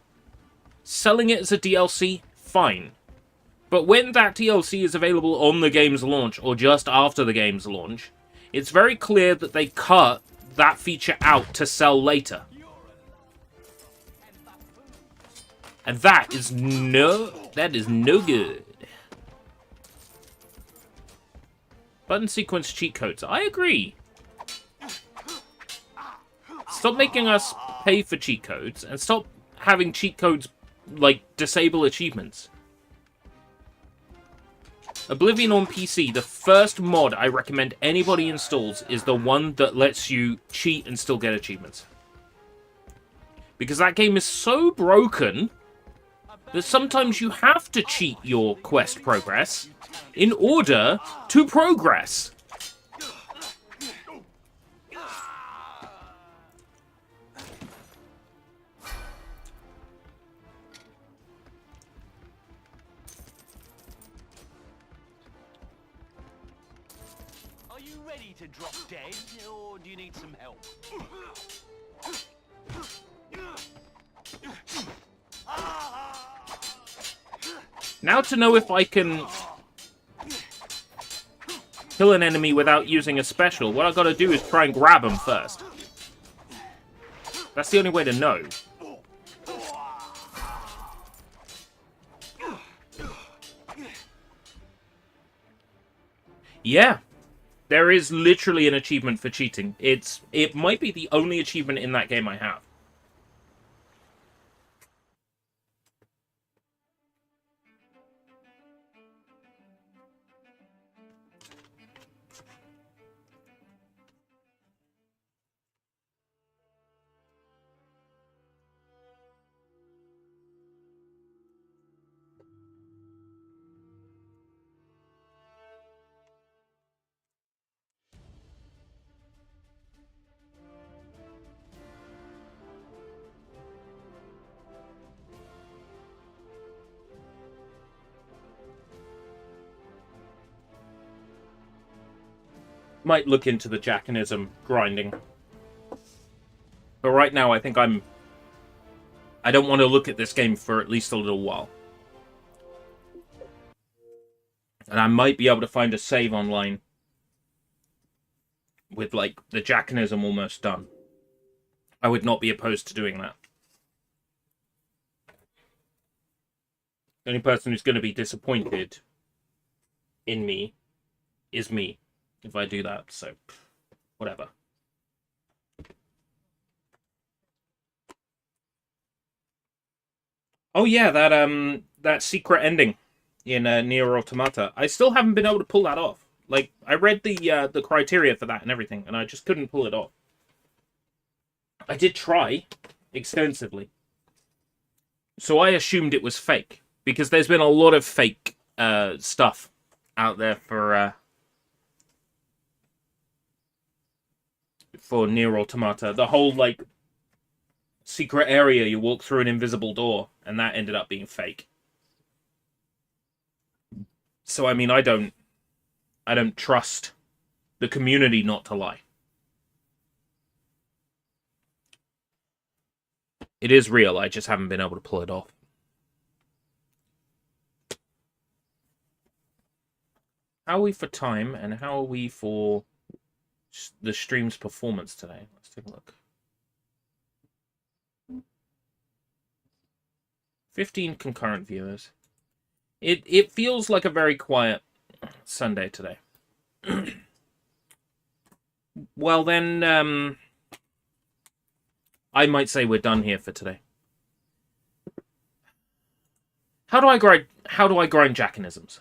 Selling it as a DLC, fine. But when that DLC is available on the game's launch, or just after the game's launch, it's very clear that they cut that feature out to sell later. And that is no good. Button sequence cheat codes. I agree. Stop making us pay for cheat codes, and stop having cheat codes, like, disable achievements. Oblivion on PC, the first mod I recommend anybody installs is the one that lets you cheat and still get achievements. Because that game is so broken that sometimes you have to cheat your quest progress in order to progress. Are you ready to drop dead, or do you need some help? Now to know if I can kill an enemy without using a special, what I gotta do is try and grab him first. That's the only way to know. Yeah. There is literally an achievement for cheating. It might be the only achievement in that game I have. Might look into the Jackanism grinding. But right now, I think I don't want to look at this game for at least a little while. And I might be able to find a save online with, like, the Jackanism almost done. I would not be opposed to doing that. The only person who's going to be disappointed in me is me if I do that, so whatever. Oh yeah, that secret ending in Nier Automata. I still haven't been able to pull that off. Like, I read the criteria for that and everything, and I just couldn't pull it off. I did try extensively. So I assumed it was fake, because there's been a lot of fake stuff out there for Nier Automata. The whole, like, secret area, you walk through an invisible door, and that ended up being fake. So, I mean, I don't I don't trust the community not to lie. It is real, I just haven't been able to pull it off. How are we for time, and how are we for the stream's performance today? Let's take a look. 15 concurrent viewers. It feels like a very quiet Sunday today. Well then, I might say we're done here for today. How do I grind jackanisms?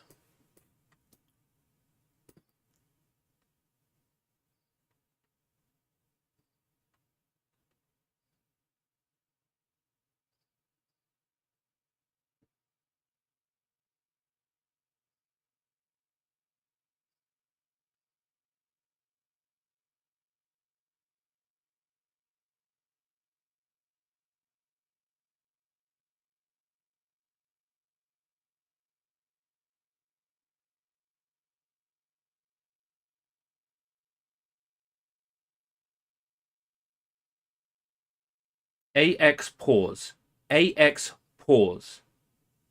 AX pause. AX pause.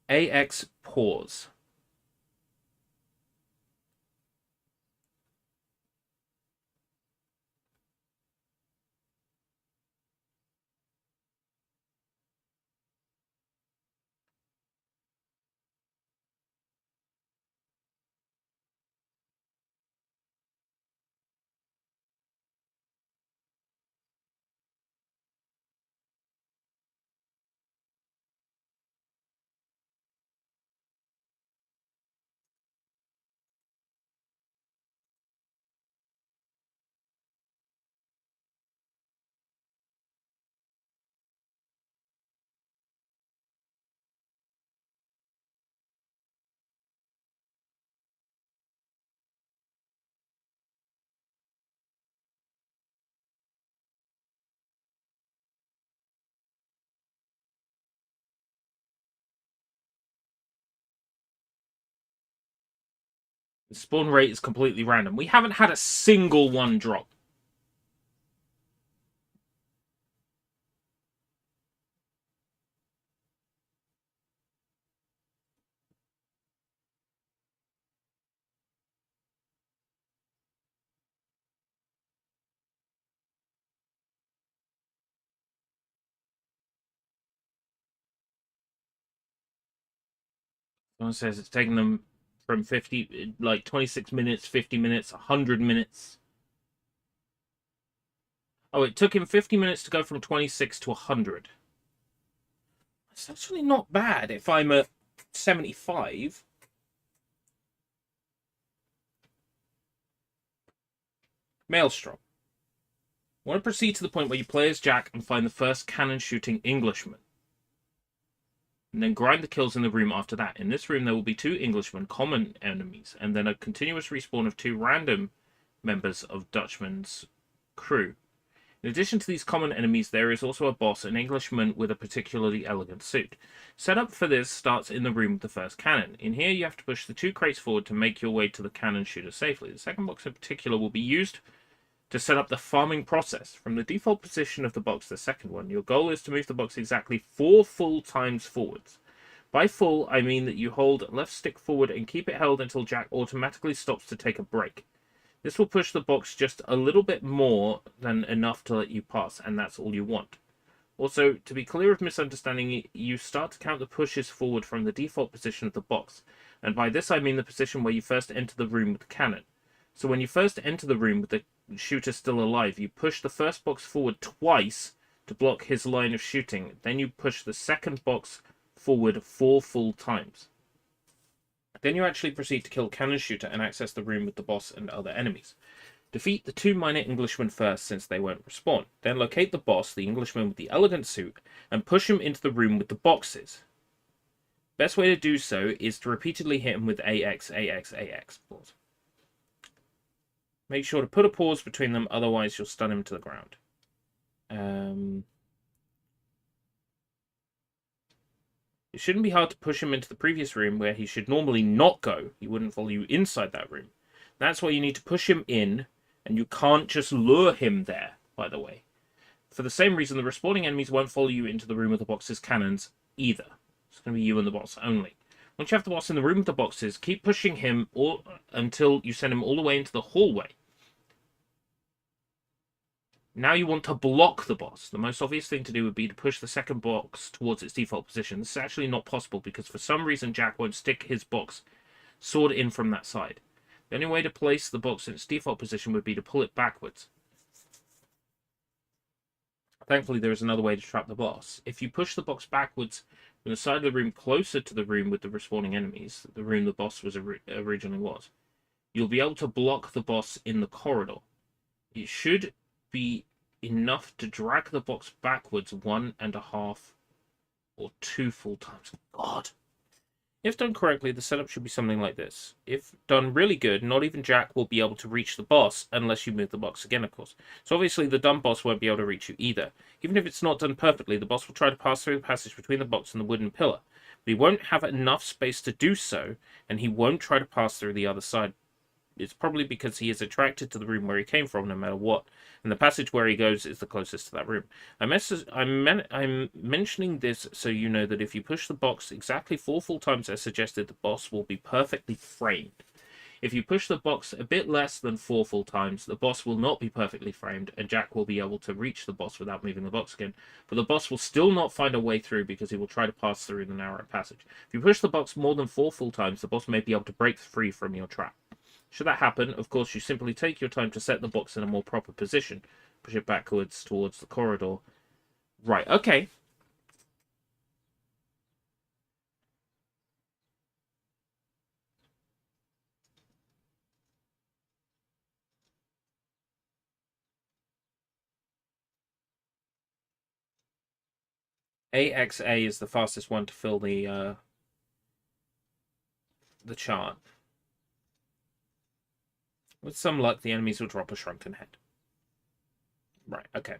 AX pause. The spawn rate is completely random. We haven't had a single one drop. Someone says it's taken them from 50, like 26 minutes, 50 minutes, 100 minutes. Oh, it took him 50 minutes to go from 26 to 100. That's actually not bad if I'm at 75. Maelstrom. I want to proceed to the point where you play as Jack and find the first cannon-shooting Englishman. And then grind the kills in the room after that. In this room, there will be 2 Englishmen, common enemies, and then a continuous respawn of 2 random members of Dutchman's crew. In addition to these common enemies, there is also a boss, an Englishman with a particularly elegant suit. Setup for this starts in the room with the first cannon. In here, you have to push the 2 crates forward to make your way to the cannon shooter safely. The second box in particular will be used to set up the farming process. From the default position of the box, the second one, your goal is to move the box exactly 4 full times forwards. By full, I mean that you hold left stick forward and keep it held until Jack automatically stops to take a break. This will push the box just a little bit more than enough to let you pass, and that's all you want. Also, to be clear of misunderstanding, you start to count the pushes forward from the default position of the box, and by this I mean the position where you first enter the room with the cannon. So when you first enter the room with the shooter still alive, you push the first box forward twice to block his line of shooting, then you push the second box forward 4 full times. Then you actually proceed to kill Cannon Shooter and access the room with the boss and other enemies. Defeat the 2 minor Englishmen first, since they won't respawn. Then locate the boss, the Englishman with the elegant suit, and push him into the room with the boxes. Best way to do so is to repeatedly hit him with AX, AX, AX. Pause. Make sure to put a pause between them, otherwise you'll stun him to the ground. It shouldn't be hard to push him into the previous room where he should normally not go. He wouldn't follow you inside that room. That's why you need to push him in, and you can't just lure him there, by the way. For the same reason, the respawning enemies won't follow you into the room with the box's cannons either. It's going to be you and the boss only. Once you have the boss in the room with the boxes, keep pushing him until you send him all the way into the hallway. Now you want to block the boss. The most obvious thing to do would be to push the second box towards its default position. This is actually not possible because for some reason Jack won't stick his box sword in from that side. The only way to place the box in its default position would be to pull it backwards. Thankfully, there is another way to trap the boss. If you push the box backwards from the side of the room closer to the room with the respawning enemies, the room the boss originally was, you'll be able to block the boss in the corridor. It should be enough to drag the box backwards 1.5 or 2 full times. God! If done correctly, the setup should be something like this. If done really good, not even Jack will be able to reach the boss unless you move the box again, of course. So obviously the dumb boss won't be able to reach you either. Even if it's not done perfectly, the boss will try to pass through the passage between the box and the wooden pillar. But he won't have enough space to do so, and he won't try to pass through the other side. It's probably because he is attracted to the room where he came from, no matter what. And the passage where he goes is the closest to that room. I'm mentioning this so you know that if you push the box exactly 4 full times as suggested, the boss will be perfectly framed. If you push the box a bit less than 4 full times, the boss will not be perfectly framed, and Jack will be able to reach the boss without moving the box again. But the boss will still not find a way through because he will try to pass through the narrow passage. If you push the box more than 4 full times, the boss may be able to break free from your trap. Should that happen, of course, you simply take your time to set the box in a more proper position. Push it backwards towards the corridor. Right, okay. AXA is the fastest one to fill the chart. With some luck, the enemies will drop a shrunken head. Right, okay.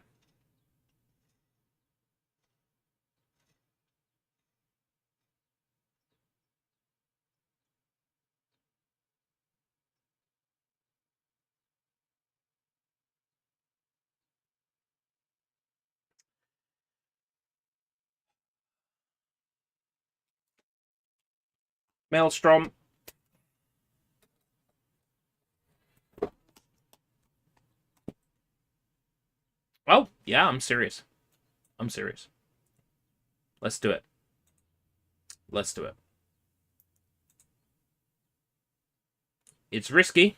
Maelstrom. Oh, yeah, I'm serious. I'm serious. Let's do it. Let's do it. It's risky.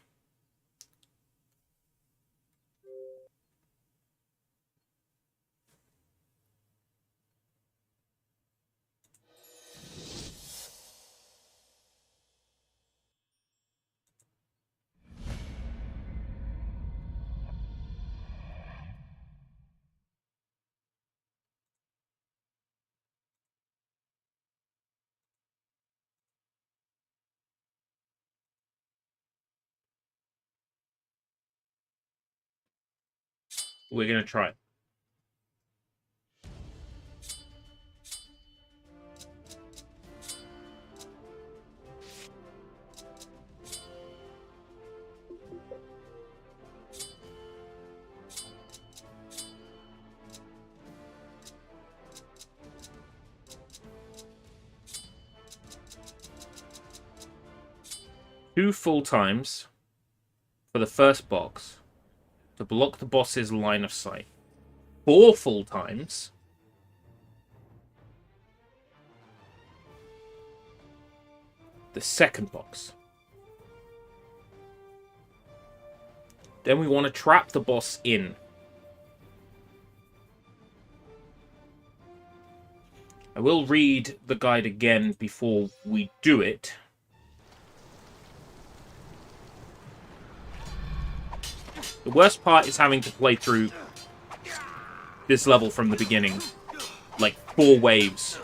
We're going to try it. Two full times for the first box to block the boss's line of sight. 4 full times the second box. Then we want to trap the boss in. I will read the guide again before we do it. The worst part is having to play through this level from the beginning. Like 4 waves.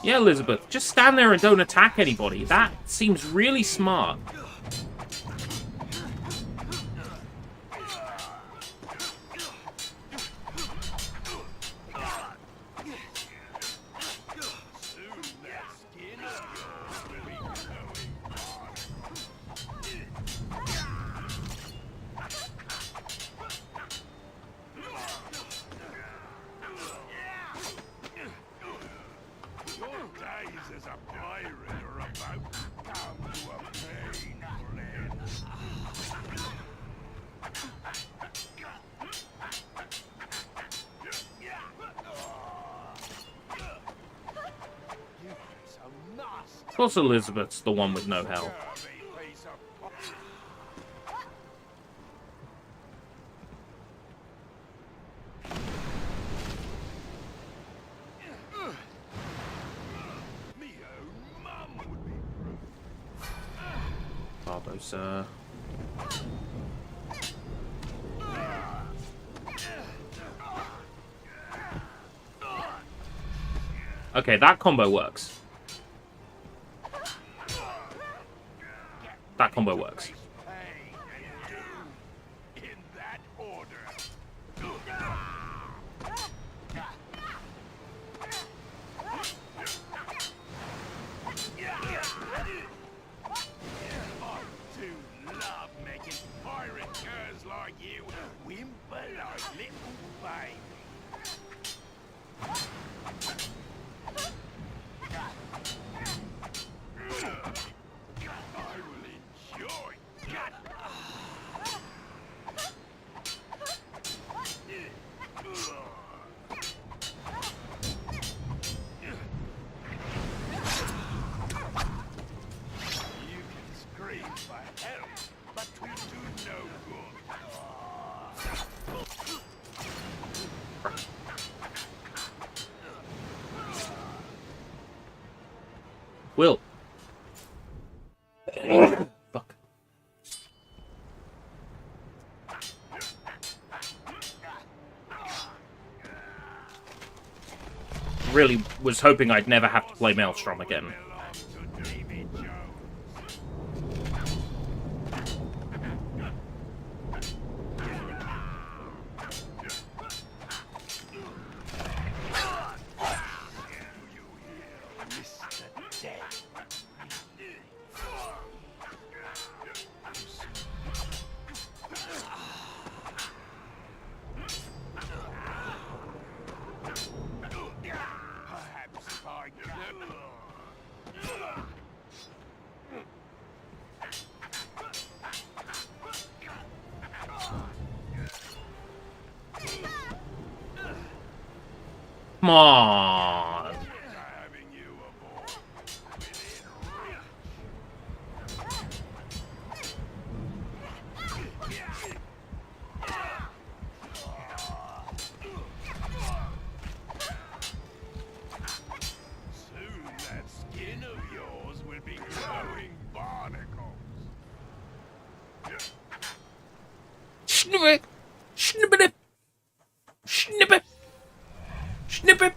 Yeah, Elizabeth, just stand there and don't attack anybody. That seems really smart. Of course Elizabeth's the one with no hell. Bravo, sir. Okay, that combo works. That combo works. Will. Fuck. Really was hoping I'd never have to play Maelstrom again. Come on. Snip it! Snip it! Snip it! Snip it!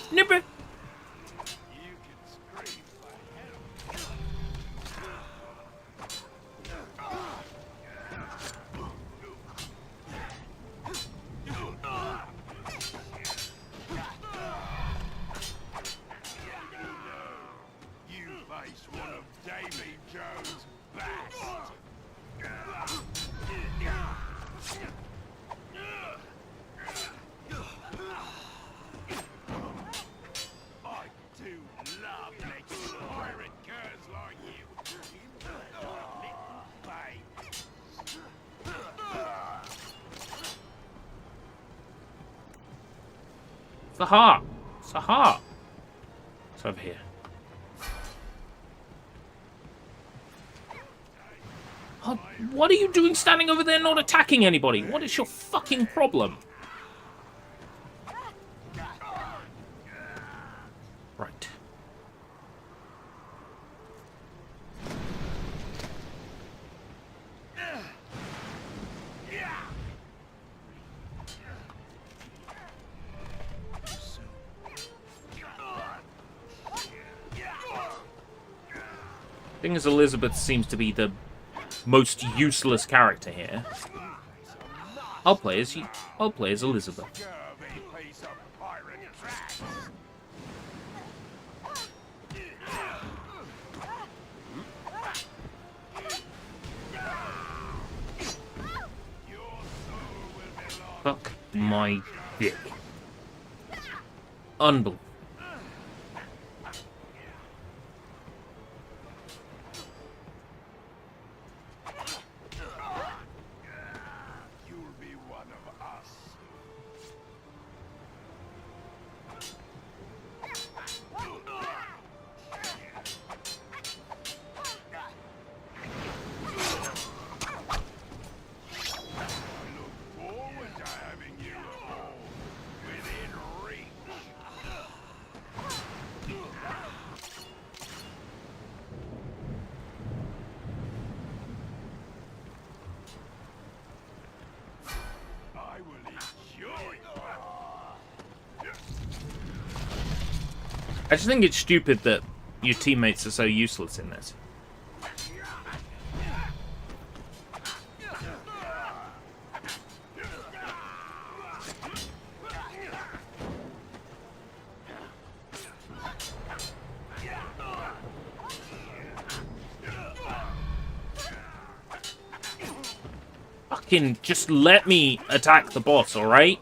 Snip it! You face one of Davy Jones' best. I do love making pirate girls like you. Little babes. It's the heart. It's the heart. It's over here. Oh, what are you doing standing over there not attacking anybody? What is your fucking problem? Right. Thing is, Elizabeth seems to be the most useless character here. I'll play as Elizabeth. Fuck my dick. Unbelievable. I just think it's stupid that your teammates are so useless in this. Fucking just let me attack the boss, alright?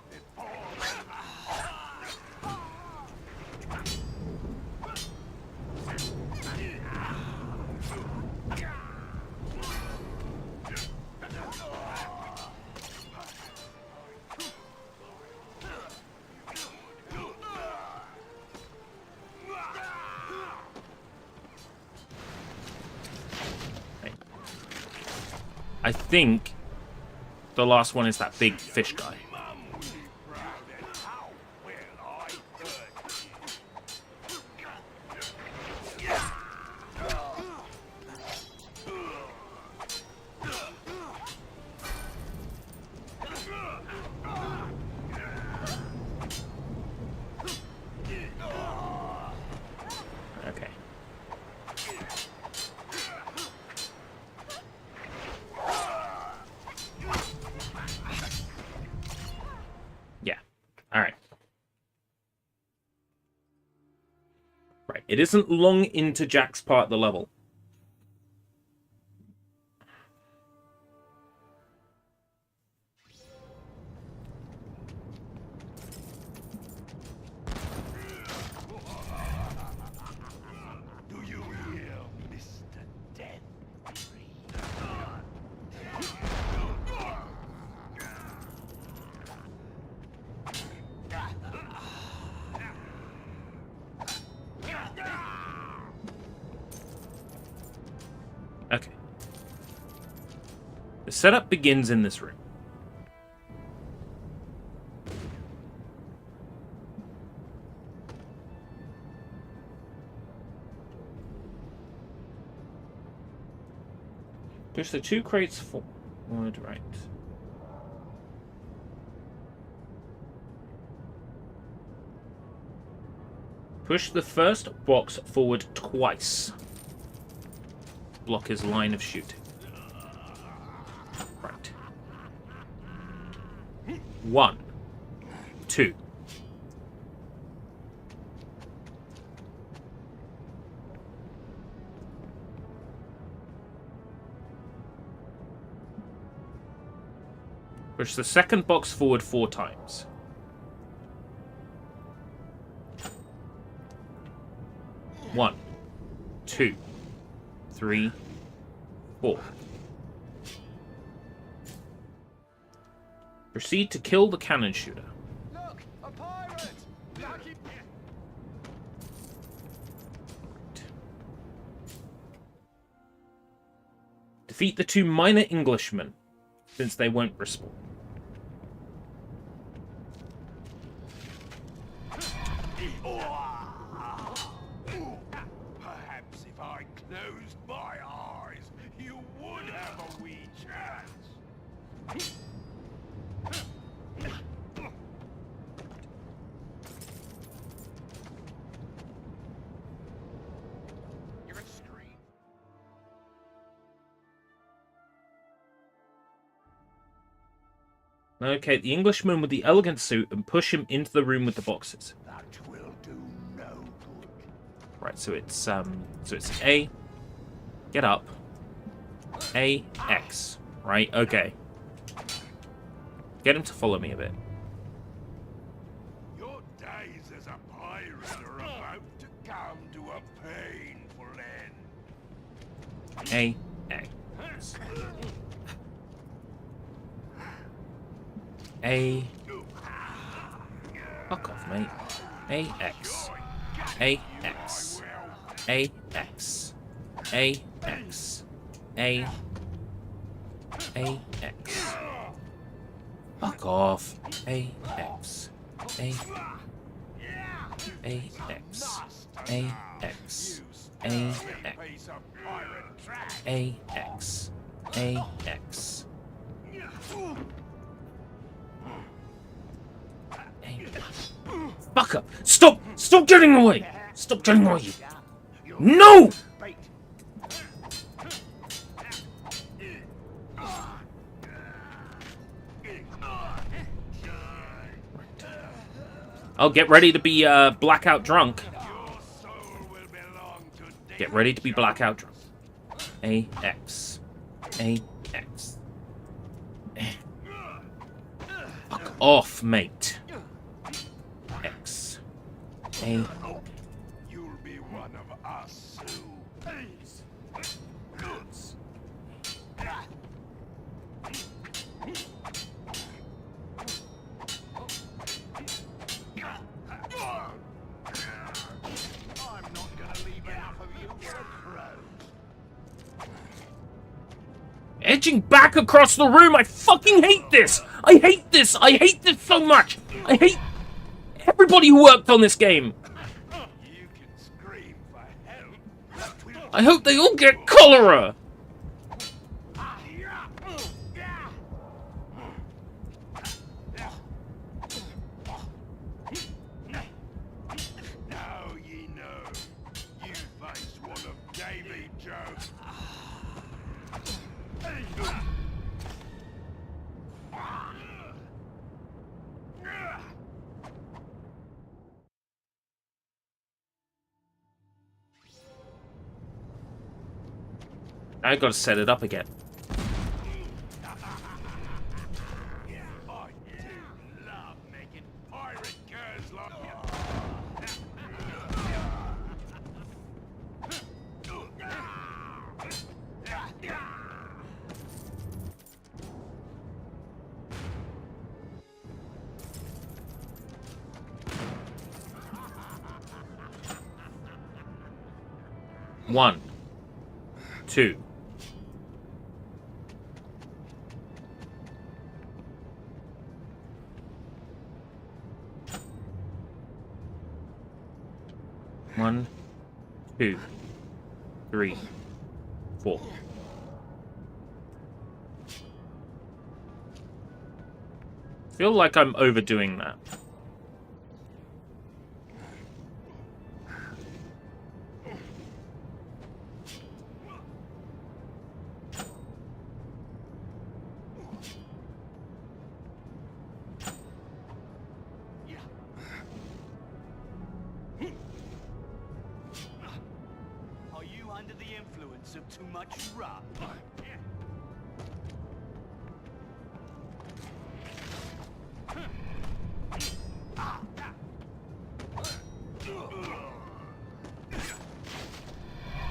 I think the last one is that big fish guy. Okay. Alright. Right. It isn't long into Jack's part of the level. Do you hear, Mr. Death? Okay. The setup begins in this room. Push the 2 crates forward, right. Push the first box forward twice. Block his line of shooting. Right. 1, 2. Push the second box forward 4 times. 1, 2, 3, 4. Proceed to kill the cannon shooter. Look, a pirate! Lucky... Defeat the 2 minor Englishmen, since they won't respawn. Perhaps if I closed my eyes, you would have a wee chance. You're a scream. 1, Locate the Englishman with the elegant suit and push him into the room with the boxes. That will do no good. Right, so it's A, get up, A, X, right? Okay. Get him to follow me a bit. Your days as a pirate are about to come to a painful end. A, X. A. Fuck off, mate. A, X. A, X. A, X. A, X. A. A, X. Fuck off. A, X. A. A, X. A, X. A, X. A, X. A, X. Fuck up! Stop! Stop getting away! Stop getting away! No! Oh, get ready to be blackout drunk. Get ready to be blackout drunk. A X. A X. Fuck off, mate. X. A. You'll be one of us, Sue. Goods. I'm not gonna leave enough of you for a crow. Edging back across the room. I fucking hate this. I hate this. I hate this so much. I hate everybody who worked on this game. You can scream for help. I hope they all get cholera. Now ye know. You faced one of Davy Jones. I gotta set it up again. One, two. One, two, three, four. Feel like I'm overdoing that. Are you under the influence of too much rum?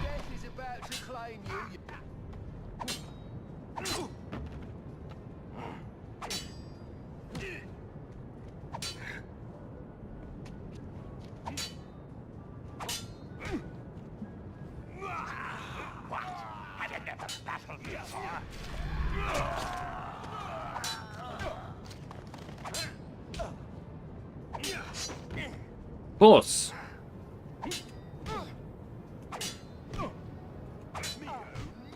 Death is about to claim you. Had another battle before. Of course. Me own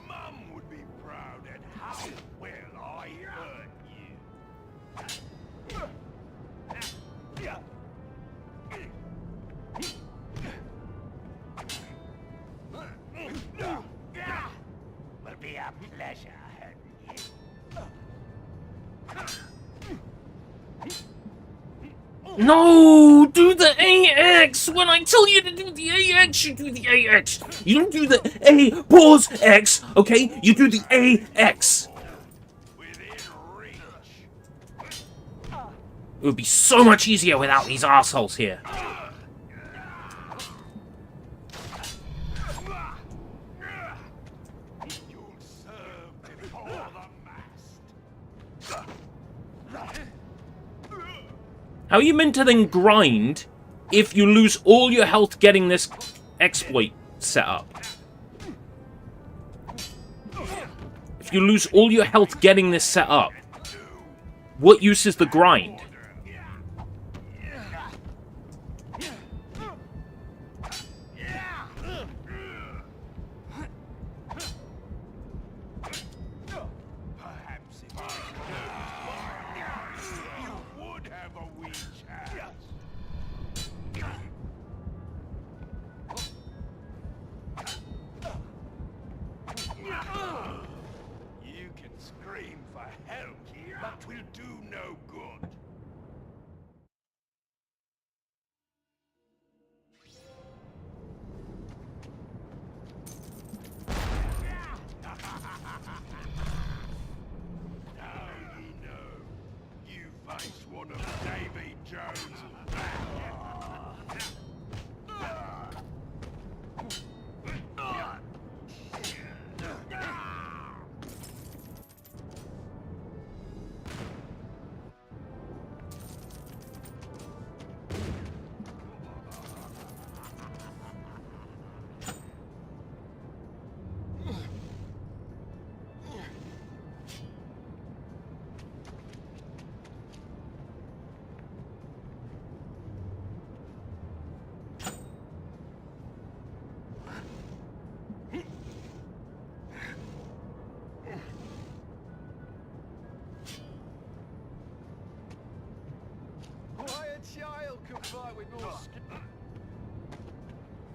mum would be proud at how well I hurt you. Will be a pleasure hurting you. No! Do the AX! When I tell you to do the AX, you do the AX! You don't do the A, pause, X, okay? You do the AX! It would be so much easier without these assholes here. How are you meant to then grind if you lose all your health getting this exploit set up? If you lose all your health getting this set up, what use is the grind? You can scream for help, but will do no good. Now ye know. You face one of Davy Jones'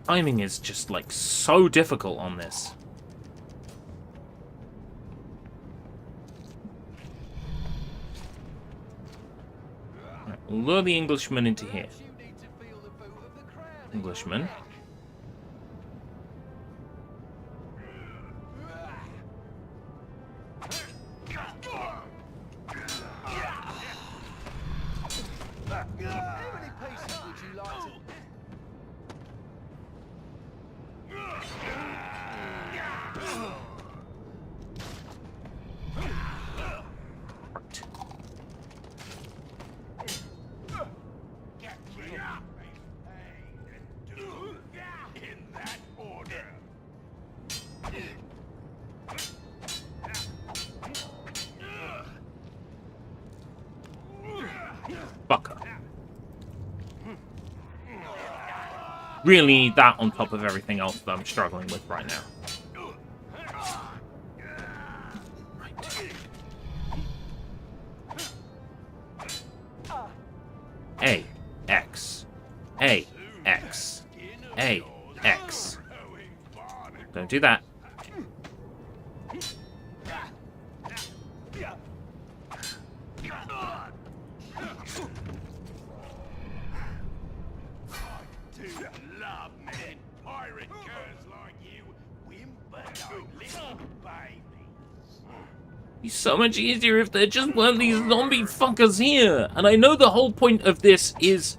Timing is just, like, so difficult on this. Right, we'll lure the Englishman into here. Englishman. Fucker. Really need that on top of everything else that I'm struggling with right now. A, X. A, X. A, X. Don't do that. It's so much easier if there just weren't these zombie fuckers here. And I know the whole point of this is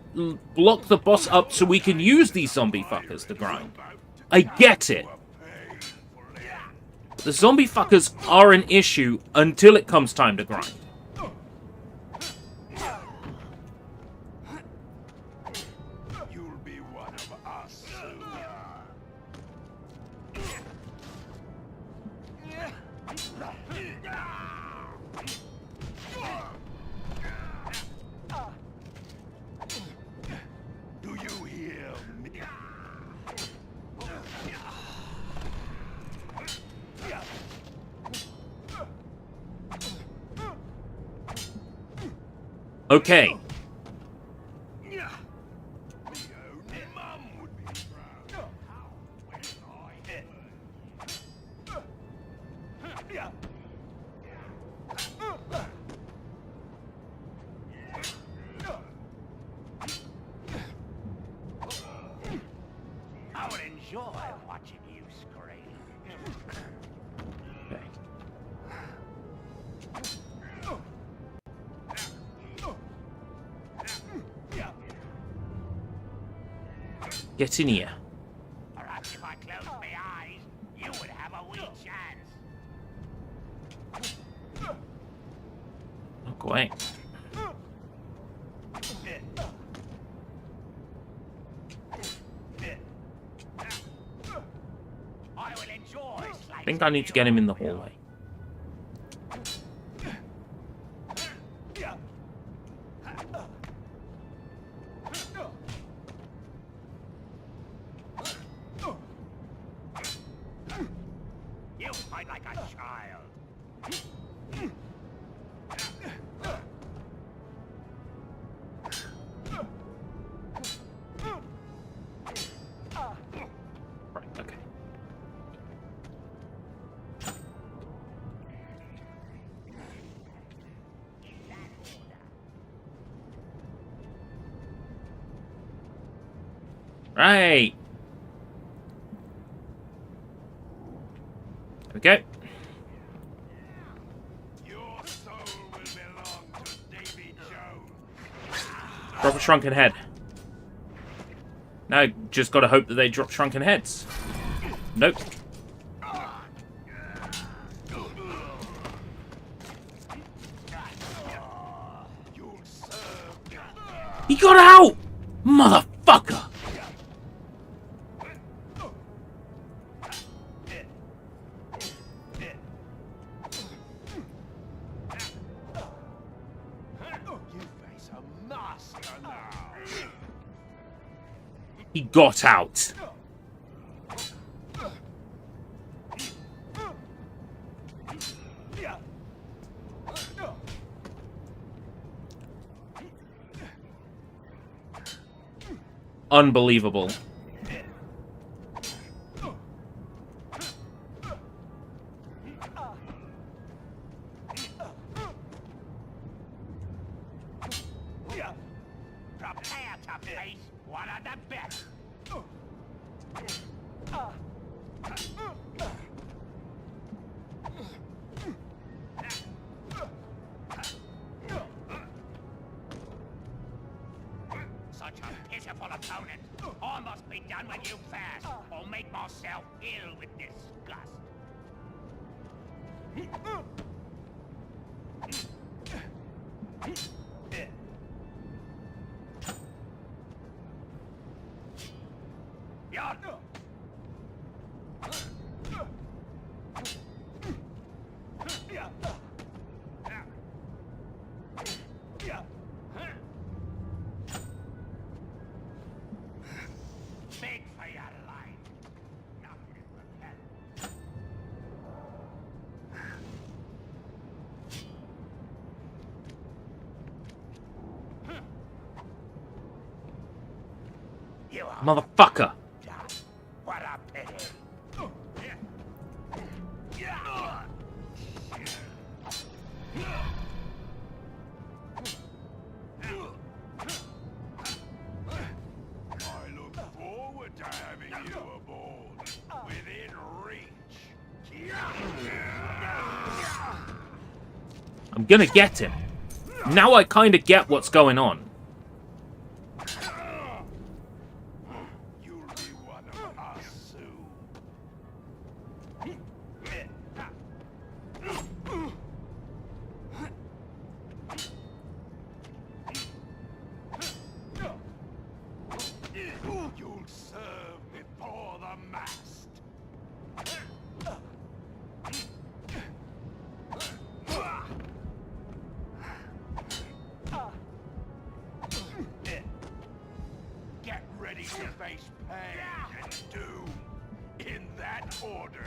block the boss up so we can use these zombie fuckers to grind. I get it. The zombie fuckers are an issue until it comes time to grind. Okay. enjoy watching you scream. Okay. Get in here. Perhaps if I closed my eyes, you would have a wee chance. Look away. I will enjoy I think I need to get him in the hallway. You fight like a child. Right, okay. Right. Okay. Drop a shrunken head. Now, just gotta hope that they drop shrunken heads. Nope. He got out! Motherfucker! He got out. Unbelievable. Prepare to face one of the best. Such a pitiful opponent. I must be done with you fast, or make myself ill with disgust. Big for your life. Nothing will help. You are Motherfucker. what a pity. I look forward to having you aboard. Within reach. I'm gonna get him. Now I kind of get what's going on. You'll be one of us soon. You'll serve before the mast. Get ready to face pain and doom in that order.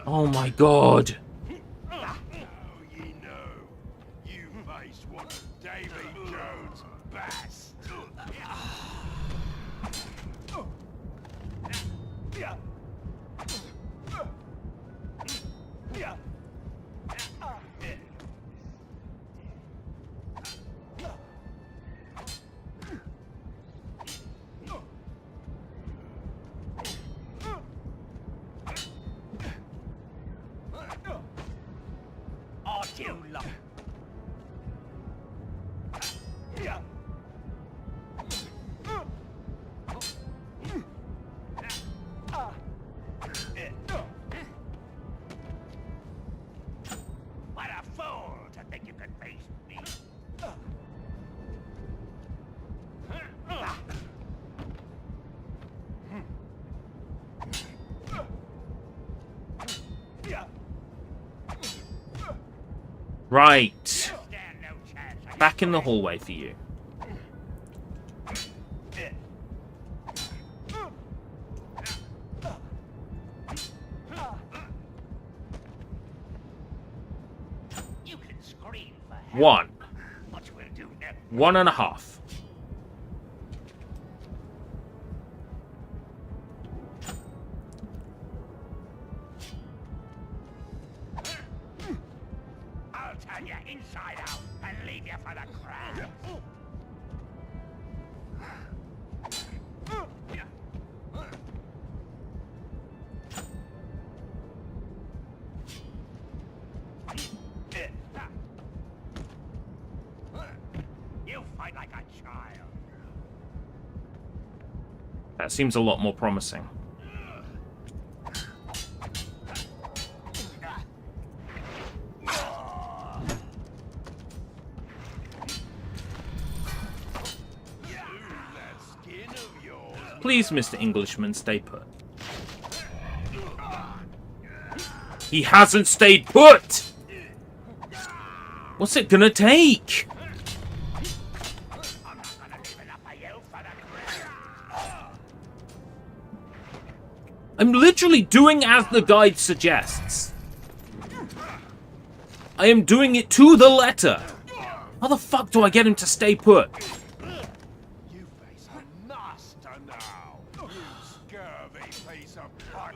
Oh my god. Oh, ye know, you face one of Davy Jones' best. You lot. What a fool to think you could face me. Right. Back in the hallway for you. You can scream for help. One. What we'll do next. 1.5. I'll turn you inside out and leave you for the crowd. You fight like a child. That seems a lot more promising. Please, Mr. Englishman, stay put. He hasn't stayed put! What's it gonna take? I'm literally doing as the guide suggests. I am doing it to the letter. How the fuck do I get him to stay put? You face a master now. You scurvy piece of pie.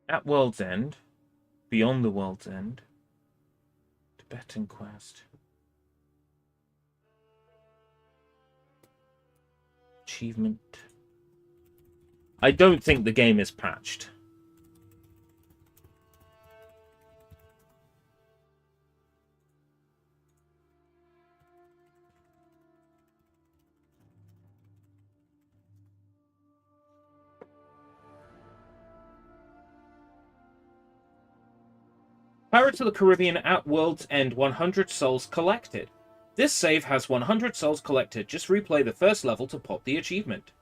At World's End. Beyond the World's End. Tibetan Quest. Achievement. I don't think the game is patched. Pirates of the Caribbean at World's End 100 souls collected. This save has 100 souls collected. Just replay the first level to pop the achievement.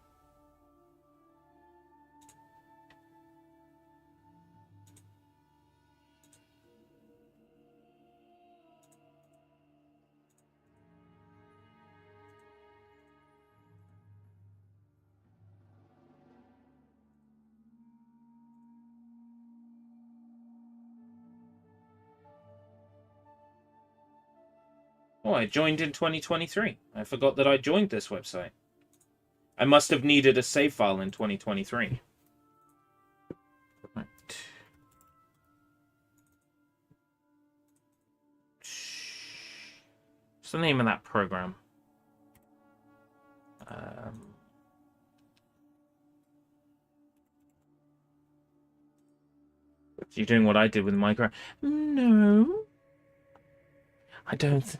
Oh, I joined in 2023. I forgot that I joined this website. I must have needed a save file in 2023. Right. What's the name of that program? You're doing what I did with Minecraft. No. I don't...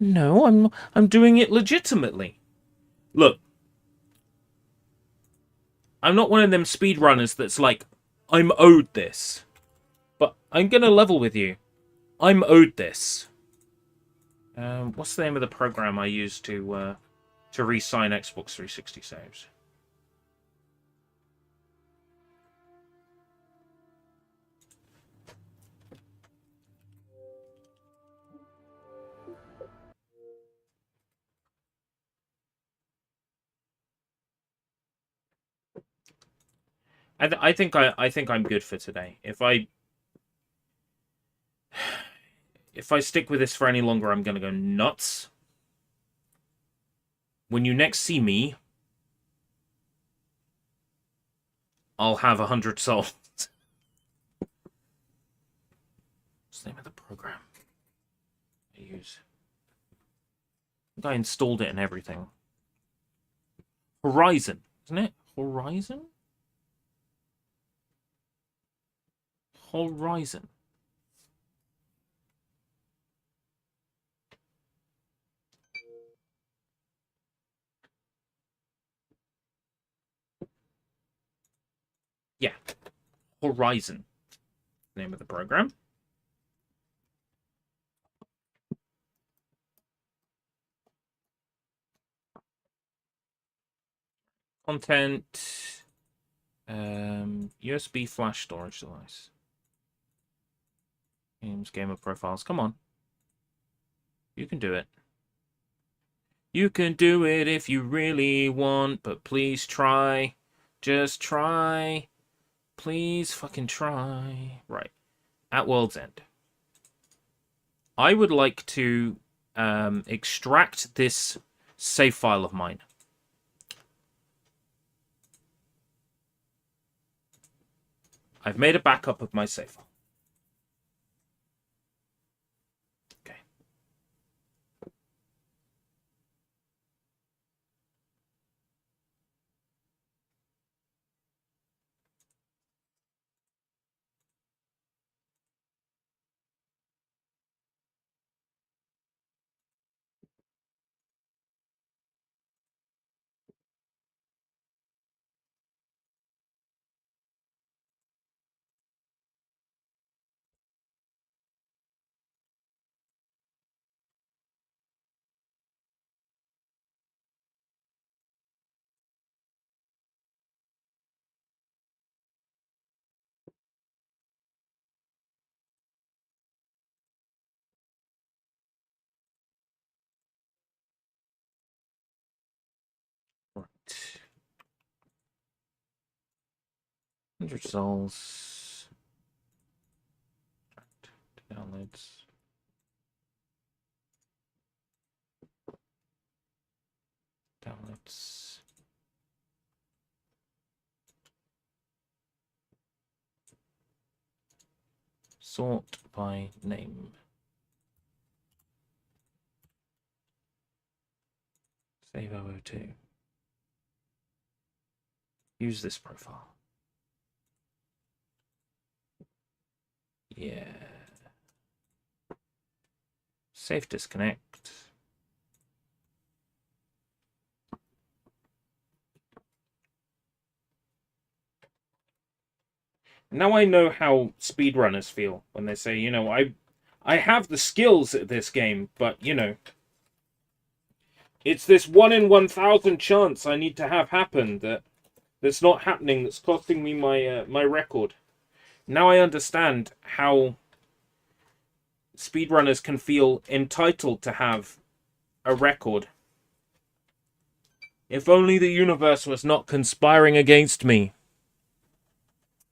No, I'm doing it legitimately. Look. I'm not one of them speedrunners that's like, I'm owed this. But I'm gonna level with you. I'm owed this. What's the name of the program I use to to re-sign Xbox 360 saves. I think I'm good for today. If I stick with this for any longer, I'm gonna go nuts. When you next see me, I'll have 100 souls. What's the name of the program I use? I think I installed it and everything. Horizon, isn't it? Horizon? Horizon. Yeah. Horizon. Name of the program. Content. USB flash storage device. Games, gamer profiles. Come on. You can do it. You can do it if you really want, but please try. Just try. Please fucking try. Right. At World's End. I would like to extract this save file of mine. I've made a backup of my save file. Okay. Right. 100 souls. Downloads. Downloads. Sort by name. Save 002. Use this profile. Yeah. Safe disconnect. Now I know how speedrunners feel when they say, you know, I have the skills at this game, but, you know, it's this 1 in 1,000 chance I need to have happen that's not happening, that's costing me my my record. Now I understand how speedrunners can feel entitled to have a record. If only the universe was not conspiring against me.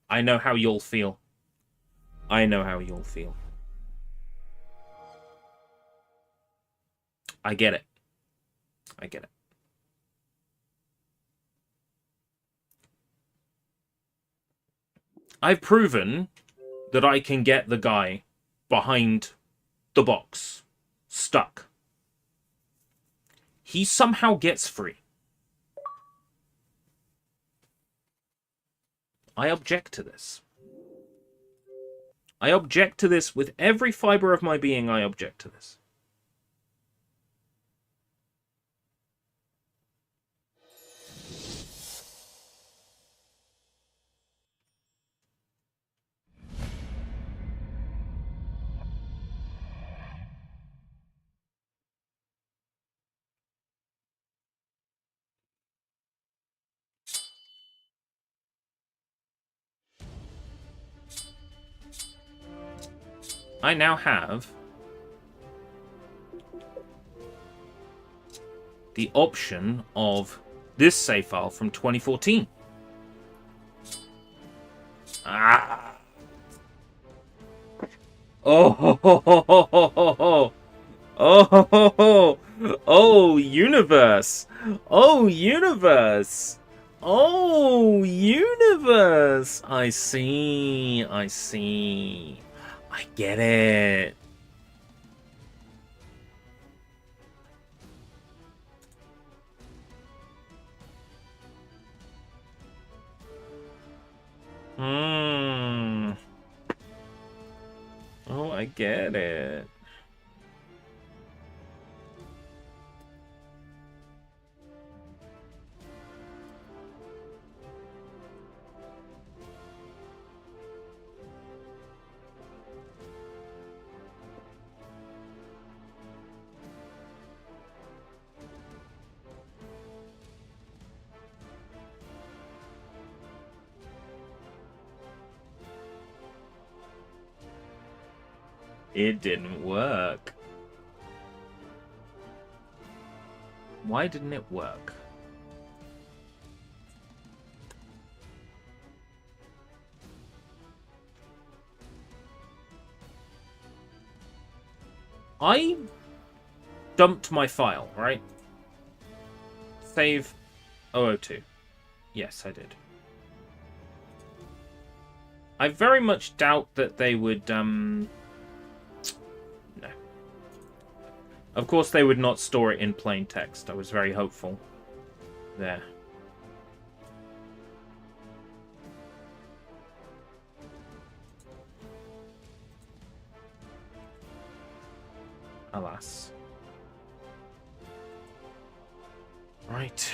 I know how you'll feel. I know how you'll feel. I get it. I get it. I've proven that I can get the guy behind the box stuck. He somehow gets free. I object to this. I object to this with every fiber of my being. I object to this. I now have the option of this save file from 2014. Ah. Oh, ho, ho, ho, ho, ho, ho, ho. Oh, ho, ho, ho. Oh, universe. Oh, universe. Oh, universe. I see. I see. I get it. Hmm. Oh, I get it. It didn't work. Why didn't it work? I dumped my file, right? Save 002. Yes, I did. I very much doubt that they would, no. Of course they would not store it in plain text. I was very hopeful there. Alas. Right.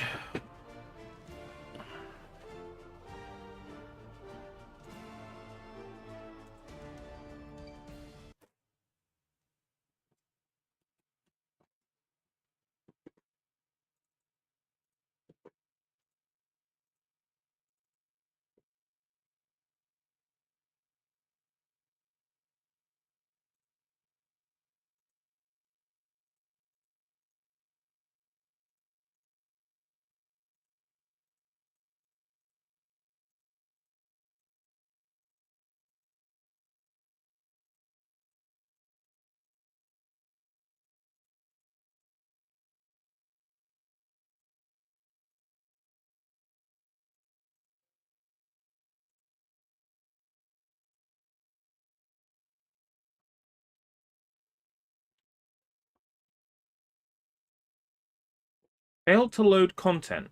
Failed to load content.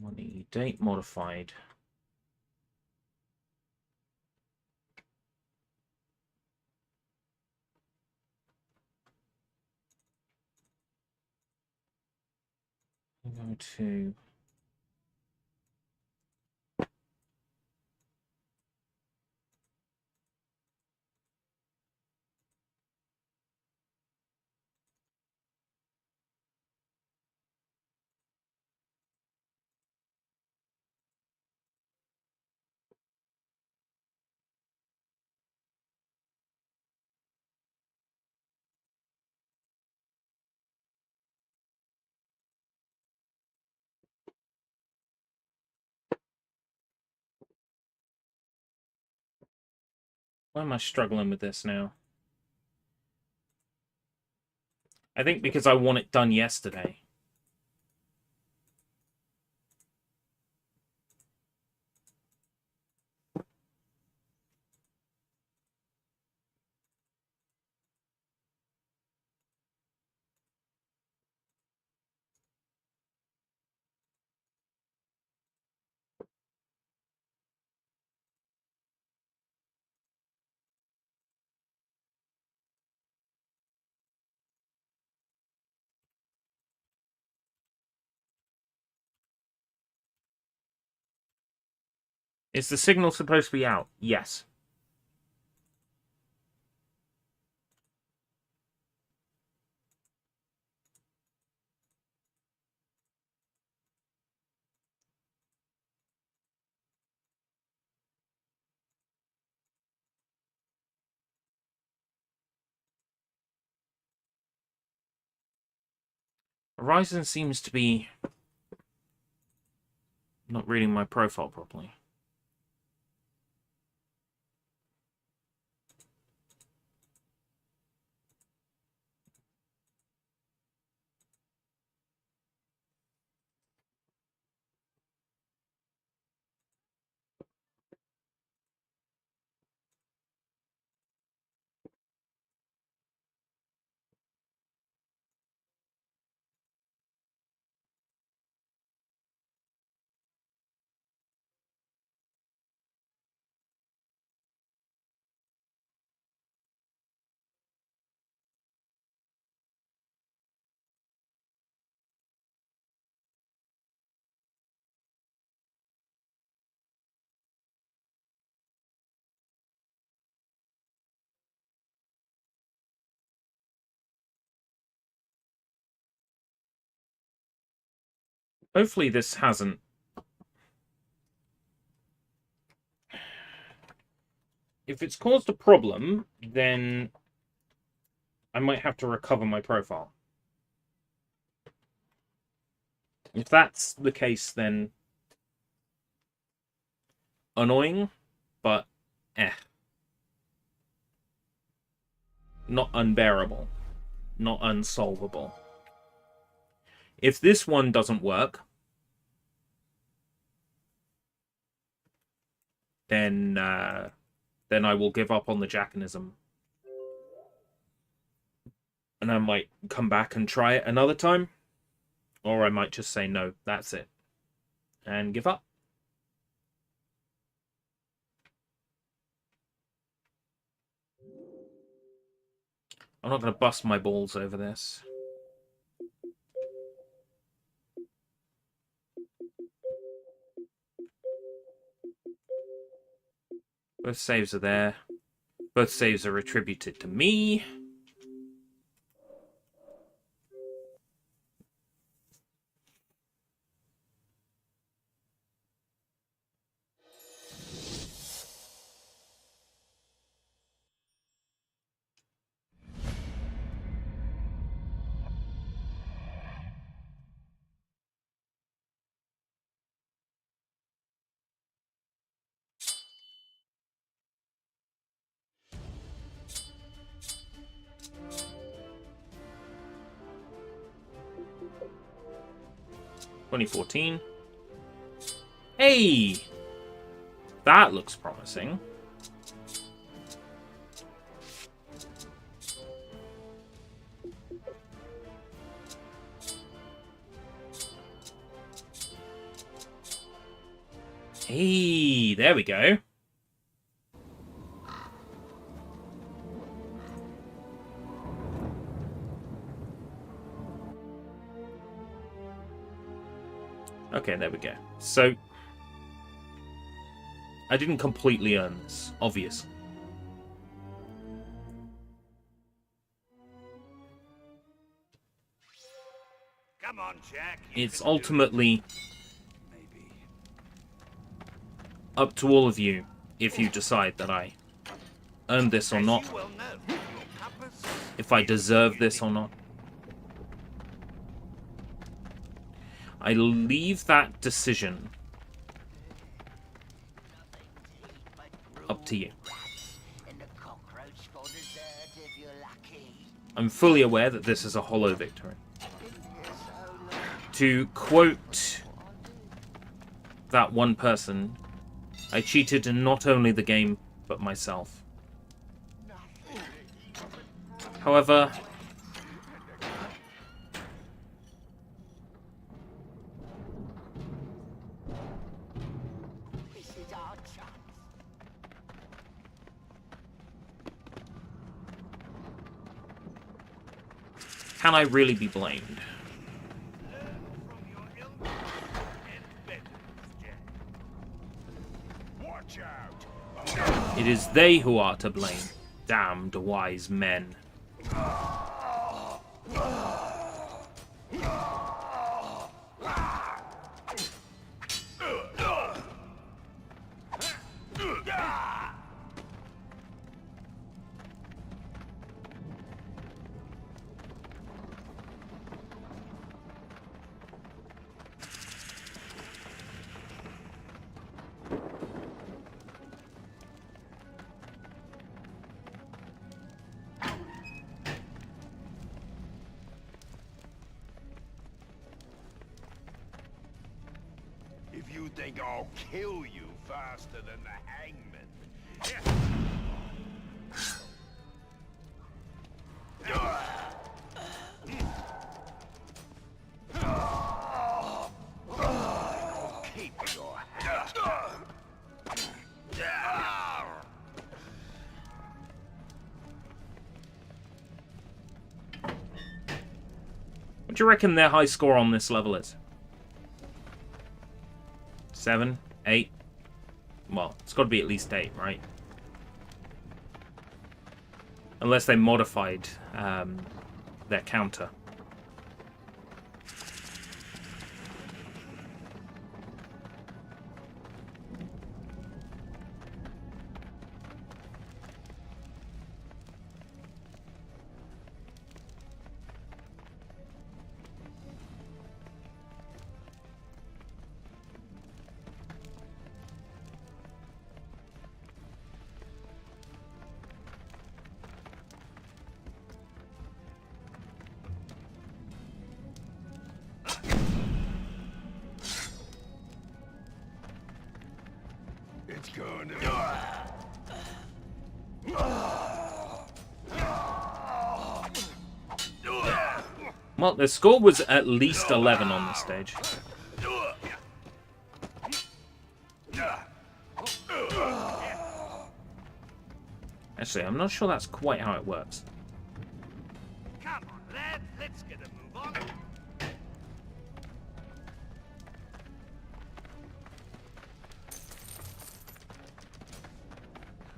Money date modified. Go to Why am I struggling with this now? I think because I want it done yesterday. Is the signal supposed to be out? Yes. Horizon seems to be not reading my profile properly. Hopefully this hasn't... If it's caused a problem, then I might have to recover my profile. If that's the case, then annoying, but not unbearable, not unsolvable. If this one doesn't work, then I will give up on the Jackanism. And I might come back and try it another time. Or I might just say, no, that's it. And give up. I'm not going to bust my balls over this. Both saves are there. Both saves are attributed to me. $2014. Hey! That looks promising. Hey, there we go. Okay, there we go. So, I didn't completely earn this, obviously. Come on, Jack. It's ultimately up to all of you if you decide that I earned this or not. If I deserve this or not. I leave that decision up to you. I'm fully aware that this is a hollow victory. To quote that one person, I cheated not only the game, but myself. However, This is our chance. can I really be blamed? Watch out! It is they who are to blame, damned wise men. If you think I'll kill you faster than the hangman. Keep your hands. What do you reckon their high score on this level is? 7? 8? Well, it's got to be at least 8, right? Unless they modified their counter. It's gonna. Well, their score was at least 11 on this stage. Actually, I'm not sure that's quite how it works. Come on, lad. Let's get a move on.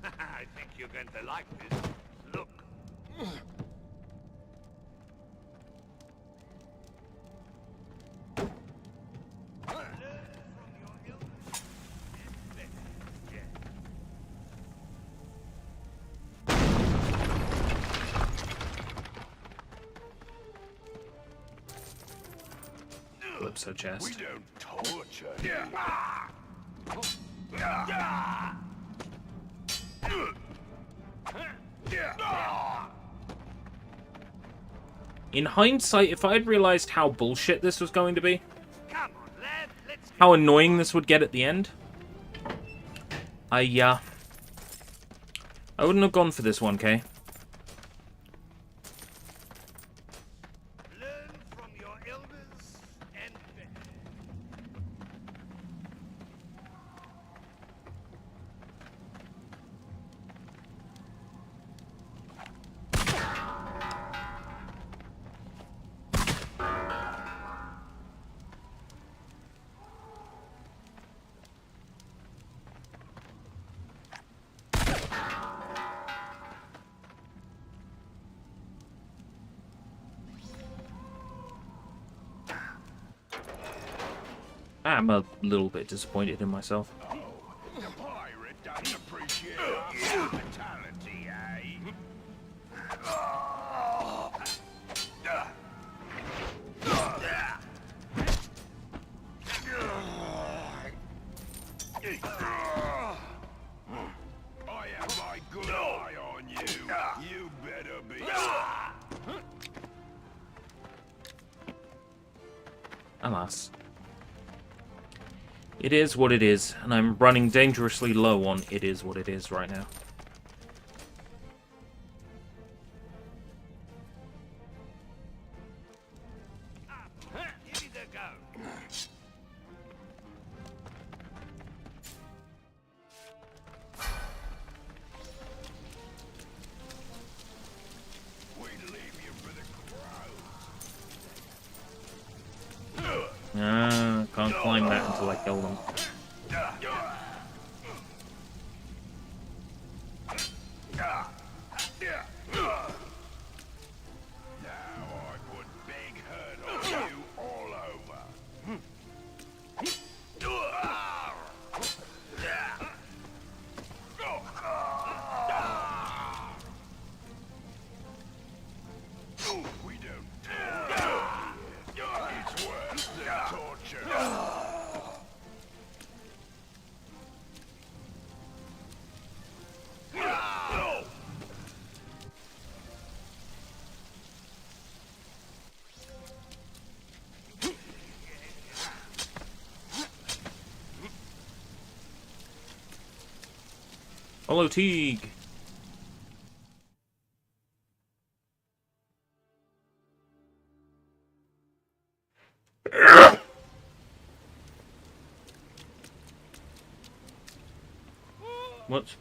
I think you're going to like this. Look. Calypso chest. We don't torture. In hindsight, if I had realized how bullshit this was going to be, how annoying this would get at the end, I wouldn't have gone for this 1K. I'm a little bit disappointed in myself. The pirate doesn't appreciate our hospitality, eh? I have my good eye on you. You better be. Alas. It is what it is, and I'm running dangerously low on it is what it is right now. Can't climb that until I kill them. Hello, Teague. What?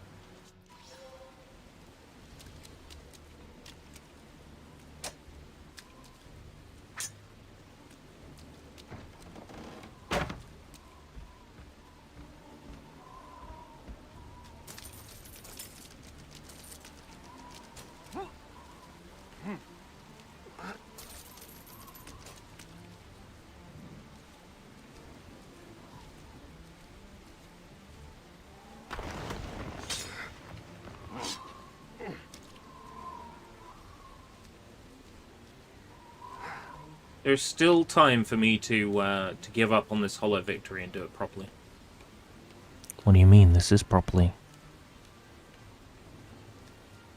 There's still time for me to give up on this hollow victory and do it properly. What do you mean, this is properly?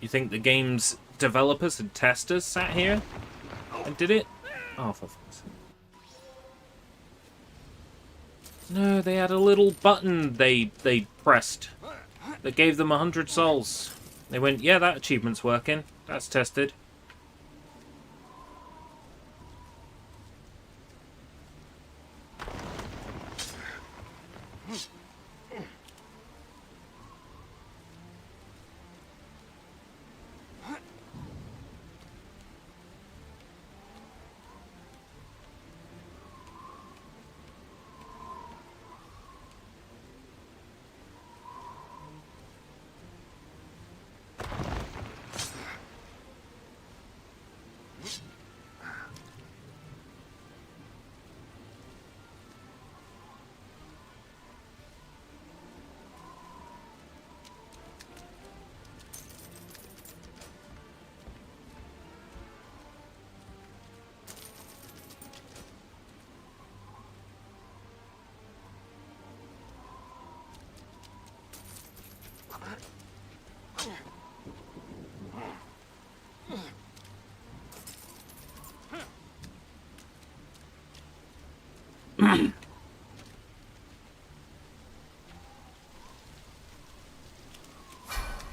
You think the game's developers and testers sat here and did it? Oh, for fuck's sake. No, they had a little button they pressed that gave them 100 souls. They went, yeah, that achievement's working. That's tested.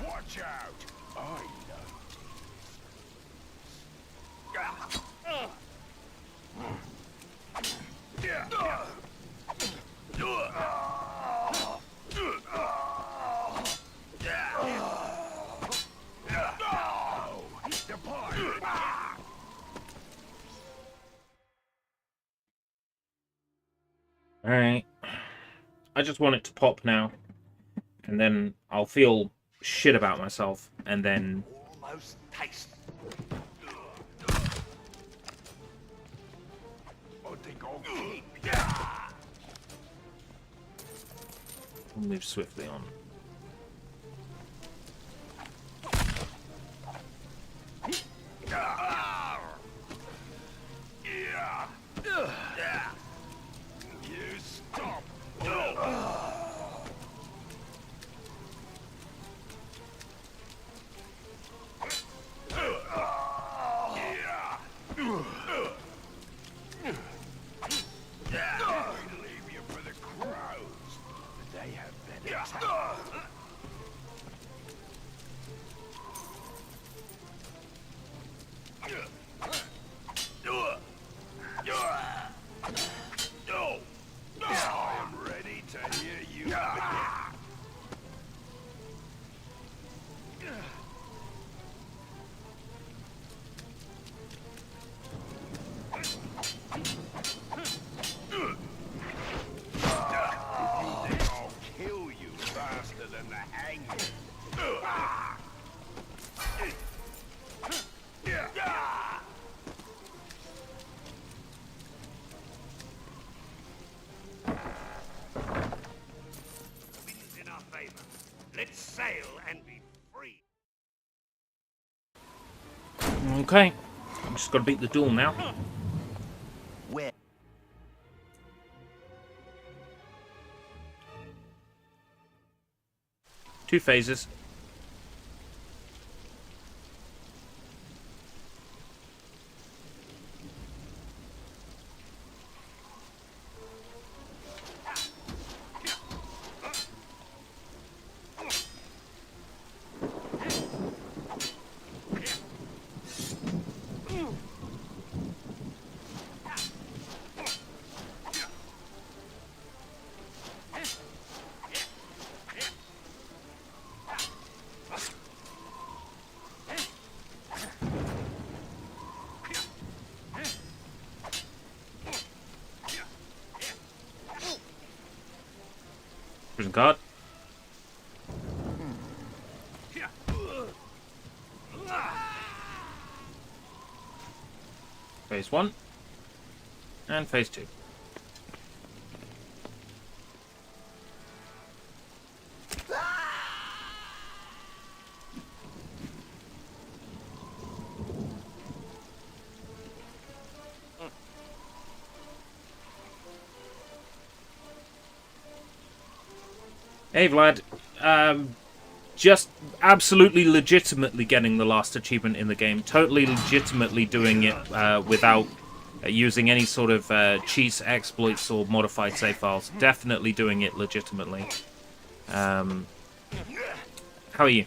Watch out! I Alright. I just want it to pop now. And then I'll feel shit about myself. And then... almost taste. I think I'll keep. I'll move swiftly on. You stop. I'm ready to hear you begin. I'll kill you faster than the hangman. Wind's in our favor. Let's sail and be free. Okay. I'm just got to beat the duel now. Where? Two phases. Prison card. Phase 1. And phase 2. Hey Vlad, just absolutely legitimately getting the last achievement in the game. Totally legitimately doing it without using any sort of cheats, exploits, or modified save files. Definitely doing it legitimately. How are you?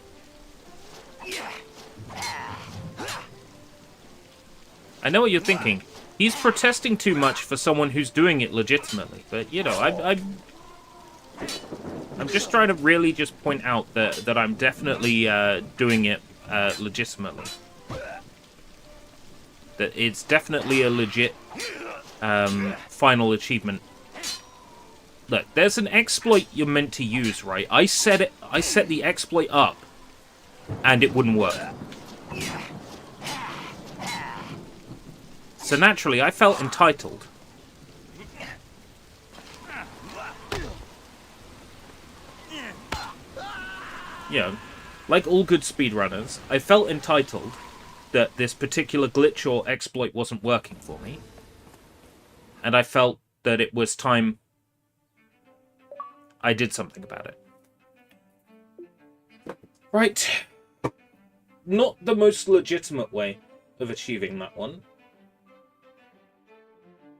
I know what you're thinking. He's protesting too much for someone who's doing it legitimately, but you know, I'm just trying to really just point out that I'm definitely doing it legitimately. That it's definitely a legit final achievement. Look, there's an exploit you're meant to use, right? I set the exploit up, and it wouldn't work. So naturally, I felt entitled. You know, like all good speedrunners, I felt entitled that this particular glitch or exploit wasn't working for me. And I felt that it was time I did something about it. Right. Not the most legitimate way of achieving that one.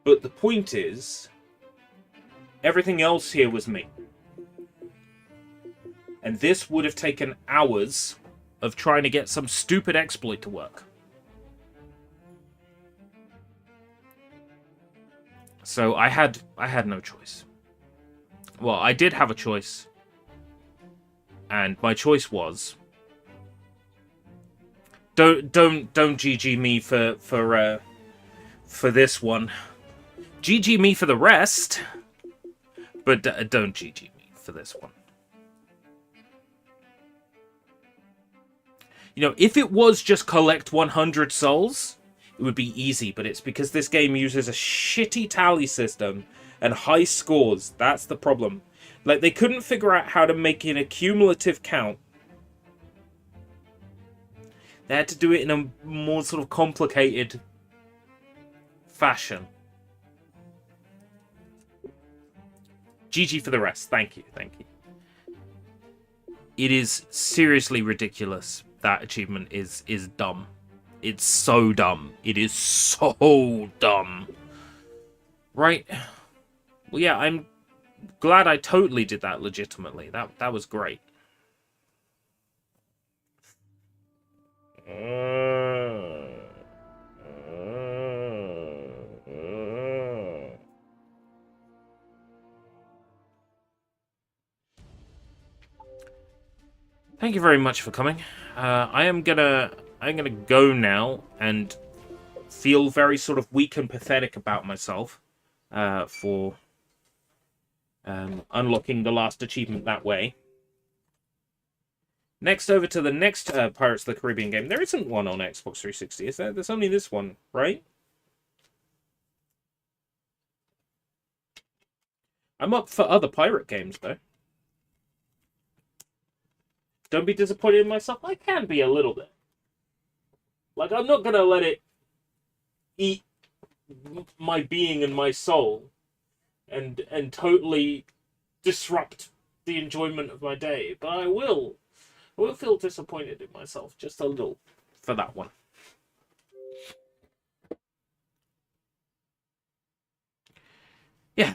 But the point is, everything else here was me. And this would have taken hours of trying to get some stupid exploit to work. So I had no choice. Well, I did have a choice. And my choice was don't GG me for this one. GG me for the rest, but don't GG me for this one. You know, if it was just collect 100 souls, it would be easy, but it's because this game uses a shitty tally system and high scores. That's the problem. Like, they couldn't figure out how to make an accumulative count. They had to do it in a more sort of complicated fashion. GG for the rest. Thank you, thank you. It is seriously ridiculous. That achievement is dumb. It's so dumb. It is so dumb. Right. Well, yeah, I'm glad I totally did that legitimately. That was great. Thank you very much for coming. I'm gonna go now and feel very sort of weak and pathetic about myself for unlocking the last achievement that way. Next, over to the next Pirates of the Caribbean game. There isn't one on Xbox 360, is there? There's only this one, right? I'm up for other pirate games, though. Don't be disappointed in myself. I can be a little bit. Like, I'm not going to let it eat my being and my soul and totally disrupt the enjoyment of my day. But I will feel disappointed in myself just a little for that one. Yeah.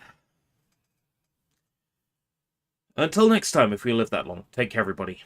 Until next time, if we live that long. Take care, everybody.